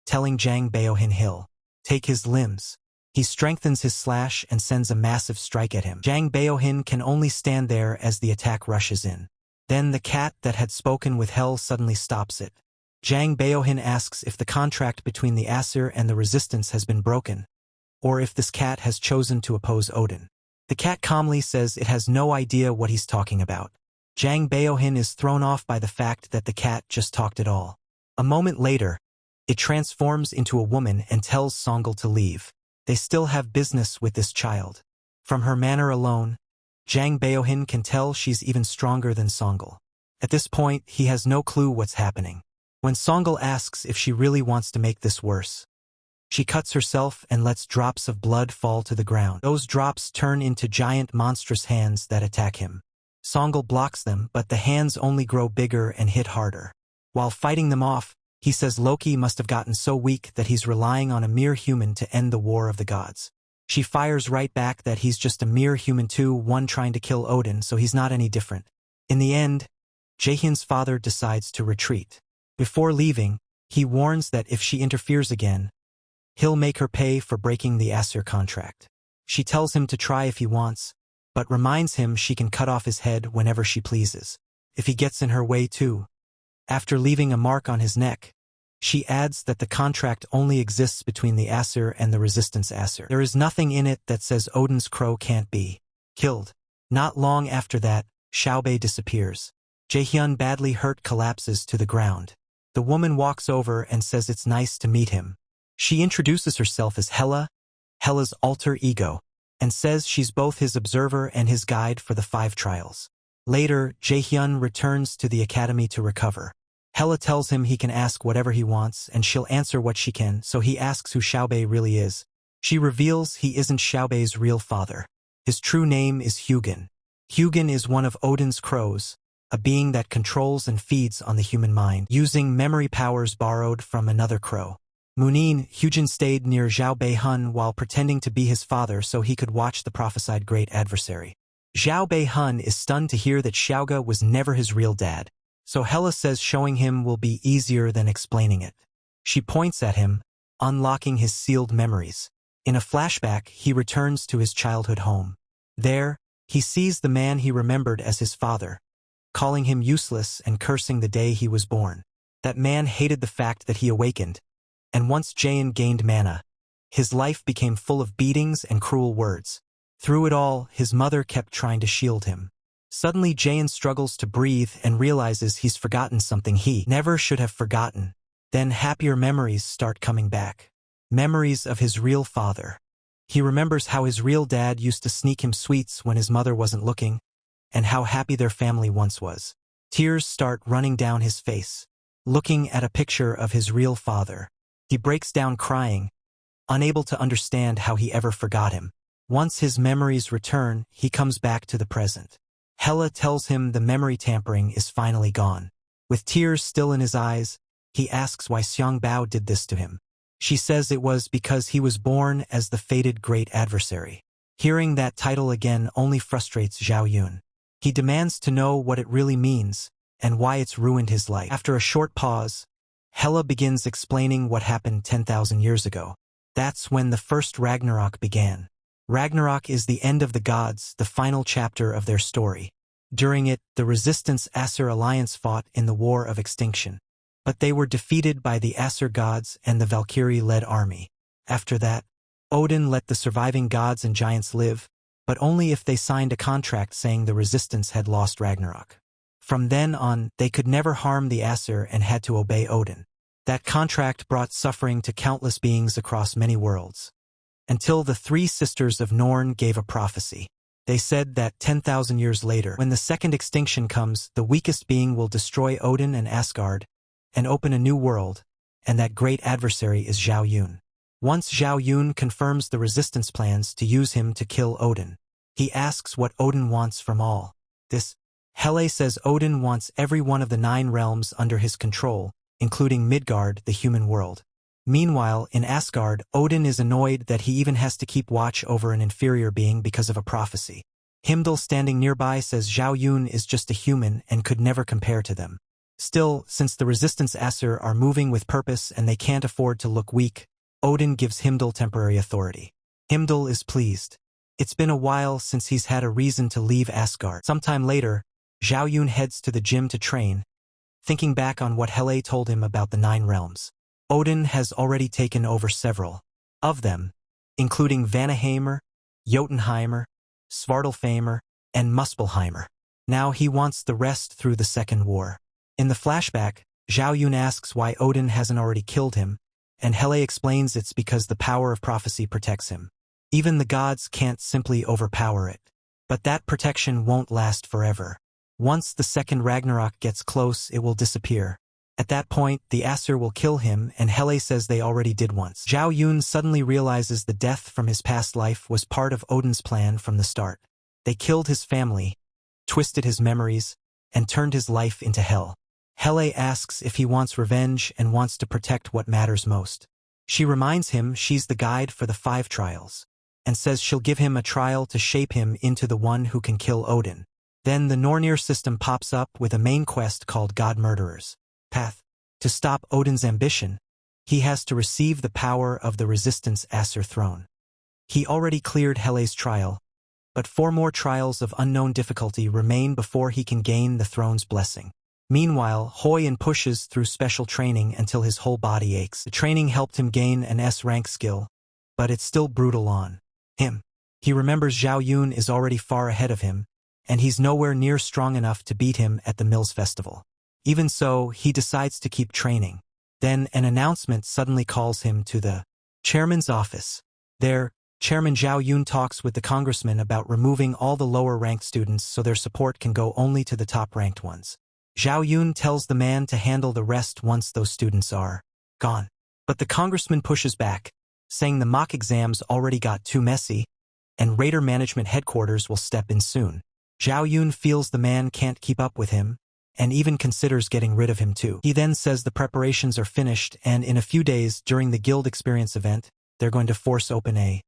[SPEAKER 1] telling Jang Baohin he'll take his limbs. He strengthens his slash and sends a massive strike at him. Jang Baohin can only stand there as the attack rushes in. Then the cat that had spoken with Hell suddenly stops it. Jang Baohin asks if the contract between the Asur and the resistance has been broken, or if this cat has chosen to oppose Odin. The cat calmly says it has no idea what he's talking about. Jang Baohin is thrown off by the fact that the cat just talked it all. A moment later, it transforms into a woman and tells Songul to leave. They still have business with this child. From her manner alone, Jang Baohin can tell she's even stronger than Songul. At this point, he has no clue what's happening. When Songul asks if she really wants to make this worse, she cuts herself and lets drops of blood fall to the ground. Those drops turn into giant monstrous hands that attack him. Songul blocks them, but the hands only grow bigger and hit harder. While fighting them off, he says Loki must have gotten so weak that he's relying on a mere human to end the war of the gods. She fires right back that he's just a mere human too, one trying to kill Odin, so he's not any different. In the end, Jaehyun's father decides to retreat. Before leaving, he warns that if she interferes again, he'll make her pay for breaking the Asur contract. She tells him to try if he wants, but reminds him she can cut off his head whenever she pleases, if he gets in her way too. After leaving a mark on his neck, she adds that the contract only exists between the Asur and the resistance Asur. There is nothing in it that says Odin's crow can't be killed. Not long after that, Xiaobei disappears. Jaehyun, badly hurt, collapses to the ground. The woman walks over and says it's nice to meet him. She introduces herself as Hela, Hela's alter ego, and says she's both his observer and his guide for the 5 trials. Later, Jaehyun returns to the academy to recover. Hela tells him he can ask whatever he wants and she'll answer what she can, so he asks who Xiaobei really is. She reveals he isn't Xiaobei's real father. His true name is Hugin. Hugin is one of Odin's crows, a being that controls and feeds on the human mind, using memory powers borrowed from another crow. Munin, Hugin stayed near Zhao Beihun while pretending to be his father so he could watch the prophesied great adversary. Zhao Beihun is stunned to hear that Xiaoga was never his real dad, so Hela says showing him will be easier than explaining it. She points at him, unlocking his sealed memories. In a flashback, he returns to his childhood home. There, he sees the man he remembered as his father, calling him useless and cursing the day he was born. That man hated the fact that he awakened, and once Jaehyun gained mana, his life became full of beatings and cruel words. Through it all, his mother kept trying to shield him. Suddenly Jaehyun struggles to breathe and realizes he's forgotten something he never should have forgotten. Then happier memories start coming back. Memories of his real father. He remembers how his real dad used to sneak him sweets when his mother wasn't looking, and how happy their family once was. Tears start running down his face, looking at a picture of his real father. He breaks down crying, unable to understand how he ever forgot him. Once his memories return, he comes back to the present. Hela tells him the memory tampering is finally gone. With tears still in his eyes, he asks why Xiang Bao did this to him. She says it was because he was born as the fated great adversary. Hearing that title again only frustrates Zhao Yun. He demands to know what it really means and why it's ruined his life. After a short pause, Hela begins explaining what happened 10,000 years ago. That's when the first Ragnarok began. Ragnarok is the end of the gods, the final chapter of their story. During it, the resistance Asur alliance fought in the War of Extinction. But they were defeated by the Asur gods and the Valkyrie-led army. After that, Odin let the surviving gods and giants live, but only if they signed a contract saying the resistance had lost Ragnarok. From then on, they could never harm the Asur and had to obey Odin. That contract brought suffering to countless beings across many worlds. Until the 3 sisters of Norn gave a prophecy. They said that 10,000 years later, when the second extinction comes, the weakest being will destroy Odin and Asgard, and open a new world, and that great adversary is Zhao Yun. Once Zhao Yun confirms the resistance plans to use him to kill Odin, he asks what Odin wants from all this. Hele says Odin wants every one of the 9 realms under his control, including Midgard, the human world. Meanwhile, in Asgard, Odin is annoyed that he even has to keep watch over an inferior being because of a prophecy. Himdall standing nearby says Zhao Yun is just a human and could never compare to them. Still, since the resistance Asur are moving with purpose and they can't afford to look weak, Odin gives Himdall temporary authority. Himdall is pleased. It's been a while since he's had a reason to leave Asgard. Sometime later, Zhao Yun heads to the gym to train, thinking back on what Helheim told him about the 9 realms. Odin has already taken over several of them, including Vanaheimer, Jotunheimer, Svartalfheimer, and Muspelheimer. Now he wants the rest through the Second War. In the flashback, Zhao Yun asks why Odin hasn't already killed him, and Helheim explains it's because the power of prophecy protects him. Even the gods can't simply overpower it. But that protection won't last forever. Once the second Ragnarok gets close, it will disappear. At that point, the Asur will kill him, and Helheim says they already did once. Zhao Yun suddenly realizes the death from his past life was part of Odin's plan from the start. They killed his family, twisted his memories, and turned his life into hell. Helheim asks if he wants revenge and wants to protect what matters most. She reminds him she's the guide for the 5 trials, and says she'll give him a trial to shape him into the one who can kill Odin. Then the Nornir system pops up with a main quest called God Murderer's Path. To stop Odin's ambition, he has to receive the power of the Resistance Asur throne. He already cleared Helheim's trial, but 4 more trials of unknown difficulty remain before he can gain the throne's blessing. Meanwhile, Hoyin pushes through special training until his whole body aches. The training helped him gain an S-rank skill, but it's still brutal on him. He remembers Zhao Yun is already far ahead of him, and he's nowhere near strong enough to beat him at the Mills Festival. Even so, he decides to keep training. Then an announcement suddenly calls him to the chairman's office. There, Chairman Zhao Yun talks with the congressman about removing all the lower-ranked students so their support can go only to the top-ranked ones. Zhao Yun tells the man to handle the rest once those students are gone. But the congressman pushes back, saying the mock exams already got too messy, and Raider Management Headquarters will step in soon. Zhao Yun feels the man can't keep up with him, and even considers getting rid of him too. He then says the preparations are finished, and in a few days, during the Guild Experience event, they're going to force open a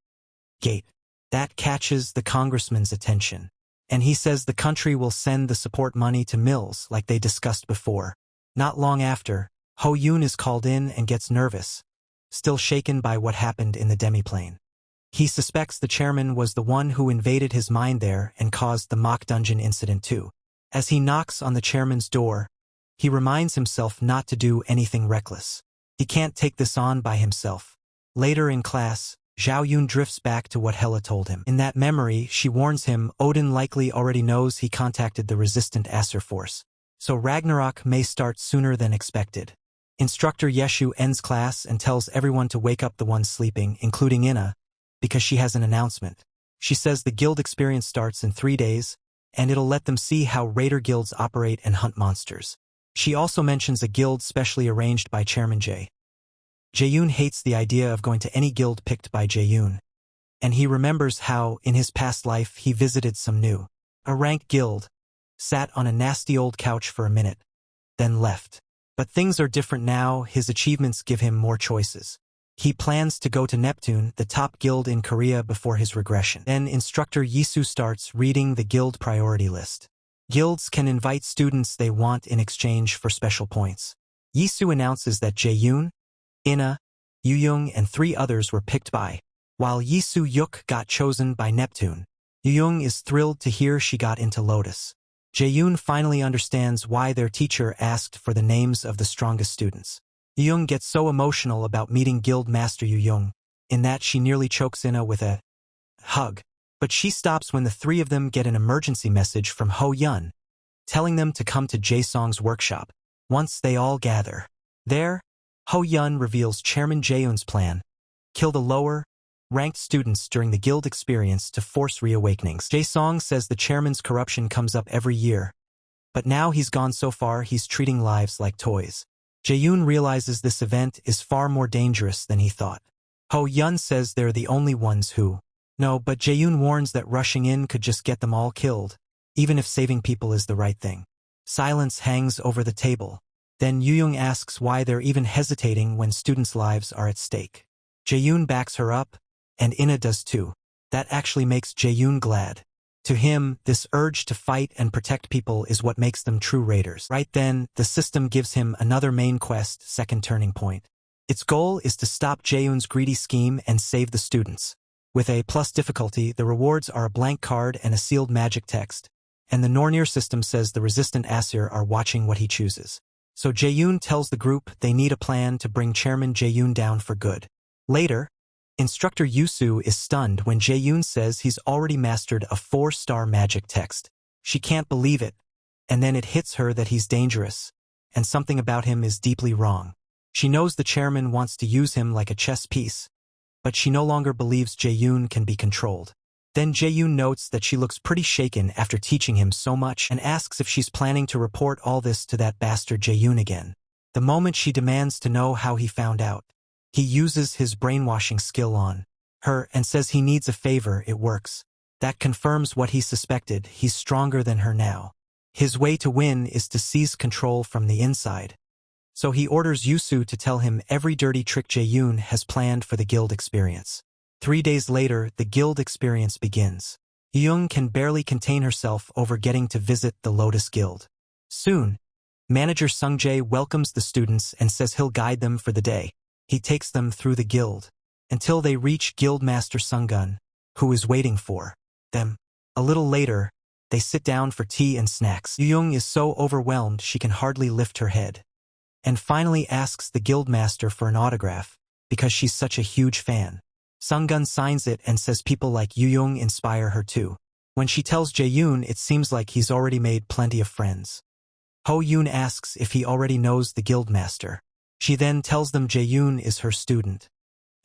[SPEAKER 1] gate. That catches the congressman's attention, and he says the country will send the support money to Mills like they discussed before. Not long after, Ho Yun is called in and gets nervous, still shaken by what happened in the demiplane. He suspects the chairman was the one who invaded his mind there and caused the mock dungeon incident too. As he knocks on the chairman's door, he reminds himself not to do anything reckless. He can't take this on by himself. Later in class, Zhao Yun drifts back to what Hela told him. In that memory, she warns him Odin likely already knows he contacted the resistant Asur force, so Ragnarok may start sooner than expected. Instructor Yeshu ends class and tells everyone to wake up the ones sleeping, including Inna, because she has an announcement. She says the guild experience starts in 3 days, and it'll let them see how raider guilds operate and hunt monsters. She also mentions a guild specially arranged by Chairman Jae. Jae-yoon hates the idea of going to any guild picked by Jae-yoon, and he remembers how, in his past life, he visited some new, a rank guild, sat on a nasty old couch for a minute, then left. But things are different now. His achievements give him more choices. He plans to go to Neptune, the top guild in Korea, before his regression. Then Instructor Yisu starts reading the guild priority list. Guilds can invite students they want in exchange for special points. Yisu announces that Jae-yoon, Inna, Yu-young and 3 others were picked by, while Yisu Yuk got chosen by Neptune. Yu-young is thrilled to hear she got into Lotus. Jae-yoon finally understands why their teacher asked for the names of the strongest students. Yu-young gets so emotional about meeting Guild Master Yu-young, in that she nearly chokes Inna with a hug. But she stops when the 3 of them get an emergency message from Ho-yun, telling them to come to Jae-song's workshop. Once they all gather there, Ho-yun reveals Chairman Jae-yoon's plan: kill the lower-ranked students during the guild experience to force reawakenings. Jae-song says the chairman's corruption comes up every year, but now he's gone so far he's treating lives like toys. Jae-yoon realizes this event is far more dangerous than he thought. Ho-yun says they're the only ones who know, but Jae-yoon warns that rushing in could just get them all killed, even if saving people is the right thing. Silence hangs over the table. Then Yu-young asks why they're even hesitating when students' lives are at stake. Jae-yoon backs her up, and Inna does too. That actually makes Jae-yoon glad To him, this urge to fight and protect people is what makes them true raiders. Right then, the system gives him another main quest, second turning point. Its goal is to stop Jaehoon's greedy scheme and save the students. With a plus difficulty, the rewards are a blank card and a sealed magic text, and the Nornir system says the resistant Asir are watching what he chooses. So Jaehoon tells the group they need a plan to bring Chairman Jaehoon down for good. Later, Instructor Yusu is stunned when Jaehoon says he's already mastered a 4-star magic text. She can't believe it, and then it hits her that he's dangerous, and something about him is deeply wrong. She knows the chairman wants to use him like a chess piece, but she no longer believes Jaehoon can be controlled. Then Jaehoon notes that she looks pretty shaken after teaching him so much and asks if she's planning to report all this to that bastard Jaehoon again. The moment she demands to know how he found out. He uses his brainwashing skill on her and says he needs a favor. It works. That confirms what he suspected. He's stronger than her now. His way to win is to seize control from the inside. So he orders Yusu to tell him every dirty trick Jaehoon has planned for the guild experience. 3 days later, the guild experience begins. Young can barely contain herself over getting to visit the Lotus Guild. Soon, Manager Sungjae welcomes the students and says he'll guide them for the day. He takes them through the guild until they reach Guildmaster Sungun, who is waiting for them. A little later, they sit down for tea and snacks. Young is so overwhelmed she can hardly lift her head, and finally asks the guildmaster for an autograph because she's such a huge fan. Sungun signs it and says people like Young inspire her too. When she tells Jaehoon, it seems like he's already made plenty of friends. Ho Yoon asks if he already knows the guildmaster. She then tells them Jaehoon is her student,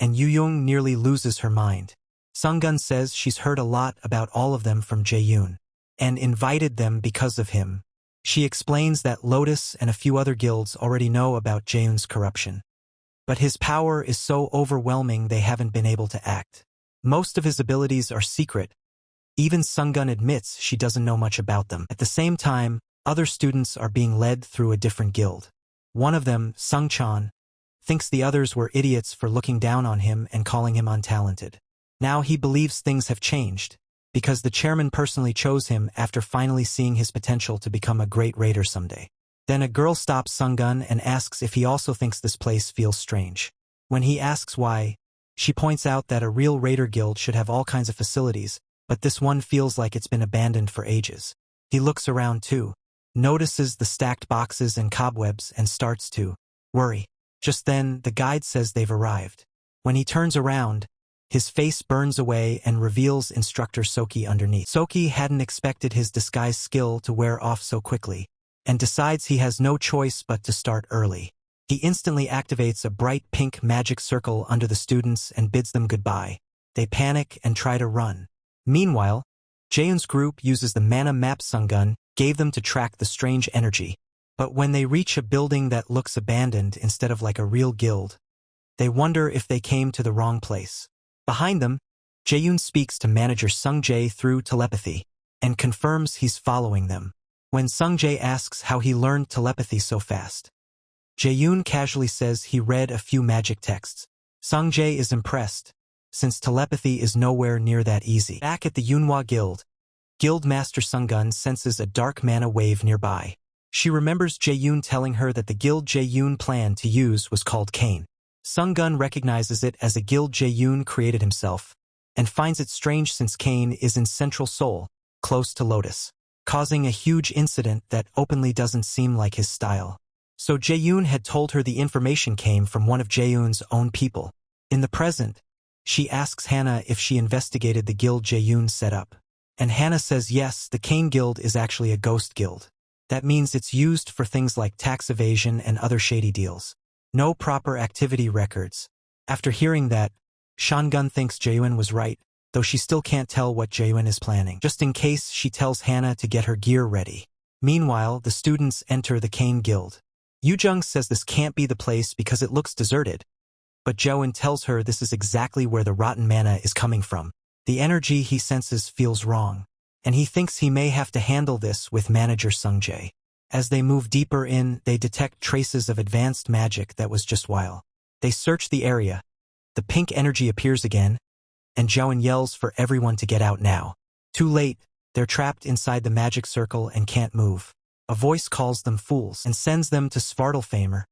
[SPEAKER 1] and Young nearly loses her mind. Sungun says she's heard a lot about all of them from Jaehoon, and invited them because of him. She explains that Lotus and a few other guilds already know about Jaehoon's corruption. But his power is so overwhelming they haven't been able to act. Most of his abilities are secret. Even Sungun admits she doesn't know much about them. At the same time, other students are being led through a different guild. One of them, Sungchan, thinks the others were idiots for looking down on him and calling him untalented. Now he believes things have changed, because the chairman personally chose him after finally seeing his potential to become a great raider someday. Then a girl stops Sungun and asks if he also thinks this place feels strange. When he asks why, she points out that a real raider guild should have all kinds of facilities, but this one feels like it's been abandoned for ages. He looks around too, notices the stacked boxes and cobwebs and starts to worry. Just then, the guide says they've arrived. When he turns around, his face burns away and reveals Instructor Soki underneath. Soki hadn't expected his disguise skill to wear off so quickly, and decides he has no choice but to start early. He instantly activates a bright pink magic circle under the students and bids them goodbye. They panic and try to run. Meanwhile, Jaehoon's group uses the mana map Sungun gave them to track the strange energy. But when they reach a building that looks abandoned instead of like a real guild, they wonder if they came to the wrong place. Behind them, Jaehoon speaks to Manager Sungjae through telepathy and confirms he's following them. When Sungjae asks how he learned telepathy so fast, Jaehoon casually says he read a few magic texts. Sungjae is impressed, since telepathy is nowhere near that easy. Back at the Yunhwa Guild, Guildmaster Sungun senses a dark mana wave nearby. She remembers Jaehoon telling her that the guild Jaehoon planned to use was called Cain. Sungun recognizes it as a guild Jaehoon created himself, and finds it strange since Cain is in Central Seoul, close to Lotus, causing a huge incident that openly doesn't seem like his style. So Jaehoon had told her the information came from one of Jaehoon's own people. In the present, she asks Hannah if she investigated the guild Jaehoon set up. And Hannah says yes, the Cain Guild is actually a ghost guild. That means it's used for things like tax evasion and other shady deals. No proper activity records. After hearing that, Shangun thinks Jaehoon was right, though she still can't tell what Jaehoon is planning. Just in case, she tells Hannah to get her gear ready. Meanwhile, the students enter the Cain Guild. Yoojung says this can't be the place because it looks deserted. But Jaehoon tells her this is exactly where the rotten mana is coming from. The energy he senses feels wrong, and he thinks he may have to handle this with Manager Sungjae. As they move deeper in, they detect traces of advanced magic that was just wild. They search the area. The pink energy appears again, and Jaehoon yells for everyone to get out now. Too late, They're trapped inside the magic circle and can't move. A voice calls them fools and sends them to Svartalfheimr,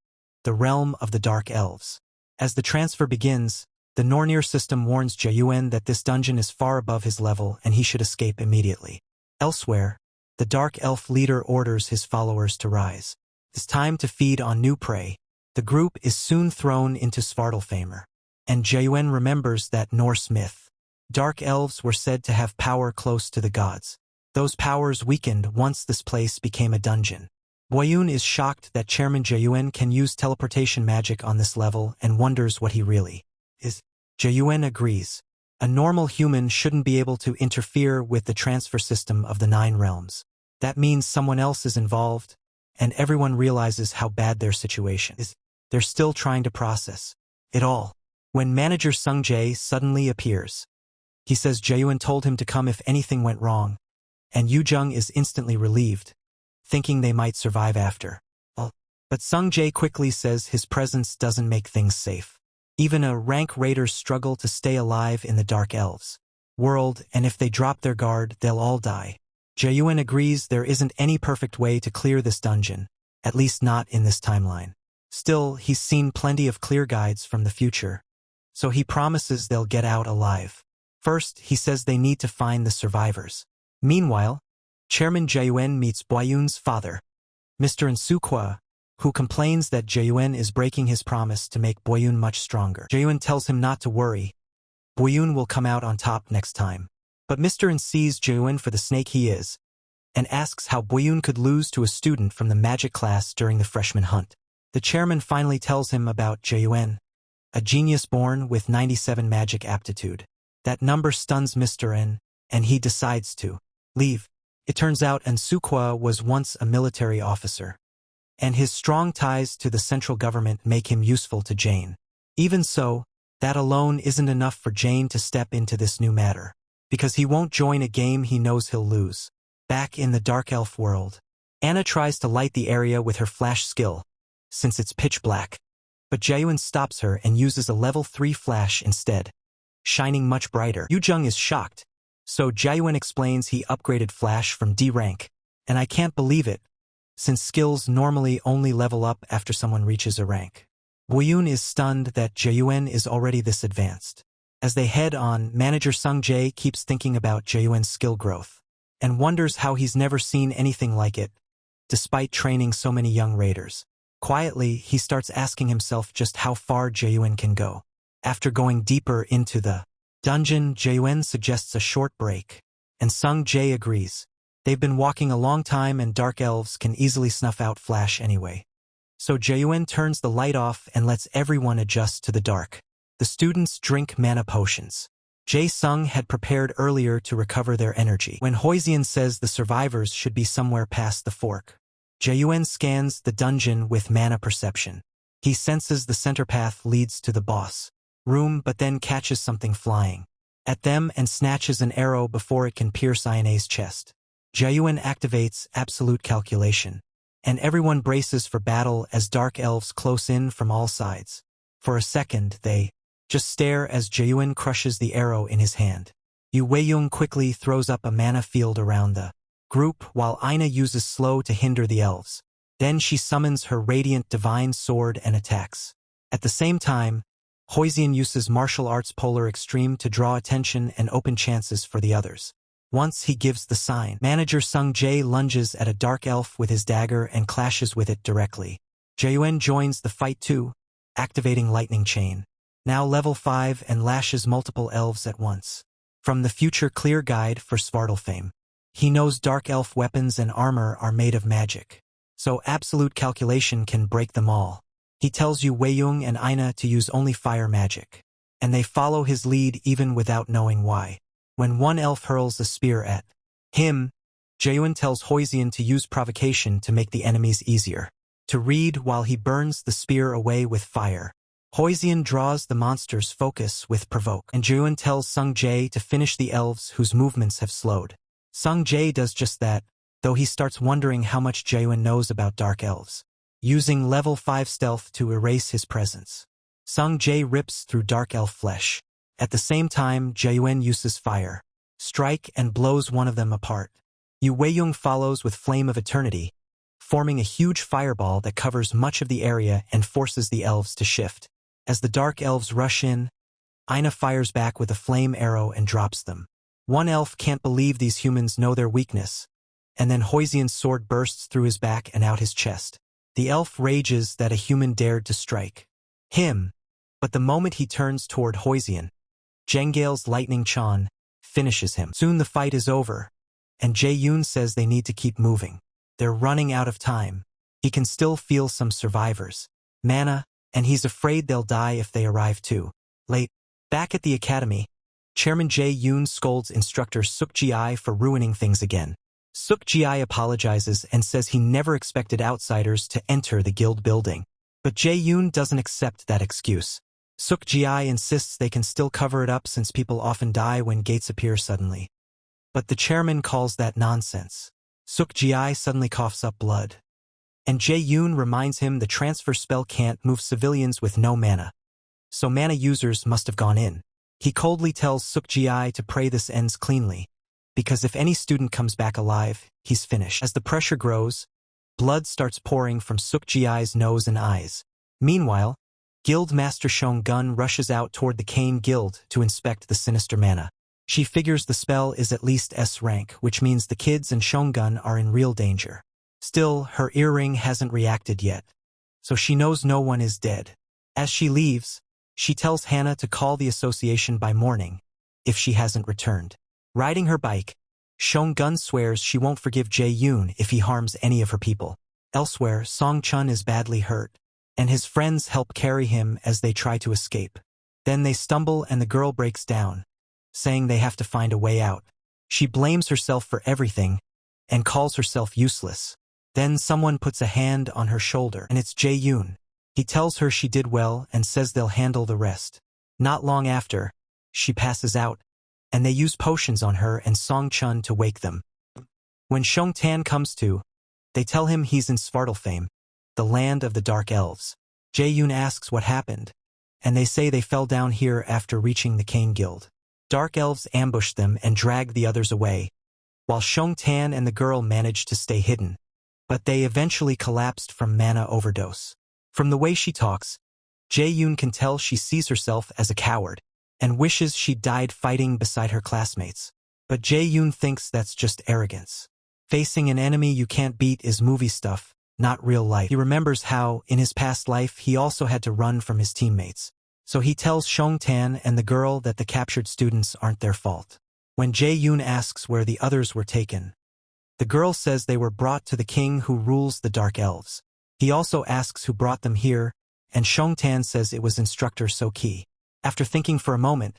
[SPEAKER 1] the realm of the Dark Elves. As the transfer begins, the Nornir system warns Jaehyun that this dungeon is far above his level and he should escape immediately. Elsewhere, the Dark Elf leader orders his followers to rise. It's time to feed on new prey. The group is soon thrown into Svartalfheimr, and Jaehyun remembers that Norse myth. Dark Elves were said to have power close to the gods. Those powers weakened once this place became a dungeon. Boyun is shocked that Chairman Jaehyun can use teleportation magic on this level and wonders what he really is. Jaehyun agrees. A normal human shouldn't be able to interfere with the transfer system of the 9 realms. That means someone else is involved, and everyone realizes how bad their situation is. They're still trying to process it all. When manager Sung Jae suddenly appears, he says Jaehyun told him to come if anything went wrong, and Yoo-jung is instantly relieved, thinking they might survive after all. But Sung Jae quickly says his presence doesn't make things safe. Even a rank raiders struggle to stay alive in the Dark Elves world, and if they drop their guard, they'll all die. Jaehyun agrees there isn't any perfect way to clear this dungeon, at least not in this timeline. Still, he's seen plenty of clear guides from the future, so he promises they'll get out alive. First, he says they need to find the survivors. Meanwhile, Chairman Jaehyun meets Boyun's father, Mr. Nsukwa, who complains that Jaehyun is breaking his promise to make Boyun much stronger. Jaehyun tells him not to worry. Boyun will come out on top next time. But Mr. N sees Jaehyun for the snake he is, and asks how Boyun could lose to a student from the magic class during the freshman hunt. The chairman finally tells him about Jaehyun, a genius born with 97 magic aptitude. That number stuns Mr. N, and he decides to leave. It turns out Nsukwa was once a military officer, and his strong ties to the central government make him useful to Jane. Even so, that alone isn't enough for Jane to step into this new matter, because he won't join a game he knows he'll lose. Back in the Dark Elf world, Anna tries to light the area with her flash skill, since it's pitch black. But Jaehyun stops her and uses a level 3 flash instead, shining much brighter. Yoo-jung is shocked, so Jaehyun explains he upgraded flash from D rank, and I can't believe it, since skills normally only level up after someone reaches a rank. Boyun is stunned that Jaehyun is already this advanced. As they head on, manager Sung Jae keeps thinking about Jaehyun's skill growth, and wonders how he's never seen anything like it, despite training so many young raiders. Quietly, he starts asking himself just how far Jaehyun can go. After going deeper into the dungeon, Jaehyun suggests a short break, and Sung Jae agrees. They've been walking a long time and Dark Elves can easily snuff out flash anyway. So Jaehyun turns the light off and lets everyone adjust to the dark. The students drink mana potions. Jae-sung had prepared earlier to recover their energy. When Hoizian says the survivors should be somewhere past the fork, Jaehyun scans the dungeon with mana perception. He senses the center path leads to the boss room, but then catches something flying at them and snatches an arrow before it can pierce Ione's chest. Jaehyun activates absolute calculation, and everyone braces for battle as Dark Elves close in from all sides. For a second, they just stare as Jaehyun crushes the arrow in his hand. Yu Weiyung quickly throws up a mana field around the group while Aina uses slow to hinder the elves. Then she summons her radiant divine sword and attacks. At the same time, Hoizian uses martial arts polar extreme to draw attention and open chances for the others. Once he gives the sign, manager Sung Jae lunges at a dark elf with his dagger and clashes with it directly. Jaehyun joins the fight too, activating lightning chain, now level 5, and lashes multiple elves at once. From the future clear guide for Svartalfheim, he knows dark elf weapons and armor are made of magic, so absolute calculation can break them all. He tells Yu Weiyung and Aina to use only fire magic, and they follow his lead even without knowing why. When one elf hurls a spear at him, Jaehyun tells Hoizian to use provocation to make the enemies easier to read while he burns the spear away with fire. Hoizian draws the monster's focus with provoke, and Jaehyun tells Sung Jae to finish the elves whose movements have slowed. Sung Jae does just that, though he starts wondering how much Jaehyun knows about dark elves, using level 5 stealth to erase his presence. Sung Jae rips through dark elf flesh. At the same time, Jaehyun uses fire, strike and blows one of them apart. Yu Weiyong follows with Flame of Eternity, forming a huge fireball that covers much of the area and forces the elves to shift. As the dark elves rush in, Ina fires back with a flame arrow and drops them. One elf can't believe these humans know their weakness, and then Hoizian's sword bursts through his back and out his chest. The elf rages that a human dared to strike him, but the moment he turns toward Hoizian, Jengale's lightning Chan finishes him. Soon the fight is over, and Jae-yoon says they need to keep moving. They're running out of time. He can still feel some survivors. Mana, and he's afraid they'll die if they arrive too late. Back at the academy, Chairman Jae-yoon scolds instructor Suk Ji-ai for ruining things again. Suk Ji-ai apologizes and says he never expected outsiders to enter the guild building. But Jae-yoon doesn't accept that excuse. Suk Ji-ai insists they can still cover it up since people often die when gates appear suddenly. But the chairman calls that nonsense. Suk Ji-ai suddenly coughs up blood. And Jae-yoon reminds him the transfer spell can't move civilians with no mana. So mana users must have gone in. He coldly tells Suk Ji-ai to pray this ends cleanly, because if any student comes back alive, he's finished. As the pressure grows, blood starts pouring from Suk Ji-ai's nose and eyes. Meanwhile, Guild Master Shong-gun rushes out toward the Kane Guild to inspect the sinister mana. She figures the spell is at least S rank, which means the kids and Shong-gun are in real danger. Still, her earring hasn't reacted yet, so she knows no one is dead. As she leaves, she tells Hannah to call the association by morning, if she hasn't returned. Riding her bike, Shong-gun swears she won't forgive Jae-yoon if he harms any of her people. Elsewhere, Song-chun is badly hurt, and his friends help carry him as they try to escape. Then they stumble and the girl breaks down, saying they have to find a way out. She blames herself for everything and calls herself useless. Then someone puts a hand on her shoulder, and it's Jae-yoon. He tells her she did well and says they'll handle the rest. Not long after, she passes out, and they use potions on her and Song-chun to wake them. When Shong-tan comes to, they tell him he's in Svartalfheim, the land of the Dark Elves. Jae-yoon asks what happened, and they say they fell down here after reaching the Kane Guild. Dark Elves ambush them and drag the others away, while Shong-tan and the girl manage to stay hidden, but they eventually collapsed from mana overdose. From the way she talks, Jae-yoon can tell she sees herself as a coward, and wishes she'd died fighting beside her classmates. But Jae-yoon thinks that's just arrogance. Facing an enemy you can't beat is movie stuff, not real life. He remembers how, in his past life, he also had to run from his teammates. So he tells Shong-tan and the girl that the captured students aren't their fault. When Jae-yoon asks where the others were taken, the girl says they were brought to the king who rules the Dark Elves. He also asks who brought them here, and Shong-tan says it was instructor So-ki. After thinking for a moment,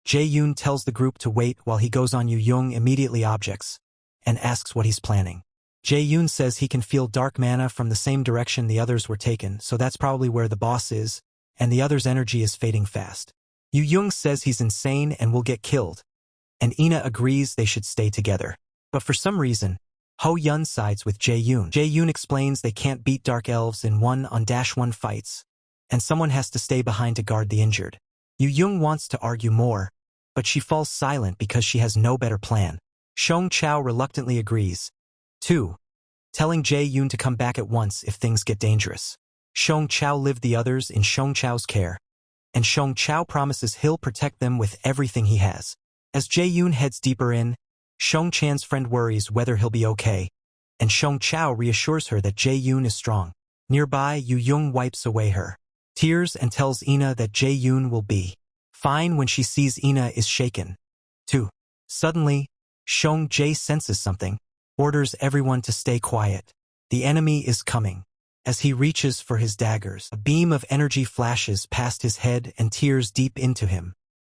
[SPEAKER 1] Jae-yoon tells the group to wait while he goes on Yu-young immediately objects, and asks what he's planning. Jae-yoon says he can feel dark mana from the same direction the others were taken, so that's probably where the boss is, and the other's energy is fading fast. Yu-young says he's insane and will get killed, and Ina agrees they should stay together. But for some reason, Ho-yun sides with Jae-yoon. Jae-yoon explains they can't beat Dark Elves in 1-on-1 fights, and someone has to stay behind to guard the injured. Yu-young wants to argue more, but she falls silent because she has no better plan. Shong Chao reluctantly agrees, too, telling Jae-yoon to come back at once if things get dangerous. Shong Chao lived the others in Shong Chao's care, and Shong Chao promises he'll protect them with everything he has. As Jae-yoon heads deeper in, Shong Chan's friend worries whether he'll be okay, and Shong Chao reassures her that Jae-yoon is strong. Nearby, Yu-young wipes away her tears and tells Ina that Jae-yoon will be fine when she sees Ina is shaken, too. Suddenly, Shong Jae senses something, orders everyone to stay quiet. The enemy is coming. As he reaches for his daggers, a beam of energy flashes past his head and tears deep into him,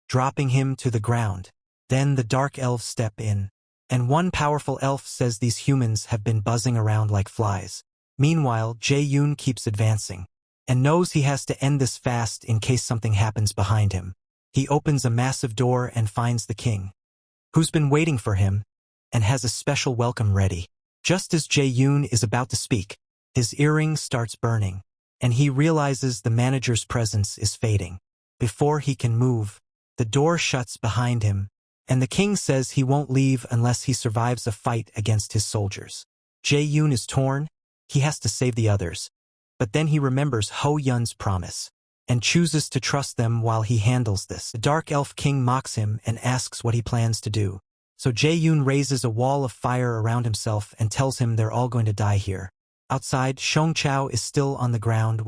[SPEAKER 1] dropping him to the ground. Then the Dark Elves step in, and one powerful elf says these humans have been buzzing around like flies. Meanwhile, Jae-yoon keeps advancing, and knows he has to end this fast in case something happens behind him. He opens a massive door and finds the king, who's been waiting for him, and has a special welcome ready. Just as Jae-yoon is about to speak, his earring starts burning, and he realizes the manager's presence is fading. Before he can move, the door shuts behind him, and the king says he won't leave unless he survives a fight against his soldiers. Jae-yoon is torn. He has to save the others. But then he remembers Ho-yun's promise and chooses to trust them while he handles this. The Dark Elf King mocks him and asks what he plans to do. So Jae-yoon raises a wall of fire around himself and tells him they're all going to die here. Outside, Shongchao is still on the ground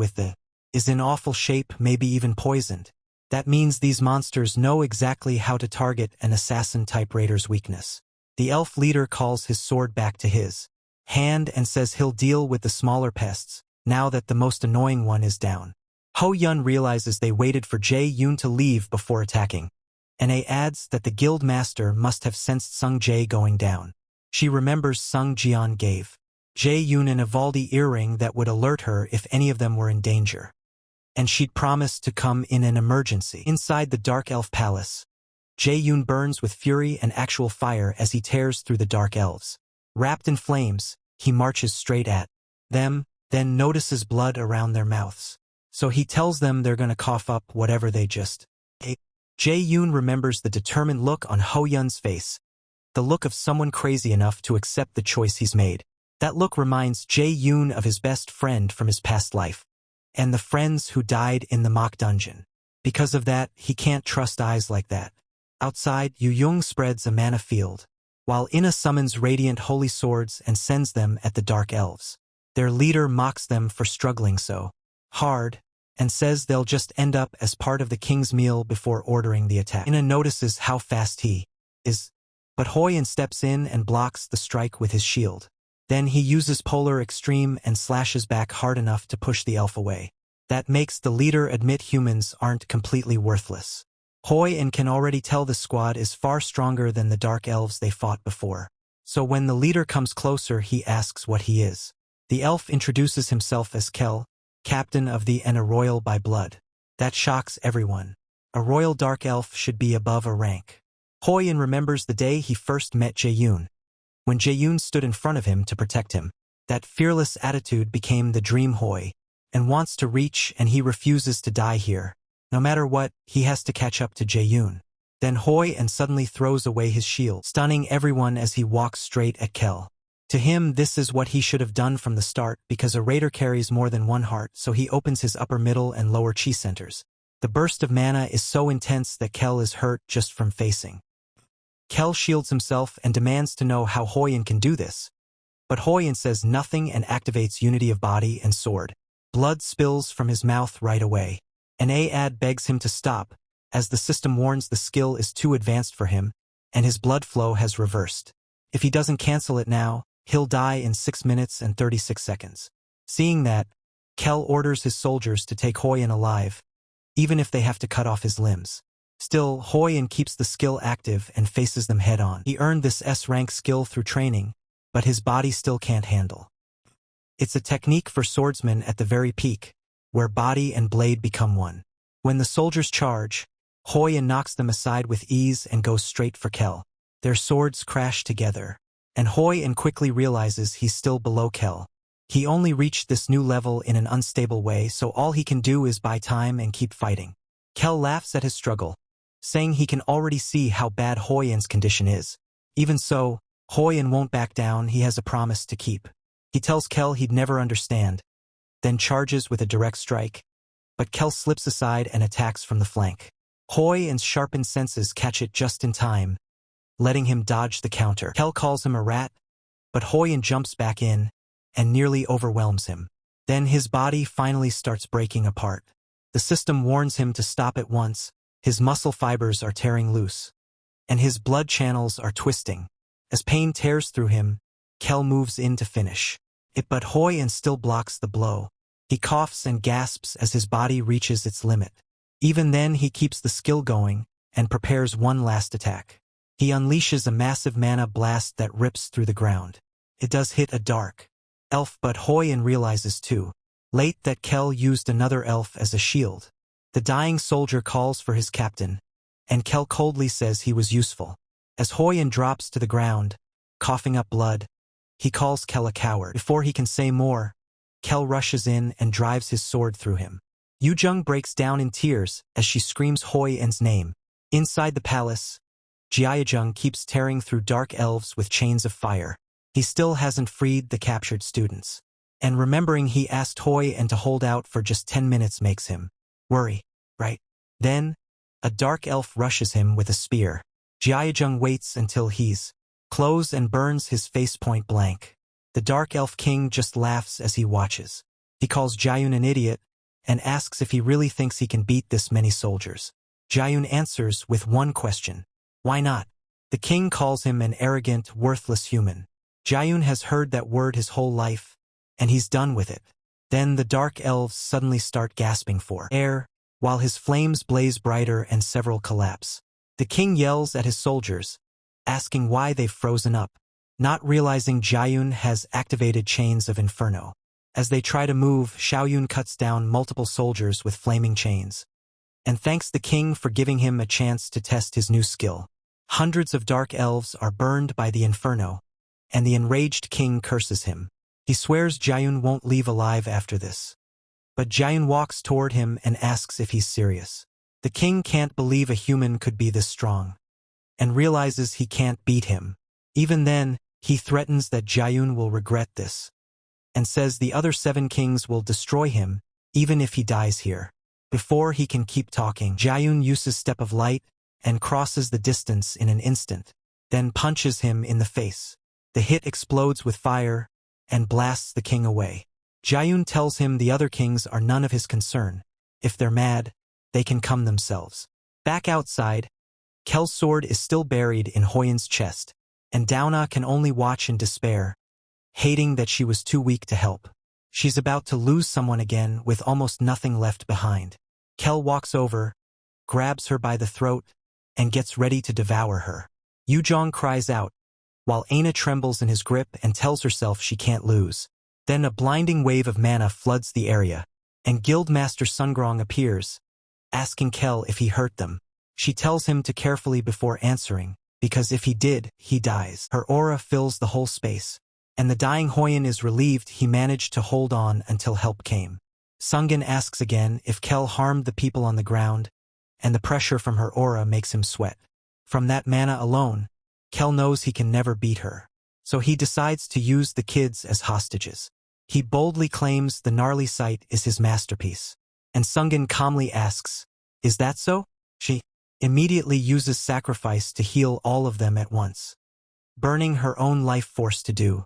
[SPEAKER 1] is in awful shape, maybe even poisoned. That means these monsters know exactly how to target an assassin-type raider's weakness. The elf leader calls his sword back to his hand and says he'll deal with the smaller pests, now that the most annoying one is down. Ho-yun realizes they waited for Jae-yoon to leave before attacking. And adds that the guild master must have sensed Sung Jae going down. She remembers Sung Jian gave Jae-yoon an Ivaldi earring that would alert her if any of them were in danger. And she'd promised to come in an emergency. Inside the Dark Elf Palace, Jae-yoon burns with fury and actual fire as he tears through the Dark Elves. Wrapped in flames, he marches straight at them, then notices blood around their mouths. So he tells them they're gonna cough up whatever they just ate. Jae-yoon remembers the determined look on Ho-yun's face, the look of someone crazy enough to accept the choice he's made. That look reminds Jae-yoon of his best friend from his past life, and the friends who died in the mock dungeon. Because of that, he can't trust eyes like that. Outside, Yu-young spreads a mana field, while Inna summons radiant holy swords and sends them at the Dark Elves. Their leader mocks them for struggling so hard, and says they'll just end up as part of the king's meal before ordering the attack. Inna notices how fast he is, but Hoi-in steps in and blocks the strike with his shield. Then he uses Polar Extreme and slashes back hard enough to push the elf away. That makes the leader admit humans aren't completely worthless. Hoi-in can already tell the squad is far stronger than the Dark Elves they fought before. So when the leader comes closer, he asks what he is. The elf introduces himself as Kel, captain of the and a royal by blood. That shocks everyone. A royal dark elf should be above a rank. Hoi-in remembers the day he first met Jae-yoon, when Jae-yoon stood in front of him to protect him. That fearless attitude became the dream Hoi, and wants to reach, and he refuses to die here. No matter what, he has to catch up to Jae-yoon. Then Hoi-in suddenly throws away his shield, stunning everyone as he walks straight at Kel. To him, this is what he should have done from the start, because a raider carries more than one heart, so he opens his upper, middle, and lower chi centers. The burst of mana is so intense that Kel is hurt just from facing. Kel shields himself and demands to know how Hoi-in can do this. But Hoi-in says nothing and activates unity of body and sword. Blood spills from his mouth right away. And Aad begs him to stop, as the system warns the skill is too advanced for him, and his blood flow has reversed. If he doesn't cancel it now, he'll die in 6 minutes and 36 seconds. Seeing that, Kel orders his soldiers to take Hoi-in alive, even if they have to cut off his limbs. Still, Hoi-in keeps the skill active and faces them head-on. He earned this S-rank skill through training, but his body still can't handle. It's a technique for swordsmen at the very peak, where body and blade become one. When the soldiers charge, Hoi-in knocks them aside with ease and goes straight for Kel. Their swords crash together, and Hoi-in quickly realizes he's still below Kel. He only reached this new level in an unstable way, so all he can do is buy time and keep fighting. Kel laughs at his struggle, saying he can already see how bad Hoi-in's condition is. Even so, Hoi-in won't back down. He has a promise to keep. He tells Kel he'd never understand, then charges with a direct strike, but Kel slips aside and attacks from the flank. Hoi-in's sharpened senses catch it just in time, letting him dodge the counter. Kel calls him a rat, but Hoi-in jumps back in and nearly overwhelms him. Then his body finally starts breaking apart. The system warns him to stop at once. His muscle fibers are tearing loose, and his blood channels are twisting. As pain tears through him, Kel moves in to finish it, but Hoi-in still blocks the blow. He coughs and gasps as his body reaches its limit. Even then, he keeps the skill going and prepares one last attack. He unleashes a massive mana blast that rips through the ground. It does hit a dark elf, but Hoi-in realizes too late that Kel used another elf as a shield. The dying soldier calls for his captain, and Kel coldly says he was useful. As Hoi-in drops to the ground, coughing up blood, he calls Kel a coward. Before he can say more, Kel rushes in and drives his sword through him. Yu-jung breaks down in tears as she screams Hoi-in's name. Inside the palace, Jiayajung keeps tearing through dark elves with chains of fire. He still hasn't freed the captured students. And remembering he asked Hoi and to hold out for just 10 minutes makes him worry, right? Then, a dark elf rushes him with a spear. Jiayajung waits until he's close and burns his face point blank. The dark elf king just laughs as he watches. He calls Jiayun an idiot and asks if he really thinks he can beat this many soldiers. Jiayun answers with one question. Why not? The king calls him an arrogant, worthless human. Jiayun has heard that word his whole life, and he's done with it. Then the dark elves suddenly start gasping for air, while his flames blaze brighter and several collapse. The king yells at his soldiers, asking why they've frozen up, not realizing Jiayun has activated chains of inferno. As they try to move, Xiaoyun cuts down multiple soldiers with flaming chains, and thanks the king for giving him a chance to test his new skill. Hundreds of dark elves are burned by the inferno, and the enraged king curses him. He swears Jiayun won't leave alive after this. But Jiayun walks toward him and asks if he's serious. The king can't believe a human could be this strong, and realizes he can't beat him. Even then, he threatens that Jiayun will regret this, and says the other 7 kings will destroy him, even if he dies here. Before he can keep talking, Jiayun uses Step of Light and crosses the distance in an instant, then punches him in the face. The hit explodes with fire and blasts the king away. Jiayun tells him the other kings are none of his concern. If they're mad, they can come themselves. Back outside, Kel's sword is still buried in Hoyan's chest, and Dauna can only watch in despair, hating that she was too weak to help. She's about to lose someone again with almost nothing left behind. Kel walks over, grabs her by the throat, and gets ready to devour her. Yuzhong cries out, while Aina trembles in his grip and tells herself she can't lose. Then a blinding wave of mana floods the area, and Guildmaster Sungrong appears, asking Kel if he hurt them. She tells him to carefully before answering, because if he did, he dies. Her aura fills the whole space, and the dying Hoyan is relieved he managed to hold on until help came. Sungin asks again if Kel harmed the people on the ground, and the pressure from her aura makes him sweat. From that mana alone, Kel knows he can never beat her, so he decides to use the kids as hostages. He boldly claims the gnarly sight is his masterpiece, and Sungin calmly asks, "Is that so?" She immediately uses sacrifice to heal all of them at once, burning her own life force to do.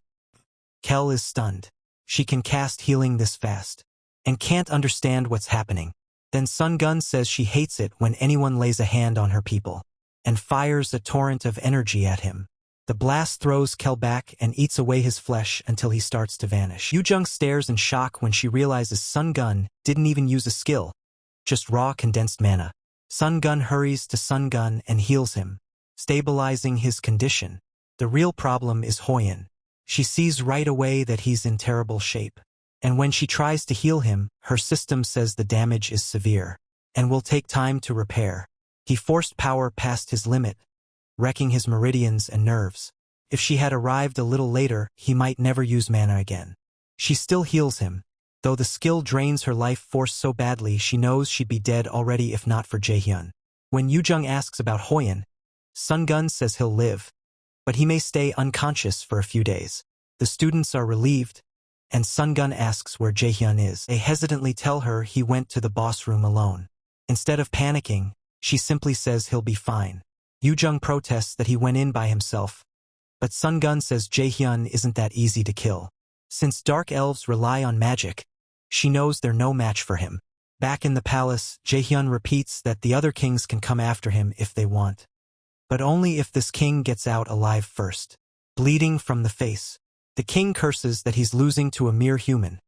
[SPEAKER 1] Kel is stunned. She can cast healing this fast, and can't understand what's happening. Then Sungun says she hates it when anyone lays a hand on her people, and fires a torrent of energy at him. The blast throws Kel back and eats away his flesh until he starts to vanish. Yuzhong stares in shock when she realizes Sungun didn't even use a skill, just raw condensed mana. Sungun hurries to Sungun and heals him, stabilizing his condition. The real problem is Hoyan. She sees right away that he's in terrible shape, and when she tries to heal him, her system says the damage is severe, and will take time to repair. He forced power past his limit, wrecking his meridians and nerves. If she had arrived a little later, he might never use mana again. She still heals him, though the skill drains her life force so badly she knows she'd be dead already if not for Jaehyun. When Yuzhong asks about Hoyan, Sungun says he'll live, but he may stay unconscious for a few days. The students are relieved, and Sungun asks where Jaehyun is. They hesitantly tell her he went to the boss room alone. Instead of panicking, she simply says he'll be fine. Yuzhong protests that he went in by himself, but Sungun says Jaehyun isn't that easy to kill. Since dark elves rely on magic, she knows they're no match for him. Back in the palace, Jaehyun repeats that the other kings can come after him if they want, but only if this king gets out alive first. Bleeding from the face, the king curses that he's losing to a mere human,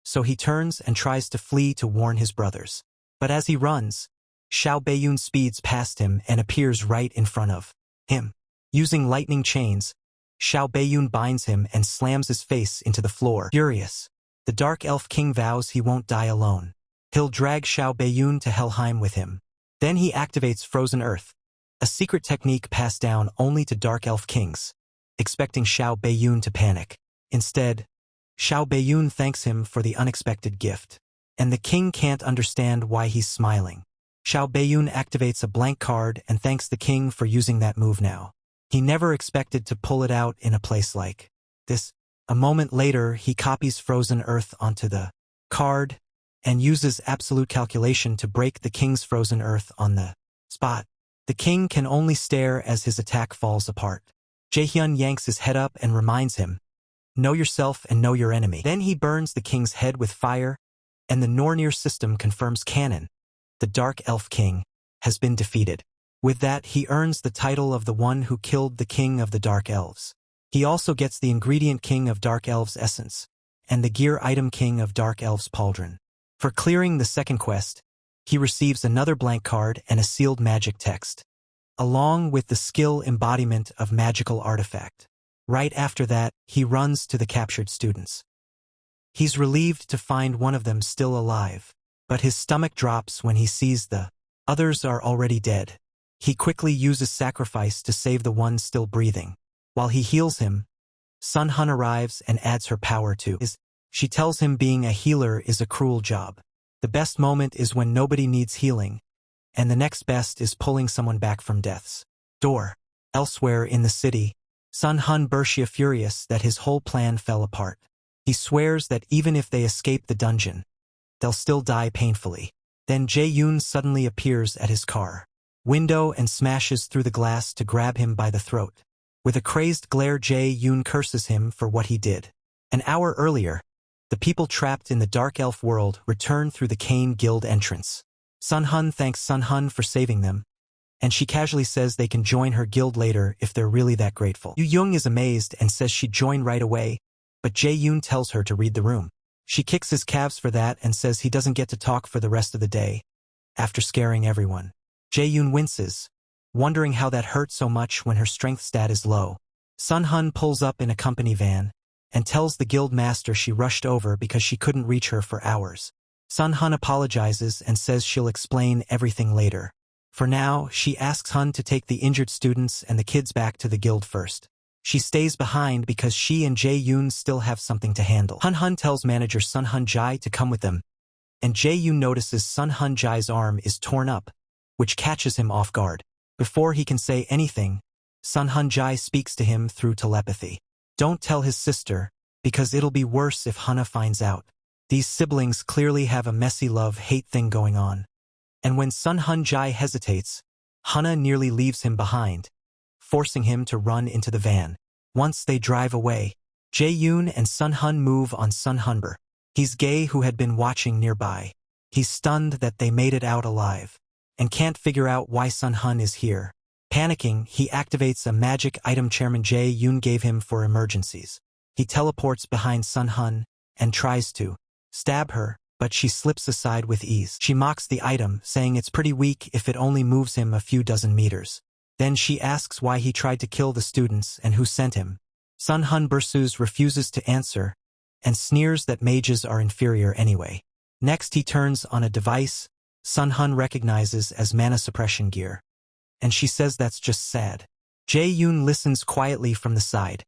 [SPEAKER 1] so he turns and tries to flee to warn his brothers. But as he runs, Xiao Beiyun speeds past him and appears right in front of him. Using lightning chains, Xiao Beiyun binds him and slams his face into the floor. Furious, the Dark Elf King vows he won't die alone. He'll drag Xiao Beiyun to Helheim with him. Then he activates Frozen Earth, a secret technique passed down only to Dark Elf Kings, expecting Xiao Beiyun to panic. Instead, Xiao Beiyun thanks him for the unexpected gift, and the king can't understand why he's smiling. Xiao Beiyun activates a blank card and thanks the king for using that move now. He never expected to pull it out in a place like this. A moment later, he copies frozen earth onto the card and uses absolute calculation to break the king's frozen earth on the spot. The king can only stare as his attack falls apart. Jaehyun yanks his head up and reminds him, "Know yourself and know your enemy." Then he burns the king's head with fire, and the Nornir system confirms canon. The Dark Elf King has been defeated. With that, he earns the title of the one who killed the king of the Dark Elves. He also gets the ingredient king of Dark Elves essence, and the gear item king of Dark Elves pauldron. For clearing the second quest, he receives another blank card and a sealed magic text, along with the skill embodiment of magical artifact. Right after that, he runs to the captured students. He's relieved to find one of them still alive, but his stomach drops when he sees the others are already dead. He quickly uses sacrifice to save the one still breathing. While he heals him, Sun Hun arrives and adds her power to his. She tells him being a healer is a cruel job. The best moment is when nobody needs healing, and the next best is pulling someone back from death's door. Elsewhere in the city, Sun Hun Bershia furious that his whole plan fell apart. He swears that even if they escape the dungeon, they'll still die painfully. Then Jae-yoon suddenly appears at his car window and smashes through the glass to grab him by the throat. With a crazed glare, Jae-yoon curses him for what he did. An hour earlier, the people trapped in the Dark Elf world return through the Kane Guild entrance. Sun Hun thanks Sun Hun for saving them, and she casually says they can join her guild later if they're really that grateful. Yu Young is amazed and says she'd join right away, but Jae-yoon tells her to read the room. She kicks his calves for that and says he doesn't get to talk for the rest of the day, after scaring everyone. Jae-yoon winces, wondering how that hurt so much when her strength stat is low. Sun Hun pulls up in a company van and tells the guild master she rushed over because she couldn't reach her for hours. Sun Hun apologizes and says she'll explain everything later. For now, she asks Hun to take the injured students and the kids back to the guild first. She stays behind because she and Jae-yoon still have something to handle. Hun tells manager Sun Hun Jai to come with them, and Jae-yoon notices Sun Hun Jai's arm is torn up, which catches him off guard. Before he can say anything, Sun Hun Jai speaks to him through telepathy. Don't tell his sister, because it'll be worse if Hana finds out. These siblings clearly have a messy love-hate thing going on. And when Sun Hun Jai hesitates, Hana nearly leaves him behind, forcing him to run into the van. Once they drive away, Jae-yoon and Sun Hun move on Sun Hunber. He's gay who had been watching nearby. He's stunned that they made it out alive, and can't figure out why Sun Hun is here. Panicking, he activates a magic item Chairman Jae-yoon gave him for emergencies. He teleports behind Sun Hun and tries to stab her, but she slips aside with ease. She mocks the item, saying it's pretty weak if it only moves him a few dozen meters. Then she asks why he tried to kill the students and who sent him. Sun Hun Bersus refuses to answer and sneers that mages are inferior anyway. Next he turns on a device Sun Hun recognizes as mana suppression gear, and she says that's just sad. Jae-yoon listens quietly from the side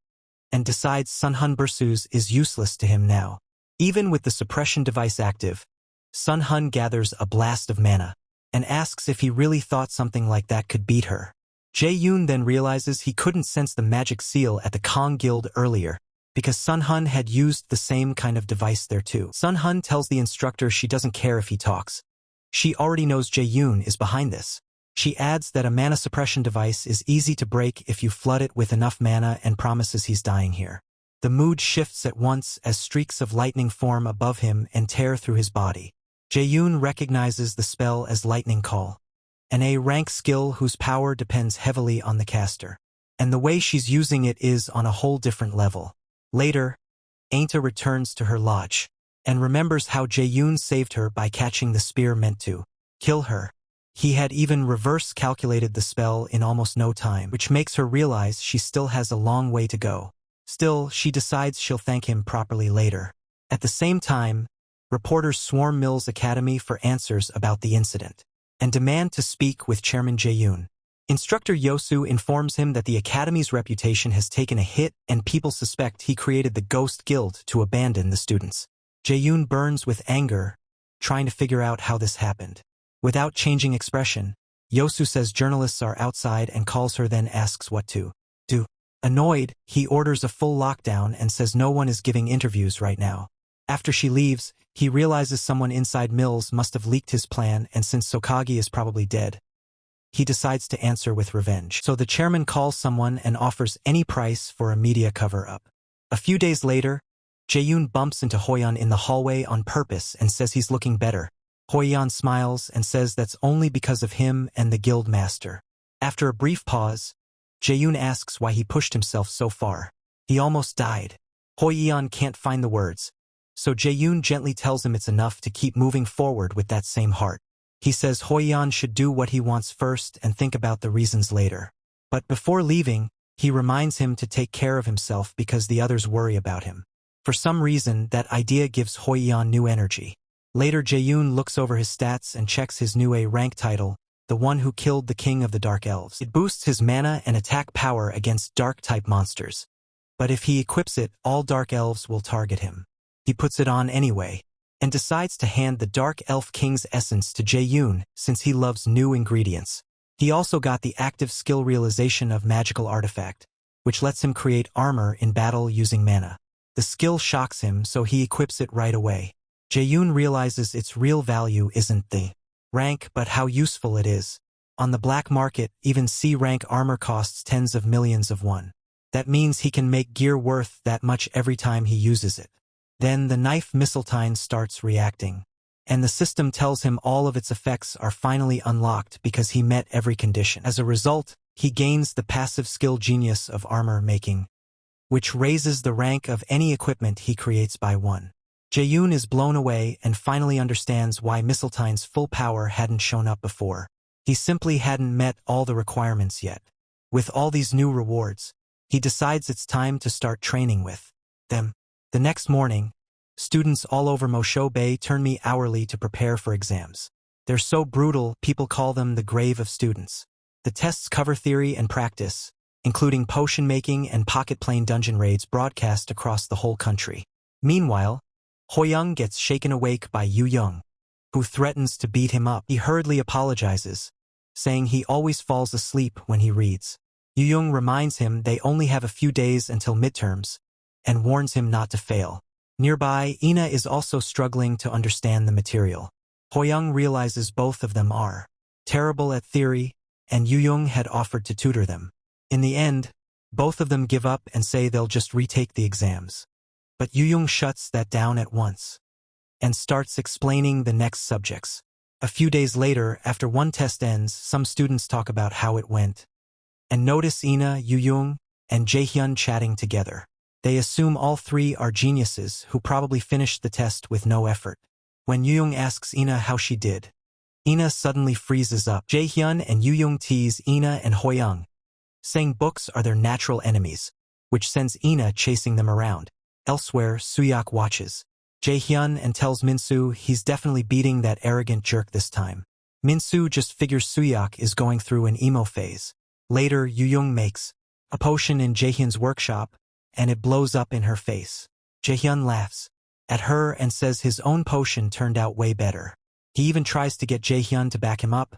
[SPEAKER 1] and decides Sun Hun Bersus is useless to him now. Even with the suppression device active, Sun Hun gathers a blast of mana and asks if he really thought something like that could beat her. Jae-yoon then realizes he couldn't sense the magic seal at the Kong Guild earlier because Sun Hun had used the same kind of device there too. Sun Hun tells the instructor she doesn't care if he talks. She already knows Jae-yoon is behind this. She adds that a mana suppression device is easy to break if you flood it with enough mana and promises he's dying here. The mood shifts at once as streaks of lightning form above him and tear through his body. Jae-yoon recognizes the spell as Lightning Call, an A-rank skill whose power depends heavily on the caster. And the way she's using it is on a whole different level. Later, Ainta returns to her lodge and remembers how Jae-yoon saved her by catching the spear meant to kill her. He had even reverse calculated the spell in almost no time, which makes her realize she still has a long way to go. Still, she decides she'll thank him properly later. At the same time, reporters swarm Mills Academy for answers about the incident and demand to speak with Chairman Jae-yoon. Instructor Yosu informs him that the Academy's reputation has taken a hit and people suspect he created the Ghost Guild to abandon the students. Jae-yoon burns with anger, trying to figure out how this happened. Without changing expression, Yosu says journalists are outside and calls her, then asks what to do. Annoyed, he orders a full lockdown and says no one is giving interviews right now. After she leaves, he realizes someone inside Mills must have leaked his plan, and since Sokage is probably dead, he decides to answer with revenge. So the chairman calls someone and offers any price for a media cover-up. A few days later, Jae-yoon bumps into Hoyeon in the hallway on purpose and says he's looking better. Hoyeon smiles and says that's only because of him and the guild master. After a brief pause, Jae-yoon asks why he pushed himself so far. He almost died. Hoyeon can't find the words, so Jae-yoon gently tells him it's enough to keep moving forward with that same heart. He says Hoyeon should do what he wants first and think about the reasons later. But before leaving, he reminds him to take care of himself because the others worry about him. For some reason, that idea gives Hoyeon new energy. Later, Jae-yoon looks over his stats and checks his new A rank title, the one who killed the king of the Dark Elves. It boosts his mana and attack power against dark-type monsters. But if he equips it, all Dark Elves will target him. He puts it on anyway, and decides to hand the Dark Elf King's essence to Jae-yoon since he loves new ingredients. He also got the active skill realization of Magical Artifact, which lets him create armor in battle using mana. The skill shocks him, so he equips it right away. Jae-yoon realizes its real value isn't the rank but how useful it is. On the black market, even C-rank armor costs tens of millions of won. That means he can make gear worth that much every time he uses it. Then the knife Mistletoe starts reacting, and the system tells him all of its effects are finally unlocked because he met every condition. As a result, he gains the passive skill Genius of Armor Making, which raises the rank of any equipment he creates by 1. Jae-yoon is blown away and finally understands why Mistletoe's full power hadn't shown up before. He simply hadn't met all the requirements yet. With all these new rewards, he decides it's time to start training with them. The next morning, students all over Mosho Bay turn me hourly to prepare for exams. They're so brutal, people call them the grave of students. The tests cover theory and practice, including potion making and pocket plane dungeon raids broadcast across the whole country. Meanwhile, Hoyoung gets shaken awake by Yu Young, who threatens to beat him up. He hurriedly apologizes, saying he always falls asleep when he reads. Yu Young reminds him they only have a few days until midterms, and warns him not to fail. Nearby, Ina is also struggling to understand the material. Hoyoung realizes both of them are terrible at theory, and Yu Young had offered to tutor them. In the end, both of them give up and say they'll just retake the exams. But Yu Young shuts that down at once and starts explaining the next subjects. A few days later, after one test ends, some students talk about how it went and notice Ina, Yu Young, and Jaehyun chatting together. They assume all three are geniuses who probably finished the test with no effort. When Yu Young asks Ina how she did, Ina suddenly freezes up. Jaehyun and Yu Young tease Ina and Hoyoung, saying books are their natural enemies, which sends Ina chasing them around. Elsewhere, Suyak watches Jaehyun and tells Minsu he's definitely beating that arrogant jerk this time. Minsu just figures Suyak is going through an emo phase. Later, Yu Young makes a potion in Jaehyun's workshop, and it blows up in her face. Jaehyun laughs at her and says his own potion turned out way better. He even tries to get Jaehyun to back him up,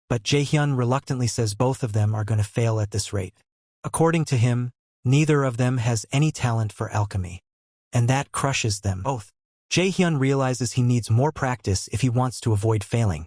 [SPEAKER 1] but Jaehyun reluctantly says both of them are going to fail at this rate. According to him, neither of them has any talent for alchemy, and that crushes them both. Jaehyun realizes he needs more practice if he wants to avoid failing,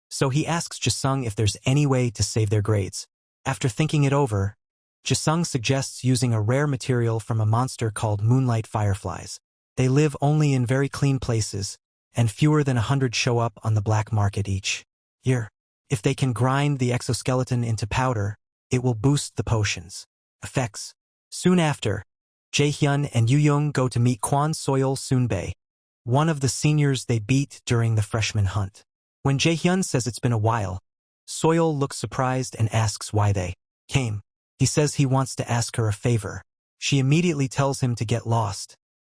[SPEAKER 1] so he asks Jisung if there's any way to save their grades. After thinking it over, Jisung suggests using a rare material from a monster called Moonlight Fireflies. They live only in very clean places, and fewer than 100 show up on the black market each year. If they can grind the exoskeleton into powder, it will boost the potion's effects. Soon after, Jaehyun and Yu Young go to meet Kwon Soil Soonbae, one of the seniors they beat during the freshman hunt. When Jaehyun says it's been a while, Soil looks surprised and asks why they came. He says he wants to ask her a favor. She immediately tells him to get lost.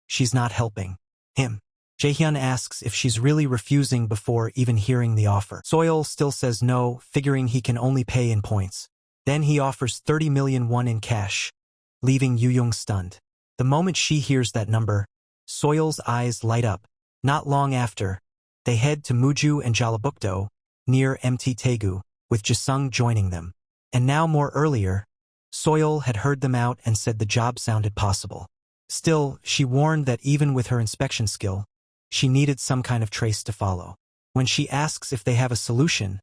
[SPEAKER 1] She's not helping him. Jaehyun asks if she's really refusing before even hearing the offer. Soil still says no, figuring he can only pay in points. Then he offers 30 million won in cash, leaving Yu Young stunned. The moment she hears that number, Soil's eyes light up. Not long after, they head to Muju and Jalabukdo, near Mt Tegu, with Jisung joining them. And now more earlier, Soil had heard them out and said the job sounded possible. Still, she warned that even with her inspection skill, she needed some kind of trace to follow. When she asks if they have a solution,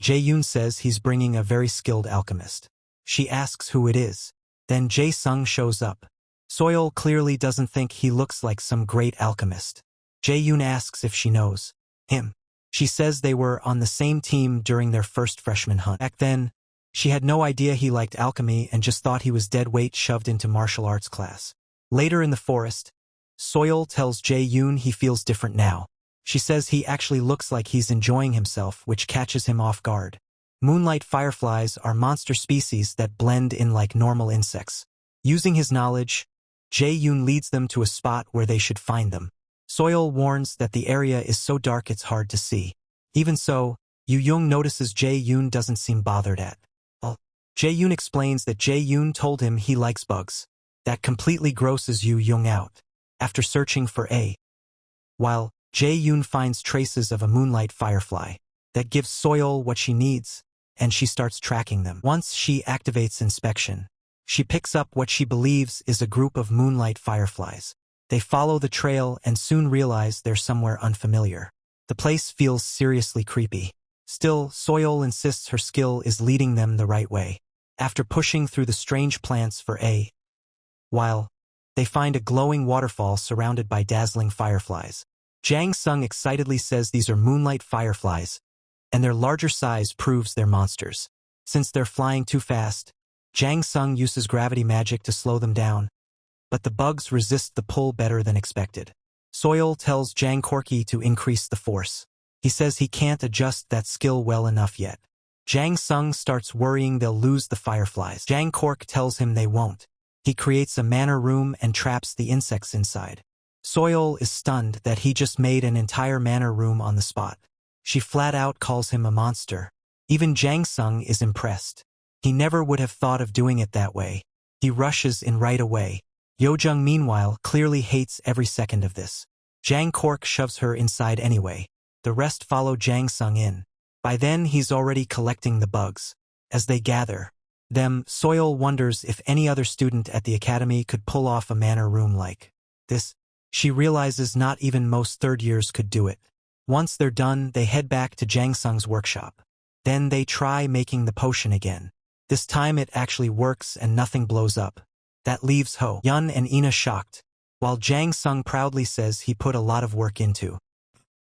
[SPEAKER 1] Jae-yoon says he's bringing a very skilled alchemist. She asks who it is. Then Jae-sung shows up. Soil clearly doesn't think he looks like some great alchemist. Jae-yoon asks if she knows him. She says they were on the same team during their first freshman hunt. Back then, she had no idea he liked alchemy and just thought he was dead weight shoved into martial arts class. Later in the forest, Soil tells Jae-yoon he feels different now. She says he actually looks like he's enjoying himself, which catches him off guard. Moonlight fireflies are monster species that blend in like normal insects. Using his knowledge, Jae-yoon leads them to a spot where they should find them. Soil warns that the area is so dark it's hard to see. Even so, Yu-young notices Jae-yoon doesn't seem bothered at all. Jae-yoon explains that Jae-yoon told him he likes bugs. That completely grosses Yu-young out. After searching for a while, Jae-yoon finds traces of a moonlight firefly. That gives Soil what she needs, and she starts tracking them. Once she activates inspection, she picks up what she believes is a group of moonlight fireflies. They follow the trail and soon realize they're somewhere unfamiliar. The place feels seriously creepy. Still, Soil insists her skill is leading them the right way. After pushing through the strange plants for a while, they find a glowing waterfall surrounded by dazzling fireflies. Jang Sung excitedly says these are moonlight fireflies, and their larger size proves they're monsters. Since they're flying too fast, Jang Sung uses gravity magic to slow them down, but the bugs resist the pull better than expected. Soil tells Jang Corky to increase the force. He says he can't adjust that skill well enough yet. Jang Sung starts worrying they'll lose the fireflies. Jang Cork tells him they won't. He creates a manor room and traps the insects inside. Soil is stunned that he just made an entire manor room on the spot. She flat out calls him a monster. Even Jang Sung is impressed. He never would have thought of doing it that way. He rushes in right away. Yojung meanwhile clearly hates every second of this. Jang Cork shoves her inside anyway. The rest follow Jang Sung in. By then he's already collecting the bugs. As they gather them, Soil wonders if any other student at the academy could pull off a manor room like this. She realizes not even most third years could do it. Once they're done, they head back to Jang Sung's workshop. Then they try making the potion again. This time it actually works and nothing blows up. That leaves Ho Yun and Ina shocked, while Jang Sung proudly says he put a lot of work into.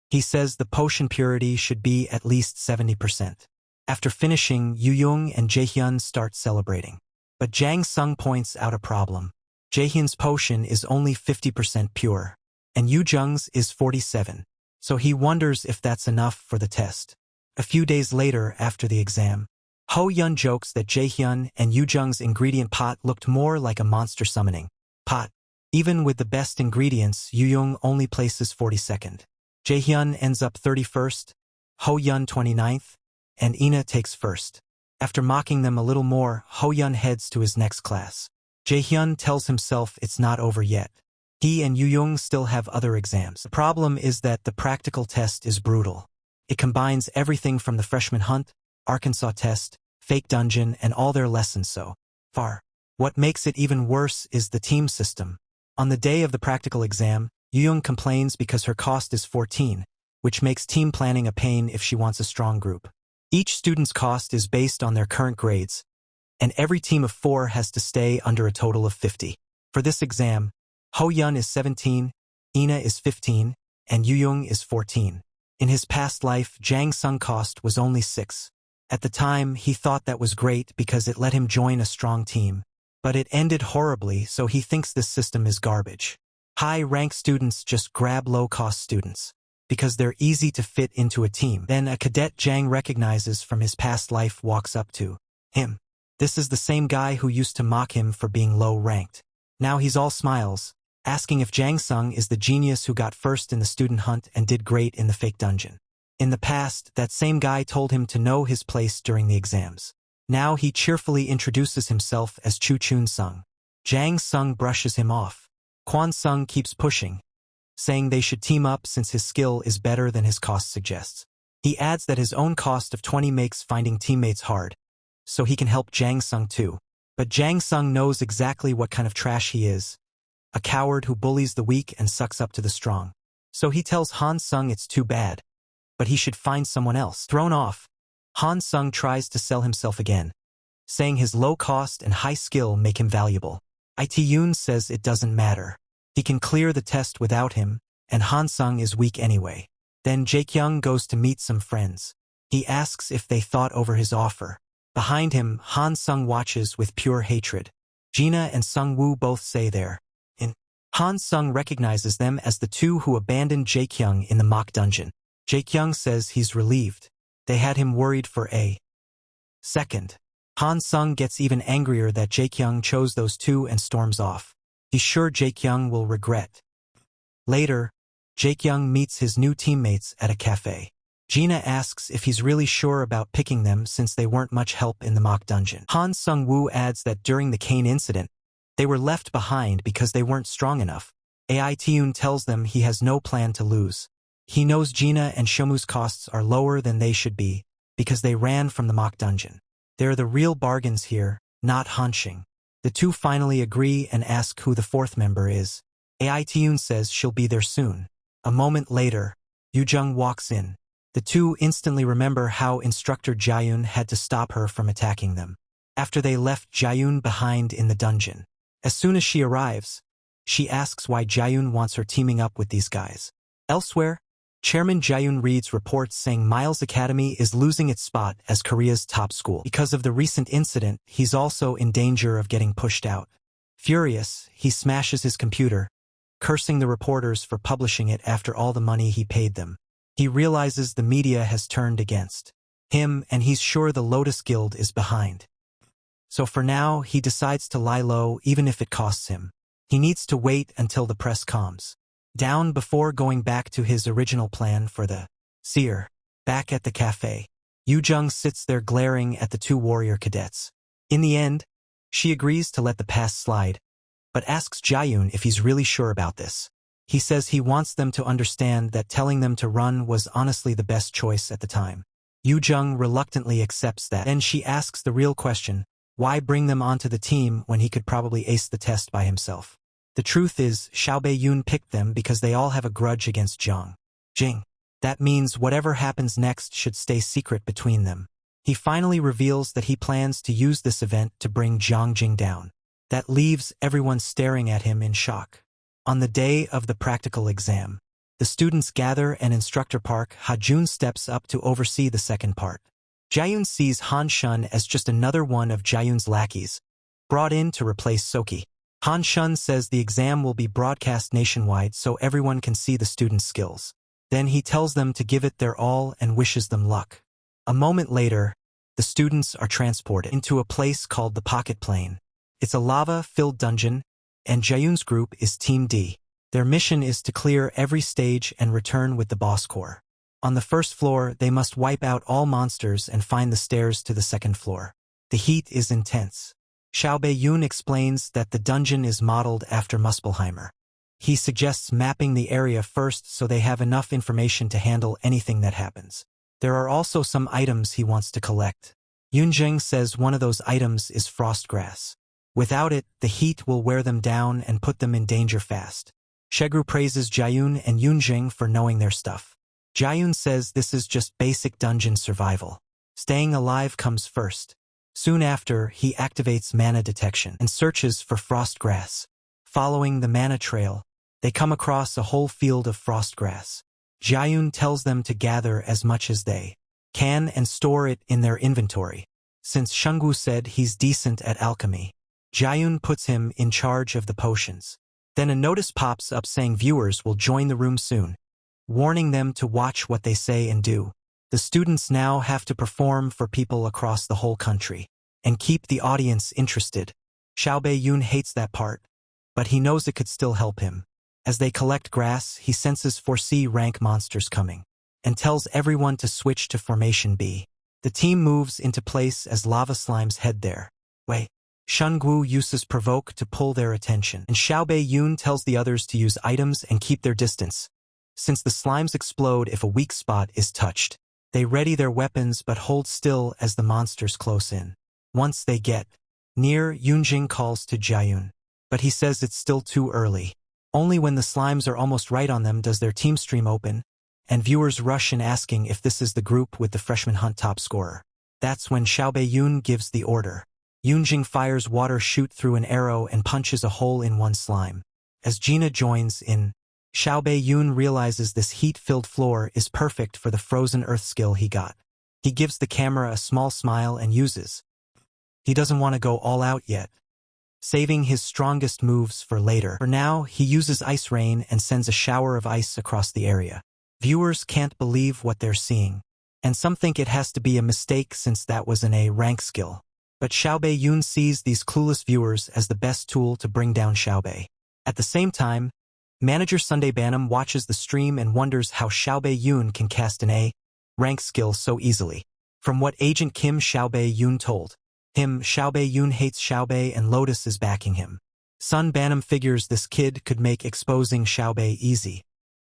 [SPEAKER 1] He says the potion purity should be at least 70%. After finishing, Yu-young and Jaehyun start celebrating. But Jang Sung points out a problem. Jaehyun's potion is only 50% pure, and Yu-jung's is 47%, so he wonders if that's enough for the test. A few days later, after the exam, Ho Yun jokes that Jaehyun and Yu-jung's ingredient pot looked more like a monster summoning pot. Even with the best ingredients, Yu-young only places 42nd. Jaehyun ends up 31st, Ho Yun 29th, and Ina takes 1st. After mocking them a little more, Ho Yun heads to his next class. Jaehyun tells himself it's not over yet. He and Yu-young still have other exams. The problem is that the practical test is brutal. It combines everything from the freshman hunt, Arkansas test, fake dungeon, and all their lessons so far. What makes it even worse is the team system. On the day of the practical exam, Yu-young complains because her cost is 14, which makes team planning a pain if she wants a strong group. Each student's cost is based on their current grades, and every team of 4 has to stay under a total of 50. For this exam, Ho Yun is 17, Ina is 15, and Yu-young is 14. In his past life, Jang Sung cost was only 6. At the time, he thought that was great because it let him join a strong team. But it ended horribly, so he thinks this system is garbage. High-rank students just grab low-cost students because they're easy to fit into a team. Then a cadet Jang recognizes from his past life walks up to him. This is the same guy who used to mock him for being low-ranked. Now he's all smiles, asking if Jang Sung is the genius who got first in the student hunt and did great in the fake dungeon. In the past, that same guy told him to know his place during the exams. Now he cheerfully introduces himself as Chu Chun Sung. Jang Sung brushes him off. Kwon Sung keeps pushing, saying they should team up since his skill is better than his cost suggests. He adds that his own cost of 20 makes finding teammates hard, so he can help Jang Sung too. But Jang Sung knows exactly what kind of trash he is, a coward who bullies the weak and sucks up to the strong. So he tells Han Sung it's too bad, but he should find someone else. Thrown off, Han Sung tries to sell himself again, saying his low cost and high skill make him valuable. Yoon says it doesn't matter. He can clear the test without him, and Han Sung is weak anyway. Then Jaekyung goes to meet some friends. He asks if they thought over his offer. Behind him, Han Sung watches with pure hatred. Gina and Sung Woo both say they're in. Han Sung recognizes them as the two who abandoned Jaekyung in the mock dungeon. Jaekyung says he's relieved. They had him worried for a second. Han Sung gets even angrier that Jaekyung chose those two and storms off. He's sure Jaekyung will regret. Later, Jaekyung meets his new teammates at a cafe. Gina asks if he's really sure about picking them since they weren't much help in the mock dungeon. Han Sung-woo adds that during the Kane incident, they were left behind because they weren't strong enough. Taeun tells them he has no plan to lose. He knows Gina and Shomu's costs are lower than they should be because they ran from the mock dungeon. They're the real bargains here, not hunching. The two finally agree and ask who the fourth member is. Taeun says she'll be there soon. A moment later, Yoo-jung walks in. The two instantly remember how Instructor Jaeyoon had to stop her from attacking them, after they left Jaeyoon behind in the dungeon. As soon as she arrives, she asks why Jaeyoon wants her teaming up with these guys. Elsewhere, Chairman Jaeyoon reads reports saying Miles Academy is losing its spot as Korea's top school. Because of the recent incident, he's also in danger of getting pushed out. Furious, he smashes his computer, cursing the reporters for publishing it after all the money he paid them. He realizes the media has turned against him, and he's sure the Lotus Guild is behind. So for now, he decides to lie low even if it costs him. He needs to wait until the press calms down before going back to his original plan for the seer. Back at the cafe, Yoo-jung sits there glaring at the two warrior cadets. In the end, she agrees to let the past slide, but asks Jaeyoon if he's really sure about this. He says he wants them to understand that telling them to run was honestly the best choice at the time. Yoo-jung reluctantly accepts that. Then she asks the real question, why bring them onto the team when he could probably ace the test by himself? The truth is, Xiao Bei-yoon picked them because they all have a grudge against Jing. That means whatever happens next should stay secret between them. He finally reveals that he plans to use this event to bring Jing down. That leaves everyone staring at him in shock. On the day of the practical exam, the students gather and Instructor Park Ha-jun steps up to oversee the second part. Jaeyoon sees Han Shun as just another one of Jaeyoon's lackeys, brought in to replace Soki. Han Shun says the exam will be broadcast nationwide so everyone can see the students' skills. Then he tells them to give it their all and wishes them luck. A moment later, the students are transported into a place called the Pocket Plane. It's a lava-filled dungeon, and Jaeyoon's group is Team D. Their mission is to clear every stage and return with the boss core. On the first floor, they must wipe out all monsters and find the stairs to the second floor. The heat is intense. Xiao Bei-yoon explains that the dungeon is modeled after Muspelheimer. He suggests mapping the area first so they have enough information to handle anything that happens. There are also some items he wants to collect. Yoonjung says one of those items is frost grass. Without it, the heat will wear them down and put them in danger fast. Shegru praises Jaeyoon and Yoonjung for knowing their stuff. Jaeyoon says this is just basic dungeon survival. Staying alive comes first. Soon after, he activates mana detection and searches for frost grass. Following the mana trail, they come across a whole field of frost grass. Jaeyoon tells them to gather as much as they can and store it in their inventory. Since Shungwoo said he's decent at alchemy, Jaeyoon puts him in charge of the potions. Then a notice pops up saying viewers will join the room soon, warning them to watch what they say and do. The students now have to perform for people across the whole country and keep the audience interested. Xiao Bei-yoon hates that part, but he knows it could still help him. As they collect grass, he senses 4C rank monsters coming and tells everyone to switch to Formation B. The team moves into place as lava slimes head there. Shungwoo uses Provoke to pull their attention, and Xiao Bei-yoon tells the others to use items and keep their distance, since the slimes explode if a weak spot is touched. They ready their weapons but hold still as the monsters close in. Once they get near, Yunjing calls to Jiayun, but he says it's still too early. Only when the slimes are almost right on them does their team stream open, and viewers rush in asking if this is the group with the freshman hunt top scorer. That's when Xiaobei-yun gives the order. Yunjing fires water shoot through an arrow and punches a hole in one slime. As Gina joins in, Xiaobei-yun realizes this heat-filled floor is perfect for the frozen earth skill he got. He gives the camera a small smile and uses. He doesn't want to go all out yet, saving his strongest moves for later. For now, he uses ice rain and sends a shower of ice across the area. Viewers can't believe what they're seeing, and some think it has to be a mistake since that was an A rank skill. But Xiaobei-yun sees these clueless viewers as the best tool to bring down Xiaobei. At the same time, manager Sunday Banham watches the stream and wonders how Xiaobei-yun can cast an A rank skill so easily. From what Agent Kim Xiaobei-yun told him, Xiaobei-yun hates Xiaobei and Lotus is backing him. Sun Banham figures this kid could make exposing Xiaobei easy,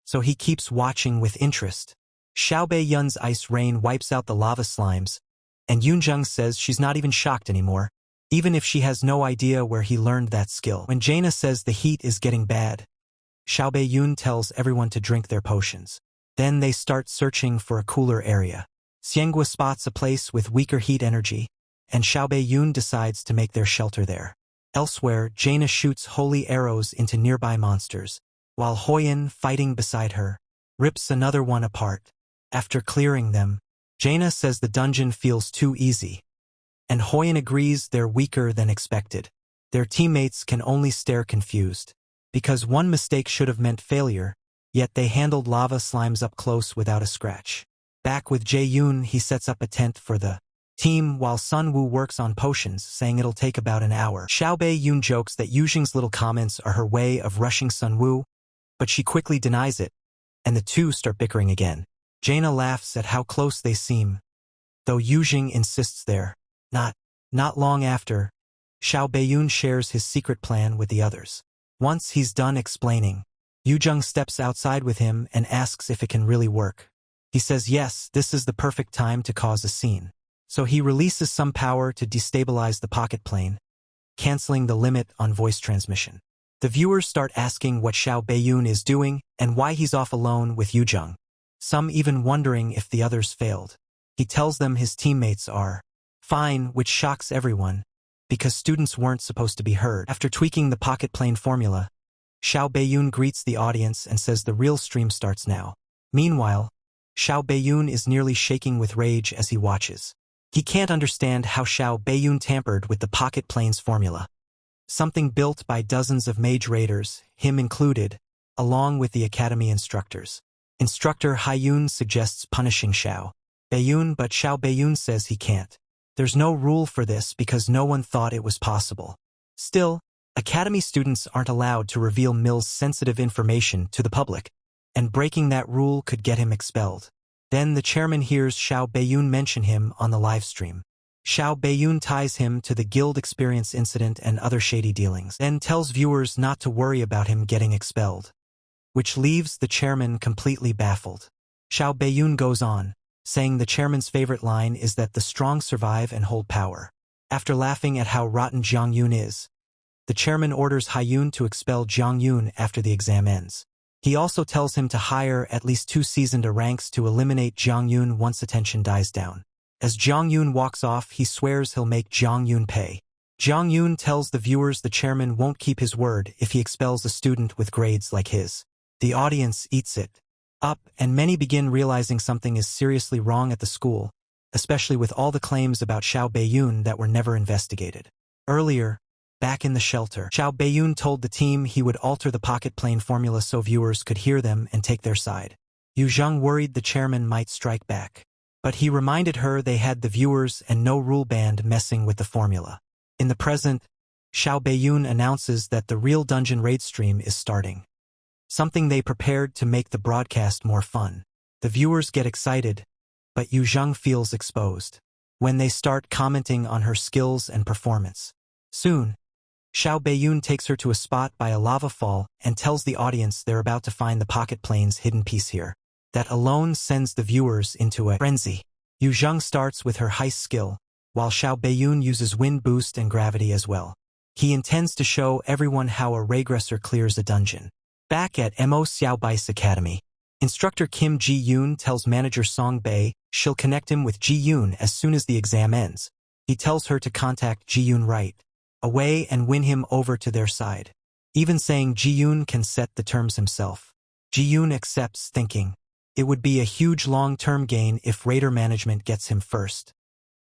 [SPEAKER 1] so he keeps watching with interest. Xiaobei-yun's ice rain wipes out the lava slimes, and Yunjung says she's not even shocked anymore, even if she has no idea where he learned that skill. When Jaina says the heat is getting bad, Xiaobei-yun tells everyone to drink their potions. Then they start searching for a cooler area. Xianghua spots a place with weaker heat energy, and Xiaobei-yun decides to make their shelter there. Elsewhere, Jaina shoots holy arrows into nearby monsters, while Hoyan, fighting beside her, rips another one apart. After clearing them, Jaina says the dungeon feels too easy, and Hoyan agrees they're weaker than expected. Their teammates can only stare confused, because one mistake should have meant failure, yet they handled lava slimes up close without a scratch. Back with Jae-yoon, he sets up a tent for the team while Sun Woo works on potions, saying it'll take about an hour. Xiaobei-yun jokes that Yujing's little comments are her way of rushing Sun Woo, but she quickly denies it, and the two start bickering again. Jaina laughs at how close they seem, though Yujing insists they're not. Not long after, Xiaobei-yun shares his secret plan with the others. Once he's done explaining, Yujing steps outside with him and asks if it can really work. He says yes, this is the perfect time to cause a scene. So he releases some power to destabilize the pocket plane, canceling the limit on voice transmission. The viewers start asking what Xiaobei-yun is doing and why he's off alone with Yujing, some even wondering if the others failed. He tells them his teammates are fine, which shocks everyone, because students weren't supposed to be heard. After tweaking the pocket plane formula, Xiaobei-yun greets the audience and says the real stream starts now. Meanwhile, Xiaobei-yun is nearly shaking with rage as he watches. He can't understand how Xiaobei-yun tampered with the pocket plane's formula. Something built by dozens of mage raiders, him included, along with the academy instructors. Instructor Haiyun suggests punishing Xiaobei-yun, but Xiaobei-yun says he can't. There's no rule for this because no one thought it was possible. Still, academy students aren't allowed to reveal Mill's sensitive information to the public, and breaking that rule could get him expelled. Then the chairman hears Xiaobei-yun mention him on the live stream. Xiaobei-yun ties him to the guild experience incident and other shady dealings, then tells viewers not to worry about him getting expelled, which leaves the chairman completely baffled. Xiaobei-yun goes on, saying the chairman's favorite line is that the strong survive and hold power. After laughing at how rotten Jiang Yun is, the chairman orders Haiyun to expel Jiang Yun after the exam ends. He also tells him to hire at least 2 seasoned ranks to eliminate Jiang Yun once attention dies down. As Jiang Yun walks off, he swears he'll make Jiang Yun pay. Jiang Yun tells the viewers the chairman won't keep his word if he expels a student with grades like his. The audience eats it up, and many begin realizing something is seriously wrong at the school, especially with all the claims about Xiaobei-yun that were never investigated. Earlier, back in the shelter, Xiaobei-yun told the team he would alter the pocket plane formula so viewers could hear them and take their side. Yuzheng worried the chairman might strike back, but he reminded her they had the viewers and no rule band messing with the formula. In the present, Xiaobei-yun announces that the real dungeon raid stream is starting, something they prepared to make the broadcast more fun. The viewers get excited, but Yuzheng feels exposed when they start commenting on her skills and performance. Soon, Xiaobei-yun takes her to a spot by a lava fall and tells the audience they're about to find the pocket plane's hidden piece here. That alone sends the viewers into a frenzy. Yu Zheng starts with her heist skill, while Xiao Beiyun uses wind boost and gravity as well. He intends to show everyone how a regressor clears a dungeon. Back at Mo Xiaobai's academy, instructor Kim Ji-yoon tells manager Song Bei she'll connect him with Ji-yoon as soon as the exam ends. He tells her to contact Ji-yoon right away and win him over to their side, even saying Ji-yoon can set the terms himself. Ji-yoon accepts, thinking it would be a huge long-term gain if raider management gets him first,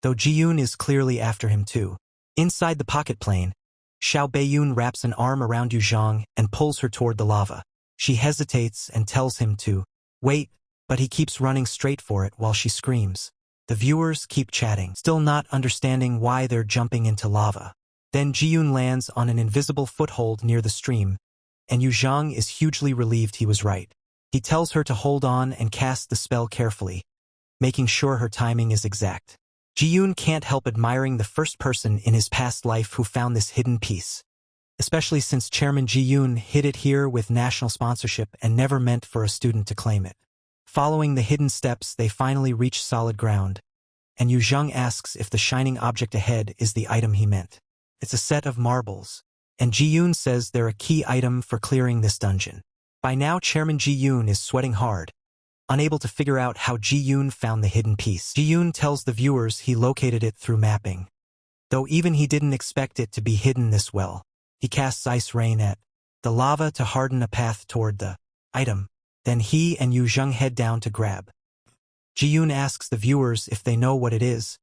[SPEAKER 1] though Ji-yoon is clearly after him too. Inside the pocket plane, Xiao Beiyun wraps an arm around Yu Zheng and pulls her toward the lava. She hesitates and tells him to wait, but he keeps running straight for it while she screams. The viewers keep chatting, still not understanding why they're jumping into lava. Then Ji-yoon lands on an invisible foothold near the stream, and Yu Zheng is hugely relieved he was right. He tells her to hold on and cast the spell carefully, making sure her timing is exact. Ji-yoon can't help admiring the first person in his past life who found this hidden piece, especially since Chairman Ji-yoon hid it here with national sponsorship and never meant for a student to claim it. Following the hidden steps, they finally reach solid ground, and Yu Zheng asks if the shining object ahead is the item he meant. It's a set of marbles, and Ji-yoon says they're a key item for clearing this dungeon. By now, Chairman Ji-yoon is sweating hard, unable to figure out how Ji-yoon found the hidden piece. Ji-yoon tells the viewers he located it through mapping, though even he didn't expect it to be hidden this well. He casts ice rain at the lava to harden a path toward the item. Then he and Yu Zheng head down to grab. Ji-yoon asks the viewers if they know what it is,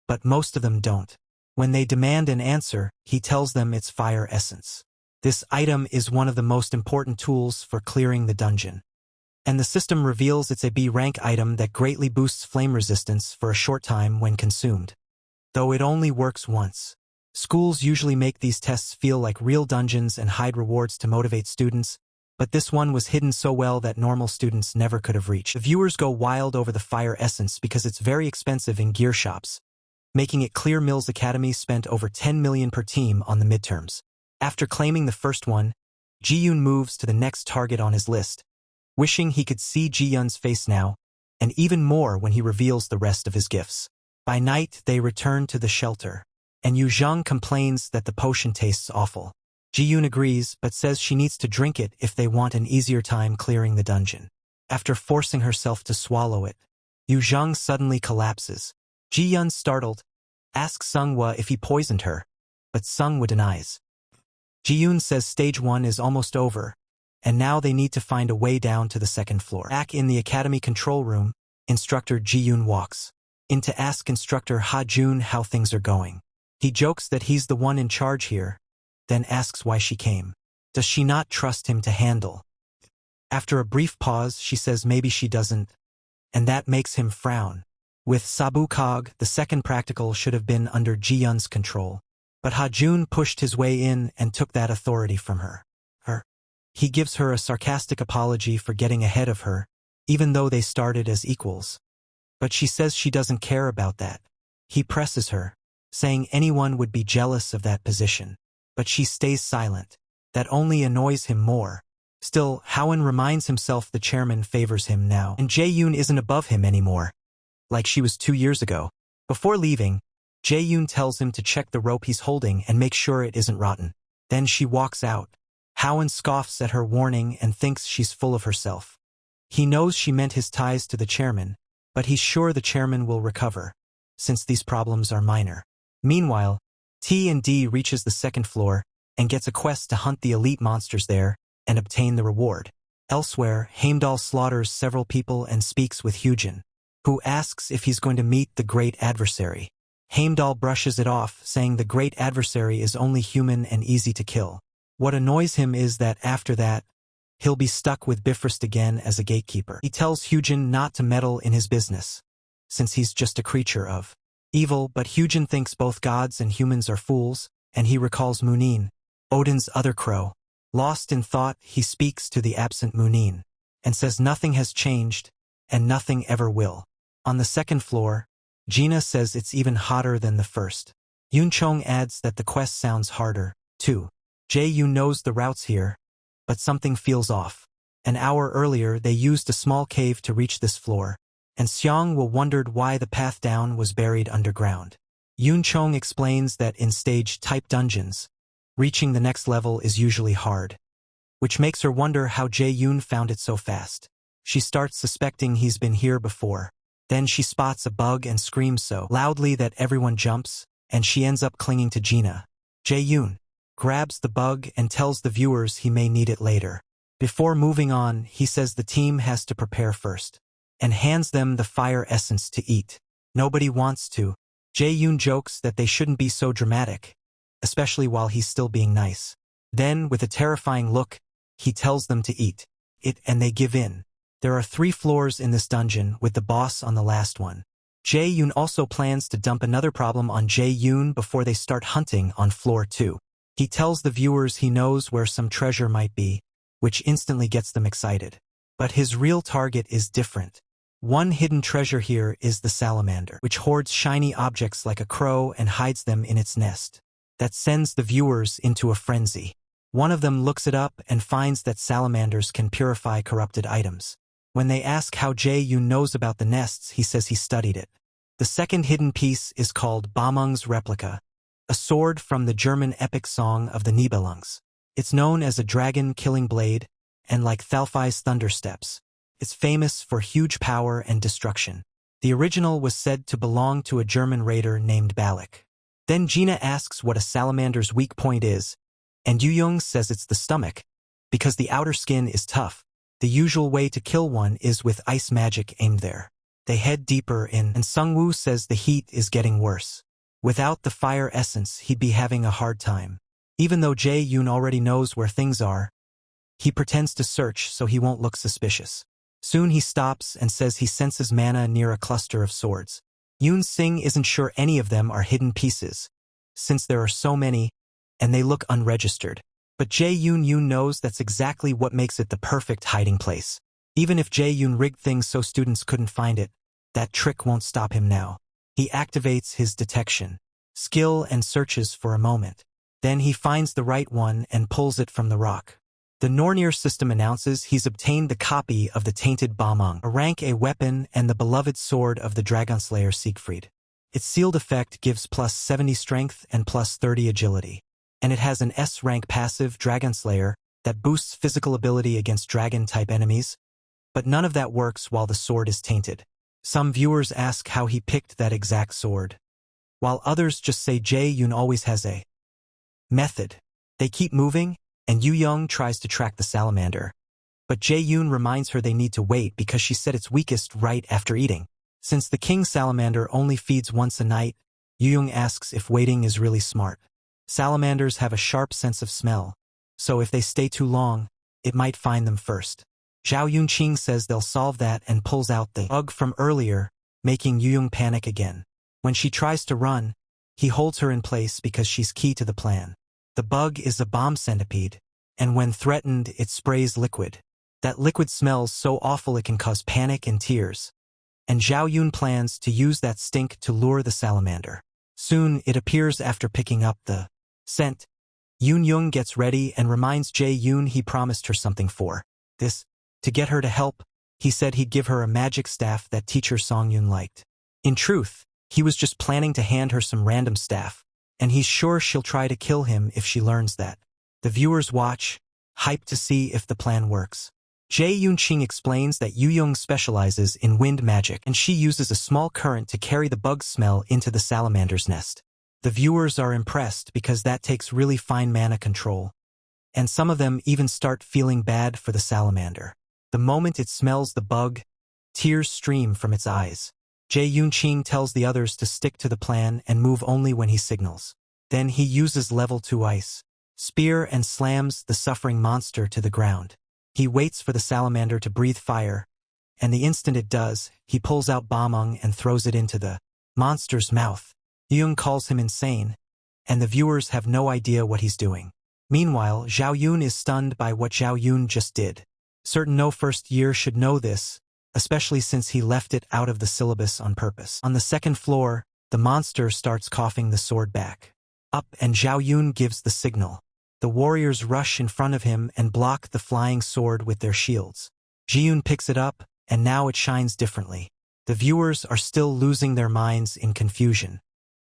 [SPEAKER 1] but most of them don't. When they demand an answer, he tells them it's fire essence. This item is one of the most important tools for clearing the dungeon, and the system reveals it's a B-rank item that greatly boosts flame resistance for a short time when consumed, though it only works once. Schools usually make these tests feel like real dungeons and hide rewards to motivate students, but this one was hidden so well that normal students never could have reached. The viewers go wild over the fire essence because it's very expensive in gear shops, making it clear Mills Academy spent over 10 million per team on the midterms. After claiming the first one, Ji-yoon moves to the next target on his list, wishing he could see Ji-yoon's face now, and even more when he reveals the rest of his gifts. By night, they return to the shelter, and Yu Zheng complains that the potion tastes awful. Ji-yoon agrees, but says she needs to drink it if they want an easier time clearing the dungeon. After forcing herself to swallow it, Yu Zheng suddenly collapses. Ji-yoon, startled, asks Seonghwa if he poisoned her, but Seonghwa denies. Ji-yoon says stage 1 is almost over, and now they need to find a way down to the second floor. Back in the academy control room, instructor Ji-yoon walks in to ask instructor Ha-jun how things are going. He jokes that he's the one in charge here, then asks why she came. Does she not trust him to handle? After a brief pause, she says maybe she doesn't, and that makes him frown. With Sabu Kog, the second practical should have been under Ji-yoon's control, but Ha-jun pushed his way in and took that authority from her. He gives her a sarcastic apology for getting ahead of her, even though they started as equals. But she says she doesn't care about that. He presses her, saying anyone would be jealous of that position. But she stays silent. That only annoys him more. Still, Howen reminds himself the chairman favors him now, and Jae-yoon isn't above him anymore, like she was 2 years ago. Before leaving, Jae-yoon tells him to check the rope he's holding and make sure it isn't rotten. Then she walks out. Howen scoffs at her warning and thinks she's full of herself. He knows she meant his ties to the chairman, but he's sure the chairman will recover, since these problems are minor. Meanwhile, T&D reaches the second floor and gets a quest to hunt the elite monsters there and obtain the reward. Elsewhere, Heimdall slaughters several people and speaks with Hyujin, who asks if he's going to meet the great adversary. Heimdall brushes it off, saying the great adversary is only human and easy to kill. What annoys him is that after that, he'll be stuck with Bifrost again as a gatekeeper. He tells Hyujin not to meddle in his business, since he's just a creature of evil, but Hyujin thinks both gods and humans are fools, and he recalls Munin, Odin's other crow. Lost in thought, he speaks to the absent Munin, and says nothing has changed, and nothing ever will. On the second floor, Gina says it's even hotter than the first. Yoon-chong adds that the quest sounds harder, too. Jae-yoon knows the routes here, but something feels off, An hour earlier, they used a small cave to reach this floor, and Xiang Wu wondered why the path down was buried underground. Yun Chong explains that in stage-type dungeons, reaching the next level is usually hard, which makes her wonder how Jae-yoon found it so fast. She starts suspecting he's been here before. Then she spots a bug and screams so loudly that everyone jumps, and she ends up clinging to Gina. Jae-yoon grabs the bug and tells the viewers he may need it later. Before moving on, he says the team has to prepare first, and hands them the fire essence to eat. Nobody wants to. Jae-yoon jokes that they shouldn't be so dramatic, especially while he's still being nice. Then, with a terrifying look, he tells them to eat it and they give in. There are 3 floors in this dungeon, with the boss on the last one. Jae-yoon also plans to dump another problem on Jae-yoon before they start hunting on floor 2. He tells the viewers he knows where some treasure might be, which instantly gets them excited. But his real target is different. One hidden treasure here is the salamander, which hoards shiny objects like a crow and hides them in its nest. That sends the viewers into a frenzy. One of them looks it up and finds that salamanders can purify corrupted items. When they ask how Jae-yoon knows about the nests, he says he studied it. The second hidden piece is called Bamung's Replica, a sword from the German epic song of the Nibelungs. It's known as a dragon-killing blade, and like Thalfai's thunder steps, it's famous for huge power and destruction. The original was said to belong to a German raider named Balak. Then Gina asks what a salamander's weak point is, and Yu-young says it's the stomach, because the outer skin is tough. The usual way to kill one is with ice magic aimed there. They head deeper in, and Sung-woo says the heat is getting worse. Without the fire essence, he'd be having a hard time. Even though Jae-yoon already knows where things are, he pretends to search so he won't look suspicious. Soon he stops and says he senses mana near a cluster of swords. Yoon-sing isn't sure any of them are hidden pieces, since there are so many, and they look unregistered. But Jae-yoon knows that's exactly what makes it the perfect hiding place. Even if Jae-yoon rigged things so students couldn't find it, that trick won't stop him now. He activates his detection skill and searches for a moment. Then he finds the right one and pulls it from the rock. The Nornir system announces he's obtained the copy of the Tainted Bamung, a rank A weapon and the beloved sword of the Dragonslayer Siegfried. Its sealed effect gives plus 70 strength and plus 30 agility. And it has an S-rank passive, Dragonslayer, that boosts physical ability against dragon-type enemies. But none of that works while the sword is tainted. Some viewers ask how he picked that exact sword, while others just say Jae-yoon always has a method. They keep moving, and Yu-young tries to track the salamander. But Jae-yoon reminds her they need to wait because she said it's weakest right after eating. Since the king salamander only feeds once a night, Yu-young asks if waiting is really smart. Salamanders have a sharp sense of smell, so if they stay too long, it might find them first. Zhao Yunqing says they'll solve that and pulls out the bug from earlier, making Yu-young panic again. When she tries to run, he holds her in place because she's key to the plan. The bug is a bomb centipede, and when threatened, it sprays liquid. That liquid smells so awful it can cause panic and tears. And Zhao Yun plans to use that stink to lure the salamander. Soon, it appears after picking up the scent. Yoon gets ready and reminds Jae-yoon he promised her something for this. To get her to help, he said he'd give her a magic staff that teacher Song-yoon liked. In truth, he was just planning to hand her some random staff, and he's sure she'll try to kill him if she learns that. The viewers watch, hyped to see if the plan works. Jae Yunqing explains that Yu-young specializes in wind magic, and she uses a small current to carry the bug smell into the salamander's nest. The viewers are impressed because that takes really fine mana control, and some of them even start feeling bad for the salamander. The moment it smells the bug, tears stream from its eyes. Jae Yunqing tells the others to stick to the plan and move only when he signals. Then he uses level 2 ice spear and slams the suffering monster to the ground. He waits for the salamander to breathe fire, and the instant it does, he pulls out Bamung and throws it into the monster's mouth. Yoon calls him insane, and the viewers have no idea what he's doing. Meanwhile, Zhao Yun is stunned by what Zhao Yun just did. Certain no first year should know this, especially since he left it out of the syllabus on purpose. On the second floor, the monster starts coughing the sword back up, and Zhao Yun gives the signal. The warriors rush in front of him and block the flying sword with their shields. Ji-yoon picks it up, and now it shines differently. The viewers are still losing their minds in confusion.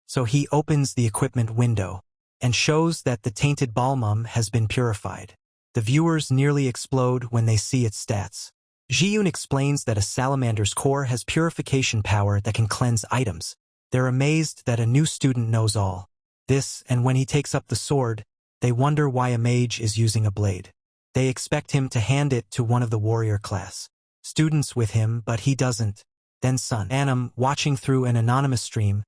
[SPEAKER 1] So he opens the equipment window and shows that the tainted balmum has been purified. The viewers nearly explode when they see its stats. Ji-yoon explains that a salamander's core has purification power that can cleanse items. They're amazed that a new student knows all this, and when he takes up the sword, they wonder why a mage is using a blade. They expect him to hand it to one of the warrior class students with him, but he doesn't. Then Sun Anam, watching through an anonymous stream,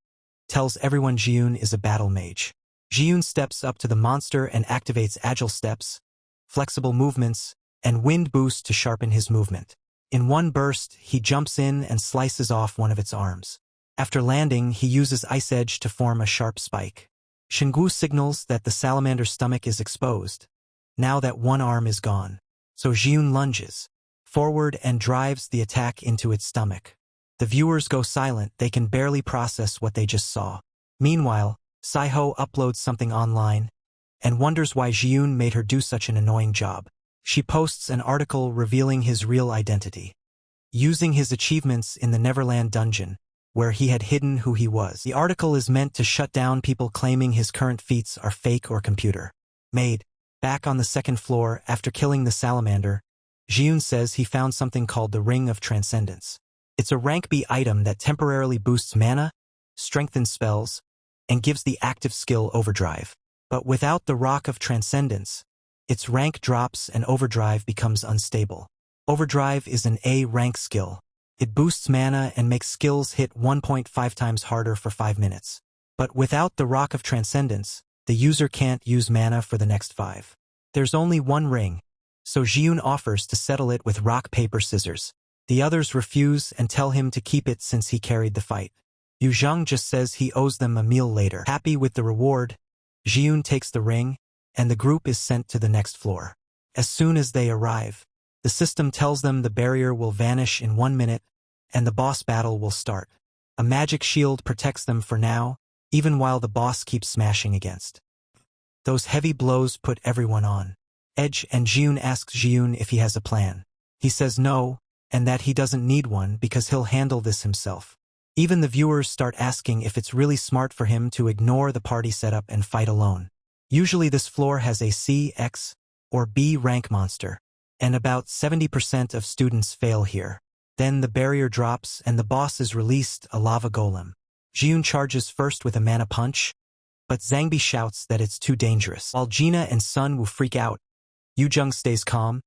[SPEAKER 1] tells everyone Ji-yoon is a battle mage. Ji-yoon steps up to the monster and activates agile steps, flexible movements, and wind boost to sharpen his movement. In one burst, he jumps in and slices off one of its arms. After landing, he uses Ice Edge to form a sharp spike. Shinggu signals that the salamander's stomach is exposed, now that one arm is gone. So Ji-yoon lunges forward and drives the attack into its stomach. The viewers go silent, they can barely process what they just saw. Meanwhile, Saiho uploads something online and wonders why Ji-yoon made her do such an annoying job. She posts an article revealing his real identity, using his achievements in the Neverland dungeon, where he had hidden who he was. The article is meant to shut down people claiming his current feats are fake or computer made. Back on the second floor, after killing the salamander, Ji-yoon says he found something called the Ring of Transcendence. It's a rank B item that temporarily boosts mana, strengthens spells, and gives the active skill Overdrive. But without the Rock of Transcendence, its rank drops and Overdrive becomes unstable. Overdrive is an A rank skill. It boosts mana and makes skills hit 1.5 times harder for 5 minutes. But without the Rock of Transcendence, the user can't use mana for the next 5. There's only one ring, so Ji-yoon offers to settle it with rock, paper, scissors. The others refuse and tell him to keep it since he carried the fight. Yu Zheng just says he owes them a meal later. Happy with the reward, Ji-yoon takes the ring, and the group is sent to the next floor. As soon as they arrive, the system tells them the barrier will vanish in 1 minute, and the boss battle will start. A magic shield protects them for now, even while the boss keeps smashing against. Those heavy blows put everyone on edge, and Ji-yoon asks Ji-yoon if he has a plan. He says no, and that he doesn't need one because he'll handle this himself. Even the viewers start asking if it's really smart for him to ignore the party setup and fight alone. Usually this floor has a C, X, or B rank monster, and about 70% of students fail here. Then the barrier drops and the boss is released, a lava golem. Ji-yoon charges first with a mana punch, but Zangbi shouts that it's too dangerous. While Gina and Sun Woo freak out, Yu Zheng stays calm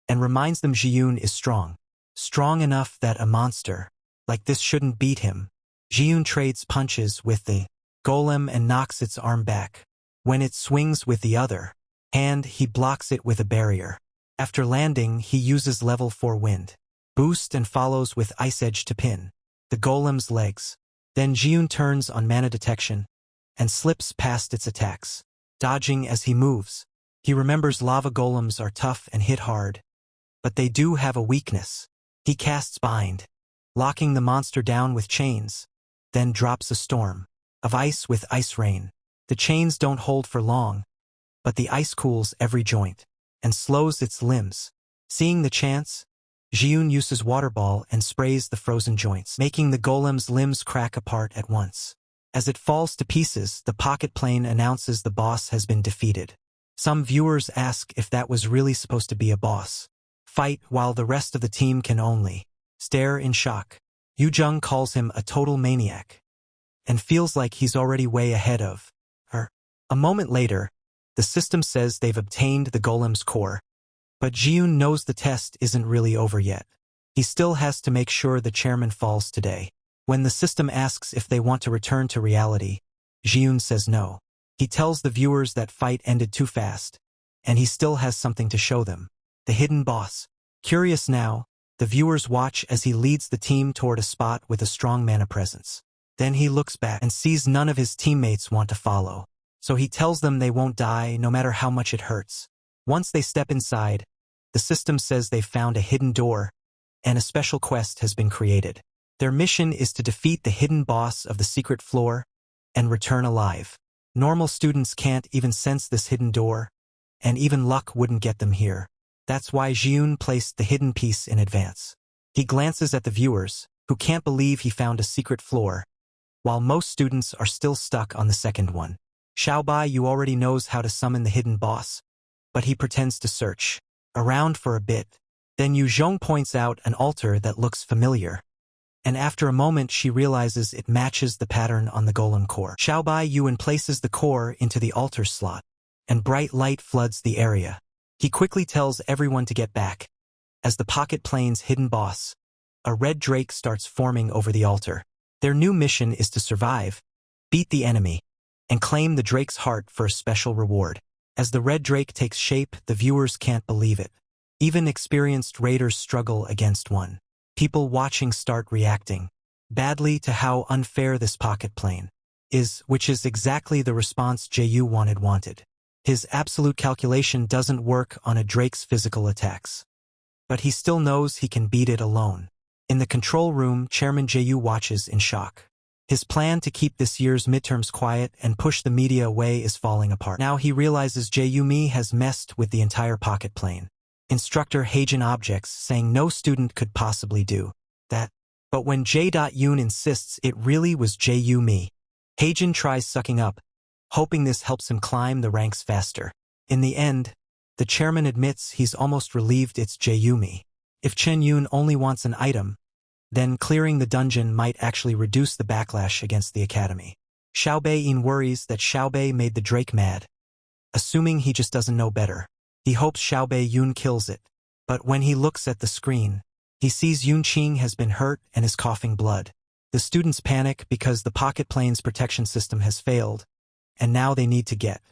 [SPEAKER 1] and reminds them Ji-yoon is strong. Strong enough that a monster like this shouldn't beat him. Ji-yoon trades punches with the golem and knocks its arm back. When it swings with the other hand, he blocks it with a barrier. After landing, he uses level 4 wind boost and follows with Ice Edge to pin the golem's legs. Then Ji-yoon turns on mana detection and slips past its attacks, dodging as he moves. He remembers lava golems are tough and hit hard, but they do have a weakness. He casts Bind, locking the monster down with chains, then drops a storm of ice with Ice Rain. The chains don't hold for long, but the ice cools every joint and slows its limbs. Seeing the chance, Ji-yoon uses Water Ball and sprays the frozen joints, making the golem's limbs crack apart at once. As it falls to pieces, the pocket plane announces the boss has been defeated. Some viewers ask if that was really supposed to be a boss fight, while the rest of the team can only stare in shock. Yu Zheng calls him a total maniac and feels like he's already way ahead of her. A moment later, the system says they've obtained the golem's core, but Ji-yoon knows the test isn't really over yet. He still has to make sure the chairman falls today. When the system asks if they want to return to reality, Ji-yoon says no. He tells the viewers that fight ended too fast, and he still has something to show them. The hidden boss. Curious now, the viewers watch as he leads the team toward a spot with a strong mana presence. Then he looks back and sees none of his teammates want to follow. So he tells them they won't die no matter how much it hurts. Once they step inside, the system says they've found a hidden door, and a special quest has been created. Their mission is to defeat the hidden boss of the secret floor and return alive. Normal students can't even sense this hidden door, and even luck wouldn't get them here. That's why Jiun placed the hidden piece in advance. He glances at the viewers, who can't believe he found a secret floor, while most students are still stuck on the second one. Xiaobai Yu already knows how to summon the hidden boss, but he pretends to search around for a bit. Then Yu Zhong points out an altar that looks familiar, and after a moment she realizes it matches the pattern on the golem core. Xiaobai Yuan places the core into the altar slot, and bright light floods the area. He quickly tells everyone to get back. As the pocket plane's hidden boss, a red drake starts forming over the altar. Their new mission is to survive, beat the enemy, and claim the drake's heart for a special reward. As the red drake takes shape, the viewers can't believe it. Even experienced raiders struggle against one. People watching start reacting badly to how unfair this pocket plane is, which is exactly the response Ju wanted. His absolute calculation doesn't work on a drake's physical attacks, but he still knows he can beat it alone. In the control room, Chairman Ju watches in shock. His plan to keep this year's midterms quiet and push the media away is falling apart. Now he realizes Ju-Mi has messed with the entire pocket plane. Instructor Heijin objects, saying no student could possibly do that. But when J.Yun insists it really was Ju-Mi, Heijin tries sucking up, hoping this helps him climb the ranks faster. In the end, the chairman admits he's almost relieved it's Ju-Mi. If Chen Yun only wants an item, then clearing the dungeon might actually reduce the backlash against the academy. Xiaobei-yin worries that Xiaobei made the Drake mad, assuming he just doesn't know better. He hopes Xiaobei-yun kills it, but when he looks at the screen, he sees Yunqing has been hurt and is coughing blood. The students panic because the pocket plane's protection system has failed, and now they need to get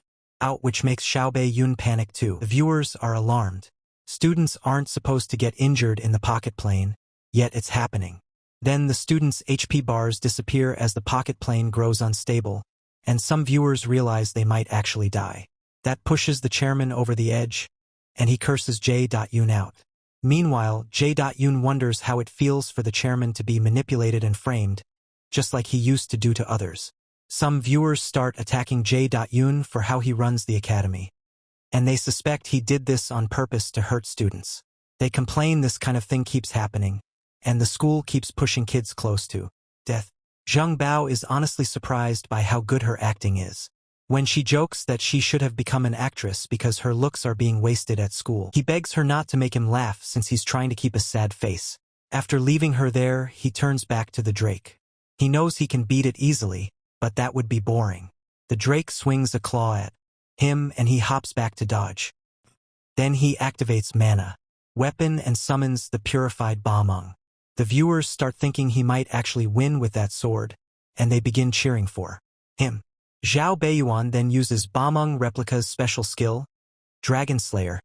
[SPEAKER 1] out, which makes Xiaobei-yun panic too. The viewers are alarmed. Students aren't supposed to get injured in the pocket plane, yet it's happening. Then the students' HP bars disappear as the pocket plane grows unstable, and some viewers realize they might actually die. That pushes the chairman over the edge, and he curses J.Yun out. Meanwhile, J.Yun wonders how it feels for the chairman to be manipulated and framed, just like he used to do to others. Some viewers start attacking J.Yun for how he runs the academy, and they suspect he did this on purpose to hurt students. They complain this kind of thing keeps happening, and the school keeps pushing kids close to death. Zheng Bao is honestly surprised by how good her acting is. When she jokes that she should have become an actress because her looks are being wasted at school, he begs her not to make him laugh since he's trying to keep a sad face. After leaving her there, he turns back to the Drake. He knows he can beat it easily, but that would be boring. The Drake swings a claw at him and he hops back to dodge. Then he activates mana weapon and summons the purified Bameng. The viewers start thinking he might actually win with that sword, and they begin cheering for him. Zhao Beiyuan then uses Bameng Replica's special skill, Dragon Slayer,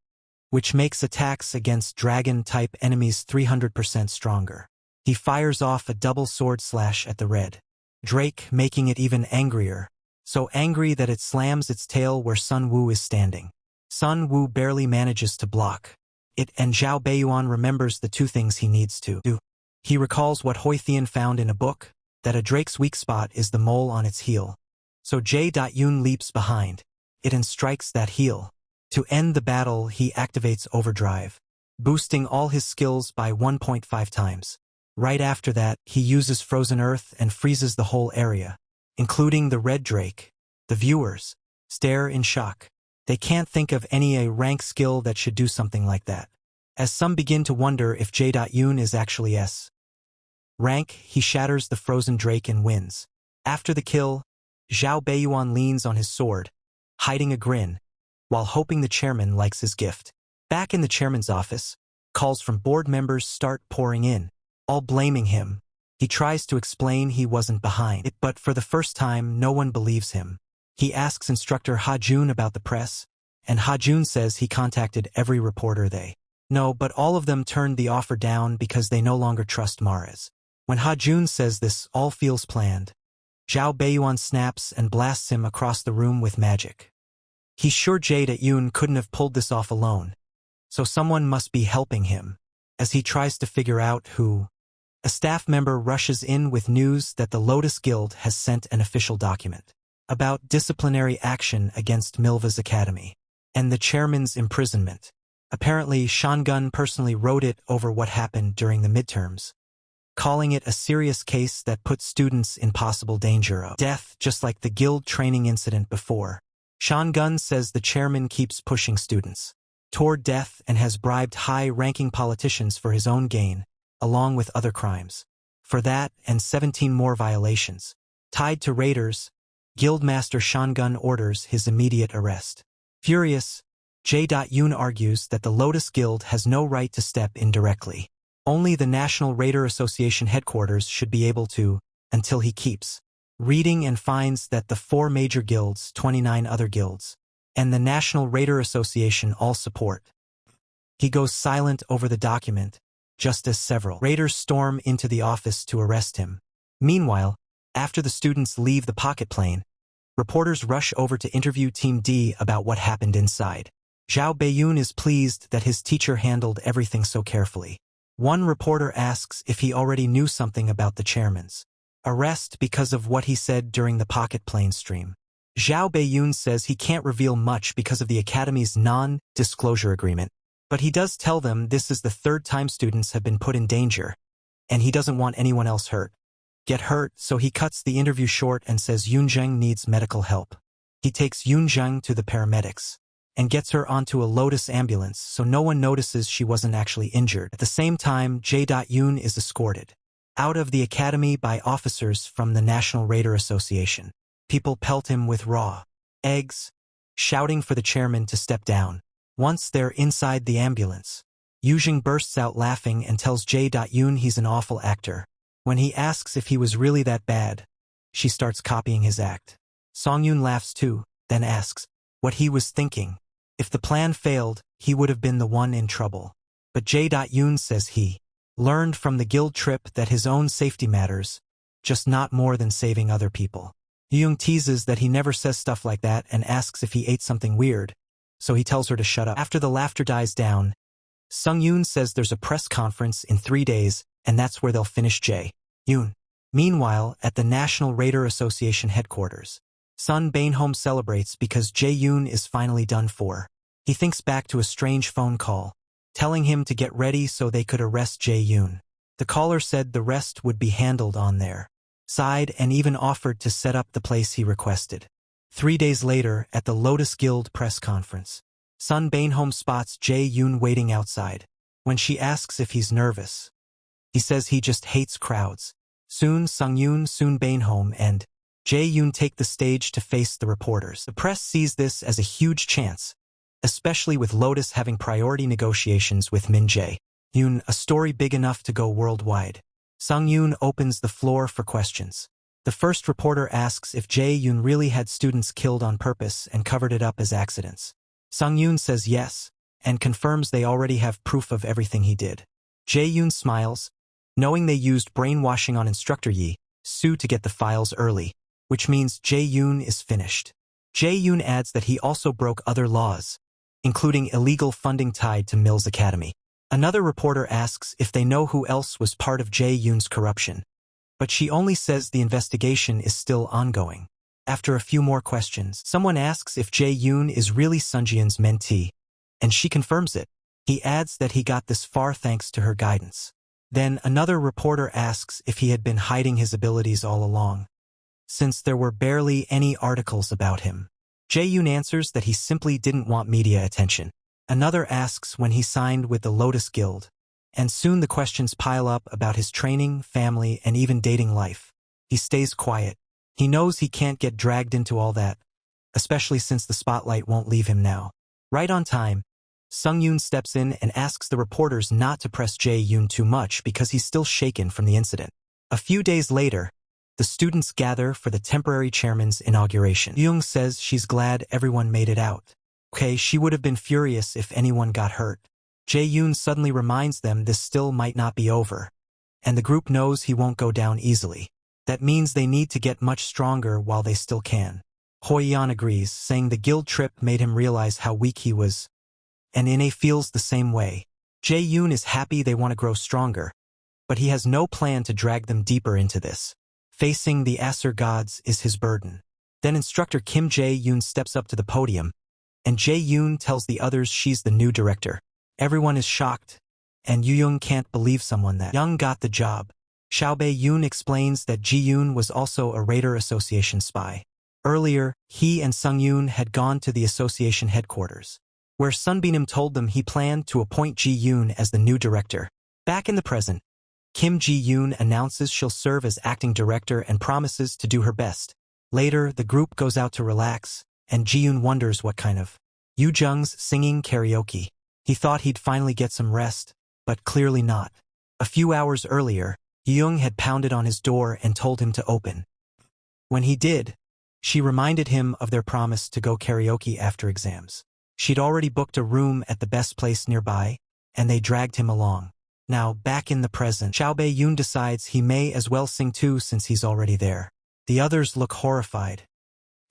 [SPEAKER 1] which makes attacks against dragon-type enemies 300% stronger. He fires off a double sword slash at the red Drake, making it even angrier, so angry that it slams its tail where Sun Wu is standing. Sun Wu barely manages to block it, and Zhao Beiyuan remembers the two things he needs to do. He recalls what Hoithian found in a book, that a Drake's weak spot is the mole on its heel. So J.Yun leaps behind it and strikes that heel. To end the battle, he activates Overdrive, boosting all his skills by 1.5 times. Right after that, he uses Frozen Earth and freezes the whole area, including the Red Drake. The viewers stare in shock. They can't think of any A-rank skill that should do something like that. As some begin to wonder if J.Yun is actually S rank, he shatters the Frozen Drake and wins. After the kill, Zhao Beiyuan leans on his sword, hiding a grin, while hoping the chairman likes his gift. Back in the chairman's office, calls from board members start pouring in, all blaming him. He tries to explain he wasn't behind it, but for the first time, no one believes him. He asks instructor Ha-jun about the press, and Ha-jun says he contacted every reporter they know, but all of them turned the offer down because they no longer trust Mares. When Ha-jun says this all feels planned, Zhao Beiyuan snaps and blasts him across the room with magic. He's sure J.Yun couldn't have pulled this off alone, so someone must be helping him. As he tries to figure out who, a staff member rushes in with news that the Lotus Guild has sent an official document about disciplinary action against Milva's academy. and the chairman's imprisonment. Apparently, Shangun personally wrote it over what happened during the midterms, calling it a serious case that put students in possible danger of death, just like the guild training incident before. Shangun says the chairman keeps pushing students toward death and has bribed high-ranking politicians for his own gain, along with other crimes. For that and 17 more violations tied to raiders, Guildmaster Shangun orders his immediate arrest. Furious, J.Yoon argues that the Lotus Guild has no right to step in directly. Only the National Raider Association headquarters should be able to, until he keeps reading and finds that the 4 major guilds, 29 other guilds, and the National Raider Association all support. He goes silent over the document, just as several raiders storm into the office to arrest him. Meanwhile, after the students leave the pocket plane, reporters rush over to interview Team D about what happened inside. Zhao Beiyun is pleased that his teacher handled everything so carefully. One reporter asks if he already knew something about the chairman's arrest because of what he said during the pocket plane stream. Zhao Beiyun says he can't reveal much because of the academy's non-disclosure agreement, but he does tell them this is the 3rd time students have been put in danger, and he doesn't want anyone else get hurt, so he cuts the interview short and says Yunzheng needs medical help. He takes Yunzheng to the paramedics and gets her onto a Lotus ambulance so no one notices she wasn't actually injured. At the same time, J.Yoon is escorted out of the academy by officers from the National Raider Association. People pelt him with raw eggs, shouting for the chairman to step down. Once they're inside the ambulance, Yuzheng bursts out laughing and tells J.Yoon he's an awful actor. When he asks if he was really that bad, she starts copying his act. Songyun laughs too, then asks what he was thinking. If the plan failed, he would have been the one in trouble. But J.Yoon says he learned from the guild trip that his own safety matters, just not more than saving other people. Yoon teases that he never says stuff like that and asks if he ate something weird, so he tells her to shut up. After the laughter dies down, Sung-yoon says there's a press conference in 3 days, and that's where they'll finish Jae-yoon. Meanwhile, at the National Raider Association headquarters, Sun Bainhome celebrates because Jae-yoon is finally done for. He thinks back to a strange phone call, telling him to get ready so they could arrest Jae-yoon. The caller said the rest would be handled on their side and even offered to set up the place he requested. 3 days later, at the Lotus Guild press conference, Sun Bainhome spots Jae-yoon waiting outside. When she asks if he's nervous, he says he just hates crowds. Soon, Sung-yoon, Sun Bainhome, and Jae-yoon take the stage to face the reporters. The press sees this as a huge chance, especially with Lotus having priority negotiations with Min Jae-yoon, a story big enough to go worldwide. Sung-yoon opens the floor for questions. The first reporter asks if Jae-yoon really had students killed on purpose and covered it up as accidents. Sung-yoon says yes, and confirms they already have proof of everything he did. Jae-yoon smiles, knowing they used brainwashing on instructor Yi-soo to get the files early, which means Jae-yoon is finished. Jae-yoon adds that he also broke other laws, including illegal funding tied to Mills Academy. Another reporter asks if they know who else was part of Jae-yoon's corruption, but she only says the investigation is still ongoing. After a few more questions, someone asks if Jae-yoon is really Sunjian's mentee, and she confirms it. He adds that he got this far thanks to her guidance. Then another reporter asks if he had been hiding his abilities all along, since there were barely any articles about him. Jae-yoon answers that he simply didn't want media attention. Another asks when he signed with the Lotus Guild, and soon the questions pile up about his training, family, and even dating life. He stays quiet. He knows he can't get dragged into all that, especially since the spotlight won't leave him now. Right on time, Sung-yoon steps in and asks the reporters not to press Jae-yoon too much because he's still shaken from the incident. A few days later, the students gather for the temporary chairman's inauguration. Young says she's glad everyone made it out. Okay, she would have been furious if anyone got hurt. Jae-yoon suddenly reminds them this still might not be over, and the group knows he won't go down easily. That means they need to get much stronger while they still can. Hoi-yeon agrees, saying the guild trip made him realize how weak he was, and In-ae feels the same way. Jae-yoon is happy they want to grow stronger, but he has no plan to drag them deeper into this. Facing the Asur gods is his burden. Then instructor Kim Jae-yoon steps up to the podium, and Jae-yoon tells the others she's the new director. Everyone is shocked, and Yoo-young can't believe someone that young got the job. Xiaobei-yoon explains that Ji-yoon was also a Raider Association spy. Earlier, he and Sung-yoon had gone to the association headquarters, where Sunbeam told them he planned to appoint Ji-yoon as the new director. Back in the present, Kim Ji-yoon announces she'll serve as acting director and promises to do her best. Later, the group goes out to relax, and Ji-yoon wonders what kind of Yoo-jung's singing karaoke. He thought he'd finally get some rest, but clearly not. A few hours earlier, Yoo-jung had pounded on his door and told him to open. When he did, she reminded him of their promise to go karaoke after exams. She'd already booked a room at the best place nearby, and they dragged him along. Now, back in the present, Xiaobei-yoon decides he may as well sing too since he's already there. The others look horrified,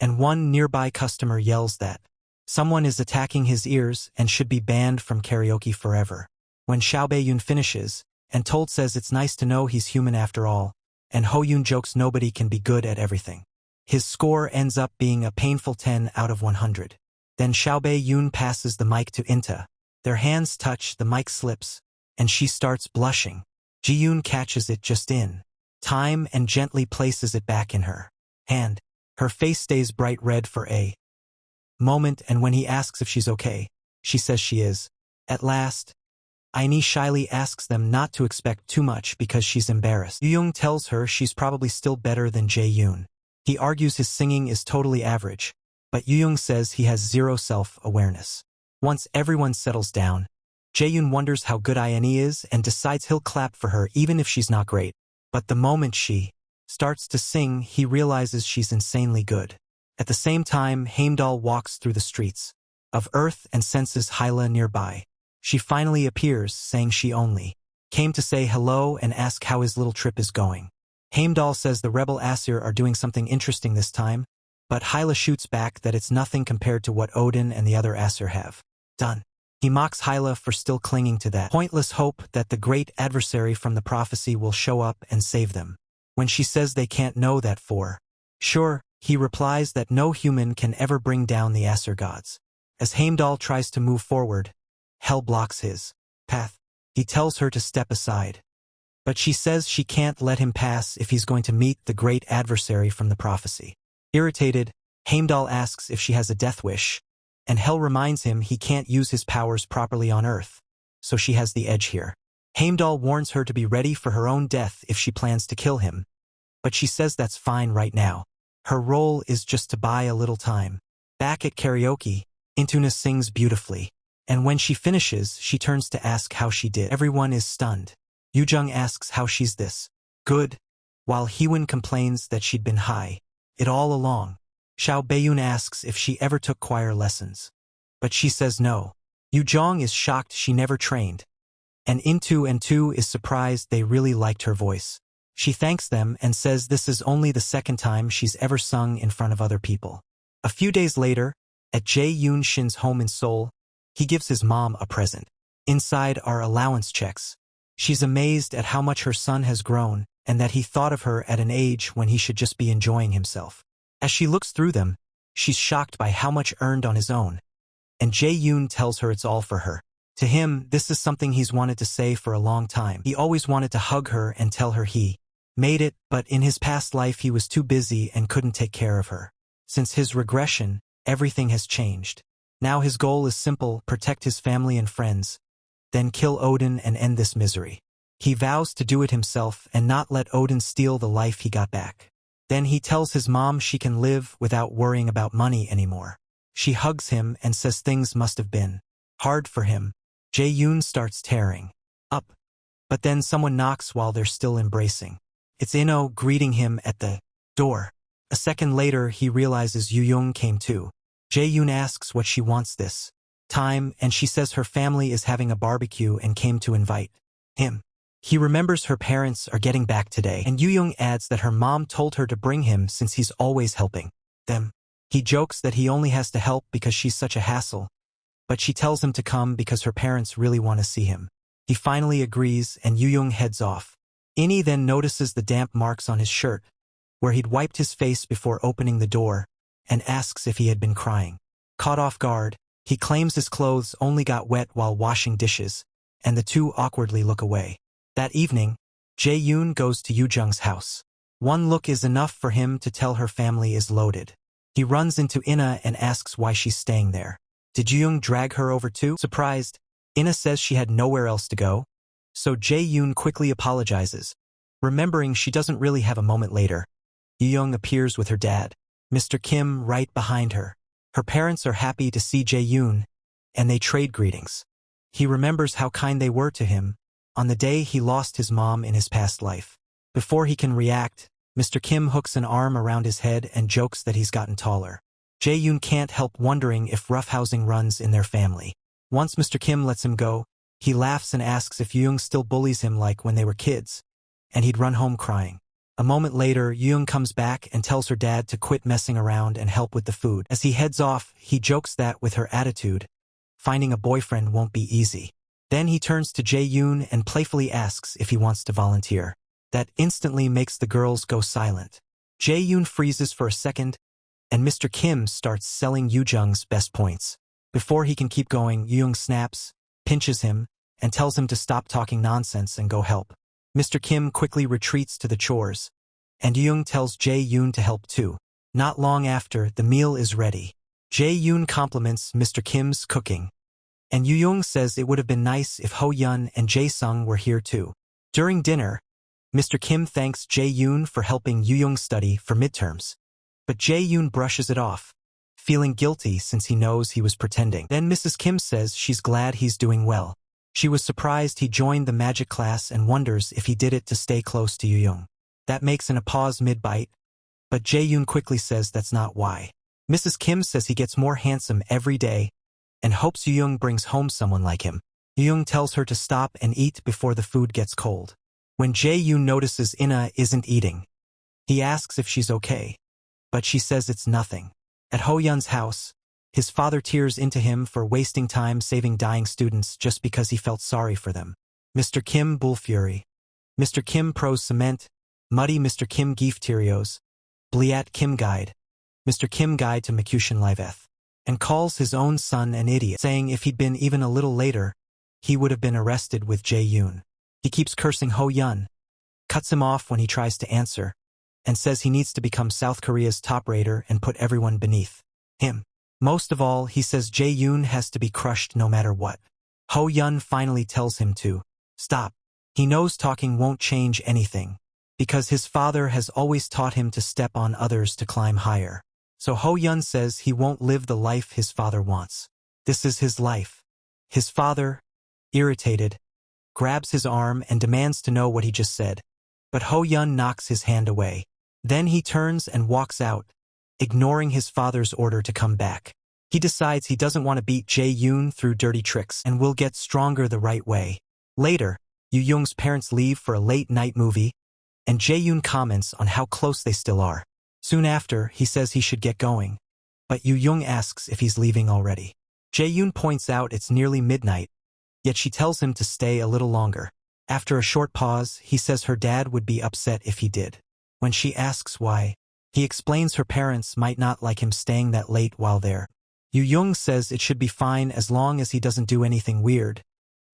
[SPEAKER 1] and one nearby customer yells that someone is attacking his ears and should be banned from karaoke forever. When Xiaobei-yoon finishes, and Told says it's nice to know he's human after all, and Ho-yoon jokes nobody can be good at everything. His score ends up being a painful 10 out of 100. Then Xiaobei-yoon passes the mic to Inta. Their hands touch, the mic slips, and she starts blushing. Ji-yoon catches it just in time and gently places it back in her hand. Her face stays bright red for a moment, and when he asks if she's okay, she says she is. At last, Aini shyly asks them not to expect too much because she's embarrassed. Yoo-young tells her she's probably still better than Jae-yoon. He argues his singing is totally average, but Yoo-young says he has zero self-awareness. Once everyone settles down, Jae-yoon wonders how good Aini is and decides he'll clap for her even if she's not great. But the moment she starts to sing, he realizes she's insanely good. At the same time, Heimdall walks through the streets of Earth and senses Hyla nearby. She finally appears, saying she only came to say hello and ask how his little trip is going. Heimdall says the rebel Asur are doing something interesting this time, but Hyla shoots back that it's nothing compared to what Odin and the other Asur have done. He mocks Hyla for still clinging to that pointless hope that the great adversary from the prophecy will show up and save them. When she says they can't know that for sure, he replies that no human can ever bring down the Asur gods. As Heimdall tries to move forward, Hel blocks his path. He tells her to step aside, but she says she can't let him pass if he's going to meet the great adversary from the prophecy. Irritated, Heimdall asks if she has a death wish, and Hel reminds him he can't use his powers properly on Earth, so she has the edge here. Heimdall warns her to be ready for her own death if she plans to kill him, but she says that's fine right now. Her role is just to buy a little time. Back at karaoke, Intuna sings beautifully, and when she finishes, she turns to ask how she did. Everyone is stunned. Yoo-jung asks how she's this good, while Hee-won complains that she'd been high it all along. Xiaobei-yoon asks if she ever took choir lessons, but she says no. Yoo-jung is shocked she never trained, and Intu and Tu is surprised they really liked her voice. She thanks them and says this is only the second time she's ever sung in front of other people. A few days later, at Jae-yoon Shin's home in Seoul, he gives his mom a present. Inside are allowance checks. She's amazed at how much her son has grown and that he thought of her at an age when he should just be enjoying himself. As she looks through them, she's shocked by how much earned on his own, and Jae-yoon tells her it's all for her. To him, this is something he's wanted to say for a long time. He always wanted to hug her and tell her he made it, but in his past life he was too busy and couldn't take care of her. Since his regression, everything has changed. Now his goal is simple: protect his family and friends, then kill Odin and end this misery. He vows to do it himself and not let Odin steal the life he got back. Then he tells his mom she can live without worrying about money anymore. She hugs him and says things must have been hard for him. Jae-yoon starts tearing up, but then someone knocks while they're still embracing. It's Inno greeting him at the door. A second later, he realizes Yoo-young came too. Jae-yoon asks what she wants this time, and she says her family is having a barbecue and came to invite him. He remembers her parents are getting back today, and Yoo-young adds that her mom told her to bring him since he's always helping them. He jokes that he only has to help because she's such a hassle, but she tells him to come because her parents really want to see him. He finally agrees, and Yoo-young heads off. Innie then notices the damp marks on his shirt, where he'd wiped his face before opening the door, and asks if he had been crying. Caught off guard, He claims his clothes only got wet while washing dishes, and the two awkwardly look away. That evening, Jae-yoon goes to Yoo-jung's house. One look is enough for him to tell her family is loaded. He runs into Ina and asks why she's staying there. Did Yoo-jung drag her over too? Surprised, Ina says she had nowhere else to go. So Jae-yoon quickly apologizes, remembering she doesn't really have a moment later. Yoo-jung appears with her dad, Mr. Kim, right behind her. Her parents are happy to see Jae-yoon, and they trade greetings. He remembers how kind they were to him on the day he lost his mom in his past life. Before he can react, Mr. Kim hooks an arm around his head and jokes that he's gotten taller. Jae-yoon can't help wondering if roughhousing runs in their family. Once Mr. Kim lets him go, he laughs and asks if Yoo-jung still bullies him like when they were kids, and he'd run home crying. A moment later, Yoo-jung comes back and tells her dad to quit messing around and help with the food. As he heads off, he jokes that with her attitude, finding a boyfriend won't be easy. Then he turns to Jae-yoon and playfully asks if he wants to volunteer. That instantly makes the girls go silent. Jae-yoon freezes for a second, and Mr. Kim starts selling Yoo-jung's best points. Before he can keep going, Yoo-jung snaps, pinches him, and tells him to stop talking nonsense and go help. Mr. Kim quickly retreats to the chores, and Yoo-jung tells Jae-yoon to help too. Not long after, the meal is ready. Jae-yoon compliments Mr. Kim's cooking, and Yoo-jung says it would have been nice if Ho-yeon and Jae-sung were here too. During dinner, Mr. Kim thanks Jae-yoon for helping Yoo-jung study for midterms, but Jae-yoon brushes it off, feeling guilty since he knows he was pretending. Then Mrs. Kim says she's glad he's doing well. She was surprised he joined the magic class and wonders if he did it to stay close to Yoo-jung. That makes a pause mid-bite, but Jae-yoon quickly says that's not why. Mrs. Kim says he gets more handsome every day and hopes Yoo-jung brings home someone like him. Yoo-jung tells her to stop and eat before the food gets cold. When Jae-yoon notices Ina isn't eating, he asks if she's okay, but she says it's nothing. At Ho-yeon's house, his father tears into him for wasting time saving dying students just because he felt sorry for them. Mr. Kim bull fury. Mr. Kim pros cement, muddy Mr. Kim geef terios, bliat Kim guide, Mr. Kim guide to Makushin liveth, and calls his own son an idiot, saying if he'd been even a little later, he would have been arrested with Jae-yoon. He keeps cursing Ho-yeon, cuts him off when he tries to answer, and says he needs to become South Korea's top raider and put everyone beneath him. Most of all, he says Jae-yoon has to be crushed no matter what. Ho-yeon finally tells him to stop. He knows talking won't change anything, because his father has always taught him to step on others to climb higher. So Ho-yeon says he won't live the life his father wants. This is his life. His father, irritated, grabs his arm and demands to know what he just said, but Ho-yeon knocks his hand away. Then he turns and walks out, ignoring his father's order to come back. He decides he doesn't want to beat Jae-yoon through dirty tricks and will get stronger the right way. Later, Yoo-jung's parents leave for a late-night movie, and Jae-yoon comments on how close they still are. Soon after, he says he should get going, but Yoo-jung asks if he's leaving already. Jae-yoon points out it's nearly midnight, yet she tells him to stay a little longer. After a short pause, he says her dad would be upset if he did. When she asks why, he explains her parents might not like him staying that late while there. Yoo-jung says it should be fine as long as he doesn't do anything weird,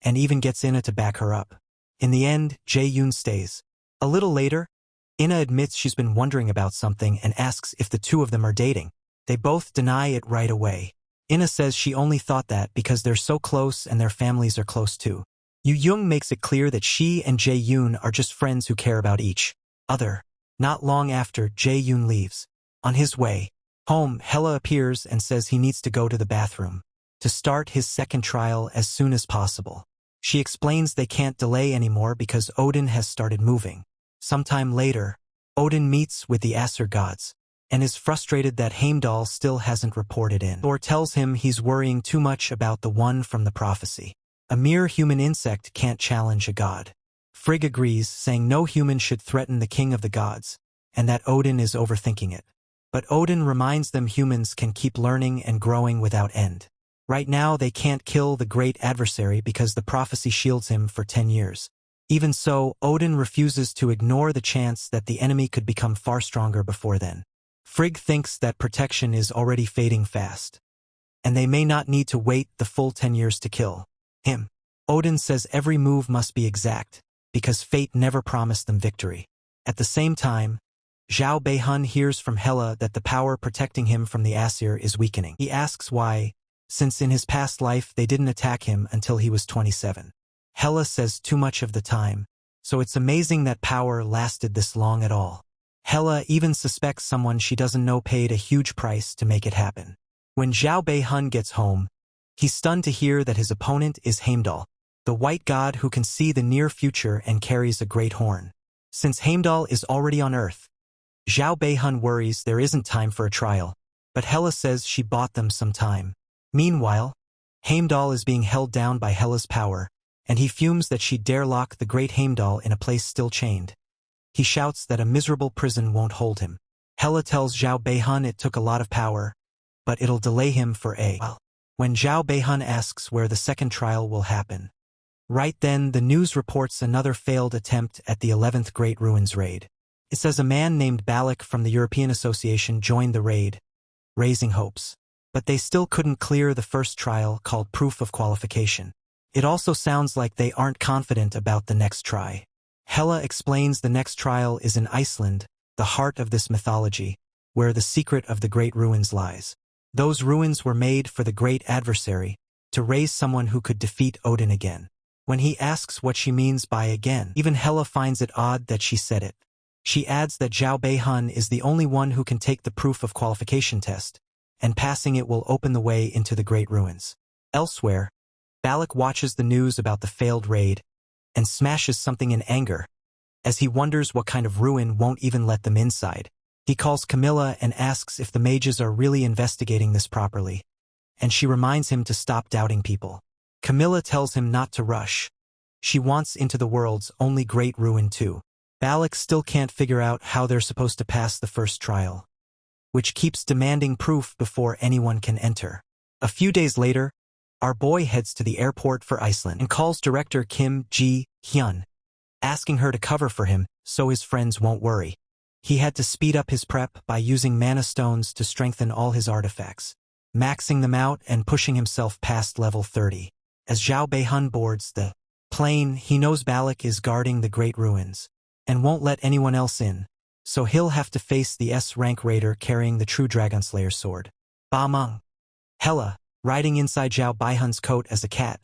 [SPEAKER 1] and even gets Ina to back her up. In the end, Jae-yoon stays. A little later, Ina admits she's been wondering about something and asks if the two of them are dating. They both deny it right away. Ina says she only thought that because they're so close and their families are close too. Yoo-jung makes it clear that she and Jae-yoon are just friends who care about each other. Not long after, Jae-yoon leaves. On his way home, Hella appears and says he needs to go to the bathroom to start his second trial as soon as possible. She explains they can't delay anymore because Odin has started moving. Sometime later, Odin meets with the Asura gods and is frustrated that Heimdall still hasn't reported in. Thor tells him he's worrying too much about the one from the prophecy. A mere human insect can't challenge a god. Frigg agrees, saying no human should threaten the king of the gods, and that Odin is overthinking it. But Odin reminds them humans can keep learning and growing without end. Right now they can't kill the great adversary because the prophecy shields him for 10 years. Even so, Odin refuses to ignore the chance that the enemy could become far stronger before then. Frigg thinks that protection is already fading fast. and they may not need to wait the full 10 years to kill him. Odin says every move must be exact, because fate never promised them victory. At the same time, Zhao Beihun hears from Hela that the power protecting him from the Aesir is weakening. He asks why, since in his past life they didn't attack him until he was 27. Hela says too much of the time, so it's amazing that power lasted this long at all. Hela even suspects someone she doesn't know paid a huge price to make it happen. When Zhao Beihun gets home, he's stunned to hear that his opponent is Heimdall, the white god who can see the near future and carries a great horn. Since Heimdall is already on Earth, Zhao Beihun worries there isn't time for a trial, but Hela says she bought them some time. Meanwhile, Heimdall is being held down by Hela's power, and he fumes that she dare lock the great Heimdall in a place still chained. He shouts that a miserable prison won't hold him. Hela tells Zhao Beihun it took a lot of power, but it'll delay him for a while. When Zhao Beihun asks where the second trial will happen, right then the news reports another failed attempt at the 11th Great Ruins raid. It says a man named Balak from the European Association joined the raid, raising hopes. But they still couldn't clear the first trial called Proof of Qualification. It also sounds like they aren't confident about the next try. Hela explains the next trial is in Iceland, the heart of this mythology, where the secret of the Great Ruins lies. Those ruins were made for the great adversary, to raise someone who could defeat Odin again. When he asks what she means by again, even Hela finds it odd that she said it. She adds that Zhao Beihun is the only one who can take the Proof of Qualification test, and passing it will open the way into the Great Ruins. Elsewhere, Balak watches the news about the failed raid, and smashes something in anger. As he wonders what kind of ruin won't even let them inside, he calls Camilla and asks if the mages are really investigating this properly, and she reminds him to stop doubting people. Camilla tells him not to rush. She wants into the world's only great ruin too. Balak still can't figure out how they're supposed to pass the first trial, which keeps demanding proof before anyone can enter. A few days later, our boy heads to the airport for Iceland and calls director Kim Ji-hyun, asking her to cover for him so his friends won't worry. He had to speed up his prep by using mana stones to strengthen all his artifacts, maxing them out and pushing himself past level 30. As Zhao Beihun boards the plane, he knows Balak is guarding the Great Ruins and won't let anyone else in, so he'll have to face the S-rank raider carrying the true Dragonslayer sword. Ba Meng. Hela, riding inside Zhao Beihun's coat as a cat,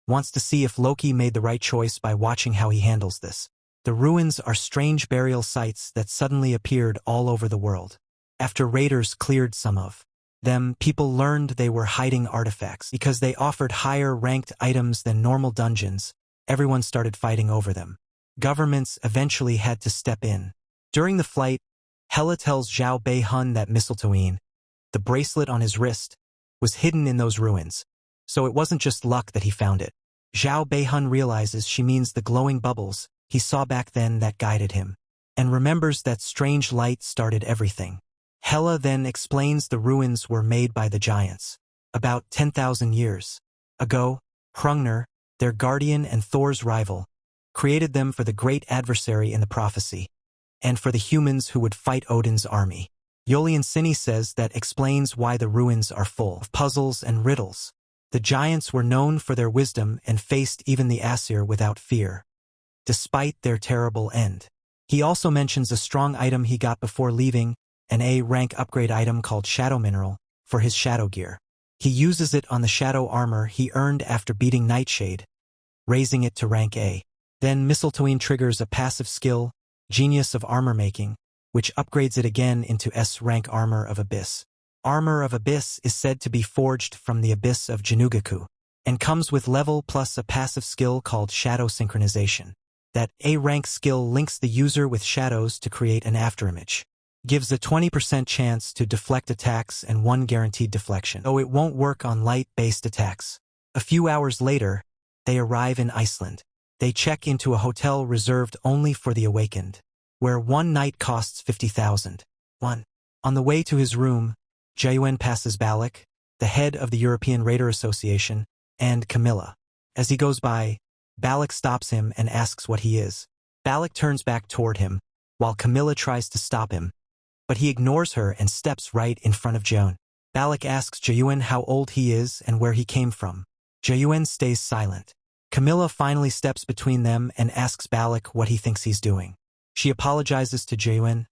[SPEAKER 1] wants to see if Loki made the right choice by watching how he handles this. The ruins are strange burial sites that suddenly appeared all over the world. After raiders cleared some of them, people learned they were hiding artifacts. Because they offered higher-ranked items than normal dungeons, everyone started fighting over them. Governments eventually had to step in. During the flight, Hela tells Zhao Beihun that mistletoe, the bracelet on his wrist, was hidden in those ruins, so it wasn't just luck that he found it. Zhao Beihun realizes she means the glowing bubbles he saw back then that guided him, and remembers that strange light started everything. Hela then explains the ruins were made by the giants. About 10,000 years ago, Hrungnir, their guardian and Thor's rival, created them for the great adversary in the prophecy, and for the humans who would fight Odin's army. Yolian Cine says that explains why the ruins are full of puzzles and riddles. The giants were known for their wisdom and faced even the Aesir without fear, despite their terrible end. He also mentions a strong item he got before leaving, an A-rank upgrade item called Shadow Mineral, for his shadow gear. He uses it on the shadow armor he earned after beating Nightshade, raising it to rank A. Then Mistletoe triggers a passive skill, Genius of Armor Making, which upgrades it again into S-rank Armor of Abyss. Armor of Abyss is said to be forged from the Abyss of Janugaku, and comes with level plus a passive skill called Shadow Synchronization. That A-rank skill links the user with shadows to create an afterimage. Gives a 20% chance to deflect attacks and 1 guaranteed deflection, though it won't work on light-based attacks. A few hours later, they arrive in Iceland. They check into a hotel reserved only for the awakened, where one night costs 50,000 won. On the way to his room, Jaewen passes Balak, the head of the European Raider Association, and Camilla. As he goes by, Balak stops him and asks what he is. Balak turns back toward him, while Camilla tries to stop him, but he ignores her and steps right in front of Jaewen. Balak asks Jaeyuan how old he is and where he came from. Jaeyuan stays silent. Camilla finally steps between them and asks Balak what he thinks he's doing. She apologizes to Jaeyuan,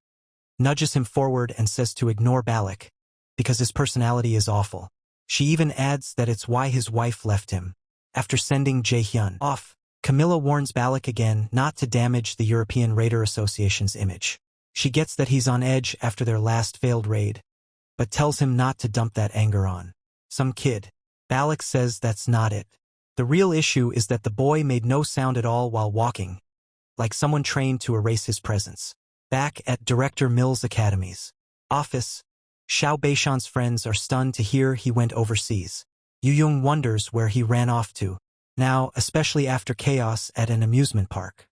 [SPEAKER 1] nudges him forward and says to ignore Balak, because his personality is awful. She even adds that it's why his wife left him. After sending Jaehyun off, Camilla warns Balak again not to damage the European Raider Association's image. She gets that he's on edge after their last failed raid, but tells him not to dump that anger on some kid. Balak says that's not it. The real issue is that the boy made no sound at all while walking, like someone trained to erase his presence. Back at Director Mill's Academy's office, Xiao Beishan's friends are stunned to hear he went overseas. Yu Yung wonders where he ran off to, now especially after chaos at an amusement park.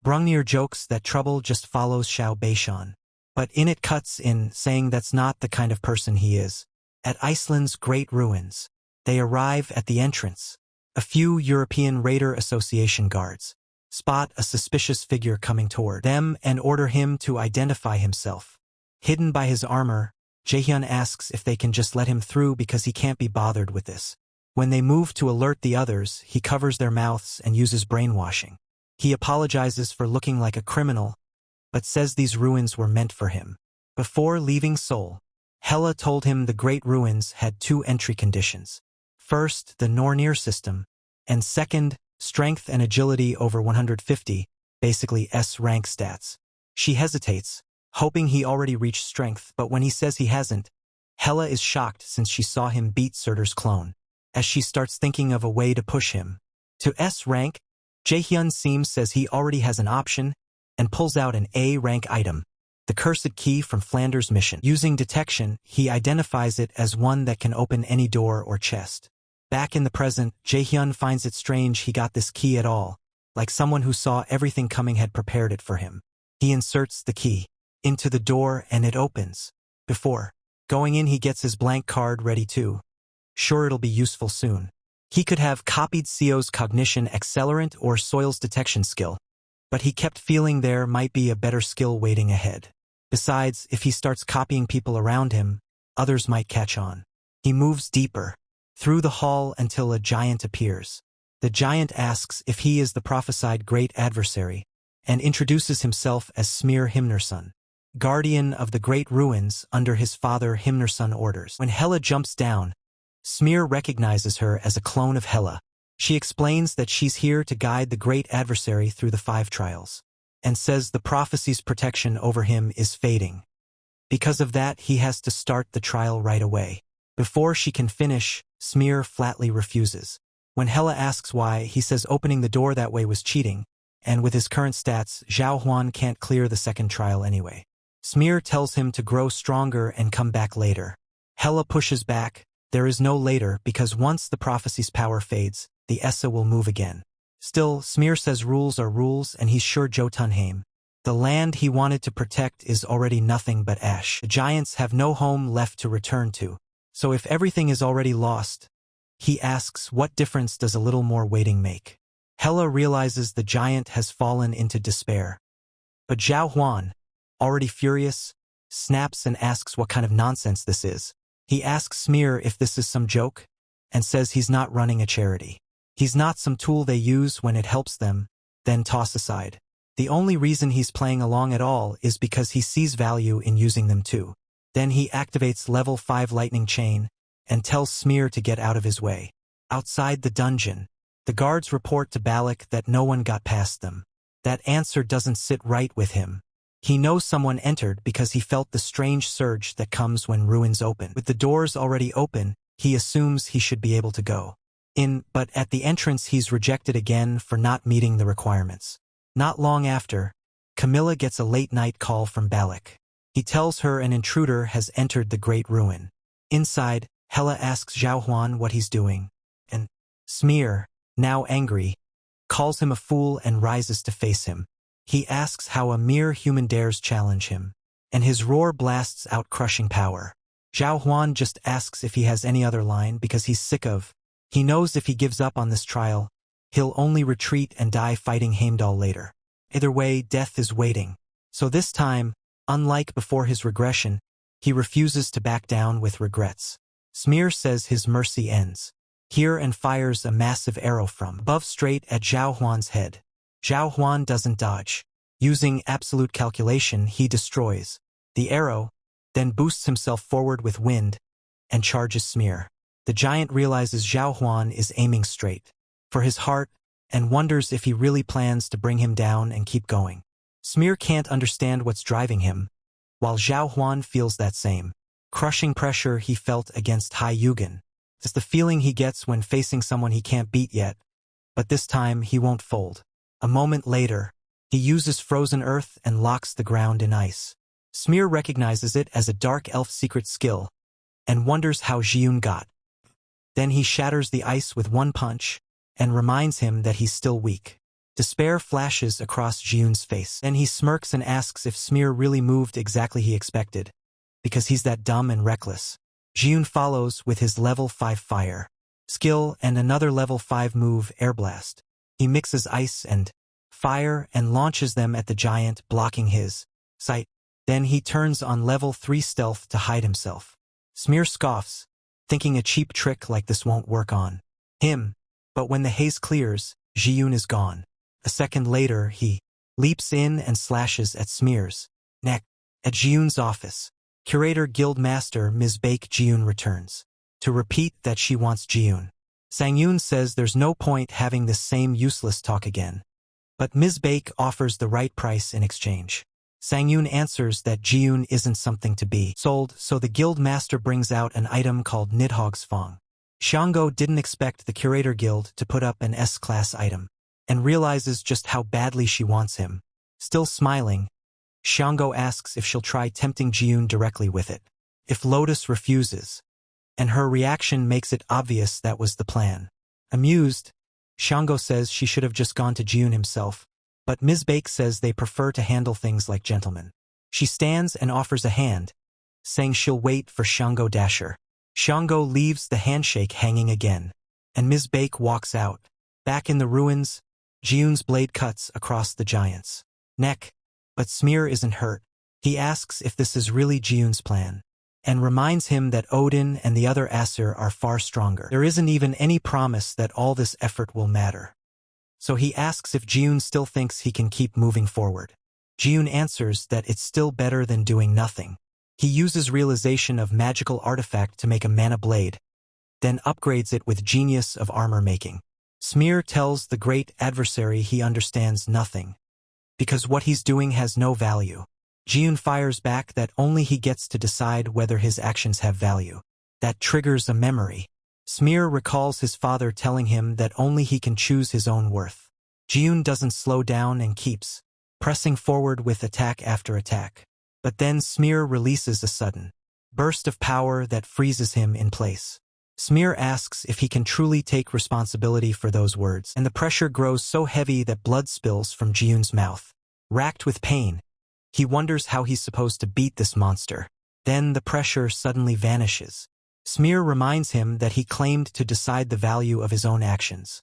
[SPEAKER 1] Brungnir jokes that trouble just follows Xiao Beishan, but in it cuts in saying that's not the kind of person he is. At Iceland's great ruins, they arrive at the entrance. A few European Raider Association guards spot a suspicious figure coming toward them and order him to identify himself. Hidden by his armor, Jaehyun asks if they can just let him through because he can't be bothered with this. When they move to alert the others, he covers their mouths and uses brainwashing. He apologizes for looking like a criminal, but says these ruins were meant for him. Before leaving Seoul, Hela told him the Great Ruins had 2 entry conditions. First, the Nornir system, and second, strength and agility over 150, basically S-rank stats. She hesitates, hoping he already reached strength, but when he says he hasn't, Hela is shocked since she saw him beat Surtur's clone. As she starts thinking of a way to push him to S-rank, Jaehyun says he already has an option and pulls out an A-rank item, the Cursed Key from Flanders' mission. Using detection, he identifies it as one that can open any door or chest. Back in the present, Jaehyun finds it strange he got this key at all, like someone who saw everything coming had prepared it for him. He inserts the key into the door and it opens. Before going in, he gets his blank card ready too. Sure, it'll be useful soon. He could have copied Seo's cognition accelerant or Soil's detection skill, but he kept feeling there might be a better skill waiting ahead. Besides, if he starts copying people around him, others might catch on. He moves deeper through the hall until a giant appears. The giant asks if he is the prophesied great adversary, and introduces himself as Smear Himnerson, guardian of the great ruins under his father Himnerson orders. When Hela jumps down, Smear recognizes her as a clone of Hela. She explains that she's here to guide the great adversary through the 5 trials, and says the prophecy's protection over him is fading. Because of that, he has to start the trial right away. Before she can finish, Smear flatly refuses. When Hela asks why, he says opening the door that way was cheating, and with his current stats, Zhao Huan can't clear the 2nd trial anyway. Smear tells him to grow stronger and come back later. Hela pushes back. There is no later because once the prophecy's power fades, the Essa will move again. Still, Smear says rules are rules and he's sure Jotunheim, the land he wanted to protect, is already nothing but ash. The giants have no home left to return to. So if everything is already lost, he asks what difference does a little more waiting make? Hela realizes the giant has fallen into despair. But Zhao Huan, already furious, snaps and asks what kind of nonsense this is. He asks Smear if this is some joke, and says he's not running a charity. He's not some tool they use when it helps them, then toss aside. The only reason he's playing along at all is because he sees value in using them too. Then he activates level 5 lightning chain, and tells Smear to get out of his way. Outside the dungeon, the guards report to Balak that no one got past them. That answer doesn't sit right with him. He knows someone entered because he felt the strange surge that comes when ruins open. With the doors already open, he assumes he should be able to go in, but at the entrance he's rejected again for not meeting the requirements. Not long after, Camilla gets a late-night call from Balak. He tells her an intruder has entered the Great Ruin. Inside, Hela asks Zhao Huan what he's doing, and Smear, now angry, calls him a fool and rises to face him. He asks how a mere human dares challenge him, and his roar blasts out crushing power. Zhao Huan just asks if he has any other line because he's sick of. He knows if he gives up on this trial, he'll only retreat and die fighting Heimdall later. Either way, death is waiting. So this time, unlike before his regression, he refuses to back down with regrets. Smear says his mercy ends here and fires a massive arrow from above straight at Zhao Huan's head. Zhao Huan doesn't dodge. Using absolute calculation, he destroys the arrow, then boosts himself forward with wind and charges Smear. The giant realizes Zhao Huan is aiming straight for his heart and wonders if he really plans to bring him down and keep going. Smear can't understand what's driving him, while Zhao Huan feels that same crushing pressure he felt against Hai Yugen. It's the feeling he gets when facing someone he can't beat yet, but this time he won't fold. A moment later, he uses frozen earth and locks the ground in ice. Smear recognizes it as a dark elf secret skill and wonders how Jiyun got. Then he shatters the ice with one punch and reminds him that he's still weak. Despair flashes across Jiyun's face. Then he smirks and asks if Smear really moved exactly he expected, because he's that dumb and reckless. Jiyun follows with his level 5 fire skill and another level 5 move, Air Blast. He mixes ice and fire and launches them at the giant, blocking his sight. Then he turns on level 3 stealth to hide himself. Smear scoffs, thinking a cheap trick like this won't work on him. But when the haze clears, Jiyun is gone. A second later, he leaps in and slashes at Smear's neck. At Jiyun's office, Curator Guild Master Ms. Baek Jiyun returns to repeat that she wants Jiyun. Sang-yoon says there's no point having this same useless talk again, but Ms. Baek offers the right price in exchange. Sang-yoon answers that Jiyun isn't something to be sold, so the guild master brings out an item called Nidhogg's Fong. Xianggo didn't expect the Curator Guild to put up an S-class item, and realizes just how badly she wants him. Still smiling, Xianggo asks if she'll try tempting Jiyun directly with it. If Lotus refuses, and her reaction makes it obvious that was the plan. Amused, Xianggo says she should have just gone to Jiyun himself, but Ms. Baek says they prefer to handle things like gentlemen. She stands and offers a hand, saying she'll wait for Xianggo Dasher. Xianggo leaves the handshake hanging again, and Ms. Baek walks out. Back in the ruins, Jiyun's blade cuts across the giant's neck, but Smear isn't hurt. He asks if this is really Jiyun's plan, and reminds him that Odin and the other Asur are far stronger. There isn't even any promise that all this effort will matter. So he asks if Jiyun still thinks he can keep moving forward. Jiyun answers that it's still better than doing nothing. He uses realization of magical artifact to make a mana blade, then upgrades it with genius of armor making. Smear tells the great adversary he understands nothing, because what he's doing has no value. Jiyun fires back that only he gets to decide whether his actions have value. That triggers a memory. Smear recalls his father telling him that only he can choose his own worth. Jiyun doesn't slow down and keeps pressing forward with attack after attack. But then Smear releases a sudden burst of power that freezes him in place. Smear asks if he can truly take responsibility for those words, and the pressure grows so heavy that blood spills from Jiyun's mouth. Racked with pain, he wonders how he's supposed to beat this monster. Then the pressure suddenly vanishes. Smear reminds him that he claimed to decide the value of his own actions,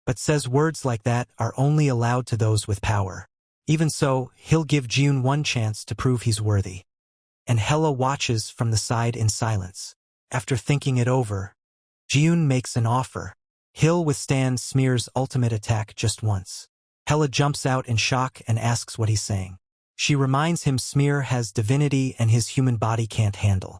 [SPEAKER 1] but says words like that are only allowed to those with power. Even so, he'll give Jiyun one chance to prove he's worthy. And Hela watches from the side in silence. After thinking it over, Jiyun makes an offer. He'll withstand Smear's ultimate attack just once. Hela jumps out in shock and asks what he's saying. She reminds him Smear has divinity and his human body can't handle.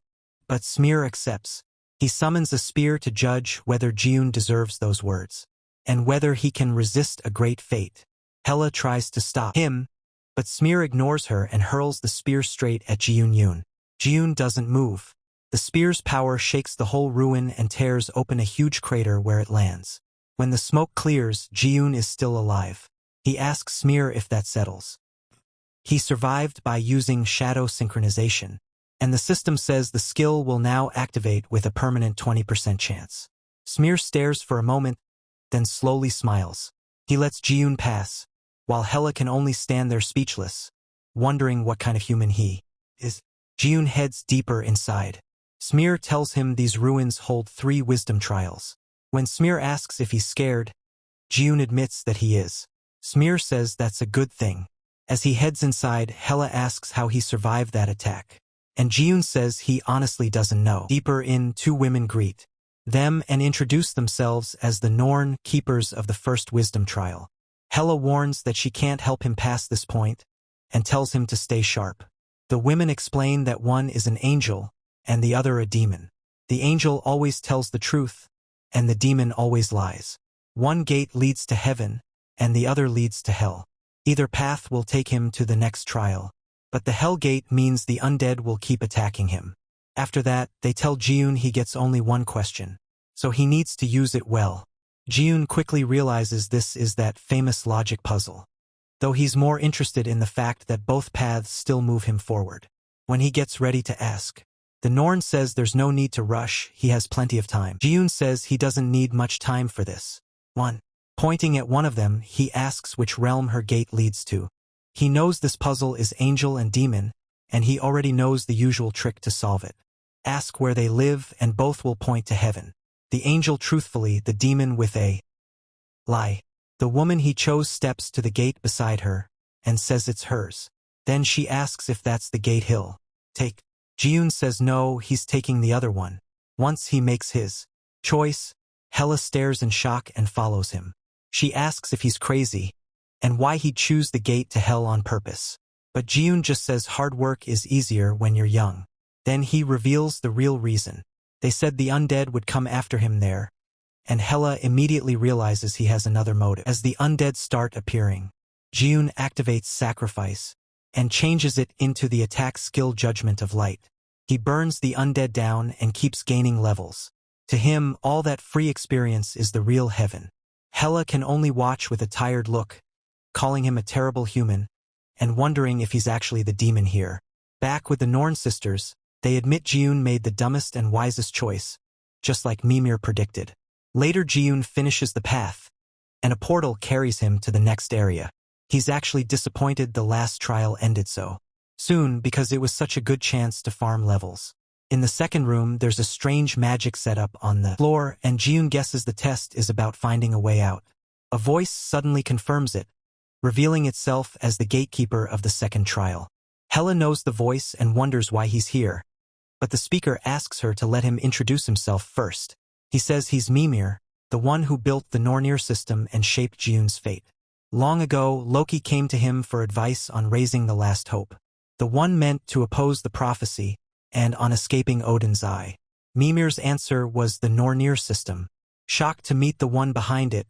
[SPEAKER 1] But Smear accepts. He summons a spear to judge whether Jiyun deserves those words, and whether he can resist a great fate. Hela tries to stop him, but Smear ignores her and hurls the spear straight at Jiyun. Jiyun doesn't move. The spear's power shakes the whole ruin and tears open a huge crater where it lands. When the smoke clears, Jiyun is still alive. He asks Smear if that settles. He survived by using shadow synchronization, and the system says the skill will now activate with a permanent 20% chance. Smear stares for a moment, then slowly smiles. He lets Jiyun pass, while Hela can only stand there speechless, wondering what kind of human he is. Jiyun heads deeper inside. Smear tells him these ruins hold 3 wisdom trials. When Smear asks if he's scared, Jiyun admits that he is. Smear says that's a good thing. As he heads inside, Hela asks how he survived that attack. And Ji-yoon says he honestly doesn't know. Deeper in, two women greet them and introduce themselves as the Norn keepers of the first wisdom trial. Hela warns that she can't help him past this point and tells him to stay sharp. The women explain that one is an angel and the other a demon. The angel always tells the truth and the demon always lies. One gate leads to heaven and the other leads to hell. Either path will take him to the next trial, but the hell gate means the undead will keep attacking him. After that, they tell Ji-yoon he gets only one question, so he needs to use it well. Ji-yoon quickly realizes this is that famous logic puzzle, though he's more interested in the fact that both paths still move him forward. When he gets ready to ask, the Norn says there's no need to rush, he has plenty of time. Ji-yoon says he doesn't need much time for this. Pointing at one of them, he asks which realm her gate leads to. He knows this puzzle is angel and demon, and he already knows the usual trick to solve it. Ask where they live and both will point to heaven. The angel truthfully, the demon with a lie. The woman he chose steps to the gate beside her and says it's hers. Then she asks if that's the gate he'll take. Ji-yoon says no, he's taking the other one. Once he makes his choice, Hela stares in shock and follows him. She asks if he's crazy and why he'd choose the gate to hell on purpose. But Ji-yoon just says hard work is easier when you're young. Then he reveals the real reason. They said the undead would come after him there, and Hela immediately realizes he has another motive. As the undead start appearing, Ji-yoon activates sacrifice and changes it into the attack skill Judgment of Light. He burns the undead down and keeps gaining levels. To him, all that free experience is the real heaven. Hela can only watch with a tired look, calling him a terrible human, and wondering if he's actually the demon here. Back with the Norn sisters, they admit Ji-yoon made the dumbest and wisest choice, just like Mimir predicted. Later Ji-yoon finishes the path, and a portal carries him to the next area. He's actually disappointed the last trial ended so soon because it was such a good chance to farm levels. In the second room, there's a strange magic setup on the floor, and Ji-yoon guesses the test is about finding a way out. A voice suddenly confirms it, revealing itself as the gatekeeper of the second trial. Hela knows the voice and wonders why he's here, but the speaker asks her to let him introduce himself first. He says he's Mimir, the one who built the Nornir system and shaped Ji-yoon's fate. Long ago, Loki came to him for advice on raising the last hope, the one meant to oppose the prophecy, and on escaping Odin's eye. Mimir's answer was the Nornir system. Shocked to meet the one behind it,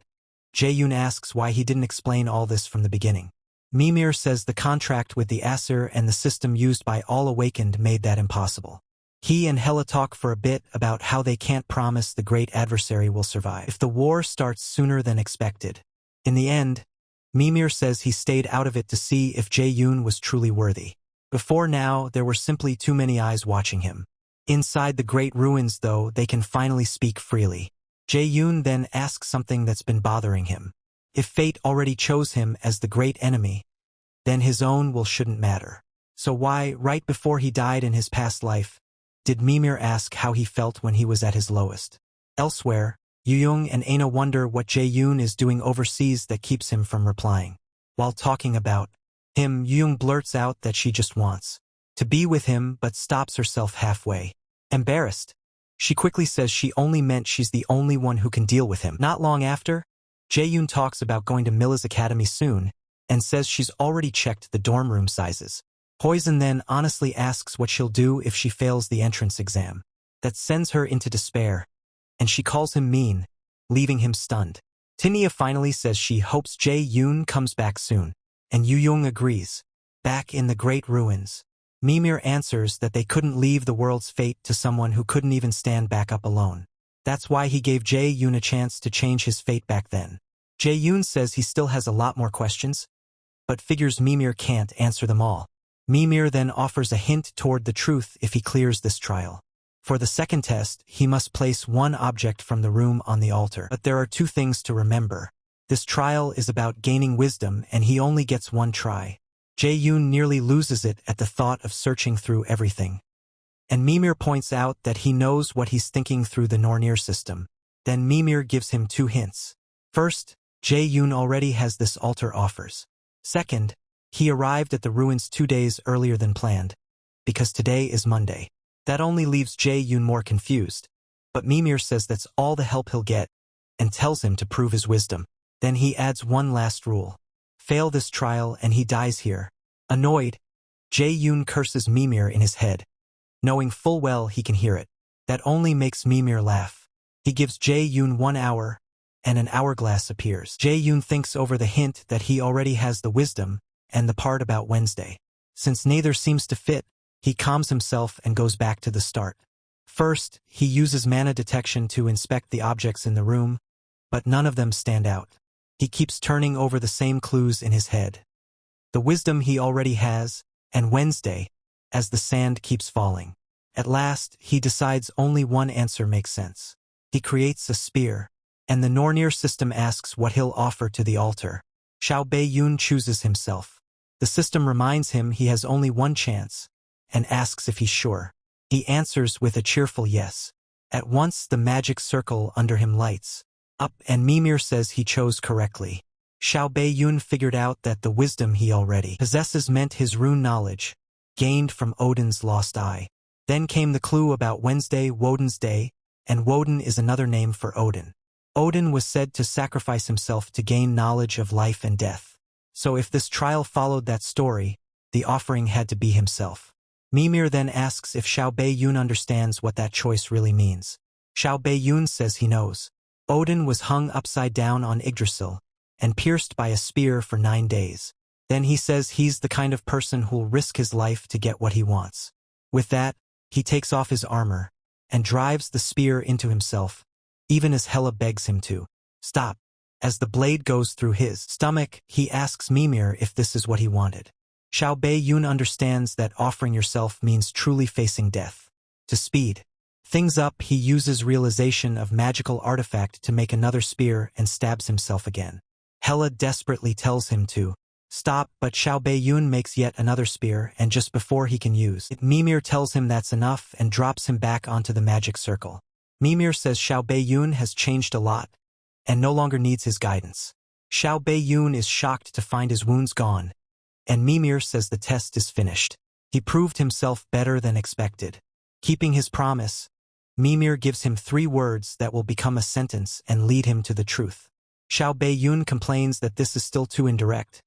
[SPEAKER 1] Ji-yoon asks why he didn't explain all this from the beginning. Mimir says the contract with the Asur and the system used by all awakened made that impossible. He and Hela talk for a bit about how they can't promise the great adversary will survive if the war starts sooner than expected. In the end, Mimir says he stayed out of it to see if Ji-yoon was truly worthy. Before now, there were simply too many eyes watching him. Inside the great ruins, though, they can finally speak freely. Ji-yoon then asks something that's been bothering him. If fate already chose him as the great enemy, then his own will shouldn't matter. So why, right before he died in his past life, did Mimir ask how he felt when he was at his lowest? Elsewhere, Yu-young and Aina wonder what Ji-yoon is doing overseas that keeps him from replying. While talking about him, Yu-young blurts out that she just wants to be with him but stops herself halfway. Embarrassed, she quickly says she only meant she's the only one who can deal with him. Not long after, Ji-yoon talks about going to Milla's academy soon and says she's already checked the dorm room sizes. Poison then honestly asks what she'll do if she fails the entrance exam. That sends her into despair, and she calls him mean, leaving him stunned. Tinia finally says she hopes Ji-yoon comes back soon, and Yu-young agrees. Back in the great ruins, Mimir answers that they couldn't leave the world's fate to someone who couldn't even stand back up alone. That's why he gave Ji-yoon a chance to change his fate back then. Ji-yoon says he still has a lot more questions, but figures Mimir can't answer them all. Mimir then offers a hint toward the truth if he clears this trial. For the second test, he must place one object from the room on the altar. But there are two things to remember. This trial is about gaining wisdom, and he only gets one try. Ji-yoon nearly loses it at the thought of searching through everything. And Mimir points out that he knows what he's thinking through the Nornir system. Then Mimir gives him two hints. First, Ji-yoon already has this altar offers. Second, he arrived at the ruins 2 days earlier than planned, because today is Monday. That only leaves Jae-yoon more confused, but Mimir says that's all the help he'll get and tells him to prove his wisdom. Then he adds one last rule. Fail this trial and he dies here. Annoyed, Jae-yoon curses Mimir in his head, knowing full well he can hear it. That only makes Mimir laugh. He gives Jae-yoon 1 hour, and an hourglass appears. Jae-yoon thinks over the hint that he already has the wisdom and the part about Wednesday. Since neither seems to fit, he calms himself and goes back to the start. First, he uses mana detection to inspect the objects in the room, but none of them stand out. He keeps turning over the same clues in his head. The wisdom he already has, and Wednesday, as the sand keeps falling. At last, he decides only one answer makes sense. He creates a spear, and the Nornir system asks what he'll offer to the altar. Xiao Bei-yoon chooses himself. The system reminds him he has only one chance, and asks if he's sure. He answers with a cheerful yes. At once the magic circle under him lights up, and Mimir says he chose correctly. Xiao Bei-yoon figured out that the wisdom he already possesses meant his rune knowledge, gained from Odin's lost eye. Then came the clue about Wednesday, Woden's day, and Woden is another name for Odin. Odin was said to sacrifice himself to gain knowledge of life and death. So if this trial followed that story, the offering had to be himself. Mimir then asks if Xiao Bei-yoon understands what that choice really means. Xiao Bei-yoon says he knows. Odin was hung upside down on Yggdrasil and pierced by a spear for 9 days. Then he says he's the kind of person who'll risk his life to get what he wants. With that, he takes off his armor and drives the spear into himself, even as Hela begs him to stop. As the blade goes through his stomach, he asks Mimir if this is what he wanted. Xiao Bei-yoon understands that offering yourself means truly facing death. To speed things up, he uses realization of magical artifact to make another spear and stabs himself again. Hela desperately tells him to stop, but Xiao Bei-yoon makes yet another spear, and just before he can use it, Mimir tells him that's enough and drops him back onto the magic circle. Mimir says Xiao Bei-yoon has changed a lot and no longer needs his guidance. Xiao Bei-yoon is shocked to find his wounds gone, and Mimir says the test is finished. He proved himself better than expected. Keeping his promise, Mimir gives him 3 words that will become a sentence and lead him to the truth. Xiao Bei-yoon complains that this is still too indirect,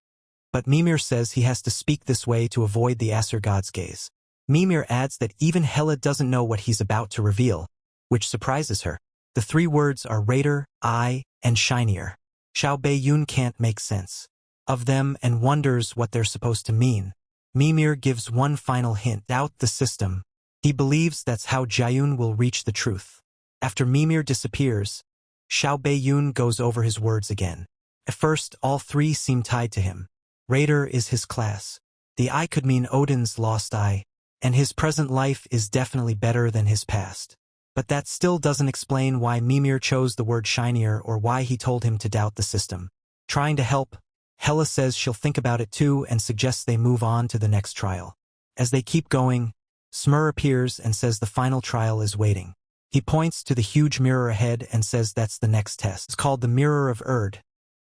[SPEAKER 1] but Mimir says he has to speak this way to avoid the Asur god's gaze. Mimir adds that even Hela doesn't know what he's about to reveal, which surprises her. The 3 words are Raider, Eye, and Shinier. Xiao Bei-yoon can't make sense of them and wonders what they're supposed to mean. Mimir gives one final hint: doubt the system. He believes that's how Jae-yoon will reach the truth. After Mimir disappears, Xiao Bei-yoon goes over his words again. At first, all 3 seem tied to him. Raider is his class. The eye could mean Odin's lost eye, and his present life is definitely better than his past. But that still doesn't explain why Mimir chose the word shinier or why he told him to doubt the system. Trying to help, Hela says she'll think about it too and suggests they move on to the next trial. As they keep going, Smur appears and says the final trial is waiting. He points to the huge mirror ahead and says that's the next test. It's called the Mirror of Erd,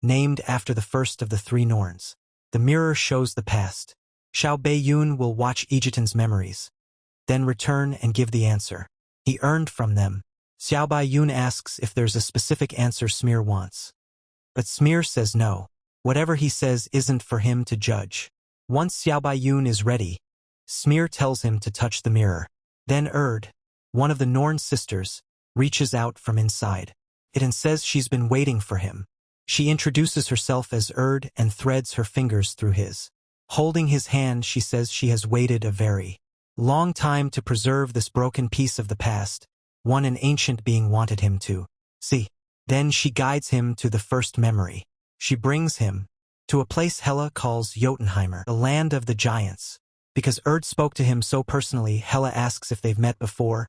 [SPEAKER 1] named after the first of the 3 Norns. The mirror shows the past. Xiao Bei-yoon will watch Egerton's memories, then return and give the answer he earned from them. Xiao Bei-yoon asks if there's a specific answer Smear wants, but Smear says no. Whatever he says isn't for him to judge. Once Xiao Bei-yoon is ready, Smear tells him to touch the mirror. Then Erd, one of the Norn sisters, reaches out from inside it and says she's been waiting for him. She introduces herself as Erd and threads her fingers through his. Holding his hand, she says she has waited a very long time to preserve this broken piece of the past, one an ancient being wanted him to see. Then she guides him to the first memory. She brings him to a place Hela calls Jotunheimer, the land of the giants. Because Erd spoke to him so personally, Hela asks if they've met before,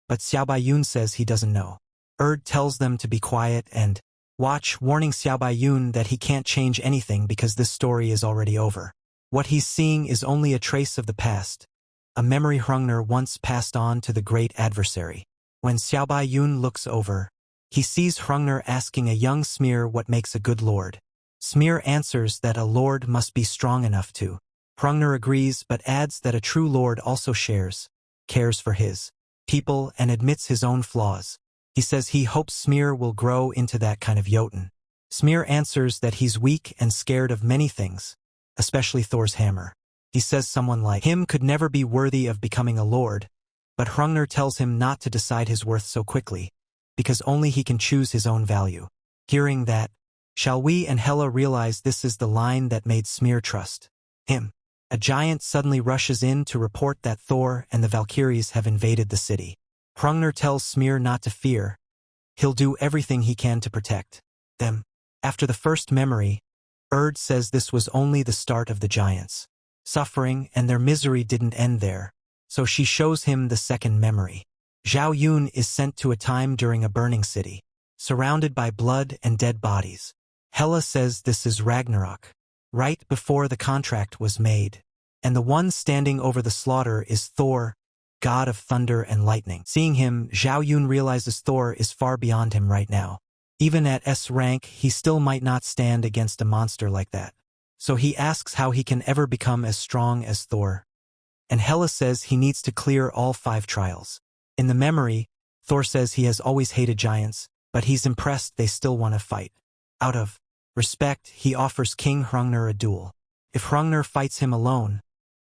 [SPEAKER 1] but Xiao Bei-yoon says he doesn't know. Erd tells them to be quiet and watch, warning Xiao Bei-yoon that he can't change anything because this story is already over. What he's seeing is only a trace of the past, a memory Hrungnir once passed on to the great adversary. When Xiao Bei-yoon looks over, he sees Hrungnir asking a young Smear what makes a good lord. Smear answers that a lord must be strong enough to Hrungnir agrees but adds that a true lord also cares for his people and admits his own flaws. He says he hopes Smear will grow into that kind of Jotun. Smear answers that he's weak and scared of many things, especially Thor's hammer. He says someone like him could never be worthy of becoming a lord, but Hrungnir tells him not to decide his worth so quickly, because only he can choose his own value. Hearing that, shall we and Hela realize this is the line that made Smear trust him. A giant suddenly rushes in to report that Thor and the Valkyries have invaded the city. Hrungnir tells Smear not to fear. He'll do everything he can to protect them. After the first memory, Urd says this was only the start of the giants' suffering and their misery didn't end there, so she shows him the second memory. Zhao Yun is sent to a time during a burning city, surrounded by blood and dead bodies. Hela says this is Ragnarok, right before the contract was made, and the one standing over the slaughter is Thor, god of thunder and lightning. Seeing him, Zhao Yun realizes Thor is far beyond him right now. Even at S rank, he still might not stand against a monster like that. So he asks how he can ever become as strong as Thor. And Hela says he needs to clear all 5 trials. In the memory, Thor says he has always hated giants, but he's impressed they still want to fight. Out of respect, he offers King Hrungnir a duel. If Hrungnir fights him alone,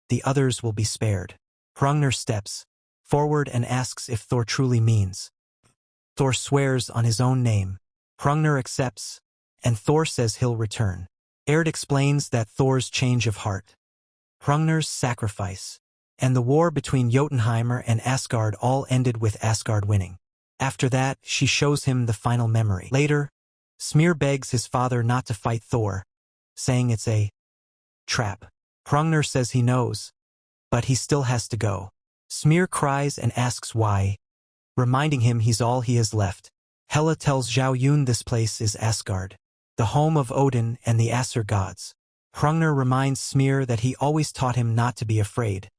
[SPEAKER 1] the others will be spared. Hrungnir steps forward and asks if Thor truly means. Thor swears on his own name. Hrungnir accepts, and Thor says he'll return. Erd explains that Thor's change of heart, Hrungnir's sacrifice, and the war between Jotunheimer and Asgard all ended with Asgard winning. After that, she shows him the final memory. Later, Smear begs his father not to fight Thor, saying it's a trap. Hrungnir says he knows, but he still has to go. Smear cries and asks why, reminding him he's all he has left. Hela tells Zhao Yun this place is Asgard, the home of Odin and the Asur gods. Hrungnir reminds Smear that he always taught him not to be afraid,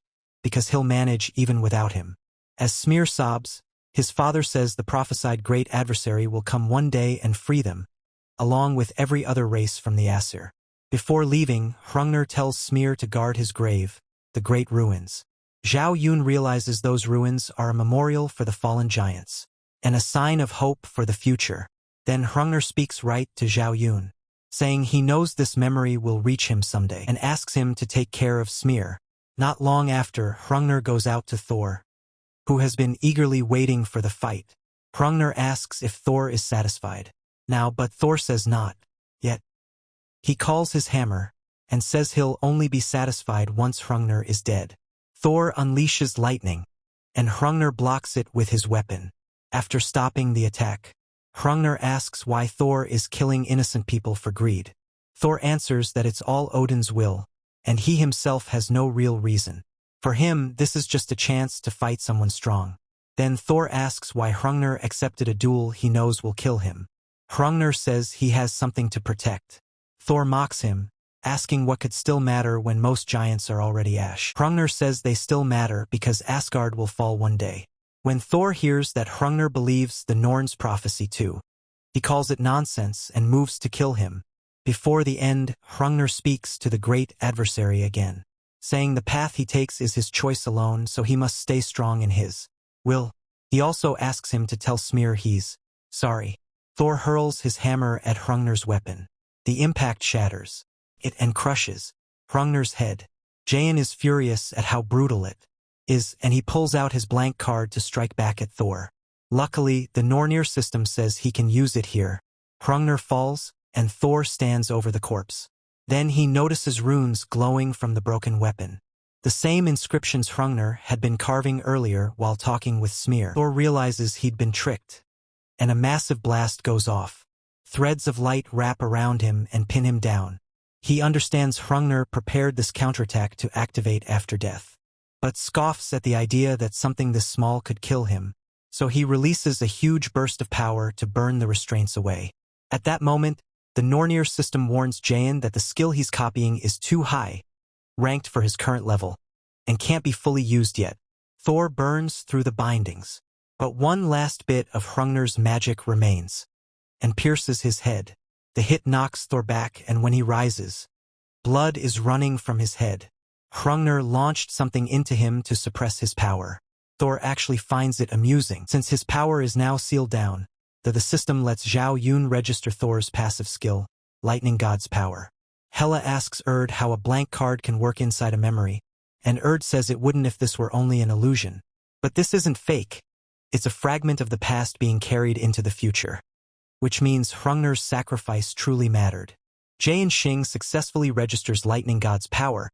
[SPEAKER 1] because he'll manage even without him. As Smear sobs, his father says the prophesied great adversary will come one day and free them, along with every other race from the Asur. Before leaving, Hrungnir tells Smear to guard his grave, the great ruins. Zhao Yun realizes those ruins are a memorial for the fallen giants, and a sign of hope for the future. Then Hrungnir speaks right to Zhao Yun, saying he knows this memory will reach him someday, and asks him to take care of Smear. Not long after, Hrungnir goes out to Thor, who has been eagerly waiting for the fight. Hrungnir asks if Thor is satisfied now, but Thor says not yet. He calls his hammer, and says he'll only be satisfied once Hrungnir is dead. Thor unleashes lightning, and Hrungnir blocks it with his weapon. After stopping the attack, Hrungnir asks why Thor is killing innocent people for greed. Thor answers that it's all Odin's will, and he himself has no real reason. For him, this is just a chance to fight someone strong. Then Thor asks why Hrungnir accepted a duel he knows will kill him. Hrungnir says he has something to protect. Thor mocks him, asking what could still matter when most giants are already ash. Hrungnir says they still matter because Asgard will fall one day. When Thor hears that Hrungnir believes the Norn's prophecy too, he calls it nonsense and moves to kill him. Before the end, Hrungnir speaks to the great adversary again, saying the path he takes is his choice alone, so he must stay strong in his will. He also asks him to tell Smear he's sorry. Thor hurls his hammer at Hrungnir's weapon. The impact shatters it and crushes Hrungnir's head. Jain is furious at how brutal it is, and he pulls out his blank card to strike back at Thor. Luckily, the Nornir system says he can use it here. Hrungnir falls, and Thor stands over the corpse. Then he notices runes glowing from the broken weapon, the same inscriptions Hrungnir had been carving earlier while talking with Smear. Thor realizes he'd been tricked, and a massive blast goes off. Threads of light wrap around him and pin him down. He understands Hrungnir prepared this counterattack to activate after death, but scoffs at the idea that something this small could kill him, so he releases a huge burst of power to burn the restraints away. At that moment, the Nornir system warns Jain that the skill he's copying is too high, ranked for his current level, and can't be fully used yet. Thor burns through the bindings, but one last bit of Hrungnir's magic remains, and pierces his head. The hit knocks Thor back, and when he rises, blood is running from his head. Hrungnir launched something into him to suppress his power. Thor actually finds it amusing, since his power is now sealed down, though the system lets Zhao Yun register Thor's passive skill, Lightning God's power. Hela asks Erd how a blank card can work inside a memory, and Erd says it wouldn't if this were only an illusion. But this isn't fake. It's a fragment of the past being carried into the future. Which means Hrungnir's sacrifice truly mattered. Jae Xing successfully registers Lightning God's power,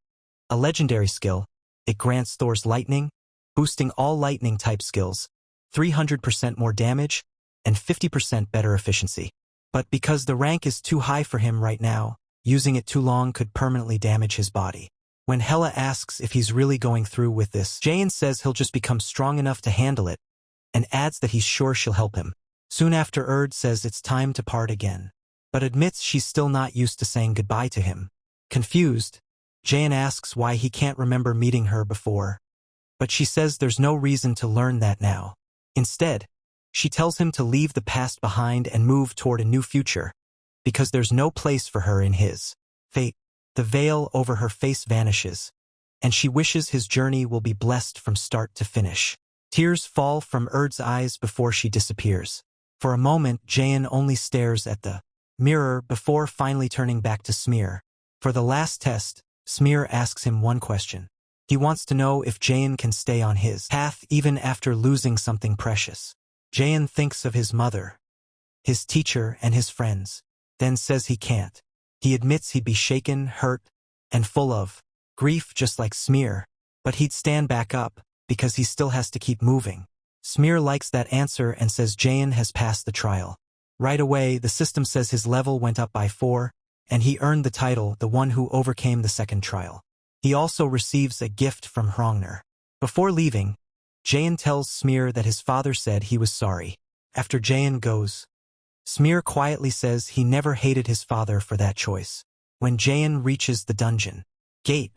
[SPEAKER 1] a legendary skill. It grants Thor's lightning, boosting all lightning-type skills, 300% more damage, and 50% better efficiency. But because the rank is too high for him right now, using it too long could permanently damage his body. When Hela asks if he's really going through with this, Jae says he'll just become strong enough to handle it, and adds that he's sure she'll help him. Soon after, Erd says it's time to part again, but admits she's still not used to saying goodbye to him. Confused, Jae asks why he can't remember meeting her before, but she says there's no reason to learn that now. Instead, she tells him to leave the past behind and move toward a new future, because there's no place for her in his fate. The veil over her face vanishes, and she wishes his journey will be blessed from start to finish. Tears fall from Erd's eyes before she disappears. For a moment, Jae only stares at the mirror before finally turning back to Smear. For the last test, Smear asks him one question. He wants to know if Jae can stay on his path even after losing something precious. Jae thinks of his mother, his teacher, and his friends, then says he can't. He admits he'd be shaken, hurt, and full of grief just like Smear, but he'd stand back up because he still has to keep moving. Smear likes that answer and says Jae has passed the trial. Right away, the system says his level went up by 4, and he earned the title, the one who overcame the second trial. He also receives a gift from Hrungnir. Before leaving, Jae tells Smear that his father said he was sorry. After Jae goes, Smear quietly says he never hated his father for that choice. When Jae reaches the dungeon gate,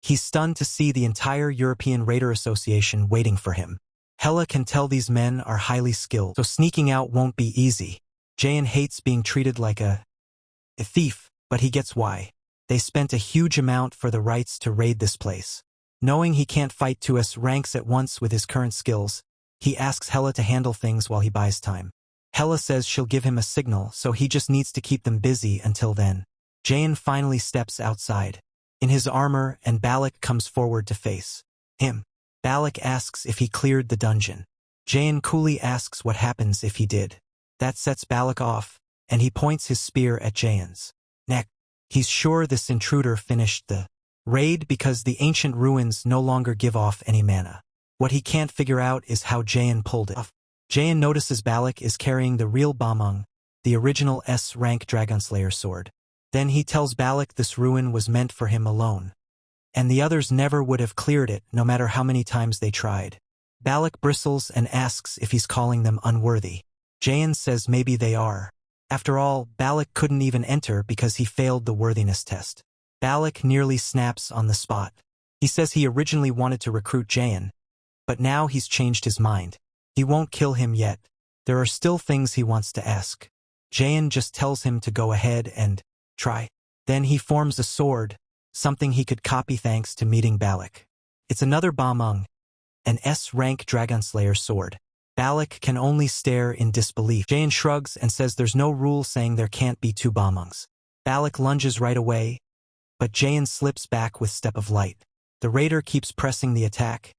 [SPEAKER 1] he's stunned to see the entire European Raider Association waiting for him. Hela can tell these men are highly skilled, so sneaking out won't be easy. Jae hates being treated like a thief, but he gets why. They spent a huge amount for the rights to raid this place. Knowing he can't fight to S ranks at once with his current skills, he asks Hela to handle things while he buys time. Hela says she'll give him a signal, so he just needs to keep them busy until then. Jae finally steps outside, in his armor, and Balak comes forward to face him. Balak asks if he cleared the dungeon. Jae coolly asks what happens if he did. That sets Balak off, and he points his spear at Jae's neck. He's sure this intruder finished the raid because the ancient ruins no longer give off any mana. What he can't figure out is how Jae pulled it off. Jae notices Balak is carrying the real Bamung, the original S-rank Dragonslayer sword. Then he tells Balak this ruin was meant for him alone, and the others never would have cleared it no matter how many times they tried. Balak bristles and asks if he's calling them unworthy. Jae says maybe they are. After all, Balak couldn't even enter because he failed the worthiness test. Balak nearly snaps on the spot. He says he originally wanted to recruit Jae, but now he's changed his mind. He won't kill him yet. There are still things he wants to ask. Jae just tells him to go ahead and try. Then he forms a sword, something he could copy thanks to meeting Balak. It's another Bamung, an S-rank Dragonslayer sword. Balak can only stare in disbelief. Jae shrugs and says there's no rule saying there can't be two Bamungs. Balak lunges right away, but Jae slips back with Step of Light. The raider keeps pressing the attack,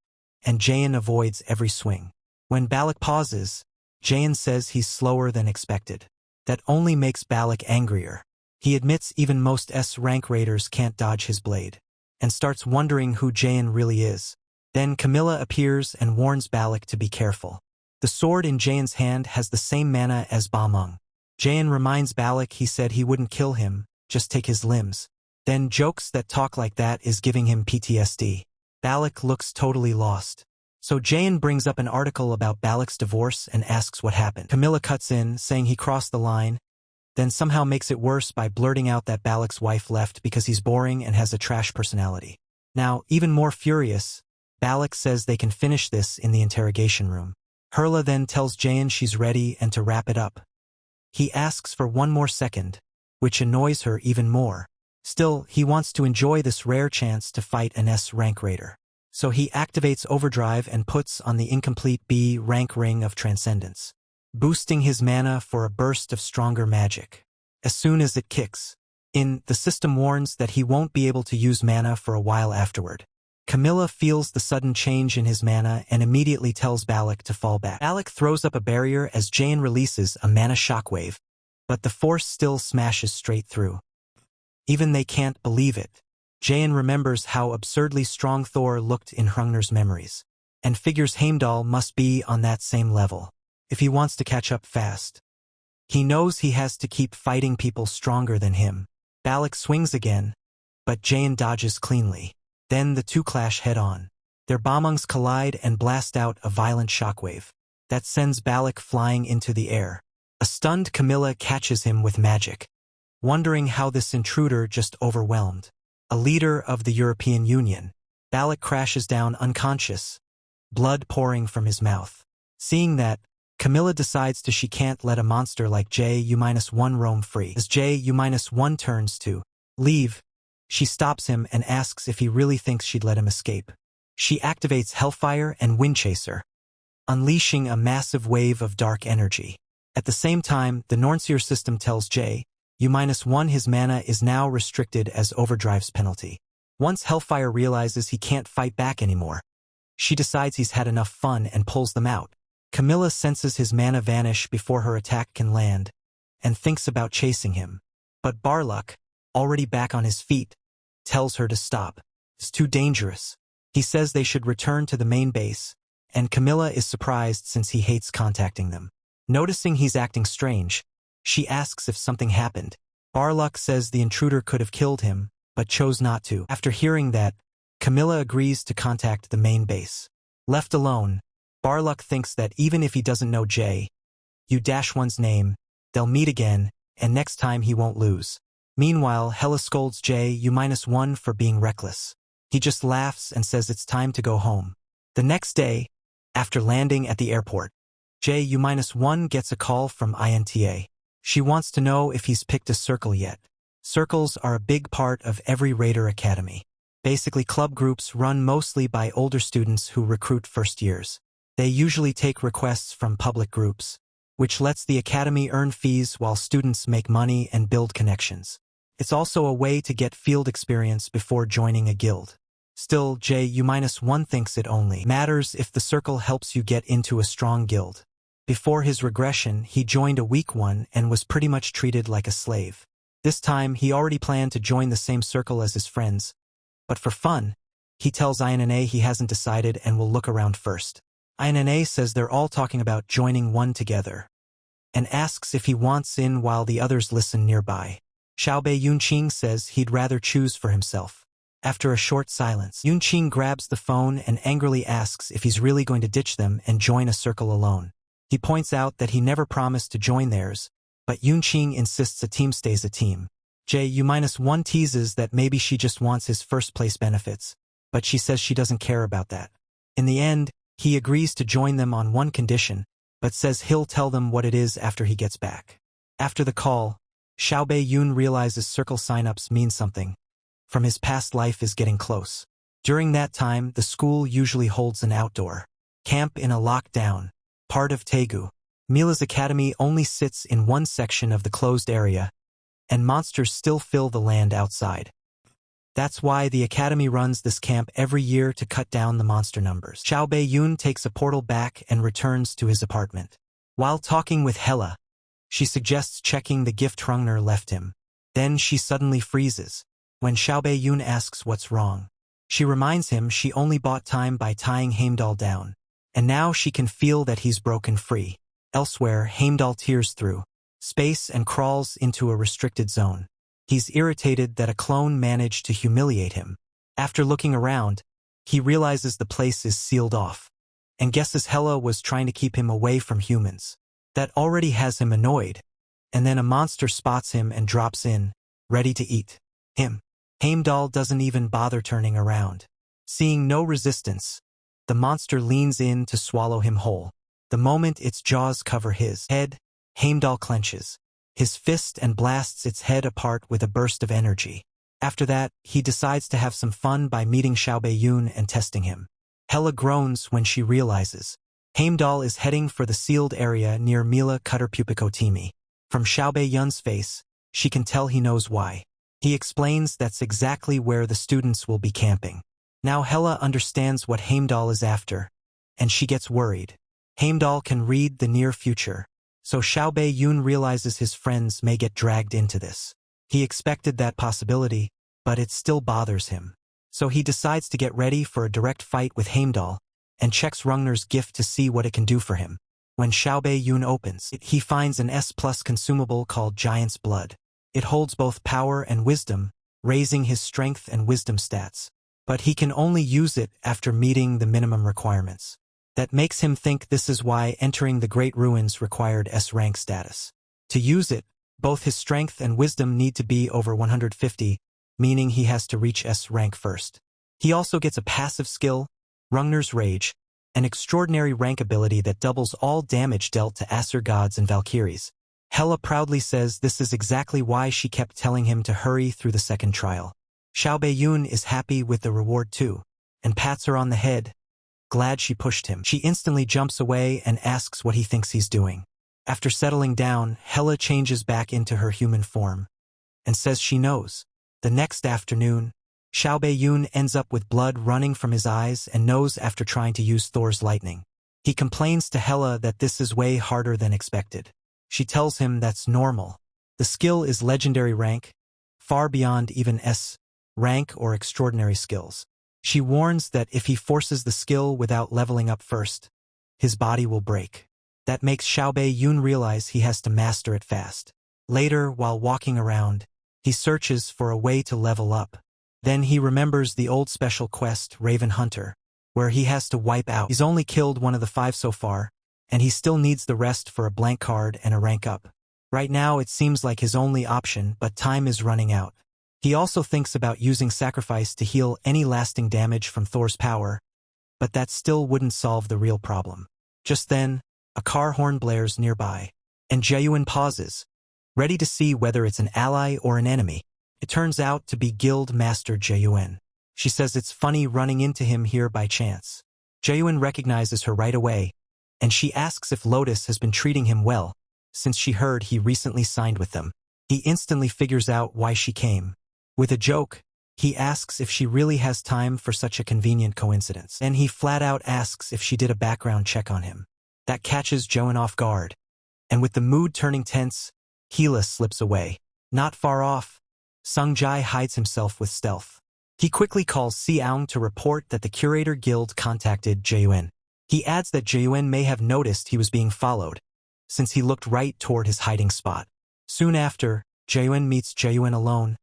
[SPEAKER 1] and Jae avoids every swing. When Balak pauses, Jae says he's slower than expected. That only makes Balak angrier. He admits even most S-rank raiders can't dodge his blade, and starts wondering who Jae really is. Then Camilla appears and warns Balak to be careful. The sword in Jae's hand has the same mana as Bamung. Jae reminds Balak he said he wouldn't kill him, just take his limbs. Then jokes that talk like that is giving him PTSD. Balak looks totally lost. So Jae brings up an article about Balak's divorce and asks what happened. Camilla cuts in, saying he crossed the line, then somehow makes it worse by blurting out that Balak's wife left because he's boring and has a trash personality. Now, even more furious, Balak says they can finish this in the interrogation room. Herla then tells Jae she's ready and to wrap it up. He asks for one more second, which annoys her even more. Still, he wants to enjoy this rare chance to fight an S rank raider. So he activates Overdrive and puts on the incomplete B rank Ring of Transcendence, boosting his mana for a burst of stronger magic. As soon as it kicks in, the system warns that he won't be able to use mana for a while afterward. Camilla feels the sudden change in his mana and immediately tells Balak to fall back. Balak throws up a barrier as Jain releases a mana shockwave, but the force still smashes straight through. Even they can't believe it. Jain remembers how absurdly strong Thor looked in Hrungnir's memories, and figures Heimdall must be on that same level, if he wants to catch up fast. He knows he has to keep fighting people stronger than him. Balak swings again, but Jain dodges cleanly. Then the two clash head-on. Their bombungs collide and blast out a violent shockwave that sends Balak flying into the air. A stunned Camilla catches him with magic, wondering how this intruder just overwhelmed a leader of the European Union. Balak crashes down unconscious, blood pouring from his mouth. Seeing that, Camilla decides she can't let a monster like Ju-1 roam free. As Ju-1 turns to leave, she stops him and asks if he really thinks she'd let him escape. She activates Hellfire and Windchaser, unleashing a massive wave of dark energy. At the same time, the Nornseer system tells Ju-1 his mana is now restricted as Overdrive's penalty. Once Hellfire realizes he can't fight back anymore, she decides he's had enough fun and pulls them out. Camilla senses his mana vanish before her attack can land, and thinks about chasing him. But Barluk, already back on his feet, tells her to stop. It's too dangerous. He says they should return to the main base, and Camilla is surprised since he hates contacting them. Noticing he's acting strange, she asks if something happened. Barluk says the intruder could have killed him, but chose not to. After hearing that, Camilla agrees to contact the main base. Left alone, Barluk thinks that even if he doesn't know Ju-1's name, they'll meet again, and next time he won't lose. Meanwhile, Hela scolds Ju-1 for being reckless. He just laughs and says it's time to go home. The next day, after landing at the airport, Ju-1 gets a call from INTA. She wants to know if he's picked a circle yet. Circles are a big part of every Raider Academy. Basically, club groups run mostly by older students who recruit first years. They usually take requests from public groups, which lets the academy earn fees while students make money and build connections. It's also a way to get field experience before joining a guild. Still, Ju-1 thinks it only matters if the circle helps you get into a strong guild. Before his regression, he joined a weak one and was pretty much treated like a slave. This time, he already planned to join the same circle as his friends. But for fun, he tells INNA he hasn't decided and will look around first. INNA says they're all talking about joining one together, and asks if he wants in while the others listen nearby. Xiaobei Yunqing says he'd rather choose for himself. After a short silence, Yunqing grabs the phone and angrily asks if he's really going to ditch them and join a circle alone. He points out that he never promised to join theirs, but Yunqing insists a team stays a team. Ju-1 teases that maybe she just wants his first-place benefits, but she says she doesn't care about that. In the end, he agrees to join them on one condition, but says he'll tell them what it is after he gets back. After the call, Xiaobei Yun realizes circle signups mean something. From his past life is getting close. During that time, the school usually holds an outdoor camp in a lockdown part of Tegu. Mila's academy only sits in one section of the closed area, and monsters still fill the land outside. That's why the academy runs this camp every year to cut down the monster numbers. Xiaobei Yun takes a portal back and returns to his apartment. While talking with Hela, she suggests checking the gift Hrungnir left him. Then she suddenly freezes when Xiaobei Yun asks what's wrong. She reminds him she only bought time by tying Heimdall down, and now she can feel that he's broken free. Elsewhere, Heimdall tears through space and crawls into a restricted zone. He's irritated that a clone managed to humiliate him. After looking around, he realizes the place is sealed off, and guesses Hela was trying to keep him away from humans. That already has him annoyed, and then a monster spots him and drops in, ready to eat him. Heimdall doesn't even bother turning around. Seeing no resistance, the monster leans in to swallow him whole. The moment its jaws cover his head, Heimdall clenches his fist and blasts its head apart with a burst of energy. After that, he decides to have some fun by meeting Xiaobei and testing him. Hela groans when she realizes Heimdall is heading for the sealed area near Mila Cutterpupicotimi. From Xiaobei face, she can tell he knows why. He explains that's exactly where the students will be camping. Now Hela understands what Heimdall is after, and she gets worried. Heimdall can read the near future, so Xiaobei realizes his friends may get dragged into this. He expected that possibility, but it still bothers him. So he decides to get ready for a direct fight with Heimdall, and checks Rungner's gift to see what it can do for him. When Xiaobei opens it, he finds an S+ consumable called Giant's Blood. It holds both power and wisdom, raising his strength and wisdom stats. But he can only use it after meeting the minimum requirements. That makes him think this is why entering the Great Ruins required S-rank status. To use it, both his strength and wisdom need to be over 150, meaning he has to reach S-rank first. He also gets a passive skill, Rungner's Rage, an extraordinary rank ability that doubles all damage dealt to Asur gods and Valkyries. Hela proudly says this is exactly why she kept telling him to hurry through the second trial. Xiaobei is happy with the reward too, and pats her on the head, glad she pushed him. She instantly jumps away and asks what he thinks he's doing. After settling down, Hela changes back into her human form, and says she knows. The next afternoon, Xiaobei ends up with blood running from his eyes and nose after trying to use Thor's lightning. He complains to Hela that this is way harder than expected. She tells him that's normal. The skill is legendary rank, far beyond even S rank or extraordinary skills. She warns that if he forces the skill without leveling up first, his body will break. That makes Xiaobei realize he has to master it fast. Later, while walking around, he searches for a way to level up. Then he remembers the old special quest, Raven Hunter, where he has to wipe out. He's only killed one of the 5 so far, and he still needs the rest for a blank card and a rank up. Right now it seems like his only option, but time is running out. He also thinks about using sacrifice to heal any lasting damage from Thor's power, but that still wouldn't solve the real problem. Just then, a car horn blares nearby, and Jaeyuan pauses, ready to see whether it's an ally or an enemy. It turns out to be Guild Master Jaeyuan. She says it's funny running into him here by chance. Jaeyuan recognizes her right away, and she asks if Lotus has been treating him well, since she heard he recently signed with them. He instantly figures out why she came. With a joke, he asks if she really has time for such a convenient coincidence. Then he flat out asks if she did a background check on him. That catches Jaeyuan off guard, and with the mood turning tense, Hela slips away. Not far off, Sungjai hides himself with stealth. He quickly calls Xiang to report that the Curator Guild contacted Jaeyuan. He adds that Jaeyuan may have noticed he was being followed, since he looked right toward his hiding spot. Soon after, Jaeyuan meets Jaeyuan alone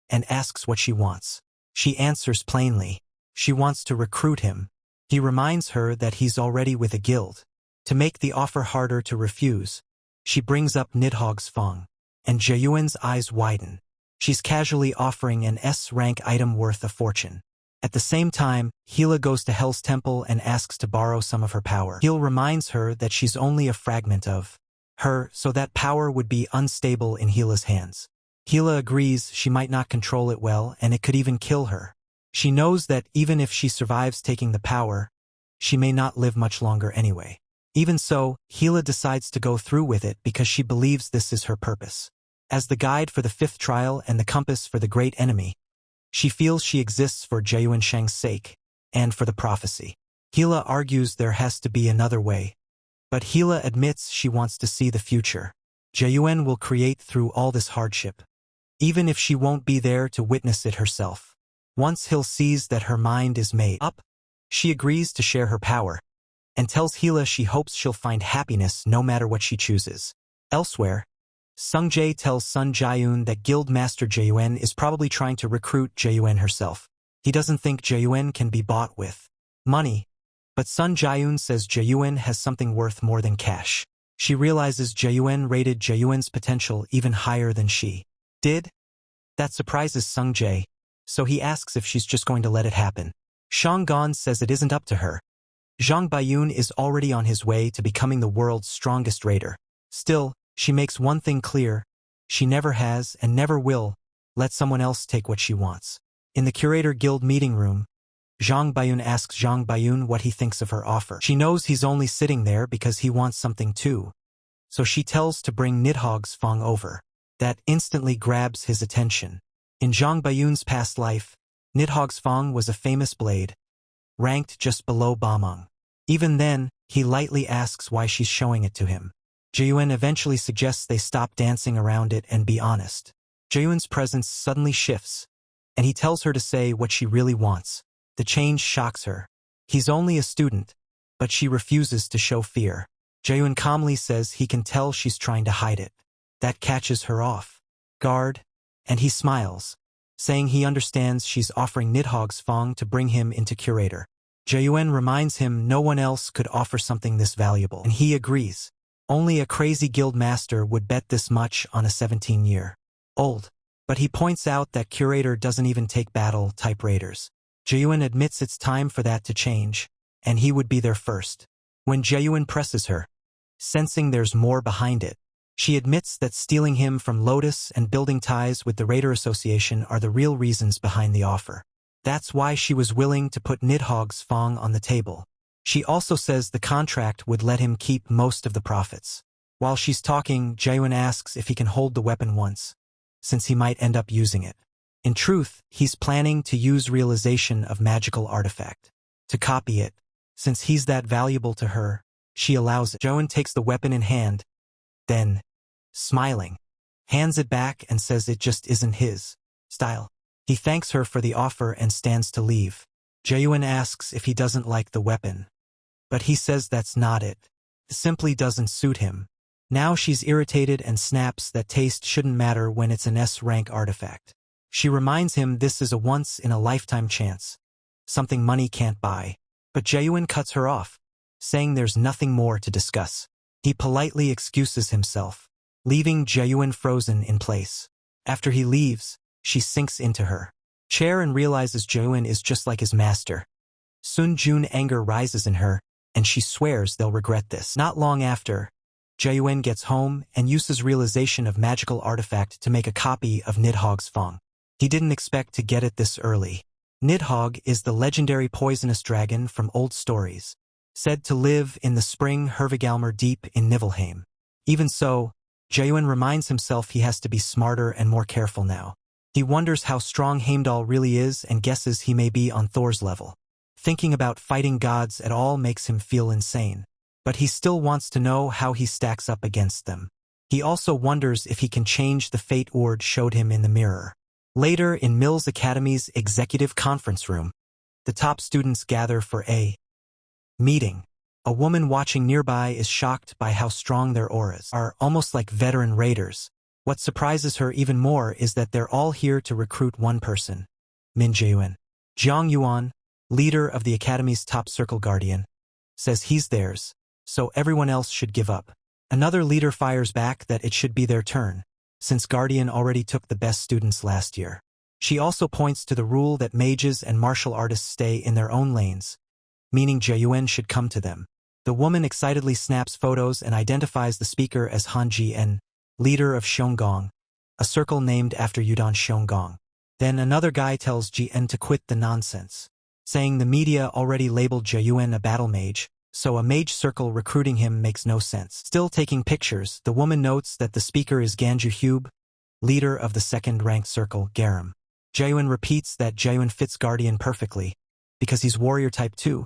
[SPEAKER 1] and asks what she wants. She answers plainly. She wants to recruit him. He reminds her that he's already with a guild. To make the offer harder to refuse, she brings up Nidhogg's Fong, and Jaeyuan's eyes widen. She's casually offering an S-rank item worth a fortune. At the same time, Hela goes to Hel's temple and asks to borrow some of her power. Hel reminds her that she's only a fragment of her, so that power would be unstable in Hela's hands. Hela agrees she might not control it well, and it could even kill her. She knows that even if she survives taking the power, she may not live much longer anyway. Even so, Hela decides to go through with it because she believes this is her purpose. As the guide for the 5th trial and the compass for the great enemy, she feels she exists for Jaeyuan Shang's sake, and for the prophecy. Hela argues there has to be another way, but Hela admits she wants to see the future. Jaeyuan will create through all this hardship, even if she won't be there to witness it herself. Once Hel sees that her mind is made up, she agrees to share her power, and tells Hela she hopes she'll find happiness no matter what she chooses. Elsewhere, Sungjae tells Sun Jaeyun that Guild Master Jaeyuan is probably trying to recruit Jaeyuan herself. He doesn't think Jaeyuan can be bought with money, but Sun Jaeyun says Jaeyuan has something worth more than cash. She realizes Jaeyuan rated Jaeyuan's potential even higher than she did. That surprises Sungjae, so he asks if she's just going to let it happen. Shang Gan says it isn't up to her. Zhang Baiyun is already on his way to becoming the world's strongest raider. Still, she makes one thing clear: she never has and never will let someone else take what she wants. In the Curator Guild meeting room, Zhang Baiyun asks Zhang Baiyun what he thinks of her offer. She knows he's only sitting there because he wants something too, so she tells to bring Nidhogg's Fong over. That instantly grabs his attention. In Zhang Baiyun's past life, Nidhogg's Fong was a famous blade, ranked just below Bameng. Even then, he lightly asks why she's showing it to him. Jayuan eventually suggests they stop dancing around it and be honest. Jayuan's presence suddenly shifts, and he tells her to say what she really wants. The change shocks her. He's only a student, but she refuses to show fear. Jayuan calmly says he can tell she's trying to hide it. That catches her off guard, and he smiles, saying he understands she's offering Nidhogg's Fong to bring him into Curator. Jayuan reminds him no one else could offer something this valuable, and he agrees. Only a crazy guild master would bet this much on a 17-year-old. But he points out that Curator doesn't even take battle-type raiders. Jayuan admits it's time for that to change, and he would be there first. When Jayuan presses her, sensing there's more behind it, she admits that stealing him from Lotus and building ties with the Raider Association are the real reasons behind the offer. That's why she was willing to put Nidhogg's Fong on the table. She also says the contract would let him keep most of the profits. While she's talking, Jayuan asks if he can hold the weapon once, since he might end up using it. In truth, he's planning to use realization of magical artifact to copy it. Since he's that valuable to her, she allows it. Jayuan takes the weapon in hand, then, smiling, hands it back and says it just isn't his style. He thanks her for the offer and stands to leave. Jayuan asks if he doesn't like the weapon, but he says that's not it. It simply doesn't suit him. Now she's irritated and snaps that taste shouldn't matter when it's an S-rank artifact. She reminds him this is a once-in-a-lifetime chance, something money can't buy. But Jayuan cuts her off, saying there's nothing more to discuss. He politely excuses himself, leaving Jayuan frozen in place. After he leaves, she sinks into her chair and realizes Jayuan is just like his master. Sun Jun anger rises in her, and she swears they'll regret this. Not long after, Jayuan gets home and uses realization of magical artifact to make a copy of Nidhogg's Fong. He didn't expect to get it this early. Nidhogg is the legendary poisonous dragon from old stories, said to live in the spring Hervigalmer deep in Niflheim. Even so, Jayuan reminds himself he has to be smarter and more careful now. He wonders how strong Heimdall really is and guesses he may be on Thor's level. Thinking about fighting gods at all makes him feel insane, but he still wants to know how he stacks up against them. He also wonders if he can change the fate Ord showed him in the mirror. Later, in Mills Academy's executive conference room, the top students gather for a meeting. A woman watching nearby is shocked by how strong their auras are, almost like veteran raiders. What surprises her even more is that they're all here to recruit one person, Min Jayuan. Jiang Yuan, leader of the Academy's top circle guardian, says he's theirs, so everyone else should give up. Another leader fires back that it should be their turn, since Guardian already took the best students last year. She also points to the rule that mages and martial artists stay in their own lanes, meaning Jayuan should come to them. The woman excitedly snaps photos and identifies the speaker as Han Ji-en, leader of Xiongong, a circle named after Yudon Xiongong. Then another guy tells Ji-en to quit the nonsense, saying the media already labeled Jayuan a battle mage, so a mage circle recruiting him makes no sense. Still taking pictures, the woman notes that the speaker is Ganju Hube, leader of the second-ranked circle, Garam. Jayuan repeats that Jayuan fits Guardian perfectly, because he's warrior type 2,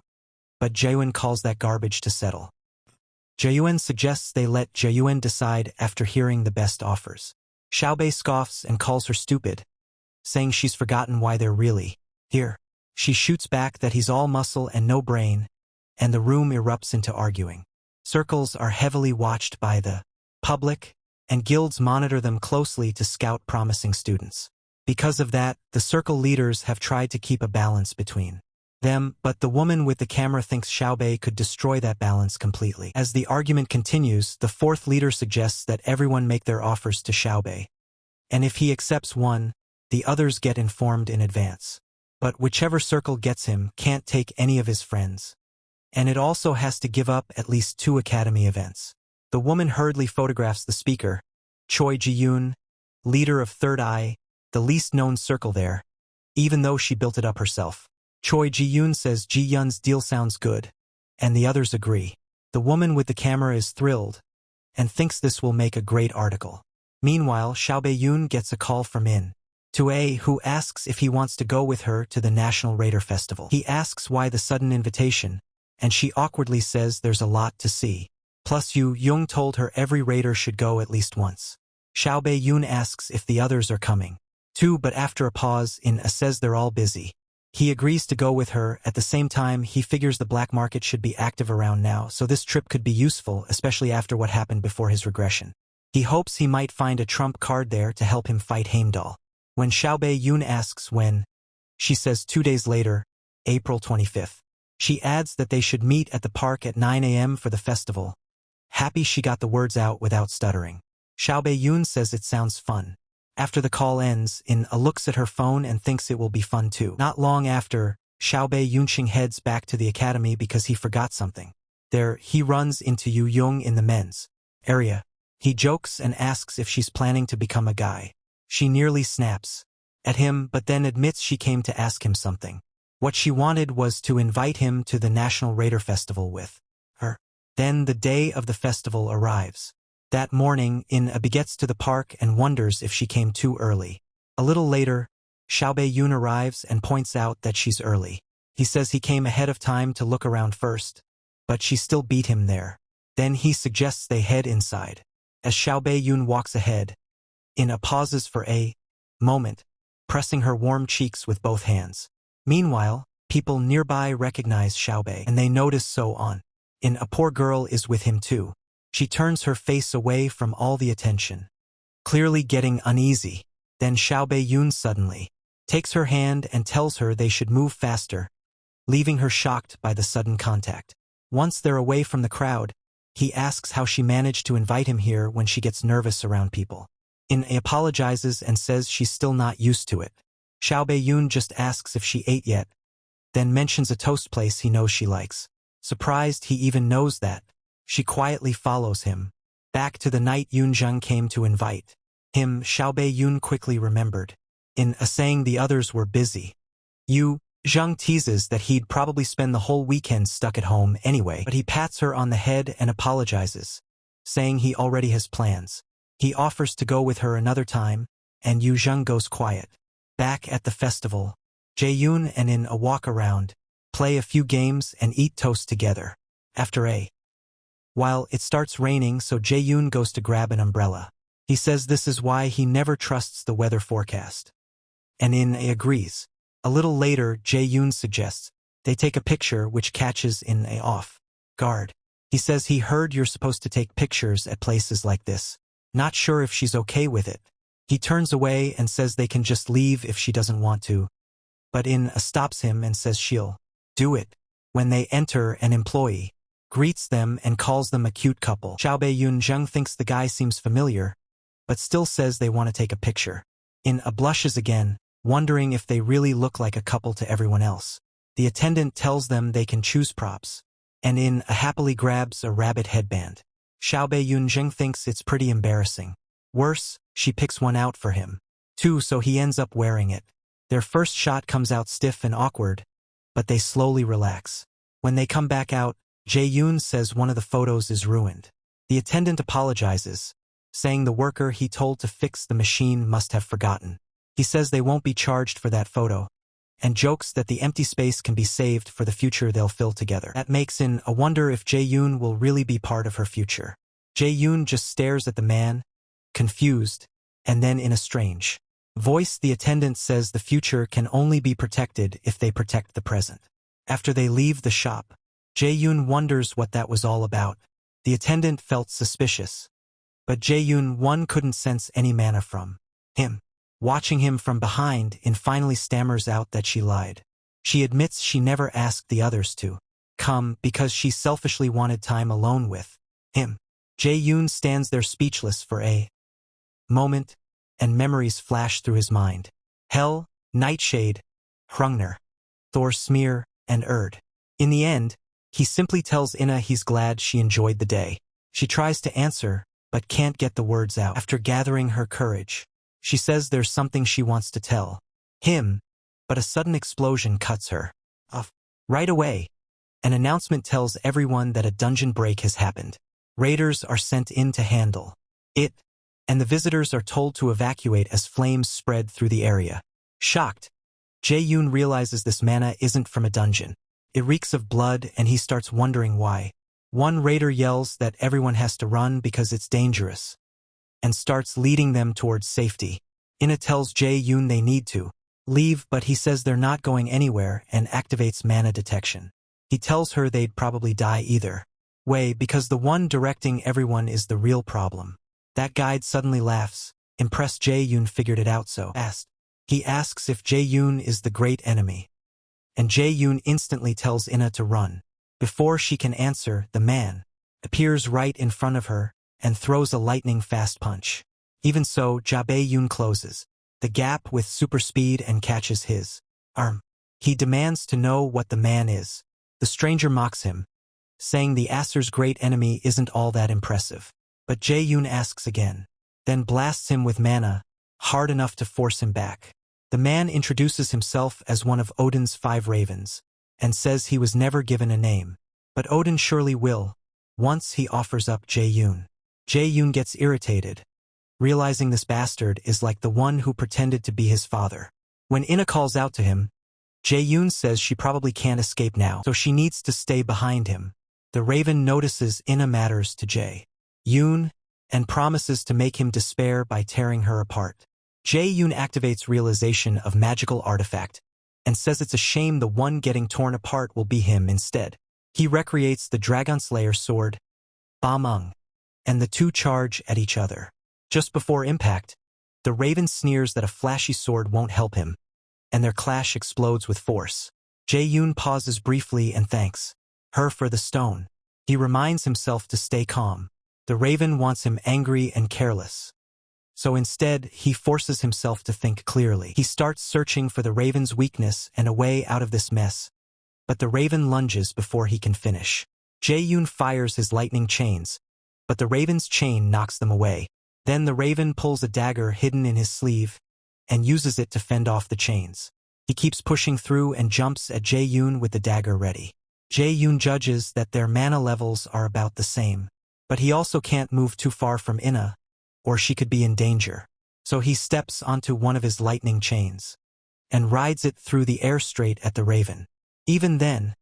[SPEAKER 1] but Jayuan calls that garbage to settle. Jayuan suggests they let Jayuan decide after hearing the best offers. Xiaobei scoffs and calls her stupid, saying she's forgotten why they're really here. She shoots back that he's all muscle and no brain, and the room erupts into arguing. Circles are heavily watched by the public, and guilds monitor them closely to scout promising students. Because of that, the circle leaders have tried to keep a balance between them, but the woman with the camera thinks Xiaobei could destroy that balance completely. As the argument continues, the fourth leader suggests that everyone make their offers to Xiaobei, and if he accepts one, the others get informed in advance. But whichever circle gets him can't take any of his friends, and it also has to give up at least 2 academy events. The woman hurriedly photographs the speaker, Choi Ji-yoon, leader of Third Eye, the least known circle there, even though she built it up herself. Choi Ji-yoon says Ji-yoon's deal sounds good, and the others agree. The woman with the camera is thrilled, and thinks this will make a great article. Meanwhile, Xiao Bei-yoon gets a call from In To-ae, who asks if he wants to go with her to the National Raider Festival. He asks why the sudden invitation, and she awkwardly says there's a lot to see. Plus Yu-young told her every raider should go at least once. Xiao Bei-yoon asks if the others are coming too, but after a pause, In-a says they're all busy. He agrees to go with her. At the same time, he figures the black market should be active around now, so this trip could be useful, especially after what happened before his regression. He hopes he might find a trump card there to help him fight Heimdall. When Xiao Bei-yoon asks when, she says 2 days later, April 25th. She adds that they should meet at the park at 9 a.m. for the festival. Happy she got the words out without stuttering. Xiao Bei-yoon says it sounds fun. After the call ends, In-a looks at her phone and thinks it will be fun too. Not long after, Xiao Bei-yoon heads back to the academy because he forgot something. There, he runs into Yu-young in the men's area. He jokes and asks if she's planning to become a guy. She nearly snaps at him, but then admits she came to ask him something. What she wanted was to invite him to the National Raider Festival with her. Then the day of the festival arrives. That morning, In-a gets to the park and wonders if she came too early. A little later, Xiao Bei-yoon arrives and points out that she's early. He says he came ahead of time to look around first, but she still beat him there. Then he suggests they head inside. As Xiao Bei-yoon walks ahead, In-a pauses for a moment, pressing her warm cheeks with both hands. Meanwhile, people nearby recognize Xiao Bei, and they notice so on. In-a poor girl is with him too. She turns her face away from all the attention, clearly getting uneasy. Then Xiao Bei-yoon suddenly takes her hand and tells her they should move faster, leaving her shocked by the sudden contact. Once they're away from the crowd, he asks how she managed to invite him here when she gets nervous around people. In-a apologizes and says she's still not used to it. Xiao Bei-yoon just asks if she ate yet, then mentions a toast place he knows she likes. Surprised he even knows that, she quietly follows him. Back to the night Yoon-jung came to invite him, Xiao Bei-yoon quickly remembered. In-a saying the others were busy. Yoon-jung teases that he'd probably spend the whole weekend stuck at home anyway, but he pats her on the head and apologizes, saying he already has plans. He offers to go with her another time, and Yoon-jung goes quiet. Back at the festival, Jae-yoon and In-a walk around, play a few games and eat toast together. After a while, it starts raining, so Jae-yoon goes to grab an umbrella. He says this is why he never trusts the weather forecast. And In-a agrees. A little later, Jae-yoon suggests they take a picture, which catches In-a off guard. He says he heard you're supposed to take pictures at places like this. Not sure if she's okay with it. He turns away and says they can just leave if she doesn't want to. But In-a stops him and says she'll do it. When they enter, an employee greets them and calls them a cute couple. Xiao Bei-yoon thinks the guy seems familiar, but still says they want to take a picture. In-a blushes again, wondering if they really look like a couple to everyone else. The attendant tells them they can choose props, and In-a happily grabs a rabbit headband. Xiao Bei-yoon thinks it's pretty embarrassing. Worse, she picks one out for him, too, so he ends up wearing it. Their first shot comes out stiff and awkward, but they slowly relax. When they come back out, Jae-yoon says one of the photos is ruined. The attendant apologizes, saying the worker he told to fix the machine must have forgotten. He says they won't be charged for that photo, and jokes that the empty space can be saved for the future they'll fill together. That makes In-a wonder if Jae-yoon will really be part of her future. Jae-yoon just stares at the man, confused, and then in a strange voice the attendant says the future can only be protected if they protect the present. After they leave the shop, Jae-yoon wonders what that was all about. The attendant felt suspicious, but Jae-yoon couldn't sense any mana from him. Watching him from behind, In finally stammers out that she lied. She admits she never asked the others to come because she selfishly wanted time alone with him. Jae-yoon stands there speechless for a moment, and memories flash through his mind. Hel, Nightshade, Hrungnir, Thor Smear, and Erd. In the end, he simply tells In-a he's glad she enjoyed the day. She tries to answer, but can't get the words out. After gathering her courage, She says there's something she wants to tell him, but a sudden explosion cuts her off. Right away, an announcement tells everyone that a dungeon break has happened. Raiders are sent in to handle it, and the visitors are told to evacuate as flames spread through the area. Shocked, Jae-yoon realizes this mana isn't from a dungeon. It reeks of blood, and he starts wondering why. One raider yells that everyone has to run because it's dangerous, and starts leading them towards safety. Ina tells Jae-yoon they need to leave, but he says they're not going anywhere and activates mana detection. He tells her they'd probably die either way because the one directing everyone is the real problem. That guide suddenly laughs, impressed Jae-yoon figured it out so fast. He asks if Jae-yoon is the great enemy, and Jae-yoon instantly tells Ina to run. Before she can answer, the man appears right in front of her and throws a lightning-fast punch. Even so, Jae-yoon closes the gap with super speed and catches his arm. He demands to know what the man is. The stranger mocks him, saying the Asur's great enemy isn't all that impressive. But Jae-yoon asks again, then blasts him with mana, hard enough to force him back. The man introduces himself as one of Odin's 5 ravens, and says he was never given a name. But Odin surely will, once he offers up Jae-yoon. Jae-yoon gets irritated, realizing this bastard is like the one who pretended to be his father. When Ina calls out to him, Jae-yoon says she probably can't escape now, so she needs to stay behind him. The raven notices Ina matters to Jae-yoon and promises to make him despair by tearing her apart. Jae-yoon activates realization of magical artifact and says it's a shame the one getting torn apart will be him instead. He recreates the Dragon Slayer sword, Ba-mung, and the two charge at each other. Just before impact, the raven sneers that a flashy sword won't help him, and their clash explodes with force. Jae-yoon pauses briefly and thanks her for the stone. He reminds himself to stay calm. The raven wants him angry and careless, so instead he forces himself to think clearly. He starts searching for the raven's weakness and a way out of this mess, but the raven lunges before he can finish. Jae-yoon fires his lightning chains, but the raven's chain knocks them away. Then the raven pulls a dagger hidden in his sleeve and uses it to fend off the chains. He keeps pushing through and jumps at Jae-yoon with the dagger ready. Jae-yoon judges that their mana levels are about the same, but he also can't move too far from Ina, or she could be in danger. So he steps onto one of his lightning chains and rides it through the air straight at the raven. Even then,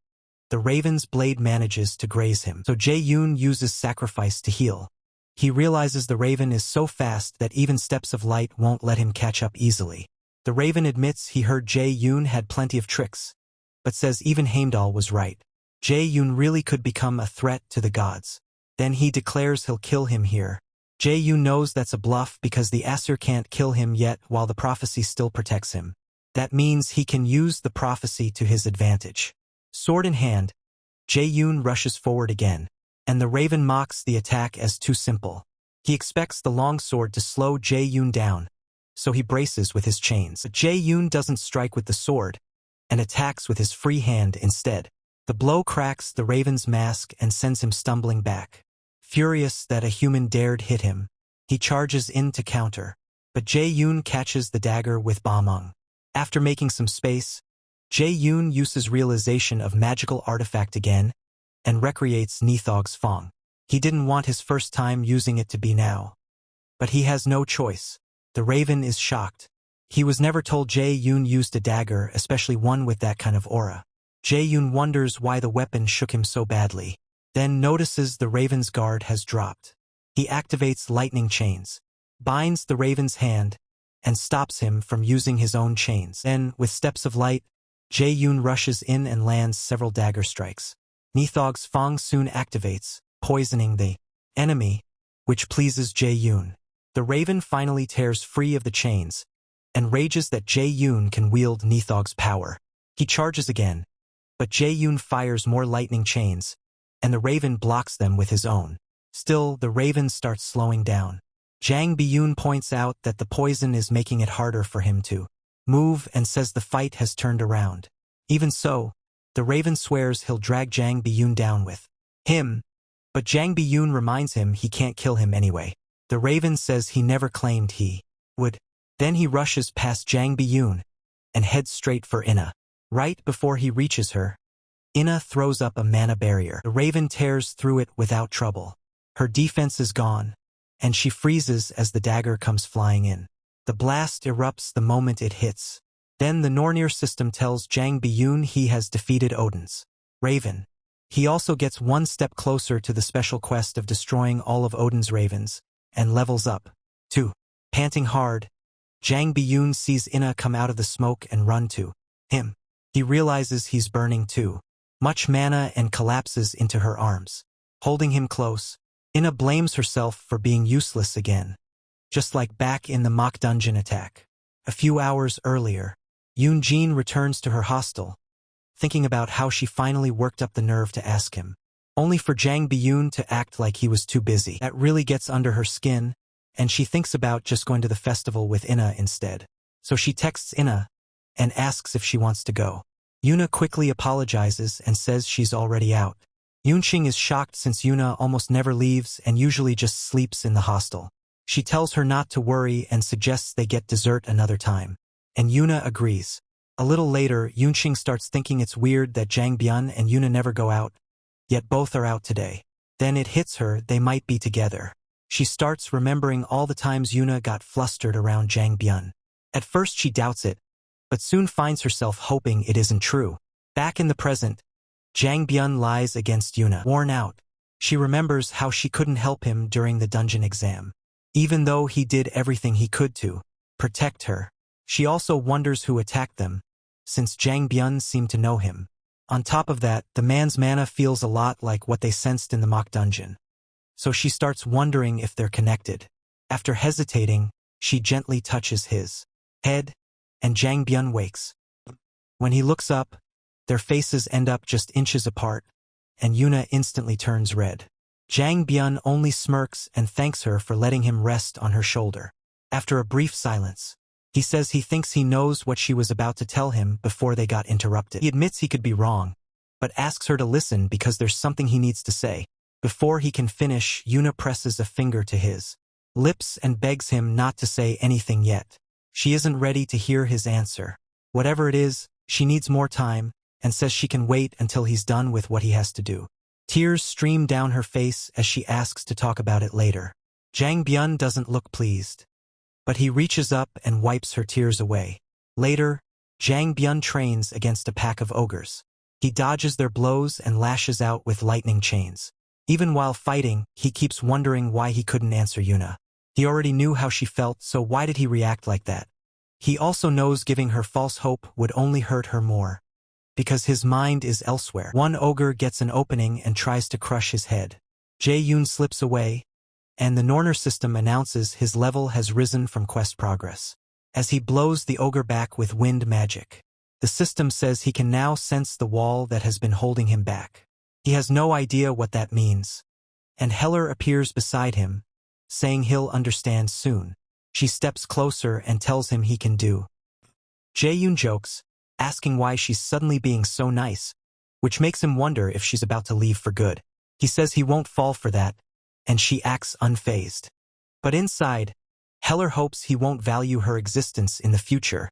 [SPEAKER 1] the raven's blade manages to graze him, so Jae-yoon uses sacrifice to heal. He realizes the raven is so fast that even steps of light won't let him catch up easily. The raven admits he heard Jae-yoon had plenty of tricks, but says even Heimdall was right. Jae-yoon really could become a threat to the gods. Then he declares he'll kill him here. Jae-yoon knows that's a bluff because the Asur can't kill him yet while the prophecy still protects him. That means he can use the prophecy to his advantage. Sword in hand, Jae-yoon rushes forward again, and the raven mocks the attack as too simple. He expects the long sword to slow Jae-yoon down, so he braces with his chains. But Jae-yoon doesn't strike with the sword, and attacks with his free hand instead. The blow cracks the raven's mask and sends him stumbling back. Furious that a human dared hit him, he charges in to counter, but Jae-yoon catches the dagger with Ba-mung. After making some space, Jae-yoon uses realization of magical artifact again and recreates Nithog's Fong. He didn't want his first time using it to be now, but he has no choice. The raven is shocked. He was never told Jae-yoon used a dagger, especially one with that kind of aura. Jae-yoon wonders why the weapon shook him so badly, then notices the raven's guard has dropped. He activates lightning chains, binds the raven's hand, and stops him from using his own chains. Then, with steps of light, Jae-yoon rushes in and lands several dagger strikes. Nithog's Fong soon activates, poisoning the enemy, which pleases Jae-yoon. The raven finally tears free of the chains and rages that Jae-yoon can wield Nithog's power. He charges again, but Jae-yoon fires more lightning chains, and the raven blocks them with his own. Still, the raven starts slowing down. Jang Bi-yoon points out that the poison is making it harder for him to move and says the fight has turned around. Even so, the raven swears he'll drag Jang Bi-yoon down with him, but Jang Bi-yoon reminds him he can't kill him anyway. The raven says he never claimed he would. Then he rushes past Jang Bi-yoon and heads straight for Inna. Right before he reaches her, Inna throws up a mana barrier. The raven tears through it without trouble. Her defense is gone, and she freezes as the dagger comes flying in. The blast erupts the moment it hits. Then the Nornir system tells Jang Bi-yoon he has defeated Odin's raven. He also gets one step closer to the special quest of destroying all of Odin's ravens, and levels up. 2. Panting hard, Jang Bi-yoon sees Inna come out of the smoke and run to him. He realizes he's burning too much mana and collapses into her arms. Holding him close, Inna blames herself for being useless again, just like back in the mock dungeon attack. A few hours earlier, Yoon-jin returns to her hostel, thinking about how she finally worked up the nerve to ask him, only for Jang Bi-yoon to act like he was too busy. That really gets under her skin, and she thinks about just going to the festival with Inna instead. So she texts Inna and asks if she wants to go. Yuna quickly apologizes and says she's already out. Yoon-ching is shocked since Yuna almost never leaves and usually just sleeps in the hostel. She tells her not to worry and suggests they get dessert another time. And Yuna agrees. A little later, Yoon-ching starts thinking it's weird that Jang Bi-yoon and Yuna never go out, yet both are out today. Then it hits her they might be together. She starts remembering all the times Yuna got flustered around Jang Bi-yoon. At first she doubts it, but soon finds herself hoping it isn't true. Back in the present, Jang Bi-yoon lies against Yuna. Worn out, she remembers how she couldn't help him during the dungeon exam, even though he did everything he could to protect her. She also wonders who attacked them, since Jang Bi-yoon seemed to know him. On top of that, the man's mana feels a lot like what they sensed in the mock dungeon. So she starts wondering if they're connected. After hesitating, she gently touches his head, and Jang Bi-yoon wakes. When he looks up, their faces end up just inches apart, and Yuna instantly turns red. Jang Bi-yoon only smirks and thanks her for letting him rest on her shoulder. After a brief silence, he says he thinks he knows what she was about to tell him before they got interrupted. He admits he could be wrong, but asks her to listen because there's something he needs to say. Before he can finish, Yuna presses a finger to his lips and begs him not to say anything yet. She isn't ready to hear his answer. Whatever it is, she needs more time, and says she can wait until he's done with what he has to do. Tears stream down her face as she asks to talk about it later. Jang Bi-yoon doesn't look pleased, but he reaches up and wipes her tears away. Later, Jang Bi-yoon trains against a pack of ogres. He dodges their blows and lashes out with lightning chains. Even while fighting, he keeps wondering why he couldn't answer Yuna. He already knew how she felt, so why did he react like that? He also knows giving her false hope would only hurt her more, because his mind is elsewhere. One ogre gets an opening and tries to crush his head. Jae-yoon slips away, and the Nornir system announces his level has risen from quest progress. As he blows the ogre back with wind magic, the system says he can now sense the wall that has been holding him back. He has no idea what that means, and Helheim appears beside him, saying he'll understand soon. She steps closer and tells him he can do. Jae-yoon jokes, asking why she's suddenly being so nice, which makes him wonder if she's about to leave for good. He says he won't fall for that, and she acts unfazed. But inside, Helheim hopes he won't value her existence in the future,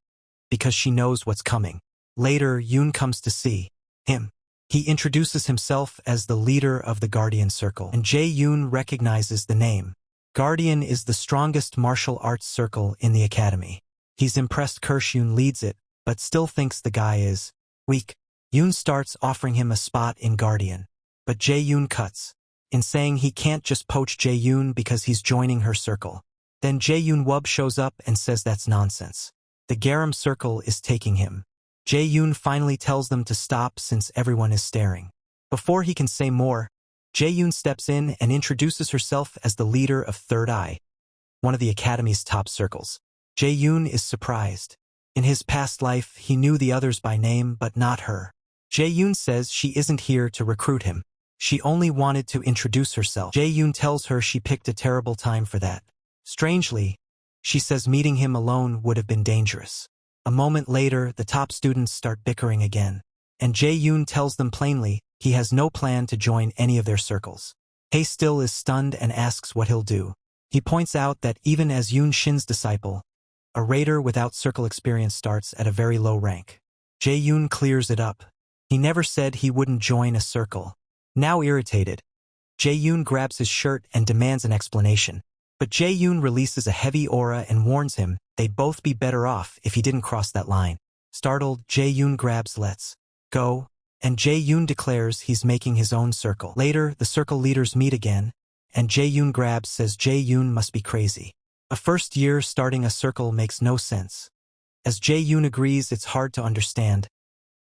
[SPEAKER 1] because she knows what's coming. Later, Yoon comes to see him. He introduces himself as the leader of the Guardian Circle, and Jae-yoon recognizes the name. Guardian is the strongest martial arts circle in the academy. He's impressed Yoon leads it, but still thinks the guy is weak. Yoon starts offering him a spot in Guardian, but Jae-yoon cuts, in saying he can't just poach Jae-yoon because he's joining her circle. Then Jae-yoon Wub shows up and says that's nonsense. The Garam circle is taking him. Jae-yoon finally tells them to stop since everyone is staring. Before he can say more, Jae-yoon steps in and introduces herself as the leader of Third Eye, one of the Academy's top circles. Jae-yoon is surprised. In his past life, he knew the others by name but not her. Jae-yoon says she isn't here to recruit him. She only wanted to introduce herself. Jae-yoon tells her she picked a terrible time for that. Strangely, she says meeting him alone would have been dangerous. A moment later, the top students start bickering again, and Jae-yoon tells them plainly he has no plan to join any of their circles. Hae still is stunned and asks what he'll do. He points out that even as Yoon Shin's disciple, A raider without circle experience starts at a very low rank. Jae-yoon clears it up. He never said he wouldn't join a circle. Now irritated, Jae-yoon grabs his shirt and demands an explanation. But Jae-yoon releases a heavy aura and warns him they'd both be better off if he didn't cross that line. Startled, Jae-yoon grabs "Let's go," and Jae-yoon declares he's making his own circle. Later, the circle leaders meet again, and Jae-yoon grabs says Jae-yoon must be crazy. A first year starting a circle makes no sense. As Jae-yoon agrees it's hard to understand,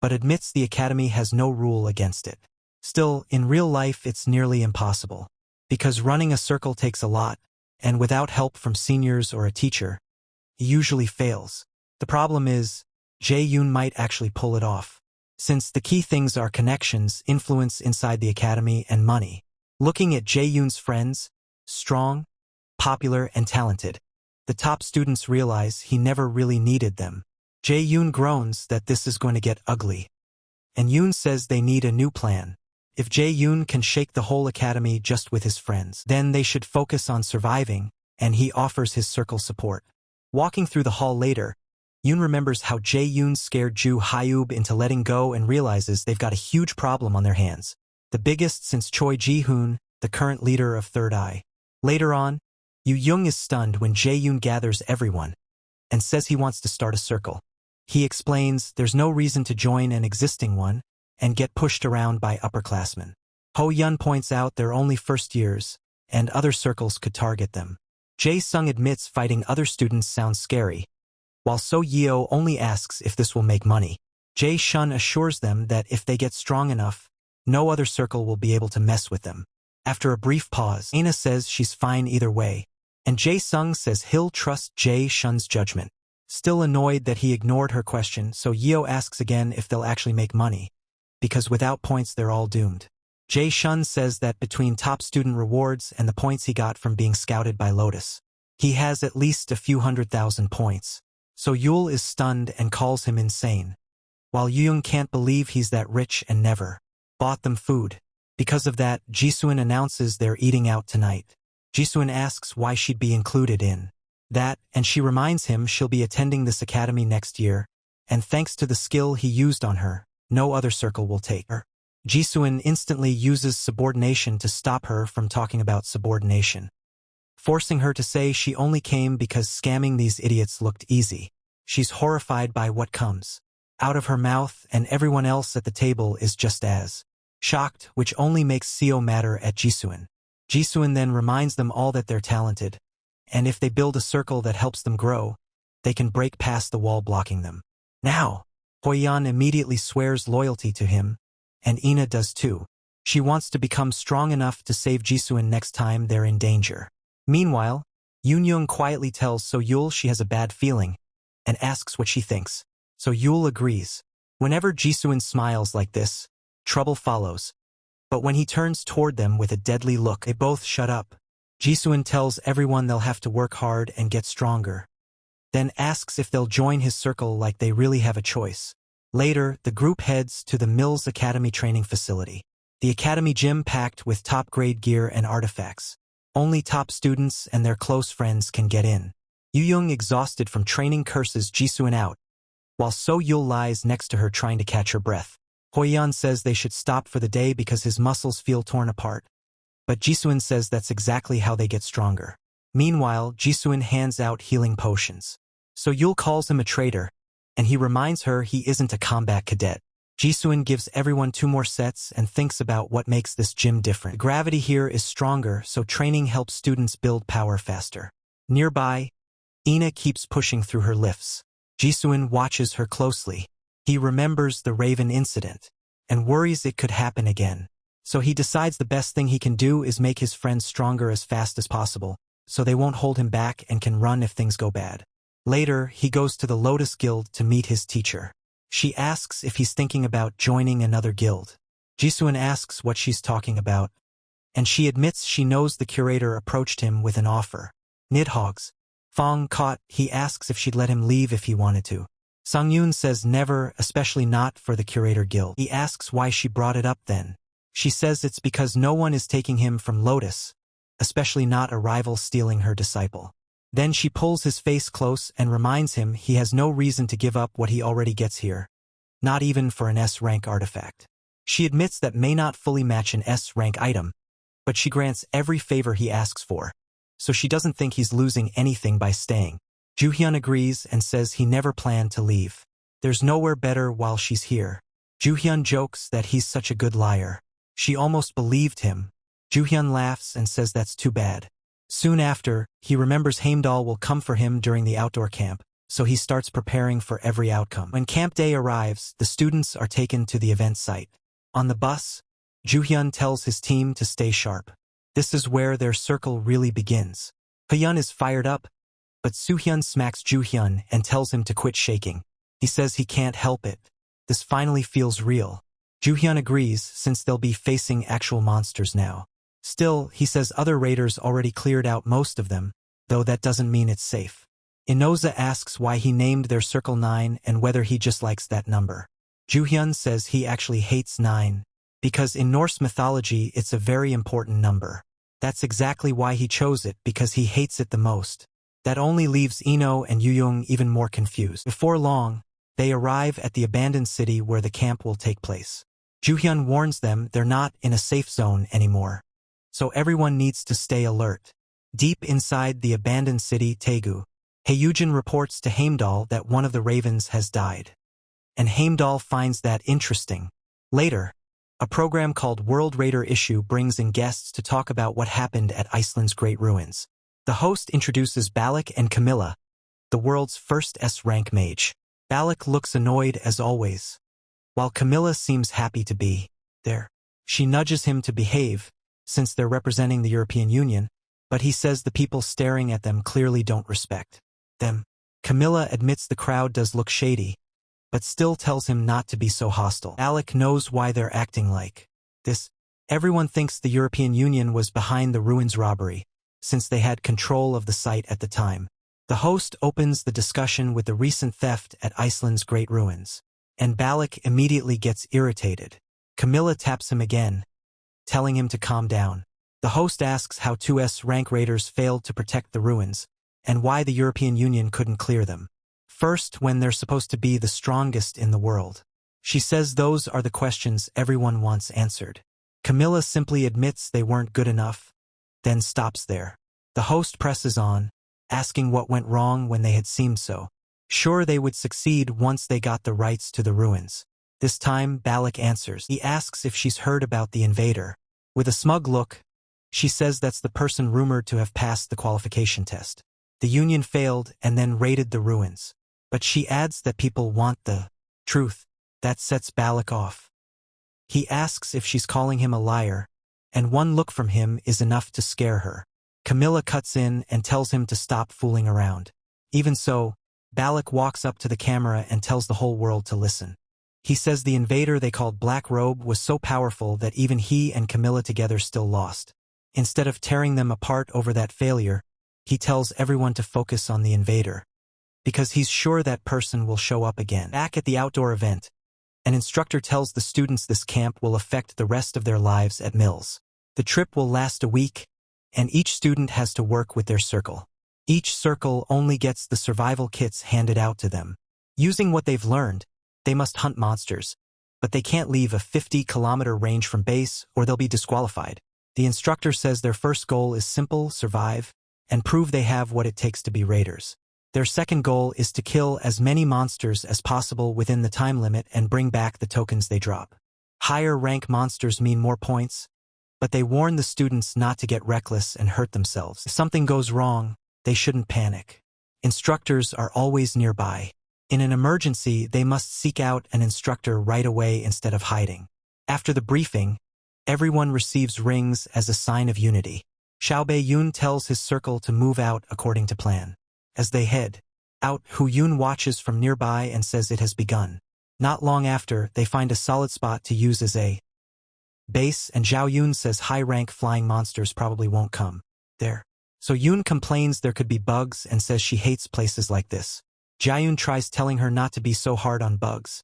[SPEAKER 1] but admits the academy has no rule against it. Still, in real life it's nearly impossible. Because running a circle takes a lot, and without help from seniors or a teacher, it usually fails. The problem is, Jae-yoon might actually pull it off. Since the key things are connections, influence inside the academy, and money. Looking at Jae-yoon's friends, strong, popular, and talented, the top students realize he never really needed them. Jae-yoon groans that this is going to get ugly. And Yoon says they need a new plan. If Jae-yoon can shake the whole academy just with his friends, then they should focus on surviving, and he offers his circle support. Walking through the hall later, Yoon remembers how Jae-yoon scared Ju Hyub into letting go and realizes they've got a huge problem on their hands. The biggest since Choi Ji-hoon, the current leader of Third Eye. Later on, Yoo-young is stunned when Jae-yoon gathers everyone and says he wants to start a circle. He explains there's no reason to join an existing one and get pushed around by upperclassmen. Ho-yeon points out they're only first years, and other circles could target them. Jae-sung admits fighting other students sounds scary, while So-yeo only asks if this will make money. Jae-shun assures them that if they get strong enough, no other circle will be able to mess with them. After a brief pause, Aina says she's fine either way, and Jae-sung says he'll trust Jae-shun's judgment. Still annoyed that he ignored her question, So-yeo asks again if they'll actually make money, because without points they're all doomed. Jae-shun says that between top student rewards and the points he got from being scouted by Lotus, he has at least a few 100,000 points. So Yul is stunned and calls him insane, while Yoo-young can't believe he's that rich and never bought them food. Because of that, Jisuin announces they're eating out tonight. Jisuin asks why she'd be included in that, and she reminds him she'll be attending this academy next year, and thanks to the skill he used on her, no other circle will take her. Jisuin instantly uses subordination to stop her from talking about subordination, forcing her to say she only came because scamming these idiots looked easy. She's horrified by what comes out of her mouth, and everyone else at the table is just as shocked, which only makes Seo madder at Jisuin. Jisuin then reminds them all that they're talented, and if they build a circle that helps them grow, they can break past the wall blocking them. Now, Hoyeon immediately swears loyalty to him, and Ina does too. She wants to become strong enough to save Jisuin next time they're in danger. Meanwhile, Yoon-young quietly tells So-yul she has a bad feeling, and asks what she thinks. So-yul agrees. Whenever Jisuin smiles like this, trouble follows. But when he turns toward them with a deadly look, they both shut up. Jisuin tells everyone they'll have to work hard and get stronger, then asks if they'll join his circle like they really have a choice. Later, the group heads to the Mills Academy training facility. The academy gym packed with top-grade gear and artifacts. Only top students and their close friends can get in. Yoo-young, exhausted from training, curses Jisuin out, while So-yul lies next to her trying to catch her breath. Hoyeon says they should stop for the day because his muscles feel torn apart. But Jisuin says that's exactly how they get stronger. Meanwhile, Jisuin hands out healing potions. So-yul calls him a traitor, and he reminds her he isn't a combat cadet. Jisuin gives everyone 2 more sets and thinks about what makes this gym different. The gravity here is stronger, so training helps students build power faster. Nearby, Ina keeps pushing through her lifts. Jisuin watches her closely. He remembers the Raven incident and worries it could happen again. So he decides the best thing he can do is make his friends stronger as fast as possible, so they won't hold him back and can run if things go bad. Later, he goes to the Lotus Guild to meet his teacher. She asks if he's thinking about joining another guild. Jisuin asks what she's talking about, and she admits she knows the curator approached him with an offer. Nidhogg's Fong caught, he asks if she'd let him leave if he wanted to. Sung-yoon says never, especially not for the curator guild. He asks why she brought it up then. She says it's because no one is taking him from Lotus, especially not a rival stealing her disciple. Then she pulls his face close and reminds him he has no reason to give up what he already gets here. Not even for an S-rank artifact. She admits that may not fully match an S-rank item, but she grants every favor he asks for, so she doesn't think he's losing anything by staying. Joo-hyun agrees and says he never planned to leave. There's nowhere better while she's here. Joo-hyun jokes that he's such a good liar. She almost believed him. Joo-hyun laughs and says that's too bad. Soon after, he remembers Heimdall will come for him during the outdoor camp, so he starts preparing for every outcome. When camp day arrives, the students are taken to the event site. On the bus, Joo-hyun tells his team to stay sharp. This is where their circle really begins. Hyun is fired up, but Soo-hyun smacks Joo-hyun and tells him to quit shaking. He says he can't help it. This finally feels real. Joo-hyun agrees since they'll be facing actual monsters now. Still, he says other raiders already cleared out most of them, though that doesn't mean it's safe. Inoza asks why he named their circle 9 and whether he just likes that number. Joo-hyun says he actually hates 9, because in Norse mythology it's a very important number. That's exactly why he chose it, because he hates it the most. That only leaves Ino and Yuyung even more confused. Before long, they arrive at the abandoned city where the camp will take place. Joo-hyun warns them they're not in a safe zone anymore, so everyone needs to stay alert. Deep inside the abandoned city Taegu, Hae-yujin reports to Heimdall that one of the ravens has died. And Heimdall finds that interesting. Later, a program called World Raider Issue brings in guests to talk about what happened at Iceland's Great Ruins. The host introduces Balak and Camilla, the world's first S-rank mage. Balak looks annoyed as always, while Camilla seems happy to be there. She nudges him to behave, since they're representing the European Union, but he says the people staring at them clearly don't respect them. Camilla admits the crowd does look shady, but still tells him not to be so hostile. Balak knows why they're acting like this. Everyone thinks the European Union was behind the ruins robbery, since they had control of the site at the time. The host opens the discussion with the recent theft at Iceland's Great Ruins, and Balak immediately gets irritated. Camilla taps him again, telling him to calm down. The host asks how 2S rank raiders failed to protect the ruins, and why the European Union couldn't clear them. First, when they're supposed to be the strongest in the world. She says those are the questions everyone wants answered. Camilla simply admits they weren't good enough, then stops there. The host presses on, asking what went wrong when they had seemed so sure they would succeed once they got the rights to the ruins. This time, Balak answers. He asks if she's heard about the invader. With a smug look, she says that's the person rumored to have passed the qualification test. The Union failed and then raided the ruins. But she adds that people want the truth. That sets Balak off. He asks if she's calling him a liar, and one look from him is enough to scare her. Camilla cuts in and tells him to stop fooling around. Even so, Balak walks up to the camera and tells the whole world to listen. He says the invader they called Black Robe was so powerful that even he and Camilla together still lost. Instead of tearing them apart over that failure, he tells everyone to focus on the invader, because he's sure that person will show up again. Back at the outdoor event, an instructor tells the students this camp will affect the rest of their lives at Mills. The trip will last a week, and each student has to work with their circle. Each circle only gets the survival kits handed out to them. Using what they've learned, they must hunt monsters, but they can't leave a 50-kilometer range from base or they'll be disqualified. The instructor says their first goal is simple: survive, and prove they have what it takes to be raiders. Their second goal is to kill as many monsters as possible within the time limit and bring back the tokens they drop. Higher rank monsters mean more points, but they warn the students not to get reckless and hurt themselves. If something goes wrong, they shouldn't panic. Instructors are always nearby. In an emergency, they must seek out an instructor right away instead of hiding. After the briefing, everyone receives rings as a sign of unity. Xiao Bei-yun tells his circle to move out according to plan. As they head out, Hu-yun watches from nearby and says it has begun. Not long after, they find a solid spot to use as a base, and Zhao Yun says high-rank flying monsters probably won't come there. So Yun complains there could be bugs and says she hates places like this. Jayun tries telling her not to be so hard on bugs,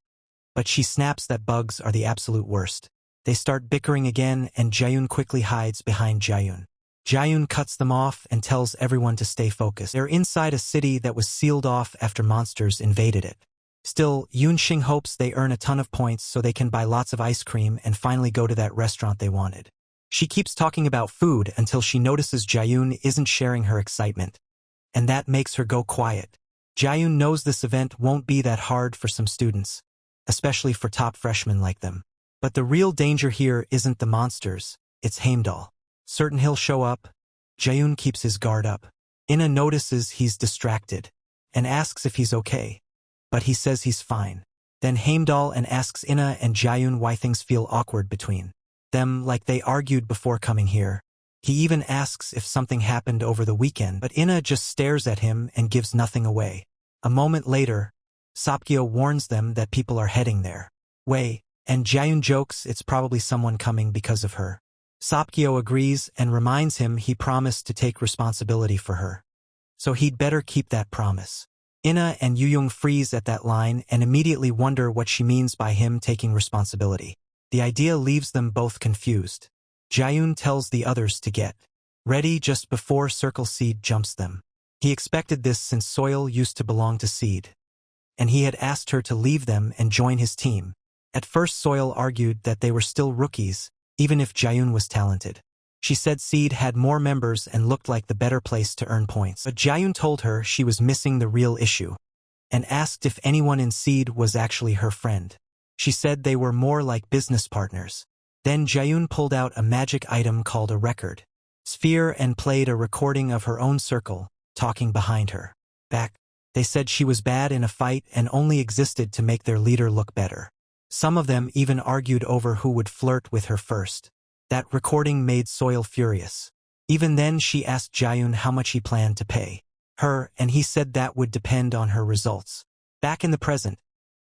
[SPEAKER 1] but she snaps that bugs are the absolute worst. They start bickering again, and Jayun quickly hides behind Jayun. Jaeyoon cuts them off and tells everyone to stay focused. They're inside a city that was sealed off after monsters invaded it. Still, Yoon-shing hopes they earn a ton of points so they can buy lots of ice cream and finally go to that restaurant they wanted. She keeps talking about food until she notices Jaeyoon isn't sharing her excitement, and that makes her go quiet. Jaeyoon knows this event won't be that hard for some students, especially for top freshmen like them. But the real danger here isn't the monsters, it's Heimdall. Certain he'll show up. Jaeyoon keeps his guard up. Inna notices he's distracted and asks if he's okay, but he says he's fine. Then Heimdall and asks Inna and Jaeyoon why things feel awkward between them, like they argued before coming here. He even asks if something happened over the weekend, but Inna just stares at him and gives nothing away. A moment later, Sapkyo warns them that people are heading their way, and Jaeyoon jokes it's probably someone coming because of her. Sapkyo agrees and reminds him he promised to take responsibility for her, so he'd better keep that promise. Inna and Yuyung freeze at that line and immediately wonder what she means by him taking responsibility. The idea leaves them both confused. Jaeyoon tells the others to get ready just before Circle Seed jumps them. He expected this since Soil used to belong to Seed, and he had asked her to leave them and join his team. At first Soil argued that they were still rookies, even if Jaeyoon was talented. She said Seed had more members and looked like the better place to earn points. But Jaeyoon told her she was missing the real issue, and asked if anyone in Seed was actually her friend. She said they were more like business partners. Then Jaeyoon pulled out a magic item called a record sphere and played a recording of her own circle, talking behind her back. They said she was bad in a fight and only existed to make their leader look better. Some of them even argued over who would flirt with her first. That recording made Soil furious. Even then she asked Jaeyoon how much he planned to pay her, and he said that would depend on her results. Back in the present,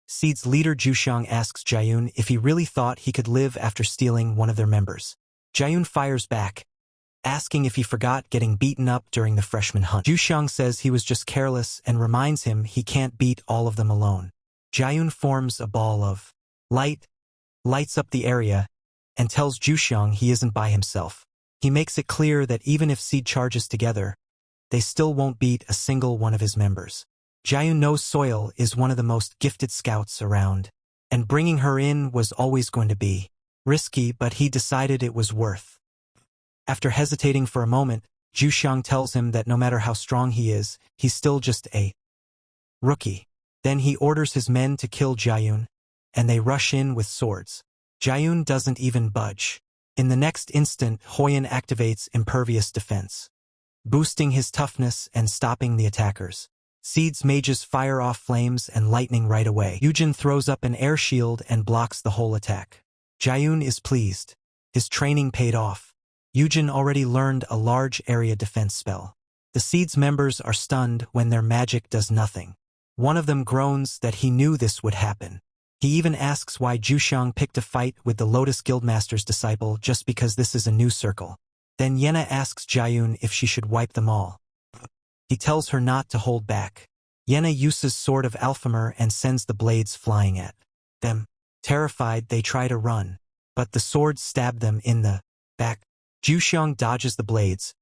[SPEAKER 1] Seed's leader Juxiang asks Jaeyoon if he really thought he could live after stealing one of their members. Jaeyoon fires back, asking if he forgot getting beaten up during the freshman hunt. Juxiang says he was just careless and reminds him he can't beat all of them alone. Jaeyoon forms a ball of lights up the area, and tells Juxiang he isn't by himself. He makes it clear that even if Seed charges together, they still won't beat a single one of his members. Jaeyoon knows Soil is one of the most gifted scouts around, and bringing her in was always going to be risky, but he decided it was worth. After hesitating for a moment, Juxiang tells him that no matter how strong he is, he's still just a rookie. Then he orders his men to kill Jaeyoon, and they rush in with swords. Jaeyoon doesn't even budge. In the next instant, Hoyeon activates Impervious Defense, boosting his toughness and stopping the attackers. Seed's mages fire off flames and lightning right away. Yujin throws up an air shield and blocks the whole attack. Jaeyoon is pleased. His training paid off. Yujin already learned a large area defense spell. The Seed's members are stunned when their magic does nothing. One of them groans that he knew this would happen. He even asks why Juxiang picked a fight with the Lotus Guildmaster's disciple just because this is a new circle. Then Yena asks Jaeyoon if she should wipe them all. He tells her not to hold back. Yena uses Sword of Alphamur and sends the blades flying at them. Terrified, they try to run, but the swords stab them in the back. Juxiang dodges the blades,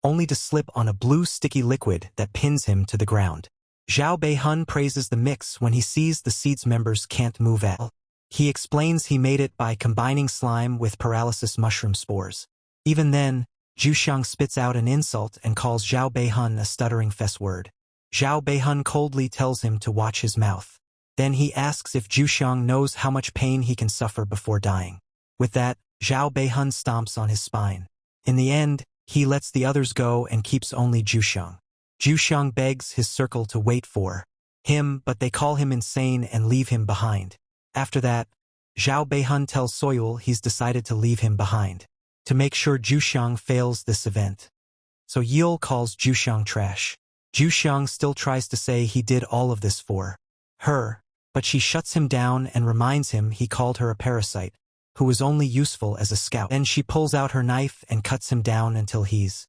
[SPEAKER 1] only to slip on a blue sticky liquid that pins him to the ground. Zhao Beihun praises the mix when he sees the Seed's members can't move at all. He explains he made it by combining slime with paralysis mushroom spores. Even then, Juxiang spits out an insult and calls Zhao Beihun a stuttering fess word. Zhao Beihun coldly tells him to watch his mouth. Then he asks if Juxiang knows how much pain he can suffer before dying. With that, Zhao Beihun stomps on his spine. In the end, he lets the others go and keeps only Juxiang. Juxiang begs his circle to wait for him, but they call him insane and leave him behind. After that, Zhao Beihun tells Soyul he's decided to leave him behind, to make sure Juxiang fails this event. So Yeol calls Juxiang trash. Juxiang still tries to say he did all of this for her, but she shuts him down and reminds him he called her a parasite, who was only useful as a scout. Then she pulls out her knife and cuts him down until he's.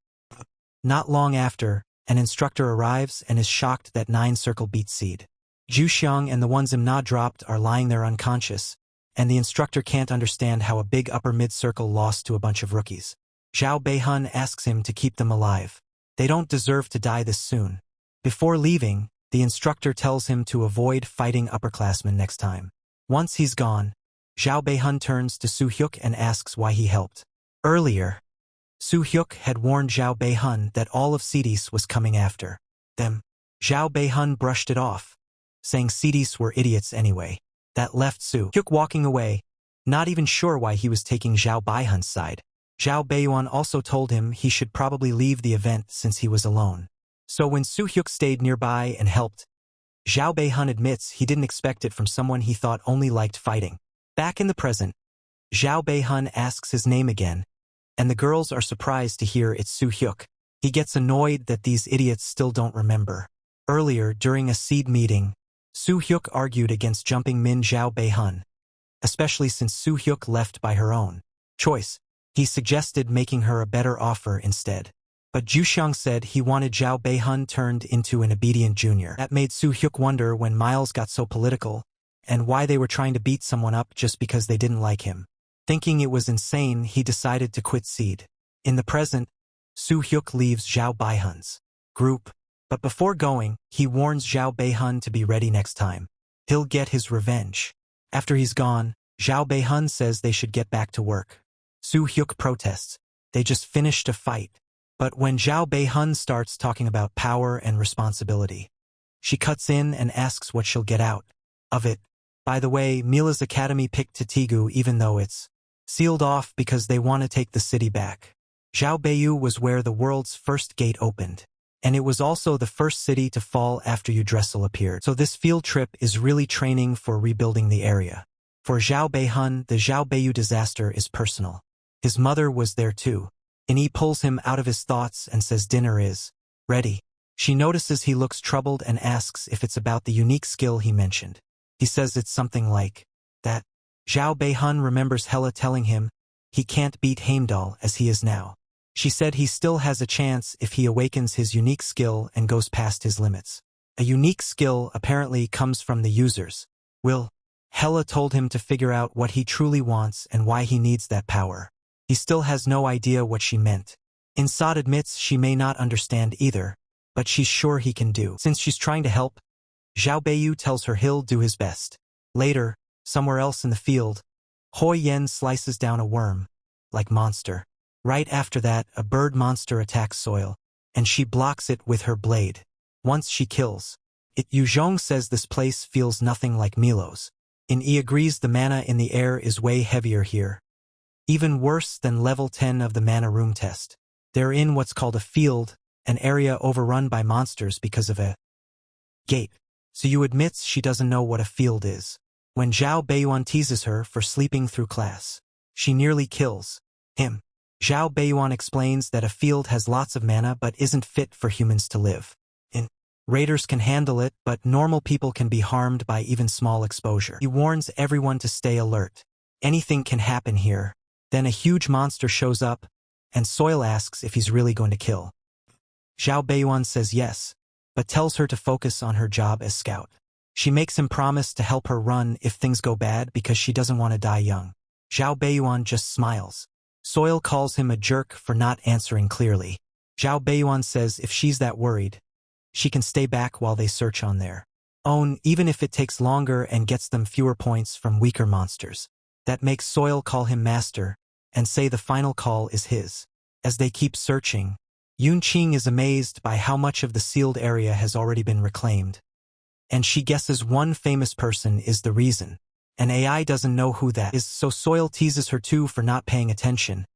[SPEAKER 1] Not long after, an instructor arrives and is shocked that 9 circle beats Seed. Juxiang and the ones Imna dropped are lying there unconscious, and the instructor can't understand how a big upper mid-circle lost to a bunch of rookies. Zhao Beihun asks him to keep them alive. They don't deserve to die this soon. Before leaving, the instructor tells him to avoid fighting upperclassmen next time. Once he's gone, Zhao Beihun turns to Su Hyuk and asks why he helped. Earlier, Su Hyuk had warned Zhao Beihun that all of Saintess was coming after them. Zhao Beihun brushed it off, saying Saintess were idiots anyway. That left Su Hyuk walking away, not even sure why he was taking Zhao Beihun's side. Zhao Beiyuan also told him he should probably leave the event since he was alone. So when Su Hyuk stayed nearby and helped, Zhao Beihun admits he didn't expect it from someone he thought only liked fighting. Back in the present, Zhao Beihun asks his name again, and the girls are surprised to hear it's Su Hyuk. He gets annoyed that these idiots still don't remember. Earlier, during a seed meeting, Su Hyuk argued against jumping Min Zhao Beihun, especially since Su Hyuk left by her own choice. He suggested making her a better offer instead. But Juxiang said he wanted Zhao Beihun turned into an obedient junior. That made Su Hyuk wonder when Miles got so political, and why they were trying to beat someone up just because they didn't like him. Thinking it was insane, he decided to quit seed. In the present, Su Hyuk leaves Zhao Beihun's group, but before going, he warns Zhao Beihun to be ready next time. He'll get his revenge. After he's gone, Zhao Beihun says they should get back to work. Su Hyuk protests. They just finished a fight. But when Zhao Beihun starts talking about power and responsibility, she cuts in and asks what she'll get out of it. By the way, Mila's academy picked Titigu even though it's sealed off because they want to take the city back. Zhao Beiyu was where the world's first gate opened, and it was also the first city to fall after Yggdrasil appeared. So this field trip is really training for rebuilding the area. For Zhao Beihun, the Zhao Beiyu disaster is personal. His mother was there too. And he pulls him out of his thoughts and says dinner is ready. She notices he looks troubled and asks if it's about the unique skill he mentioned. He says it's something like that. Zhao Beihun remembers Hela telling him he can't beat Heimdall as he is now. She said he still has a chance if he awakens his unique skill and goes past his limits. A unique skill apparently comes from the user's will. Hela told him to figure out what he truly wants and why he needs that power. He still has no idea what she meant. Insad admits she may not understand either, but she's sure he can do. Since she's trying to help, Zhao Beiyu tells her he'll do his best. Later, somewhere else in the field, Hoi Yen slices down a worm, like monster. Right after that, a bird monster attacks Soil, and she blocks it with her blade. Once she kills it, Yu Zhong says this place feels nothing like Milo's. And he agrees the mana in the air is way heavier here. Even worse than level 10 of the mana room test. They're in what's called a field, an area overrun by monsters because of a gate. So Yu admits she doesn't know what a field is. When Zhao Beiyuan teases her for sleeping through class, she nearly kills him. Zhao Beiyuan explains that a field has lots of mana but isn't fit for humans to live in. Raiders can handle it, but normal people can be harmed by even small exposure. He warns everyone to stay alert. Anything can happen here. Then a huge monster shows up, and Soil asks if he's really going to kill. Zhao Beiyuan says yes, but tells her to focus on her job as scout. She makes him promise to help her run if things go bad because she doesn't want to die young. Zhao Beiyuan just smiles. Soil calls him a jerk for not answering clearly. Zhao Beiyuan says if she's that worried, she can stay back while they search on their own, even if it takes longer and gets them fewer points from weaker monsters. That makes Soil call him master, and say the final call is his. As they keep searching, Yun Qing is amazed by how much of the sealed area has already been reclaimed. And she guesses one famous person is the reason. An AI doesn't know who that is, so Soil teases her too for not paying attention,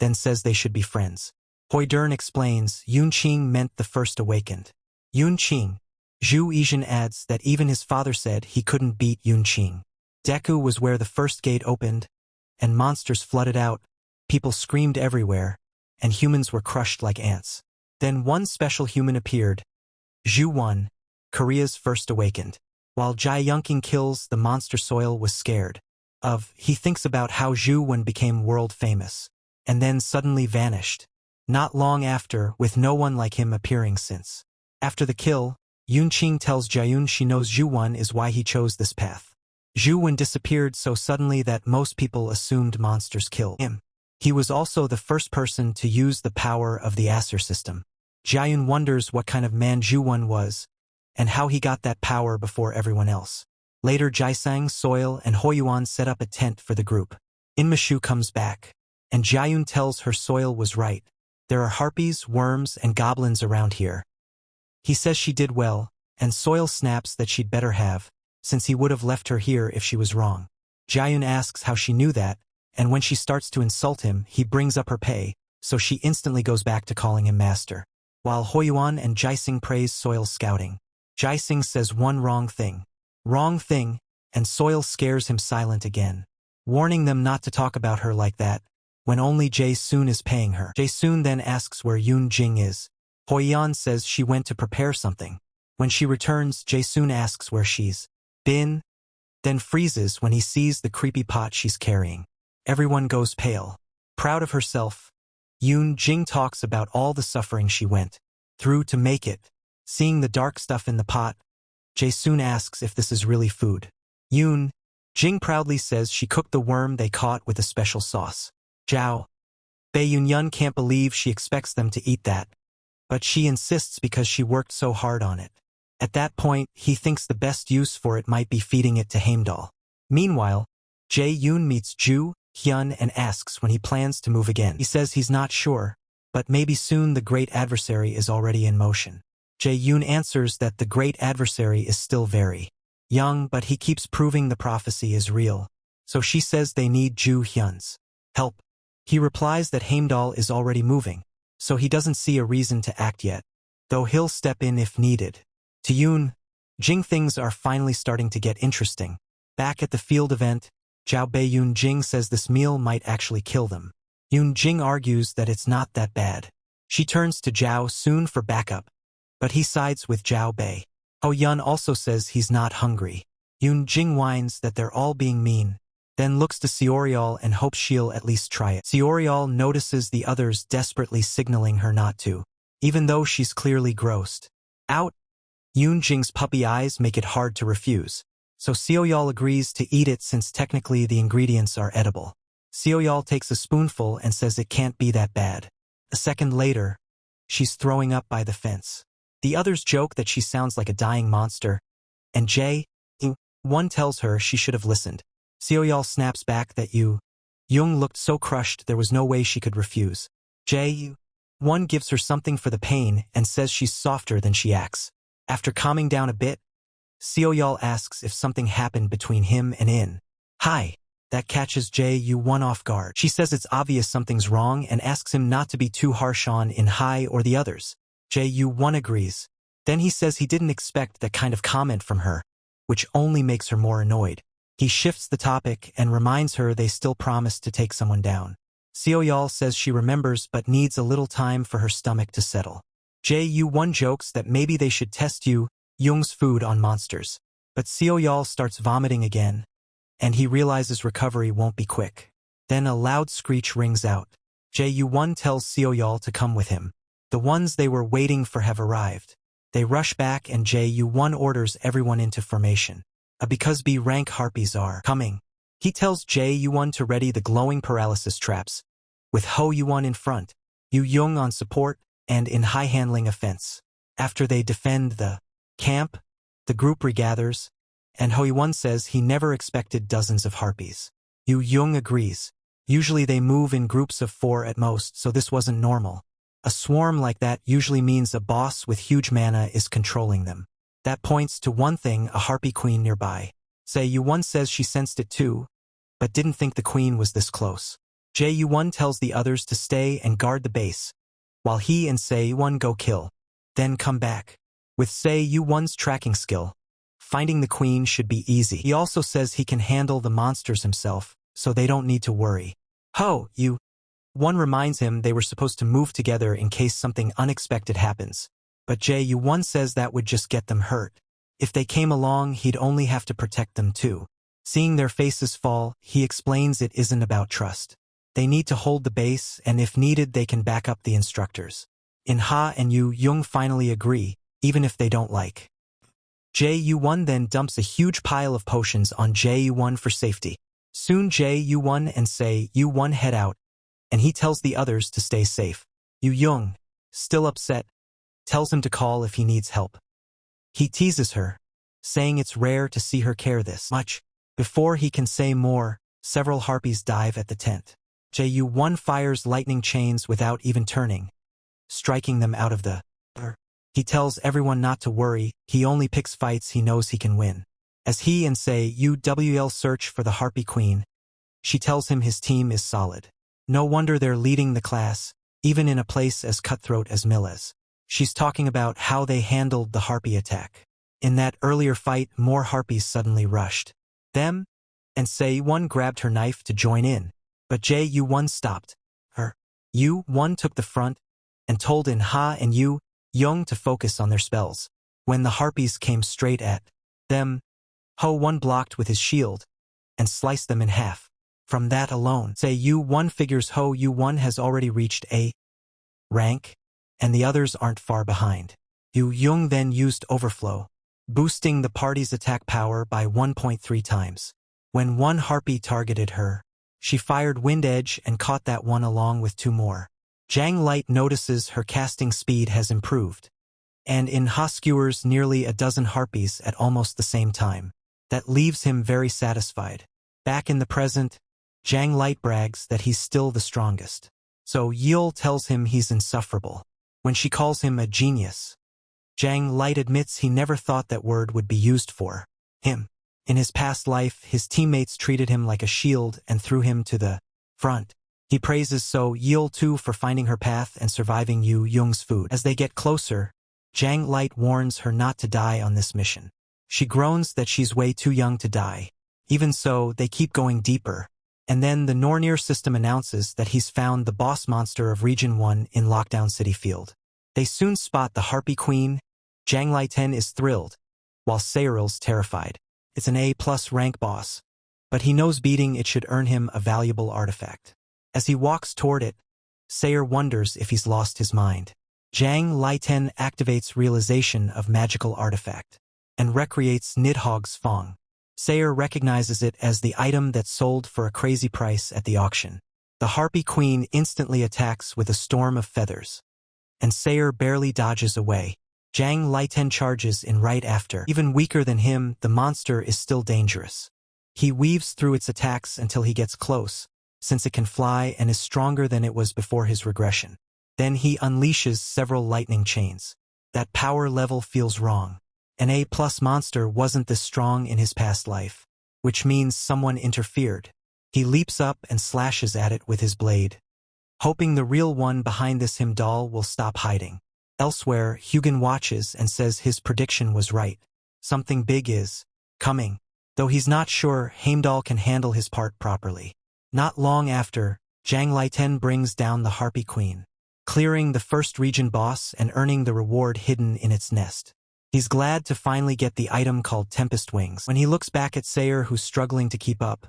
[SPEAKER 1] then says they should be friends. Hoi Dern explains Yun Qing meant the first awakened. Yun Qing. Zhu Yizhen adds that even his father said he couldn't beat Yun Qing. Deku was where the first gate opened, and monsters flooded out, people screamed everywhere, and humans were crushed like ants. Then one special human appeared, Zhu Wan, Korea's first awakened. While Jai Yunking kills the monster Soil was scared of, he thinks about how Zhu Wan became world famous, and then suddenly vanished. Not long after, with no one like him appearing since. After the kill, Yun Qing tells Jayun she knows Zhu Wan is why he chose this path. Zhu Wan disappeared so suddenly that most people assumed monsters killed him. He was also the first person to use the power of the Asura system. Jiayun wonders what kind of man Juwon was, and how he got that power before everyone else. Later Jaisang, Soil, and Hoyuan set up a tent for the group. Inmashu comes back, and Jiayun tells her Soil was right. There are harpies, worms, and goblins around here. He says she did well, and Soil snaps that she'd better have, since he would have left her here if she was wrong. Jiayun asks how she knew that, and when she starts to insult him, he brings up her pay, so she instantly goes back to calling him master. While Hoyuan and Jaising praise Soil's scouting, Jaising says one wrong thing, and Soil scares him silent again, warning them not to talk about her like that, when only Jae-soon is paying her. Jae-soon then asks where Yoon-jing is. Hoyuan says she went to prepare something. When she returns, Jae-soon asks where she's been, then freezes when he sees the creepy pot she's carrying. Everyone goes pale. Proud of herself, Yoon-jing talks about all the suffering she went through to make it. Seeing the dark stuff in the pot, Jae-soon asks if this is really food. Yoon-jing proudly says she cooked the worm they caught with a special sauce. Zhao Bei-yun can't believe she expects them to eat that, but she insists because she worked so hard on it. At that point, he thinks the best use for it might be feeding it to Heimdall. Meanwhile, Jae-yoon meets Ju Hyun and asks when he plans to move again. He says he's not sure, but maybe soon the great adversary is already in motion. Jae-yoon answers that the great adversary is still very young, but he keeps proving the prophecy is real, so she says they need Ju Hyun's help. He replies that Heimdall is already moving, so he doesn't see a reason to act yet, though he'll step in if needed. To Yoon-jing, things are finally starting to get interesting. Back at the field event, Zhao Bei-yun-jing says this meal might actually kill them. Yoon-jing argues that it's not that bad. She turns to Zhao soon for backup, but he sides with Zhao Bei. Ho-yun also says he's not hungry. Yoon-jing whines that they're all being mean, then looks to Seoriol and hopes she'll at least try it. Seoriol notices the others desperately signaling her not to, even though she's clearly grossed out. Yoon-jing's puppy eyes make it hard to refuse, so Seoriol agrees to eat it since technically the ingredients are edible. Seoriol takes a spoonful and says it can't be that bad. A second later, she's throwing up by the fence. The others joke that she sounds like a dying monster, and Jae-one tells her she should have listened. Seoriol snaps back that Yoon looked so crushed there was no way she could refuse. Jae-one gives her something for the pain and says she's softer than she acts. After calming down a bit, Seoriol asks if something happened between him and In-hai. That catches Jae-one off guard. She says it's obvious something's wrong and asks him not to be too harsh on In-hai or the others. Jae-one agrees. Then he says he didn't expect that kind of comment from her, which only makes her more annoyed. He shifts the topic and reminds her they still promised to take someone down. Seoriol says she remembers but needs a little time for her stomach to settle. Jae-one jokes that maybe they should test Young's food on monsters, but Seoriol starts vomiting again, and he realizes recovery won't be quick. Then a loud screech rings out. Jae-one tells Seoriol to come with him. The ones they were waiting for have arrived. They rush back and Jae-one orders everyone into formation. Because B-rank harpies are coming. He tells Jae-one to ready the glowing paralysis traps, with Ho-yuan in front, Yu-young on support, and In-hai handling offense. After they defend the camp, the group regathers, and Ho-yuan says he never expected dozens of harpies. Yu-young agrees. Usually they move in groups of 4 at most, so this wasn't normal. A swarm like that usually means a boss with huge mana is controlling them. That points to one thing, a harpy queen nearby. Jae-one says she sensed it too, but didn't think the queen was this close. Jae-one tells the others to stay and guard the base, while he and Jae-one go kill, then come back. With Jae-one's tracking skill, finding the queen should be easy. He also says he can handle the monsters himself, so they don't need to worry. Ho-yuan reminds him they were supposed to move together in case something unexpected happens, but Jae-one says that would just get them hurt. If they came along, he'd only have to protect them too. Seeing their faces fall, he explains it isn't about trust. They need to hold the base, and if needed they can back up the instructors. In-ha and Yu-young finally agree, even if they don't like. Jae-one then dumps a huge pile of potions on Jae-one for safety. Soon Jae-one and Jae-one head out, and he tells the others to stay safe. Yu Young, still upset, tells him to call if he needs help. He teases her, saying it's rare to see her care this much. Before he can say more, several harpies dive at the tent. Ju-1 fires lightning chains without even turning, striking them out of the air. He tells everyone not to worry, he only picks fights he knows he can win. As he and Uwl search for the Harpy Queen, she tells him his team is solid. No wonder they're leading the class, even in a place as cutthroat as Miles. She's talking about how they handled the Harpy attack. In that earlier fight, more Harpies suddenly rushed them, and Yu-1 grabbed her knife to join in, but Ju-1 stopped her. Yu-1 took the front and told In-ha and Yu-Young to focus on their spells. When the Harpies came straight at them, Ho-1 blocked with his shield and sliced them in half. From that alone, Yu-1 figures Ho-1 has already reached A rank, and the others aren't far behind. Yu-Young then used Overflow, boosting the party's attack power by 1.3 times. When one Harpy targeted her, she fired Wind Edge and caught that one along with two more. Jang Light notices her casting speed has improved, and In-ha skewers nearly a dozen Harpies at almost the same time. That leaves him very satisfied. Back in the present, Jang Light brags that he's still the strongest. So Yeol tells him he's insufferable. When she calls him a genius, Jang Light admits he never thought that word would be used for him. In his past life, his teammates treated him like a shield and threw him to the front. He praises Yeol too for finding her path and surviving Yu Young's food. As they get closer, Jang Light warns her not to die on this mission. She groans that she's way too young to die. Even so, they keep going deeper. And then the Nornir system announces that he's found the boss monster of Region 1 in Lockdown City Field. They soon spot the Harpy Queen. Jang Lighten is thrilled, while Sayril's terrified. It's an A+ rank boss, but he knows beating it should earn him a valuable artifact. As he walks toward it, Sayer wonders if he's lost his mind. Jang Lighten activates realization of magical artifact and recreates Nidhogg's Fong. Sayer recognizes it as the item that sold for a crazy price at the auction. The Harpy Queen instantly attacks with a storm of feathers, and Sayer barely dodges away. Jang Lighten charges in right after. Even weaker than him, the monster is still dangerous. He weaves through its attacks until he gets close, since it can fly and is stronger than it was before his regression. Then he unleashes several lightning chains. That power level feels wrong. An A+ monster wasn't this strong in his past life, which means someone interfered. He leaps up and slashes at it with his blade, hoping the real one behind this Himdall will stop hiding. Elsewhere, Hugin watches and says his prediction was right. Something big is coming, though he's not sure Heimdall can handle his part properly. Not long after, Jang Lighten brings down the Harpy Queen, clearing the first region boss and earning the reward hidden in its nest. He's glad to finally get the item called Tempest Wings. When he looks back at Sayer, who's struggling to keep up,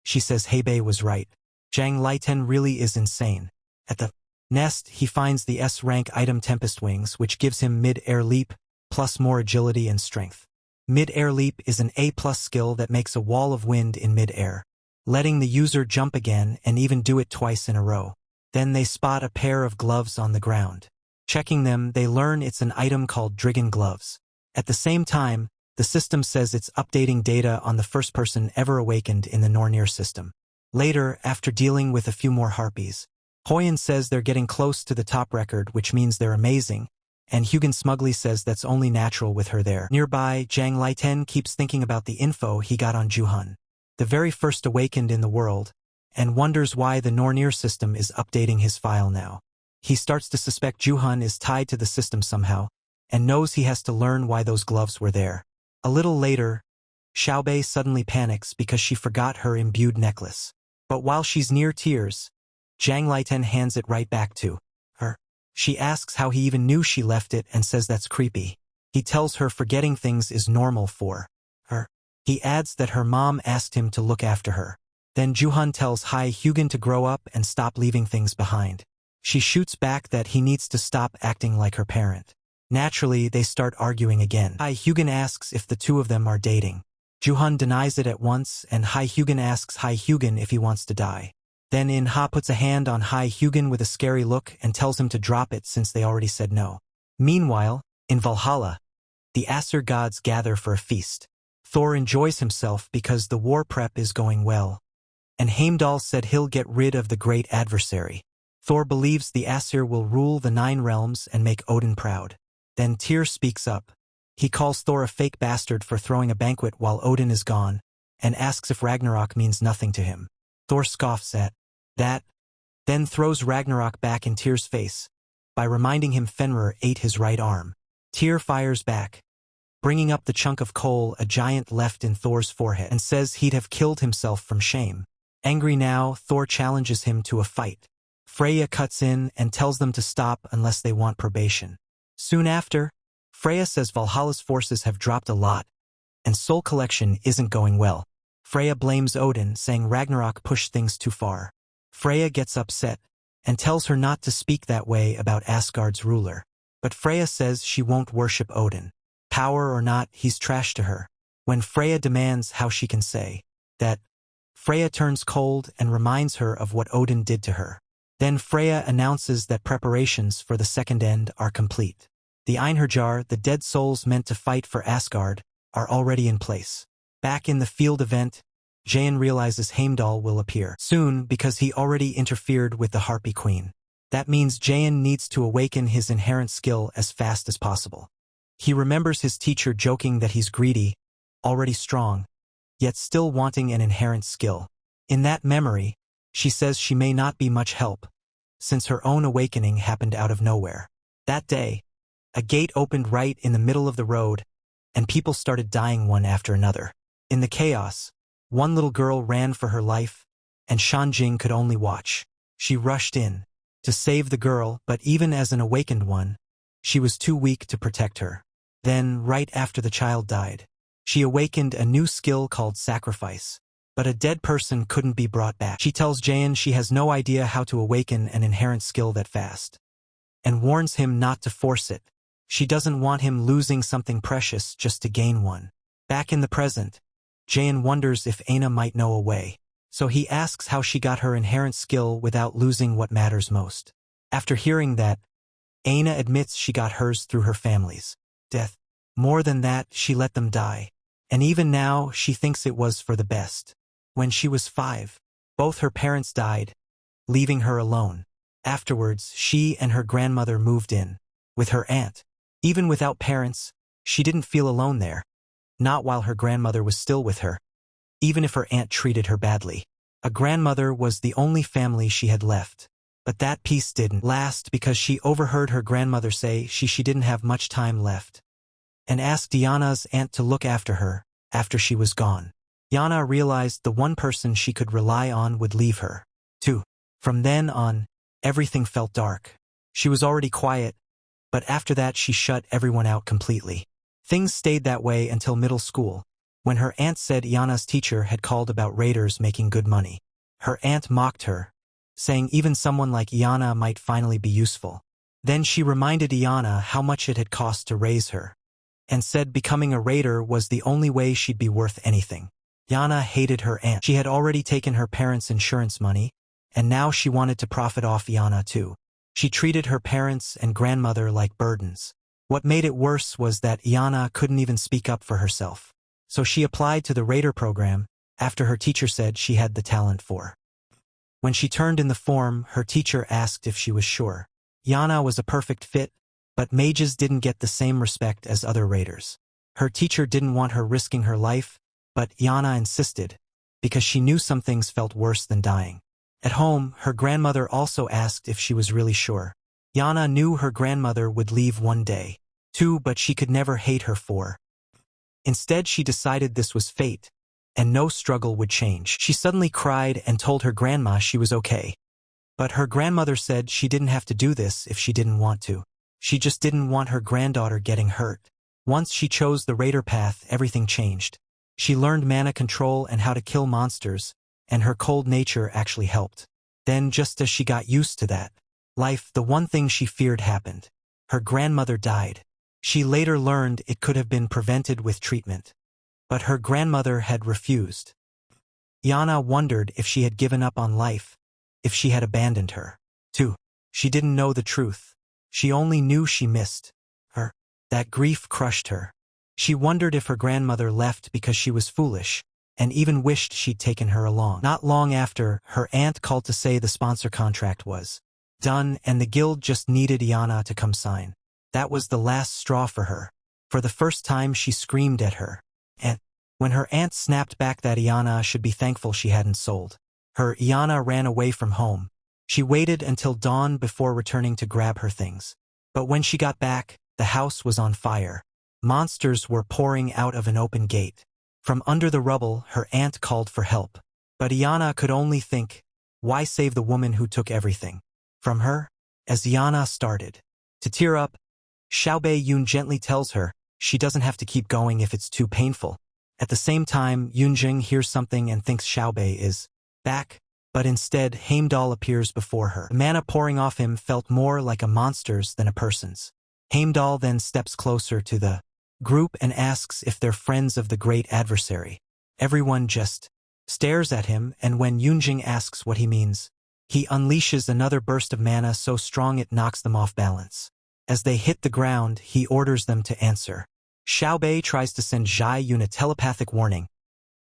[SPEAKER 1] she says Hebei was right. Jang Lighten really is insane. At the nest, he finds the S-rank item Tempest Wings, which gives him mid-air leap, plus more agility and strength. Mid-air leap is an A+ skill that makes a wall of wind in mid-air, letting the user jump again and even do it twice in a row. Then they spot a pair of gloves on the ground. Checking them, they learn it's an item called Drigon Gloves. At the same time, the system says it's updating data on the first person ever awakened in the Nornir system. Later, after dealing with a few more Harpies, Hoyen says they're getting close to the top record, which means they're amazing, and Hugin smugly says that's only natural with her there. Nearby, Jang Lighten keeps thinking about the info he got on Juhun, the very first awakened in the world, and wonders why the Nornir system is updating his file now. He starts to suspect Juhun is tied to the system somehow, and knows he has to learn why those gloves were there. A little later, Xiaobei suddenly panics because she forgot her imbued necklace. But while she's near tears, Jang Lighten hands it right back to her. She asks how he even knew she left it and says that's creepy. He tells her forgetting things is normal for her. He adds that her mom asked him to look after her. Then Juhun tells Hai Hugin to grow up and stop leaving things behind. She shoots back that he needs to stop acting like her parent. Naturally, they start arguing again. Hai Hugin asks if the two of them are dating. Juhun denies it at once, and Hai Hugin asks Hai Hugin if he wants to die. Then Inha puts a hand on Hugin with a scary look and tells him to drop it since they already said no. Meanwhile, in Valhalla, the Asur gods gather for a feast. Thor enjoys himself because the war prep is going well. And Heimdall said he'll get rid of the great adversary. Thor believes the Asur will rule the 9 realms and make Odin proud. Then Tyr speaks up. He calls Thor a fake bastard for throwing a banquet while Odin is gone, and asks if Ragnarok means nothing to him. Thor scoffs at that, then throws Ragnarok back in Tyr's face by reminding him Fenrir ate his right arm. Tyr fires back, bringing up the chunk of coal a giant left in Thor's forehead, and says he'd have killed himself from shame. Angry now, Thor challenges him to a fight. Freya cuts in and tells them to stop unless they want probation. Soon after, Freya says Valhalla's forces have dropped a lot, and soul collection isn't going well. Freya blames Odin, saying Ragnarok pushed things too far. Freya gets upset and tells her not to speak that way about Asgard's ruler. But Freya says she won't worship Odin. Power or not, he's trash to her. When Freya demands how she can say that, Freya turns cold and reminds her of what Odin did to her. Then Freya announces that preparations for the second end are complete. The Einherjar, the dead souls meant to fight for Asgard, are already in place. Back in the field event, Jain realizes Heimdall will appear soon because he already interfered with the Harpy Queen. That means Jain needs to awaken his inherent skill as fast as possible. He remembers his teacher joking that he's greedy, already strong, yet still wanting an inherent skill. In that memory, she says she may not be much help, since her own awakening happened out of nowhere. That day, a gate opened right in the middle of the road, and people started dying one after another. In the chaos, one little girl ran for her life, and Shanjing could only watch. She rushed in to save the girl, but even as an awakened one, she was too weak to protect her. Then, right after the child died, she awakened a new skill called sacrifice. But a dead person couldn't be brought back. She tells Jain she has no idea how to awaken an inherent skill that fast, and warns him not to force it. She doesn't want him losing something precious just to gain one. Back in the present, Jain wonders if Aina might know a way, so he asks how she got her inherent skill without losing what matters most. After hearing that, Aina admits she got hers through her family's death. More than that, she let them die, and even now she thinks it was for the best. When she was 5, both her parents died, leaving her alone. Afterwards, she and her grandmother moved in with her aunt. Even without parents, she didn't feel alone there. Not while her grandmother was still with her, even if her aunt treated her badly. A grandmother was the only family she had left. But that peace didn't last because she overheard her grandmother say she didn't have much time left, and asked Diana's aunt to look after her after she was gone. Yana realized the one person she could rely on would leave her, too. From then on, everything felt dark. She was already quiet, but after that she shut everyone out completely. Things stayed that way until middle school, when her aunt said Yana's teacher had called about raiders making good money. Her aunt mocked her, saying even someone like Yana might finally be useful. Then she reminded Yana how much it had cost to raise her, and said becoming a raider was the only way she'd be worth anything. Yana hated her aunt. She had already taken her parents' insurance money, and now she wanted to profit off Yana too. She treated her parents and grandmother like burdens. What made it worse was that Yana couldn't even speak up for herself. So she applied to the Raider program, after her teacher said she had the talent for. When she turned in the form, her teacher asked if she was sure. Yana was a perfect fit, but mages didn't get the same respect as other raiders. Her teacher didn't want her risking her life, but Yana insisted, because she knew some things felt worse than dying. At home, her grandmother also asked if she was really sure. Yana knew her grandmother would leave one day, too, but she could never hate her for. Instead, she decided this was fate, and no struggle would change. She suddenly cried and told her grandma she was okay. But her grandmother said she didn't have to do this if she didn't want to. She just didn't want her granddaughter getting hurt. Once she chose the raider path, everything changed. She learned mana control and how to kill monsters, and her cold nature actually helped. Then, just as she got used to that life, the one thing she feared happened. Her grandmother died. She later learned it could have been prevented with treatment. But her grandmother had refused. Yana wondered if she had given up on life, if she had abandoned her. 2. She didn't know the truth. She only knew she missed her. That grief crushed her. She wondered if her grandmother left because she was foolish, and even wished she'd taken her along. Not long after, her aunt called to say the sponsor contract was done and the guild just needed Iana to come sign. That was the last straw for her. For the first time she screamed at her. And when her aunt snapped back that Iana should be thankful she hadn't sold her, Iana ran away from home. She waited until dawn before returning to grab her things. But when she got back, the house was on fire. Monsters were pouring out of an open gate. From under the rubble, her aunt called for help. But Iana could only think, why save the woman who took everything from her? As Iana started to tear up, Xiaobei Yun gently tells her she doesn't have to keep going if it's too painful. At the same time, Yunjing hears something and thinks Xiaobei is back, but instead Heimdall appears before her. The mana pouring off him felt more like a monster's than a person's. Heimdall then steps closer to the group and asks if they're friends of the great adversary. Everyone just stares at him, and when Yunjing asks what he means, he unleashes another burst of mana so strong it knocks them off balance. As they hit the ground, he orders them to answer. Xiaobei tries to send Zhai Yun a telepathic warning,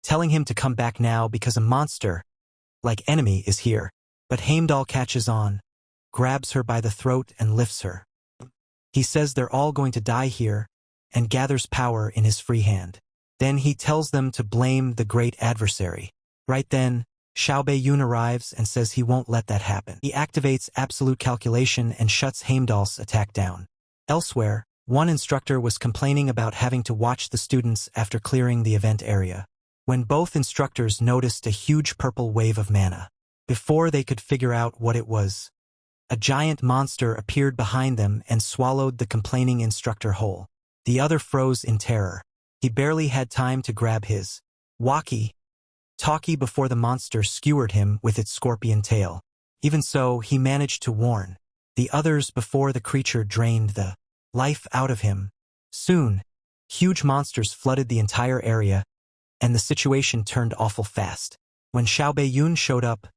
[SPEAKER 1] telling him to come back now because a monster, like enemy, is here. But Heimdall catches on, grabs her by the throat and lifts her. He says they're all going to die here, and gathers power in his free hand. Then he tells them to blame the great adversary. Right then, Xiaobei Yun arrives and says he won't let that happen. He activates absolute calculation and shuts Heimdall's attack down. Elsewhere, one instructor was complaining about having to watch the students after clearing the event area, when both instructors noticed a huge purple wave of mana. Before they could figure out what it was, a giant monster appeared behind them and swallowed the complaining instructor whole. The other froze in terror. He barely had time to grab his walkie-talkie before the monster skewered him with its scorpion tail. Even so, he managed to warn the others before the creature drained the life out of him. Soon, huge monsters flooded the entire area, and the situation turned awful fast. When Xiaobei Yun showed up,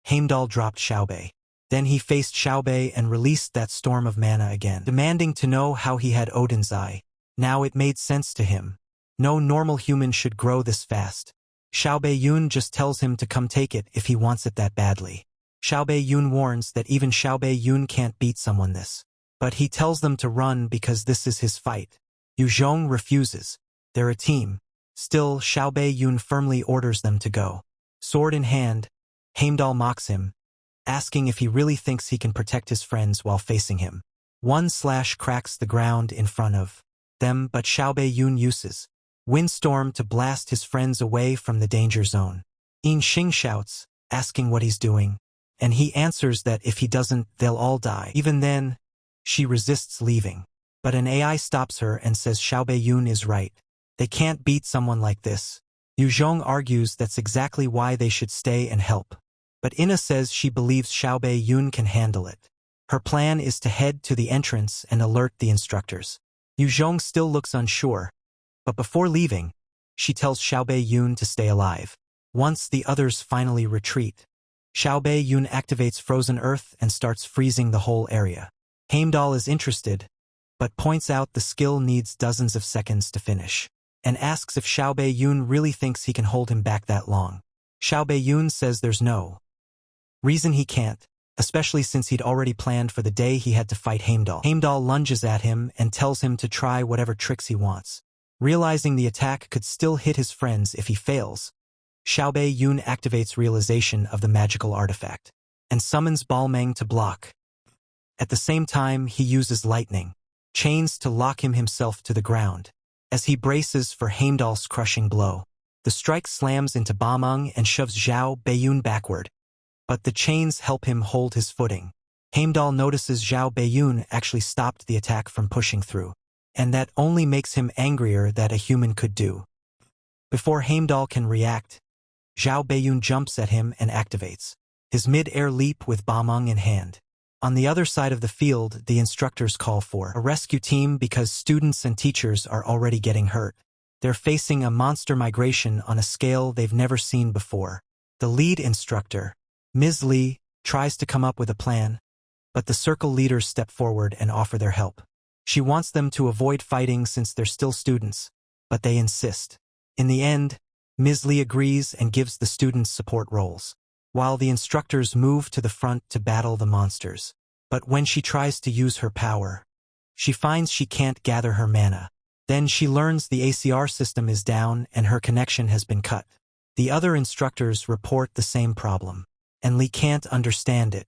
[SPEAKER 1] Heimdall dropped Xiaobei. Then he faced Xiaobei and released that storm of mana again, demanding to know how he had Odin's eye. Now it made sense to him. No normal human should grow this fast. Xiaobei Yun just tells him to come take it if he wants it that badly. Xiaobei Yun warns that even Xiaobei Yun can't beat someone this. But he tells them to run because this is his fight. Yu Zhong refuses. They're a team. Still, Xiaobei Yun firmly orders them to go. Sword in hand, Heimdall mocks him, asking if he really thinks he can protect his friends while facing him. One slash cracks the ground in front of them, but Xiaobei Yun uses Windstorm to blast his friends away from the danger zone. In Xing shouts, asking what he's doing, and he answers that if he doesn't, they'll all die. Even then, she resists leaving. But an AI stops her and says Xiaobei Yun is right. They can't beat someone like this. Yu Zhong argues that's exactly why they should stay and help. But Ina says she believes Xiaobei Yun can handle it. Her plan is to head to the entrance and alert the instructors. Yu Zhong still looks unsure, but before leaving, she tells Xiaobei Yun to stay alive. Once the others finally retreat, Xiaobei Yun activates Frozen Earth and starts freezing the whole area. Heimdall is interested, but points out the skill needs dozens of seconds to finish, and asks if Xiaobei Yun really thinks he can hold him back that long. Xiaobei Yun says there's no reason he can't, especially since he'd already planned for the day he had to fight Heimdall. Heimdall lunges at him and tells him to try whatever tricks he wants. Realizing the attack could still hit his friends if he fails, Xiaobei Yun activates realization of the magical artifact, and summons Balmeng to block. At the same time, he uses lightning chains to lock him himself to the ground. As he braces for Heimdall's crushing blow, the strike slams into Balmeng and shoves Zhao Beiyun backward, but the chains help him hold his footing. Heimdall notices Zhao Beiyun actually stopped the attack from pushing through, and that only makes him angrier that a human could do. Before Heimdall can react, Zhao Beiyun jumps at him and activates his mid-air leap with Balmeng in hand. On the other side of the field, the instructors call for a rescue team because students and teachers are already getting hurt. They're facing a monster migration on a scale they've never seen before. The lead instructor, Ms. Li, tries to come up with a plan, but the circle leaders step forward and offer their help. She wants them to avoid fighting since they're still students, but they insist. In the end, Ms. Lee agrees and gives the students support roles, while the instructors move to the front to battle the monsters. But when she tries to use her power, she finds she can't gather her mana. Then she learns the ACR system is down and her connection has been cut. The other instructors report the same problem, and Lee can't understand it.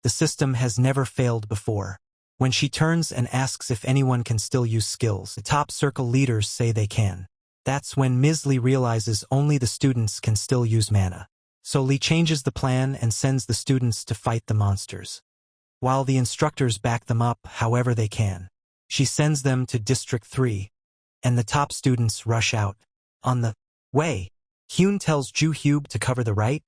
[SPEAKER 1] The system has never failed before. When she turns and asks if anyone can still use skills, the top circle leaders say they can. That's when Ms. Lee realizes only the students can still use mana. So Lee changes the plan and sends the students to fight the monsters, while the instructors back them up however they can. She sends them to District 3, and the top students rush out. On the way, Hyun tells Ju Hyub to cover the right,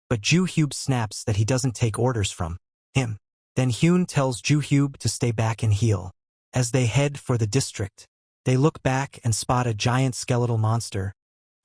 [SPEAKER 1] but Ju Hyub snaps that he doesn't take orders from him. Then Hyun tells Ju Hyub to stay back and heal. As they head for the district, they look back and spot a giant skeletal monster,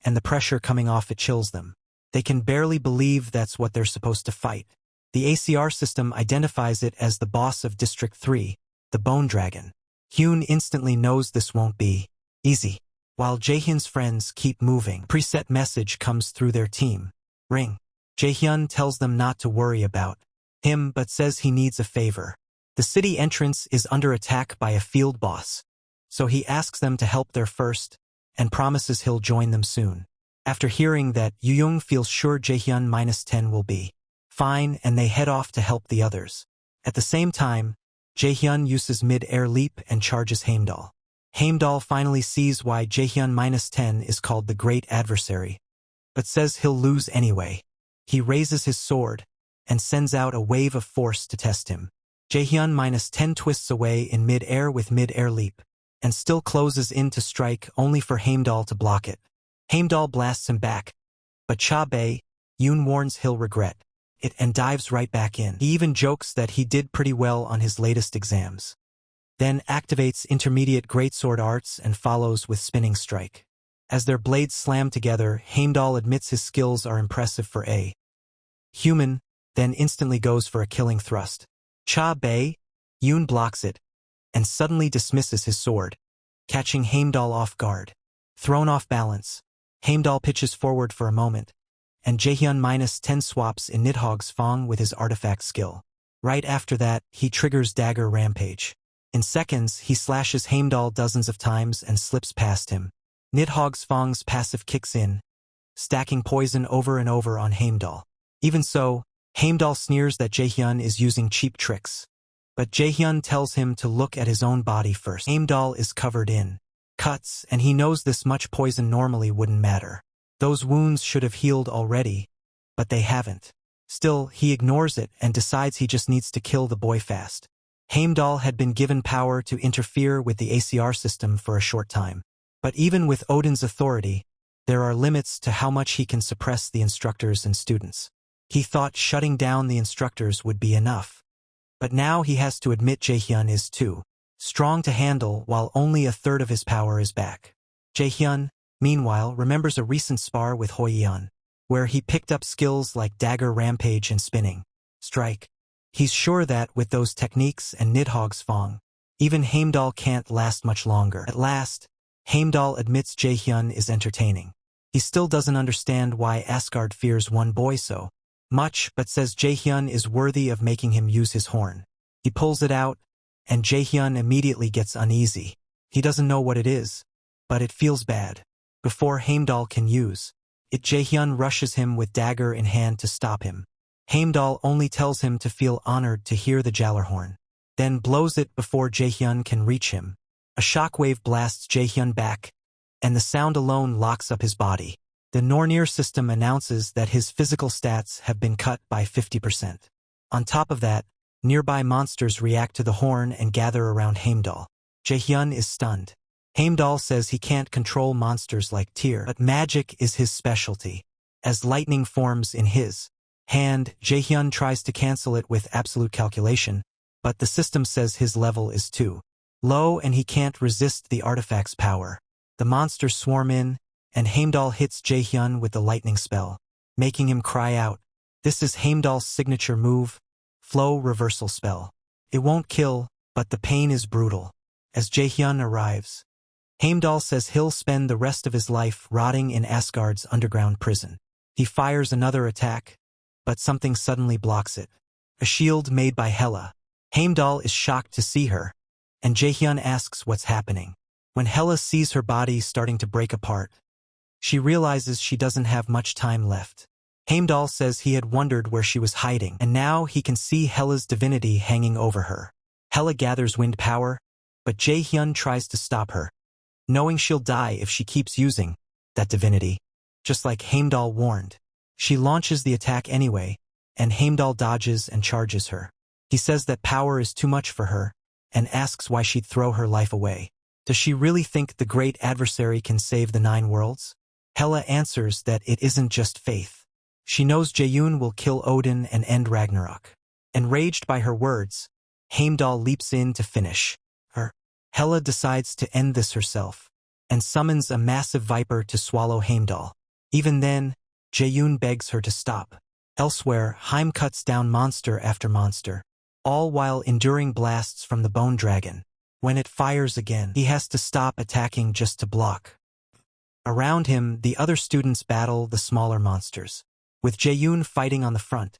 [SPEAKER 1] and the pressure coming off it chills them. They can barely believe that's what they're supposed to fight. The ACR system identifies it as the boss of District 3, the Bone Dragon. Hyun instantly knows this won't be easy. While Jaehyun's friends keep moving, a preset message comes through their team. Ring. Jaehyun tells them not to worry about him but says he needs a favor. The city entrance is under attack by a field boss, so he asks them to help there first and promises he'll join them soon. After hearing that, Yoo-young feels sure Jaehyun -10 will be fine and they head off to help the others. At the same time, Jaehyun uses mid-air leap and charges Heimdall. Heimdall finally sees why Jaehyun -10 is called the Great Adversary, but says he'll lose anyway. He raises his sword and sends out a wave of force to test him. Jaehyun -10 twists away in mid-air with mid-air leap, and still closes in to strike only for Heimdall to block it. Heimdall blasts him back, but Cha-Bei, Yoon warns he'll regret it and dives right back in. He even jokes that he did pretty well on his latest exams. Then activates intermediate greatsword arts and follows with spinning strike. As their blades slam together, Heimdall admits his skills are impressive for a human, then instantly goes for a killing thrust. Cha-Bei, Yoon blocks it, and suddenly dismisses his sword, catching Heimdall off guard. Thrown off balance, Heimdall pitches forward for a moment, and Jaehyun -10 swaps in Nidhogg's Fong with his artifact skill. Right after that, he triggers Dagger Rampage. In seconds, he slashes Heimdall dozens of times and slips past him. Nidhogg's Fong's passive kicks in, stacking poison over and over on Heimdall. Even so, Heimdall sneers that Jaehyun is using cheap tricks, but Jaehyun tells him to look at his own body first. Heimdall is covered in cuts, and he knows this much poison normally wouldn't matter. Those wounds should have healed already, but they haven't. Still, he ignores it and decides he just needs to kill the boy fast. Heimdall had been given power to interfere with the ACR system for a short time. But even with Odin's authority, there are limits to how much he can suppress the instructors and students. He thought shutting down the instructors would be enough. But now he has to admit Jaehyun is too strong to handle while only a third of his power is back. Jaehyun, meanwhile, remembers a recent spar with Hoyeon, where he picked up skills like Dagger Rampage and Spinning Strike. He's sure that with those techniques and Nidhogg's Fong, even Heimdall can't last much longer. At last, Heimdall admits Jaehyun is entertaining. He still doesn't understand why Asgard fears one boy so much, but says Jaehyun is worthy of making him use his horn. He pulls it out, and Jaehyun immediately gets uneasy. He doesn't know what it is, but it feels bad. Before Heimdall can use it, Jaehyun rushes him with dagger in hand to stop him. Heimdall only tells him to feel honored to hear the Jallarhorn, then blows it before Jaehyun can reach him. A shockwave blasts Jaehyun back, and the sound alone locks up his body. The Nornir system announces that his physical stats have been cut by 50%. On top of that, nearby monsters react to the horn and gather around Heimdall. Jaehyun is stunned. Heimdall says he can't control monsters like Tyr, but magic is his specialty. As lightning forms in his hand, Jaehyun tries to cancel it with absolute calculation, but the system says his level is too low and he can't resist the artifact's power. The monsters swarm in, and Heimdall hits Jaehyun with the lightning spell, making him cry out. This is Heimdall's signature move, flow reversal spell. It won't kill, but the pain is brutal. As Jaehyun arrives, Heimdall says he'll spend the rest of his life rotting in Asgard's underground prison. He fires another attack, but something suddenly blocks it. A shield made by Hela. Heimdall is shocked to see her, and Jaehyun asks what's happening. When Hela sees her body starting to break apart, she realizes she doesn't have much time left. Heimdall says he had wondered where she was hiding, and now he can see Hela's divinity hanging over her. Hela gathers wind power, but Jaehyun tries to stop her, knowing she'll die if she keeps using that divinity. Just like Heimdall warned, she launches the attack anyway, and Heimdall dodges and charges her. He says that power is too much for her, and asks why she'd throw her life away. Does she really think the great adversary can save the 9 worlds? Hela answers that it isn't just faith. She knows Jaehyun will kill Odin and end Ragnarok. Enraged by her words, Heimdall leaps in to finish her. Hela decides to end this herself, and summons a massive viper to swallow Heimdall. Even then, Jaehyun begs her to stop. Elsewhere, Heim cuts down monster after monster, all while enduring blasts from the bone dragon. When it fires again, he has to stop attacking just to block. Around him, the other students battle the smaller monsters, with Jaehyun fighting on the front,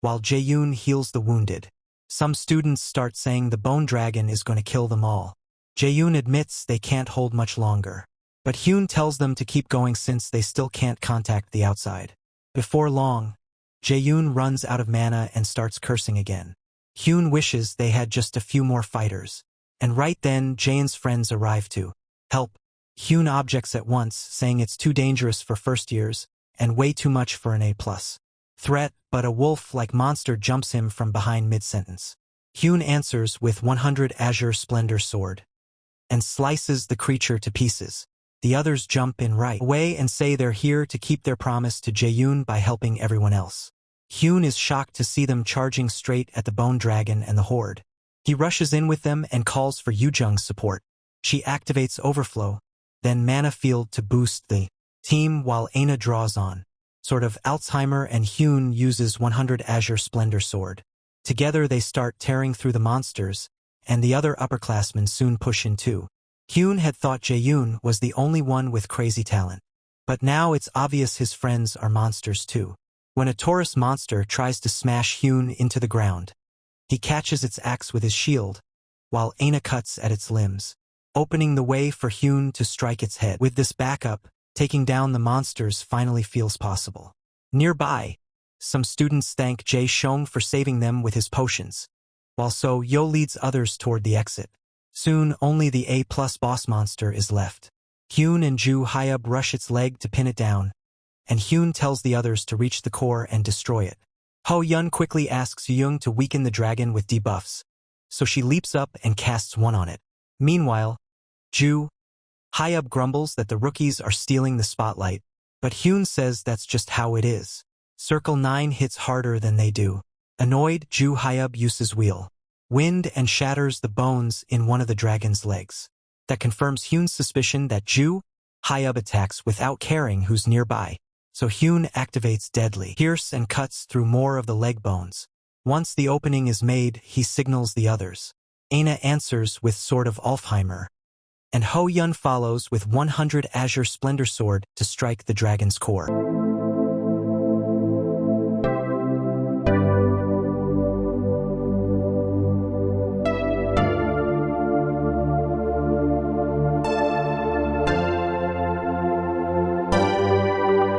[SPEAKER 1] while Jaehyun heals the wounded. Some students start saying the bone dragon is going to kill them all. Jaehyun admits they can't hold much longer, but Hyun tells them to keep going since they still can't contact the outside. Before long, Jaehyun runs out of mana and starts cursing again. Hyun wishes they had just a few more fighters, and right then Jaehyun's friends arrive to help. Hyun objects at once, saying it's too dangerous for first years, and way too much for an A+ threat, but a wolf-like monster jumps him from behind mid-sentence. Hyun answers with 100 Azure Splendor Sword, and slices the creature to pieces. The others jump in right away and say they're here to keep their promise to Jaehyun by helping everyone else. Hyun is shocked to see them charging straight at the bone dragon and the horde. He rushes in with them and calls for Yujung's support. She activates Overflow, then Mana Field to boost the team while Aina draws on sort of Alzheimer, and Hyun uses 100 Azure Splendor Sword. Together they start tearing through the monsters, and the other upperclassmen soon push in too. Hyun had thought Jaehyun was the only one with crazy talent, but now it's obvious his friends are monsters too. When a Taurus monster tries to smash Hyun into the ground, he catches its axe with his shield, while Aina cuts at its limbs, opening the way for Hyun to strike its head. With this backup, taking down the monsters finally feels possible. Nearby, some students thank Jae Shong for saving them with his potions, while So Yo leads others toward the exit. Soon only the A+ boss monster is left. Hyun and Ju Hyub rush its leg to pin it down, and Hyun tells the others to reach the core and destroy it. Ho Yun quickly asks Young to weaken the dragon with debuffs, so she leaps up and casts one on it. Meanwhile, Ju Hyub grumbles that the rookies are stealing the spotlight, but Hyun says that's just how it is. Circle 9 hits harder than they do. Annoyed, Ju Hyub uses Wheel Wind and shatters the bones in one of the dragon's legs. That confirms Hyun's suspicion that Ju Hyub attacks without caring who's nearby, so Hyun activates Deadly Pierce and cuts through more of the leg bones. Once the opening is made, he signals the others. Aina answers with Sword of Alfheimer, and Ho Yun follows with 100 Azure Splendor Sword to strike the dragon's core.